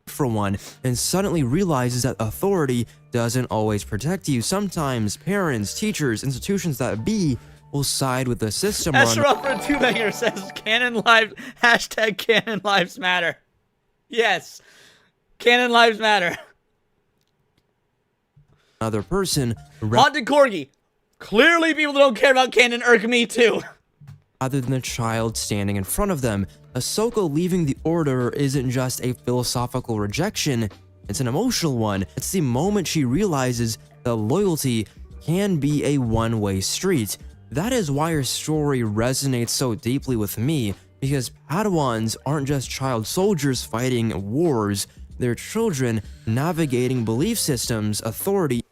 For one, and suddenly realizes that authority doesn't always protect you. Sometimes parents, teachers, institutions that be will side with the system. Esra for 2 banger says canon lives, hashtag canon lives matter. Yes, canon lives matter. Another person. Haunted Corgi. Clearly people that don't care about canon irk me too. Rather than the child standing in front of them. Ahsoka leaving the Order isn't just a philosophical rejection, It's an emotional one. It's the moment she realizes that loyalty can be a one-way street. That is why her story resonates so deeply with me, because Padawans aren't just child soldiers fighting wars, they're children navigating belief systems, authority.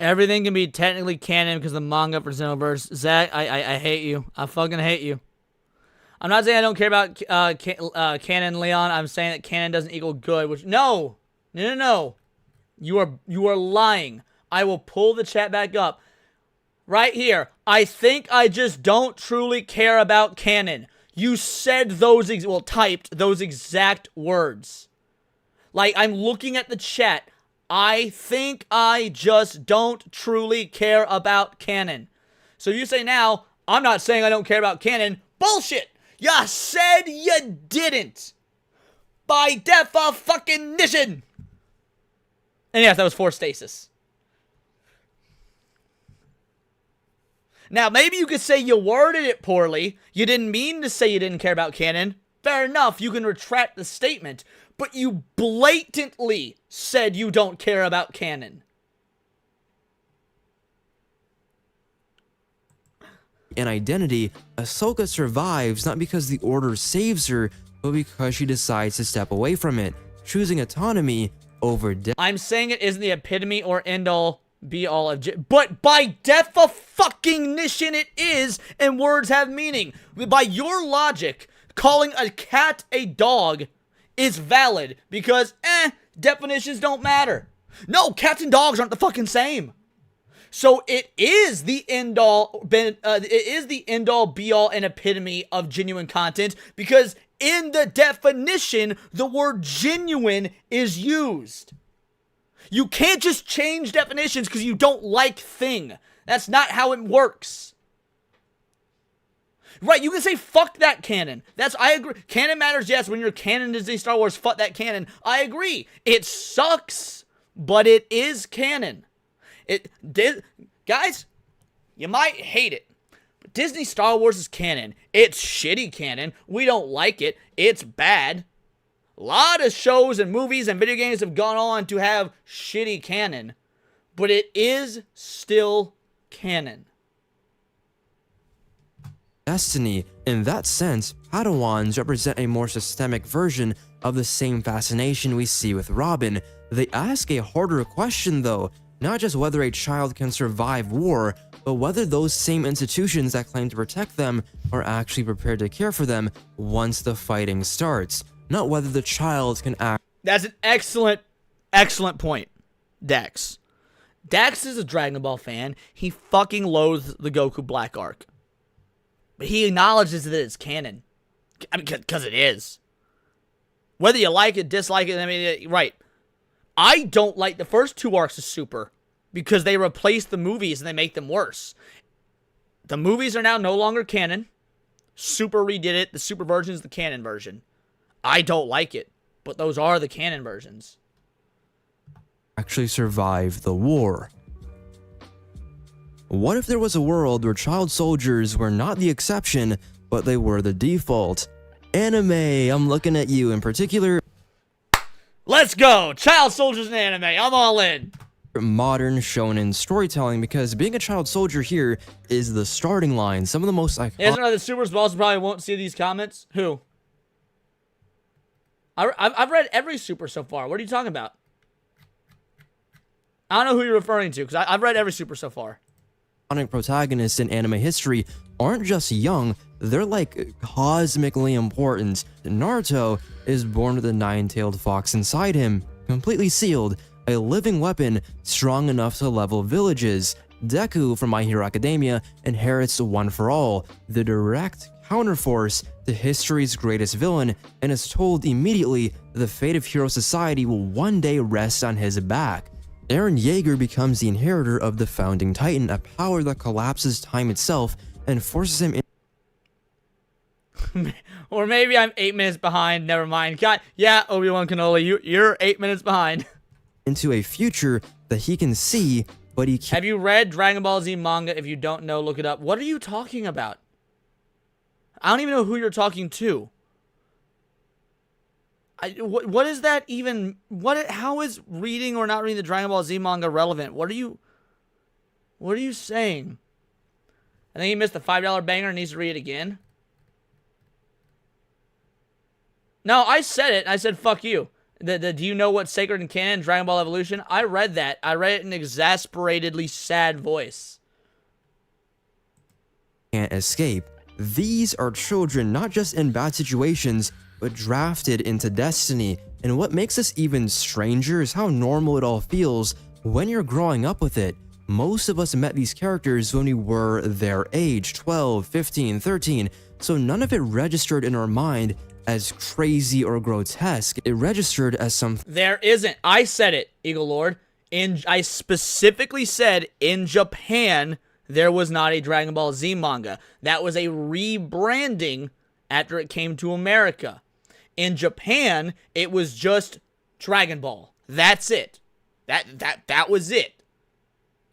Everything can be technically canon because of the manga for Xenoverse. Zach, I hate you. I fucking hate you. I'm not saying I don't care about canon, Leon. I'm saying that canon doesn't equal good, which no. You are lying. I will pull the chat back up. Right here. I think I just don't truly care about canon. You said those, typed those exact words. Like, I'm looking at the chat. I think I just don't truly care about canon. So you say now, I'm not saying I don't care about canon. Bullshit! Ya said you didn't. By definition. And yes, that was for stasis. Now, maybe you could say you worded it poorly. You didn't mean to say you didn't care about canon. Fair enough, you can retract the statement. But you blatantly said you don't care about canon. And identity, Ahsoka survives not because the Order saves her, but because she decides to step away from it, choosing autonomy over death. I'm saying it isn't the epitome or end-all, be-all of... But by definition it is, and words have meaning. By your logic, calling a cat a dog is valid because, definitions don't matter. No, cats and dogs aren't the fucking same. So it is the end-all, be-all, and epitome of genuine content because in the definition, the word genuine is used. You can't just change definitions because you don't like thing. That's not how it works. Right, you can say, fuck that canon. I agree. Canon matters, yes. When you're canon Disney Star Wars, fuck that canon. I agree. It sucks, but it is canon. Guys, you might hate it, but Disney Star Wars is canon. It's shitty canon. We don't like it. It's bad. A lot of shows and movies and video games have gone on to have shitty canon, but it is still canon. Destiny. In that sense, Padawans represent a more systemic version of the same fascination we see with Robin. They ask a harder question though, not just whether a child can survive war, but whether those same institutions that claim to protect them are actually prepared to care for them once the fighting starts, not whether the child can act. That's an excellent point, Dax. Dax is a Dragon Ball fan. He fucking loathes the Goku Black Arc. But he acknowledges that it's canon. I mean, because it is. Whether you like it, dislike it, I mean, right. I don't like the first two arcs of Super because they replace the movies and they make them worse. The movies are now no longer canon. Super redid it. The Super version is the canon version. I don't like it, but those are the canon versions. Actually survive the war. What if there was a world where child soldiers were not the exception, but they were the default? Anime, I'm looking at you in particular. Let's go! Child soldiers in anime, I'm all in! Modern shonen storytelling, because being a child soldier here is the starting line. Some of the most iconic... Isn't it the Super Balls probably won't see these comments? Who? I've read every Super so far. What are you talking about? I don't know who you're referring to, because I've read every Super so far. Protagonists in anime history aren't just young, they're like cosmically important. Naruto is born with a nine-tailed fox inside him, completely sealed, a living weapon strong enough to level villages. Deku from My Hero Academia inherits One for All, the direct counterforce to history's greatest villain, and is told immediately the fate of Hero Society will one day rest on his back. Eren Yeager becomes the inheritor of the Founding Titan, a power that collapses time itself and forces him in. Or maybe I'm 8 minutes behind, never mind. God, yeah, Obi-Wan Kenobi, you're 8 minutes behind. Into a future that he can see, but he can't. Have you read Dragon Ball Z manga? If you don't know, look it up. What are you talking about? I don't even know who you're talking to. What is that even? How is reading or not reading the Dragon Ball Z manga relevant? What are you saying? I think he missed the $5 banger and needs to read it again. No, I said it. I said, fuck you. Do you know what's sacred in canon, Dragon Ball Evolution? I read that. I read it in an exasperatedly sad voice. Can't escape. These are children not just in bad situations, but drafted into destiny. And what makes this even stranger is how normal it all feels when you're growing up with it. Most of us met these characters when we were their age, 12, 15, 13, so none of it registered in our mind as crazy or grotesque. It registered as something. There isn't. I said it, Eagle Lord. I specifically said in Japan, there was not a Dragon Ball Z manga. That was a rebranding after it came to America. In Japan, it was just Dragon Ball. That's it. That was it.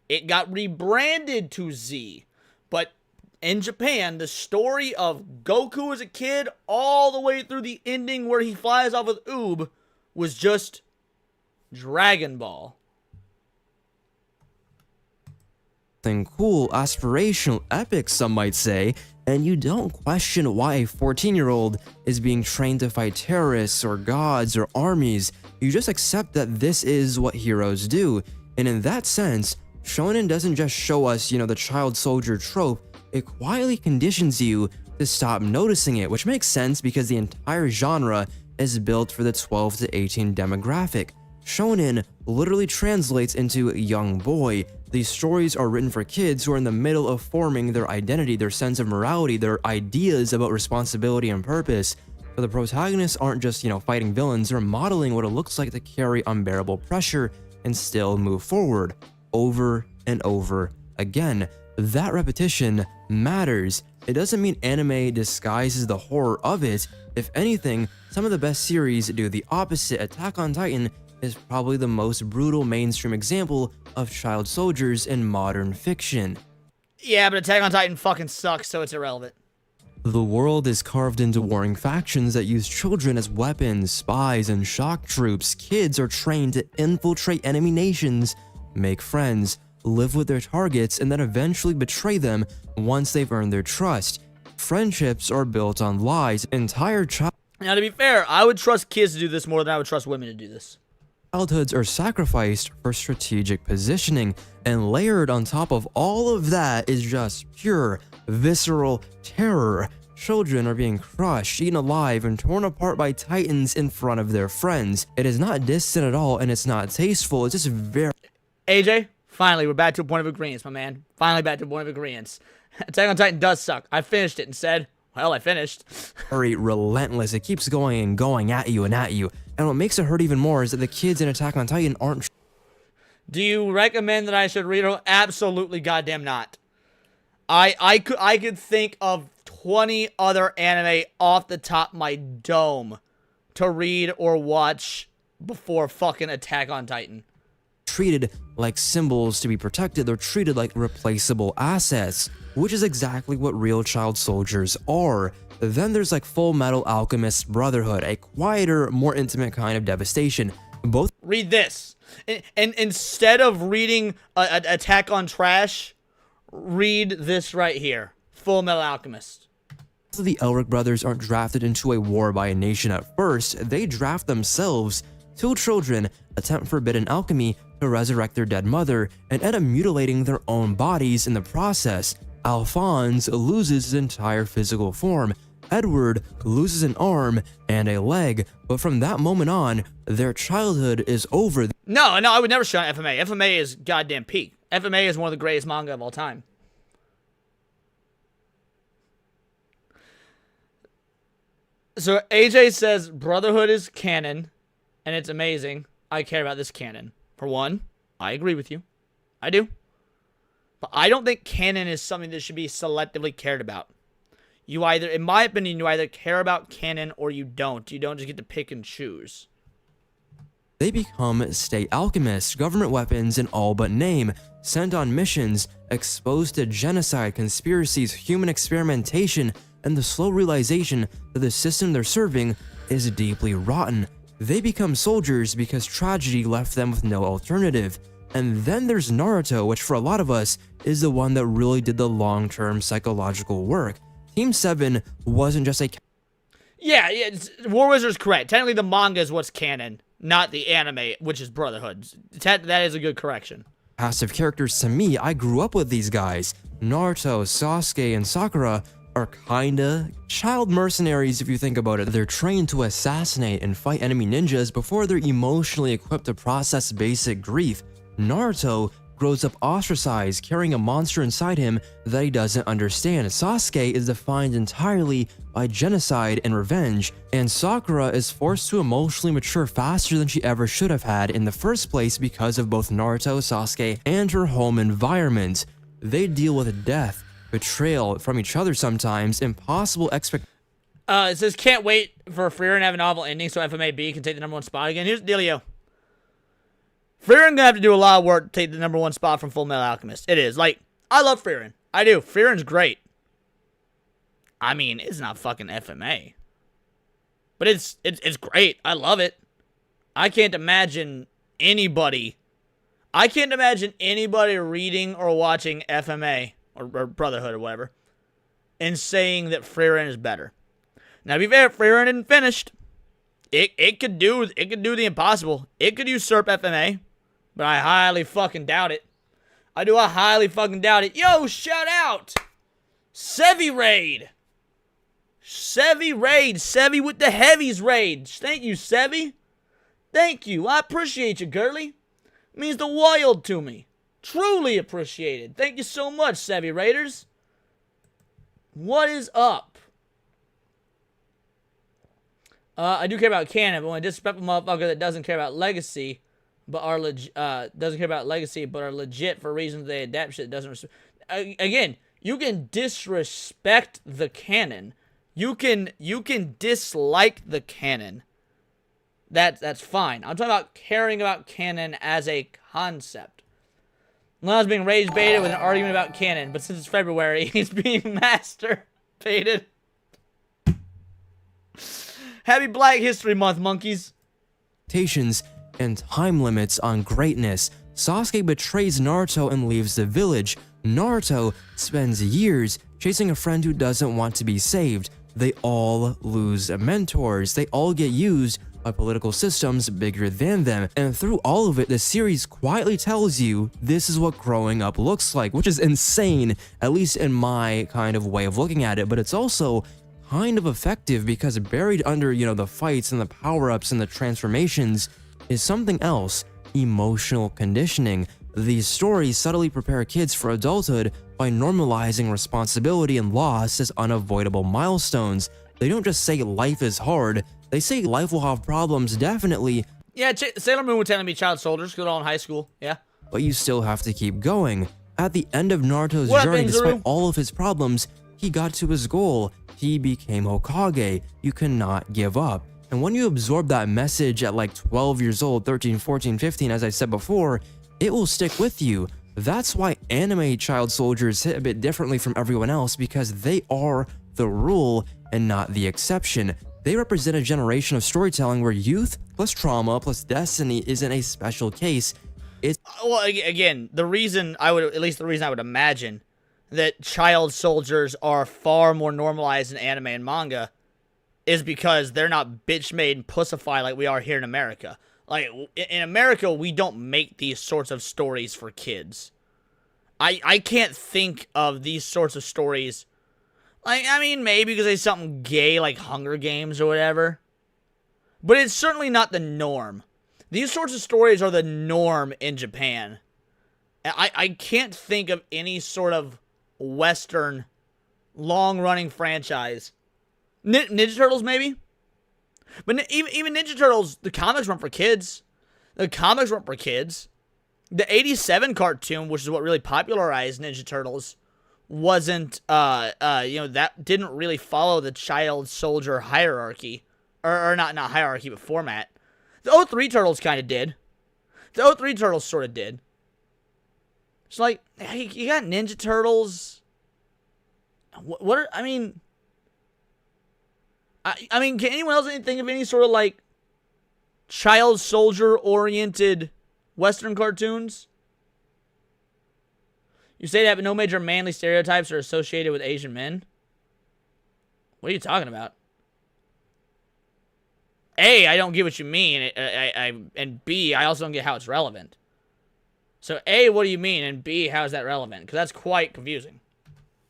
It got rebranded to Z. But in Japan, the story of Goku as a kid all the way through the ending where he flies off with Oob was just Dragon Ball. Cool, aspirational, epic, some might say, and you don't question why a 14-year-old is being trained to fight terrorists or gods or armies. You just accept that this is what heroes do. And in that sense, shonen doesn't just show us, the child soldier trope, it quietly conditions you to stop noticing it, which makes sense because the entire genre is built for the 12 to 18 demographic. Shonen literally translates into young boy. These stories are written for kids who are in the middle of forming their identity, their sense of morality, their ideas about responsibility and purpose. But the protagonists aren't just, fighting villains, they're modeling what it looks like to carry unbearable pressure and still move forward. Over and over again. That repetition matters. It doesn't mean anime disguises the horror of it. If anything, some of the best series do the opposite. Attack on Titan is probably the most brutal mainstream example of child soldiers in modern fiction. Yeah, but Attack on Titan fucking sucks, so it's irrelevant. The world is carved into warring factions that use children as weapons, spies, and shock troops. Kids are trained to infiltrate enemy nations, make friends, live with their targets, and then eventually betray them once they've earned their trust. Friendships are built on lies. Now, to be fair, I would trust kids to do this more than I would trust women to do this. Childhoods are sacrificed for strategic positioning, and layered on top of all of that is just pure, visceral terror. Children are being crushed, eaten alive, and torn apart by titans in front of their friends. It is not distant at all, and it's not tasteful. It's just very... AJ, finally, we're back to a point of agreement, my man. Finally back to a point of agreement. Attack on Titan does suck. I finished it and said, well, I finished. Very relentless. It keeps going and going at you and at you. And what makes it hurt even more is that the kids in Attack on Titan aren't... Do you recommend that I should read it? Absolutely goddamn not. I could think of 20 other anime off the top of my dome to read or watch before fucking Attack on Titan. Treated like symbols to be protected, they're treated like replaceable assets, which is exactly what real child soldiers are. Then there's like Full Metal Alchemist Brotherhood, a quieter, more intimate kind of devastation. Both read this, and instead of reading Attack on Trash, read this right here, Full Metal Alchemist. The Elric brothers aren't drafted into a war by a nation at first, they draft themselves. Two children attempt forbidden alchemy to resurrect their dead mother and end up mutilating their own bodies in the process. Alphonse loses his entire physical form. Edward loses an arm and a leg, but from that moment on, their childhood is over. No, I would never shut on FMA. FMA is goddamn peak. FMA is one of the greatest manga of all time. So AJ says Brotherhood is canon, and it's amazing. I care about this canon. For one, I agree with you. I do. But I don't think canon is something that should be selectively cared about. You either, in my opinion, you either care about canon or you don't. You don't just get to pick and choose. They become state alchemists, government weapons in all but name, sent on missions, exposed to genocide, conspiracies, human experimentation, and the slow realization that the system they're serving is deeply rotten. They become soldiers because tragedy left them with no alternative. And then there's Naruto, which for a lot of us is the one that really did the long-term psychological work. Team 7 wasn't just a... Yeah, War Wizard's correct. Technically, the manga is what's canon, not the anime, which is Brotherhood. That is a good correction. Passive characters to me. I grew up with these guys. Naruto, Sasuke, and Sakura are kinda child mercenaries if you think about it. They're trained to assassinate and fight enemy ninjas before they're emotionally equipped to process basic grief. Naruto grows up ostracized, carrying a monster inside him that he doesn't understand. Sasuke is defined entirely by genocide and revenge, and Sakura is forced to emotionally mature faster than she ever should have had in the first place because of both Naruto, Sasuke, and her home environment. They deal with death, betrayal from each other sometimes, impossible expectations. It says, can't wait for Frieren to have a novel ending so FMAB can take the #1 spot again. Here's the dealio. Frieren gonna have to do a lot of work to take the #1 spot from Full Metal Alchemist. It is. Like, I love Frieren. I do. Frieren's great. I mean, it's not fucking FMA. But it's great. I love it. I can't imagine anybody reading or watching FMA or Brotherhood or whatever and saying that Frieren is better. Now, to be fair, Frieren isn't finished. It could do the impossible. It could usurp FMA, but I highly fucking doubt it. I highly fucking doubt it. Yo, shout out! Sevi Raid! Sevi with the heavies raid. Thank you, Sevi. Thank you. I appreciate you, girly. It means the world to me. Truly appreciated. Thank you so much, Sevi Raiders. What is up? I do care about canon, but when a disrespectful motherfucker that doesn't care about legacy, but are legit for reasons they adapt shit doesn't. Again, you can disrespect the canon. You can dislike the canon. That's fine. I'm talking about caring about canon as a concept. Leon's being rage baited with an argument about canon, but since it's February, he's being master baited. Happy Black History Month, monkeys. And time limits on greatness. Sasuke betrays Naruto and leaves the village. Naruto spends years chasing a friend who doesn't want to be saved. They all lose mentors. They all get used by political systems bigger than them. And through all of it, the series quietly tells you this is what growing up looks like, which is insane, at least in my kind of way of looking at it. But it's also kind of effective because buried under, the fights and the power-ups and the transformations is something else: emotional conditioning. These stories subtly prepare kids for adulthood by normalizing responsibility and loss as unavoidable milestones. They don't just say life is hard, they say life will have problems, definitely. Yeah, Sailor Moon would tell me child soldiers, good all in high school, yeah. But you still have to keep going. At the end of Naruto's What journey, up, despite Inzuru? all of his problems, he got to his goal. He became Hokage. You cannot give up. And when you absorb that message at like 12 years old, 13, 14, 15, as I said before, it will stick with you. That's why anime child soldiers hit a bit differently from everyone else, because they are the rule and not the exception. They represent a generation of storytelling where youth plus trauma plus destiny isn't a special case. It's well, again, the reason I would imagine that child soldiers are far more normalized in anime and manga is because they're not bitch made and pussified like we are here in America. Like, in America, we don't make these sorts of stories for kids. I can't think of these sorts of stories. Like, I mean, maybe because there's something gay like Hunger Games or whatever. But it's certainly not the norm. These sorts of stories are the norm in Japan. I can't think of any sort of Western long-running franchise. Ninja Turtles, maybe? But even Ninja Turtles, the comics weren't for kids. The comics weren't for kids. The 87 cartoon, which is what really popularized Ninja Turtles, wasn't, that didn't really follow the child soldier hierarchy. Or not hierarchy, but format. The 03 Turtles kind of did. The 03 Turtles sort of did. It's like, hey, you got Ninja Turtles. I mean, can anyone else think of any sort of like child soldier oriented Western cartoons? You say that, but no major manly stereotypes are associated with Asian men? What are you talking about? A, I don't get what you mean, and B, I also don't get how it's relevant. So A, what do you mean, and B, how is that relevant? Because that's quite confusing.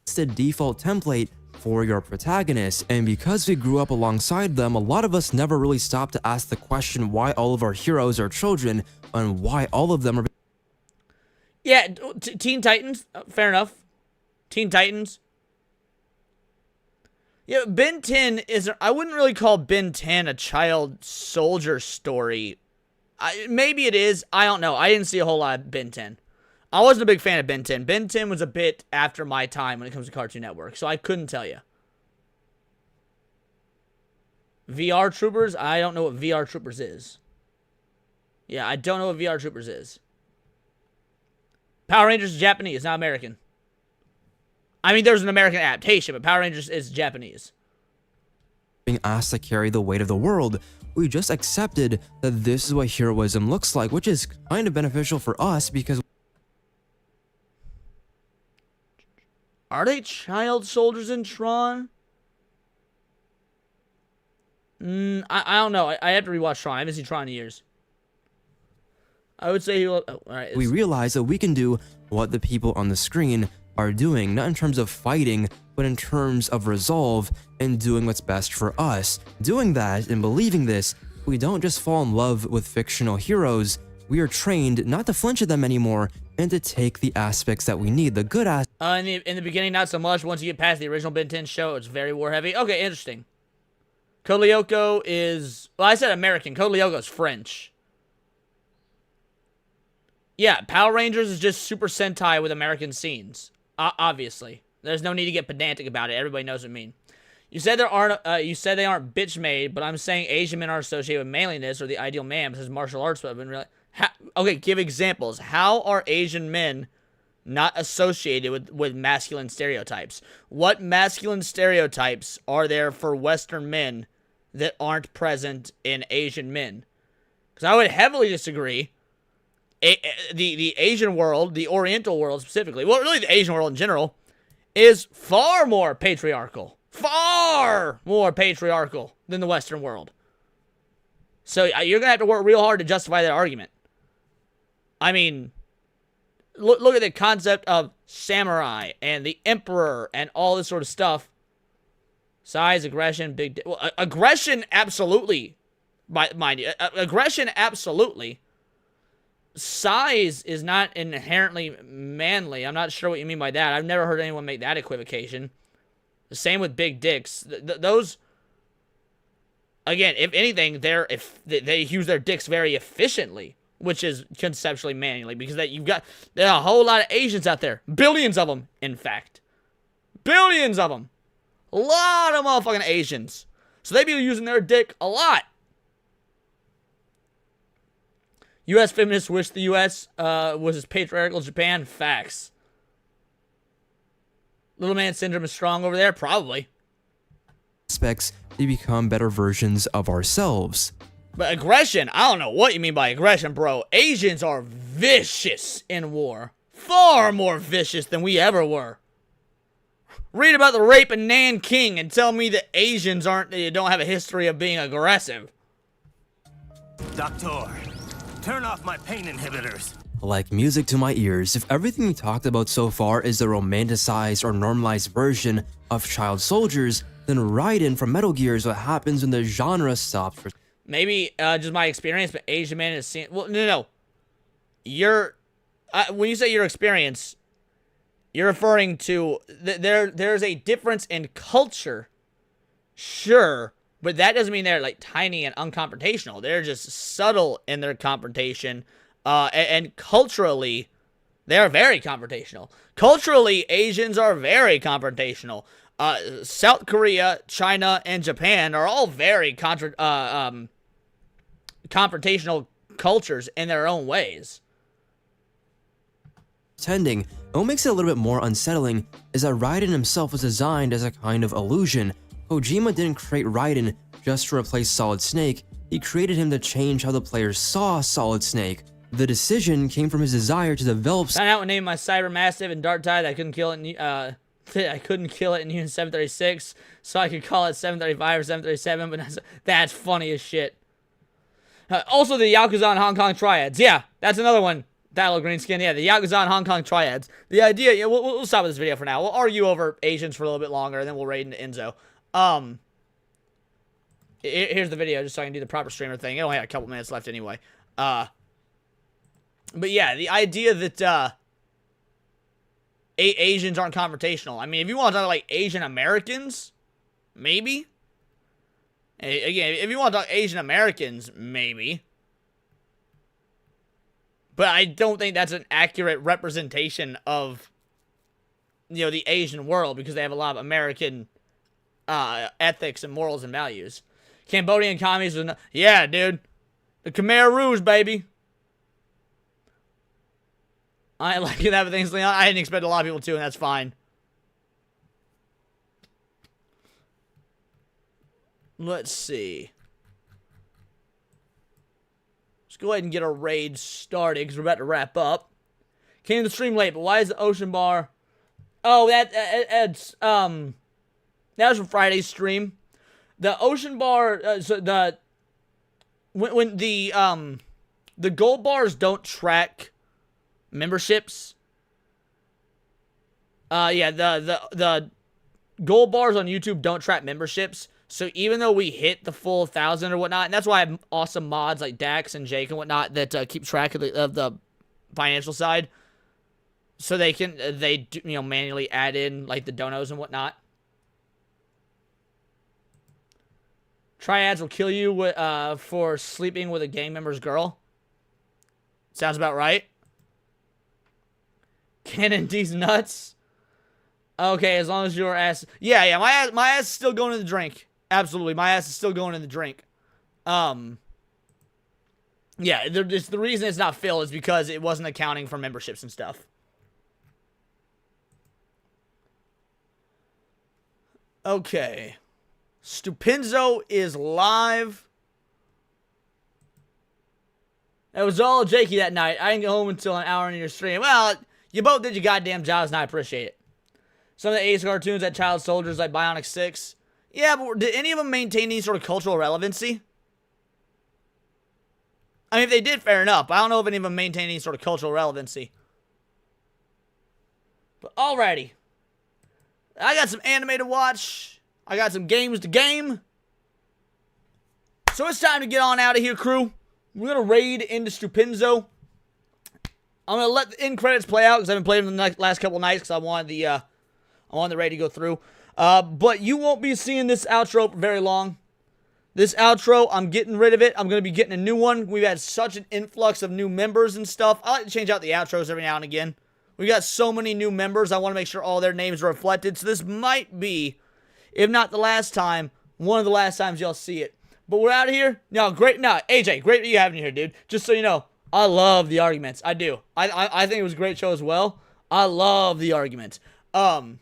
It's the default template for your protagonist, and because we grew up alongside them, a lot of us never really stopped to ask the question why all of our heroes are children, and why all of them are... Yeah, Teen Titans, fair enough. Teen Titans. Yeah, Ben 10 isn't... I wouldn't really call Ben 10 a child soldier story. Maybe it is. I don't know. I didn't see a whole lot of Ben 10. I wasn't a big fan of Ben 10. Ben 10 was a bit after my time when it comes to Cartoon Network, so I couldn't tell you. VR Troopers? I don't know what VR Troopers is. Yeah, I don't know what VR Troopers is. Power Rangers is Japanese, not American. I mean, there's an American adaptation, but Power Rangers is Japanese. Being asked to carry the weight of the world, we just accepted that this is what heroism looks like, which is kind of beneficial for us because... Are they child soldiers in Tron? I don't know. I have to rewatch Tron. I haven't seen Tron in years. I would say all right. We realize that we can do what the people on the screen are doing, not in terms of fighting, but in terms of resolve and doing what's best for us. Doing that and believing this, we don't just fall in love with fictional heroes. We are trained not to flinch at them anymore and to take the aspects that we need, the good aspects. In the beginning, not so much. Once you get past the original Ben 10 show, it's very war heavy. Okay, interesting. Code Lyoko is... Well, I said American. Code Lyoko is French. Yeah, Power Rangers is just Super Sentai with American scenes. Obviously. There's no need to get pedantic about it. Everybody knows what I mean. You said they aren't bitch made, but I'm saying Asian men are associated with manliness or the ideal man because martial arts weapon. Really, okay, give examples. How are Asian men not associated with masculine stereotypes? What masculine stereotypes are there for Western men that aren't present in Asian men? Because I would heavily disagree. The Asian world, the Oriental world specifically, well, really the Asian world in general, is far more patriarchal. Far more patriarchal than the Western world. So you're going to have to work real hard to justify that argument. I mean, look at the concept of samurai and the emperor and all this sort of stuff. Size, aggression, aggression, absolutely. Mind you, aggression, absolutely. Size is not inherently manly. I'm not sure what you mean by that. I've never heard anyone make that equivocation. The same with big dicks. Those, again, if anything, they use their dicks very efficiently, which is conceptually manly, because there are a whole lot of Asians out there. Billions of them, in fact. Billions of them. A lot of motherfucking Asians. So they be using their dick a lot. U.S. feminists wish the U.S. Was as patriarchal as Japan. Facts. Little man syndrome is strong over there? Probably. Aspects to become better versions of ourselves. But aggression, I don't know what you mean by aggression, bro. Asians are vicious in war. Far more vicious than we ever were. Read about the rape in Nanking and tell me that Asians don't have a history of being aggressive. Doctor, turn off my pain inhibitors. Like music to my ears, if everything we talked about so far is the romanticized or normalized version of child soldiers, then Raiden from Metal Gear is what happens when the genre stops for... Maybe just my experience, but Asian man is seen... Well, no. When you say your experience, you're referring to... There's a difference in culture. Sure. But that doesn't mean they're like tiny and unconfrontational. They're just subtle in their confrontation. And culturally, they're very confrontational. Culturally, Asians are very confrontational. South Korea, China, and Japan are all very confrontational cultures in their own ways. Pretending, and what makes it a little bit more unsettling is that Raiden himself was designed as a kind of illusion, Kojima didn't create Raiden just to replace Solid Snake, he created him to change how the players saw Solid Snake. The decision came from his desire to develop. Found out what named my Cybermassive and Dark Tide. I couldn't kill it. I couldn't kill it in Unit 736, so I could call it 735 or 737. But that's funny as shit. Also, the Yakuza and Hong Kong triads. Yeah, that's another one. Dialogue green skin. Yeah, the Yakuza and Hong Kong triads. The idea. Yeah, we'll stop with this video for now. We'll argue over Asians for a little bit longer, and then we'll raid into Enzo. Here's the video, just so I can do the proper streamer thing. It only had a couple minutes left anyway. But yeah, the idea that Asians aren't confrontational. I mean, if you want to talk like Asian Americans, maybe. Again, if you want to talk Asian Americans, maybe. But I don't think that's an accurate representation of, you know, the Asian world, because they have a lot of American ethics and morals and values. Cambodian commies was yeah, dude. The Khmer Rouge, baby. I like that with things. I didn't expect a lot of people to, and that's fine. Let's see. Let's go ahead and get our raid started, because we're about to wrap up. Came to the stream late, but why is the ocean bar? Oh, that's that was from Friday's stream. The ocean bar, when the gold bars don't track memberships. Yeah, the gold bars on YouTube don't track memberships. So even though we hit the full 1,000 or whatnot, and that's why I have awesome mods like Dax and Jake and whatnot that keep track of the financial side, so they can manually add in like the donos and whatnot. Triads will kill you for sleeping with a gang member's girl. Sounds about right. Cannon D's nuts. Okay, as long as your ass... Yeah, my ass is still going in the drink. Absolutely, my ass is still going in the drink. Yeah, the reason it's not filled is because it wasn't accounting for memberships and stuff. Okay. Stupinzo is live. It was all Jakey that night. I didn't get home until an hour into your stream. Well, you both did your goddamn jobs, and I appreciate it. Some of the 80s cartoons had child soldiers like Bionic 6. Yeah, but did any of them maintain any sort of cultural relevancy? I mean, if they did, fair enough. I don't know if any of them maintain any sort of cultural relevancy. But alrighty. I got some anime to watch. I got some games to game. So it's time to get on out of here, crew. We're going to raid into Stupinzo. I'm going to let the end credits play out because I've been playing them the last couple nights because I wanted the raid to go through. But you won't be seeing this outro for very long. This outro, I'm getting rid of it. I'm going to be getting a new one. We've had such an influx of new members and stuff. I like to change out the outros every now and again. We got so many new members. I want to make sure all their names are reflected. So this might be, if not the last time, one of the last times y'all see it. But we're out of here. No, great. No, AJ, great that you having you here, dude. Just so you know, I love the arguments. I do. I think it was a great show as well. I love the arguments. So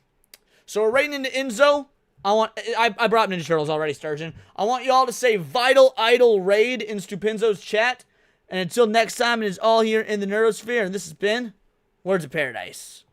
we're raiding into Enzo. I brought Ninja Turtles already, Sturgeon. I want y'all to say Vital Idol Raid in Stupinzo's chat. And until next time, it is all here in the Nerdosphere. And this has been Words of Paradise.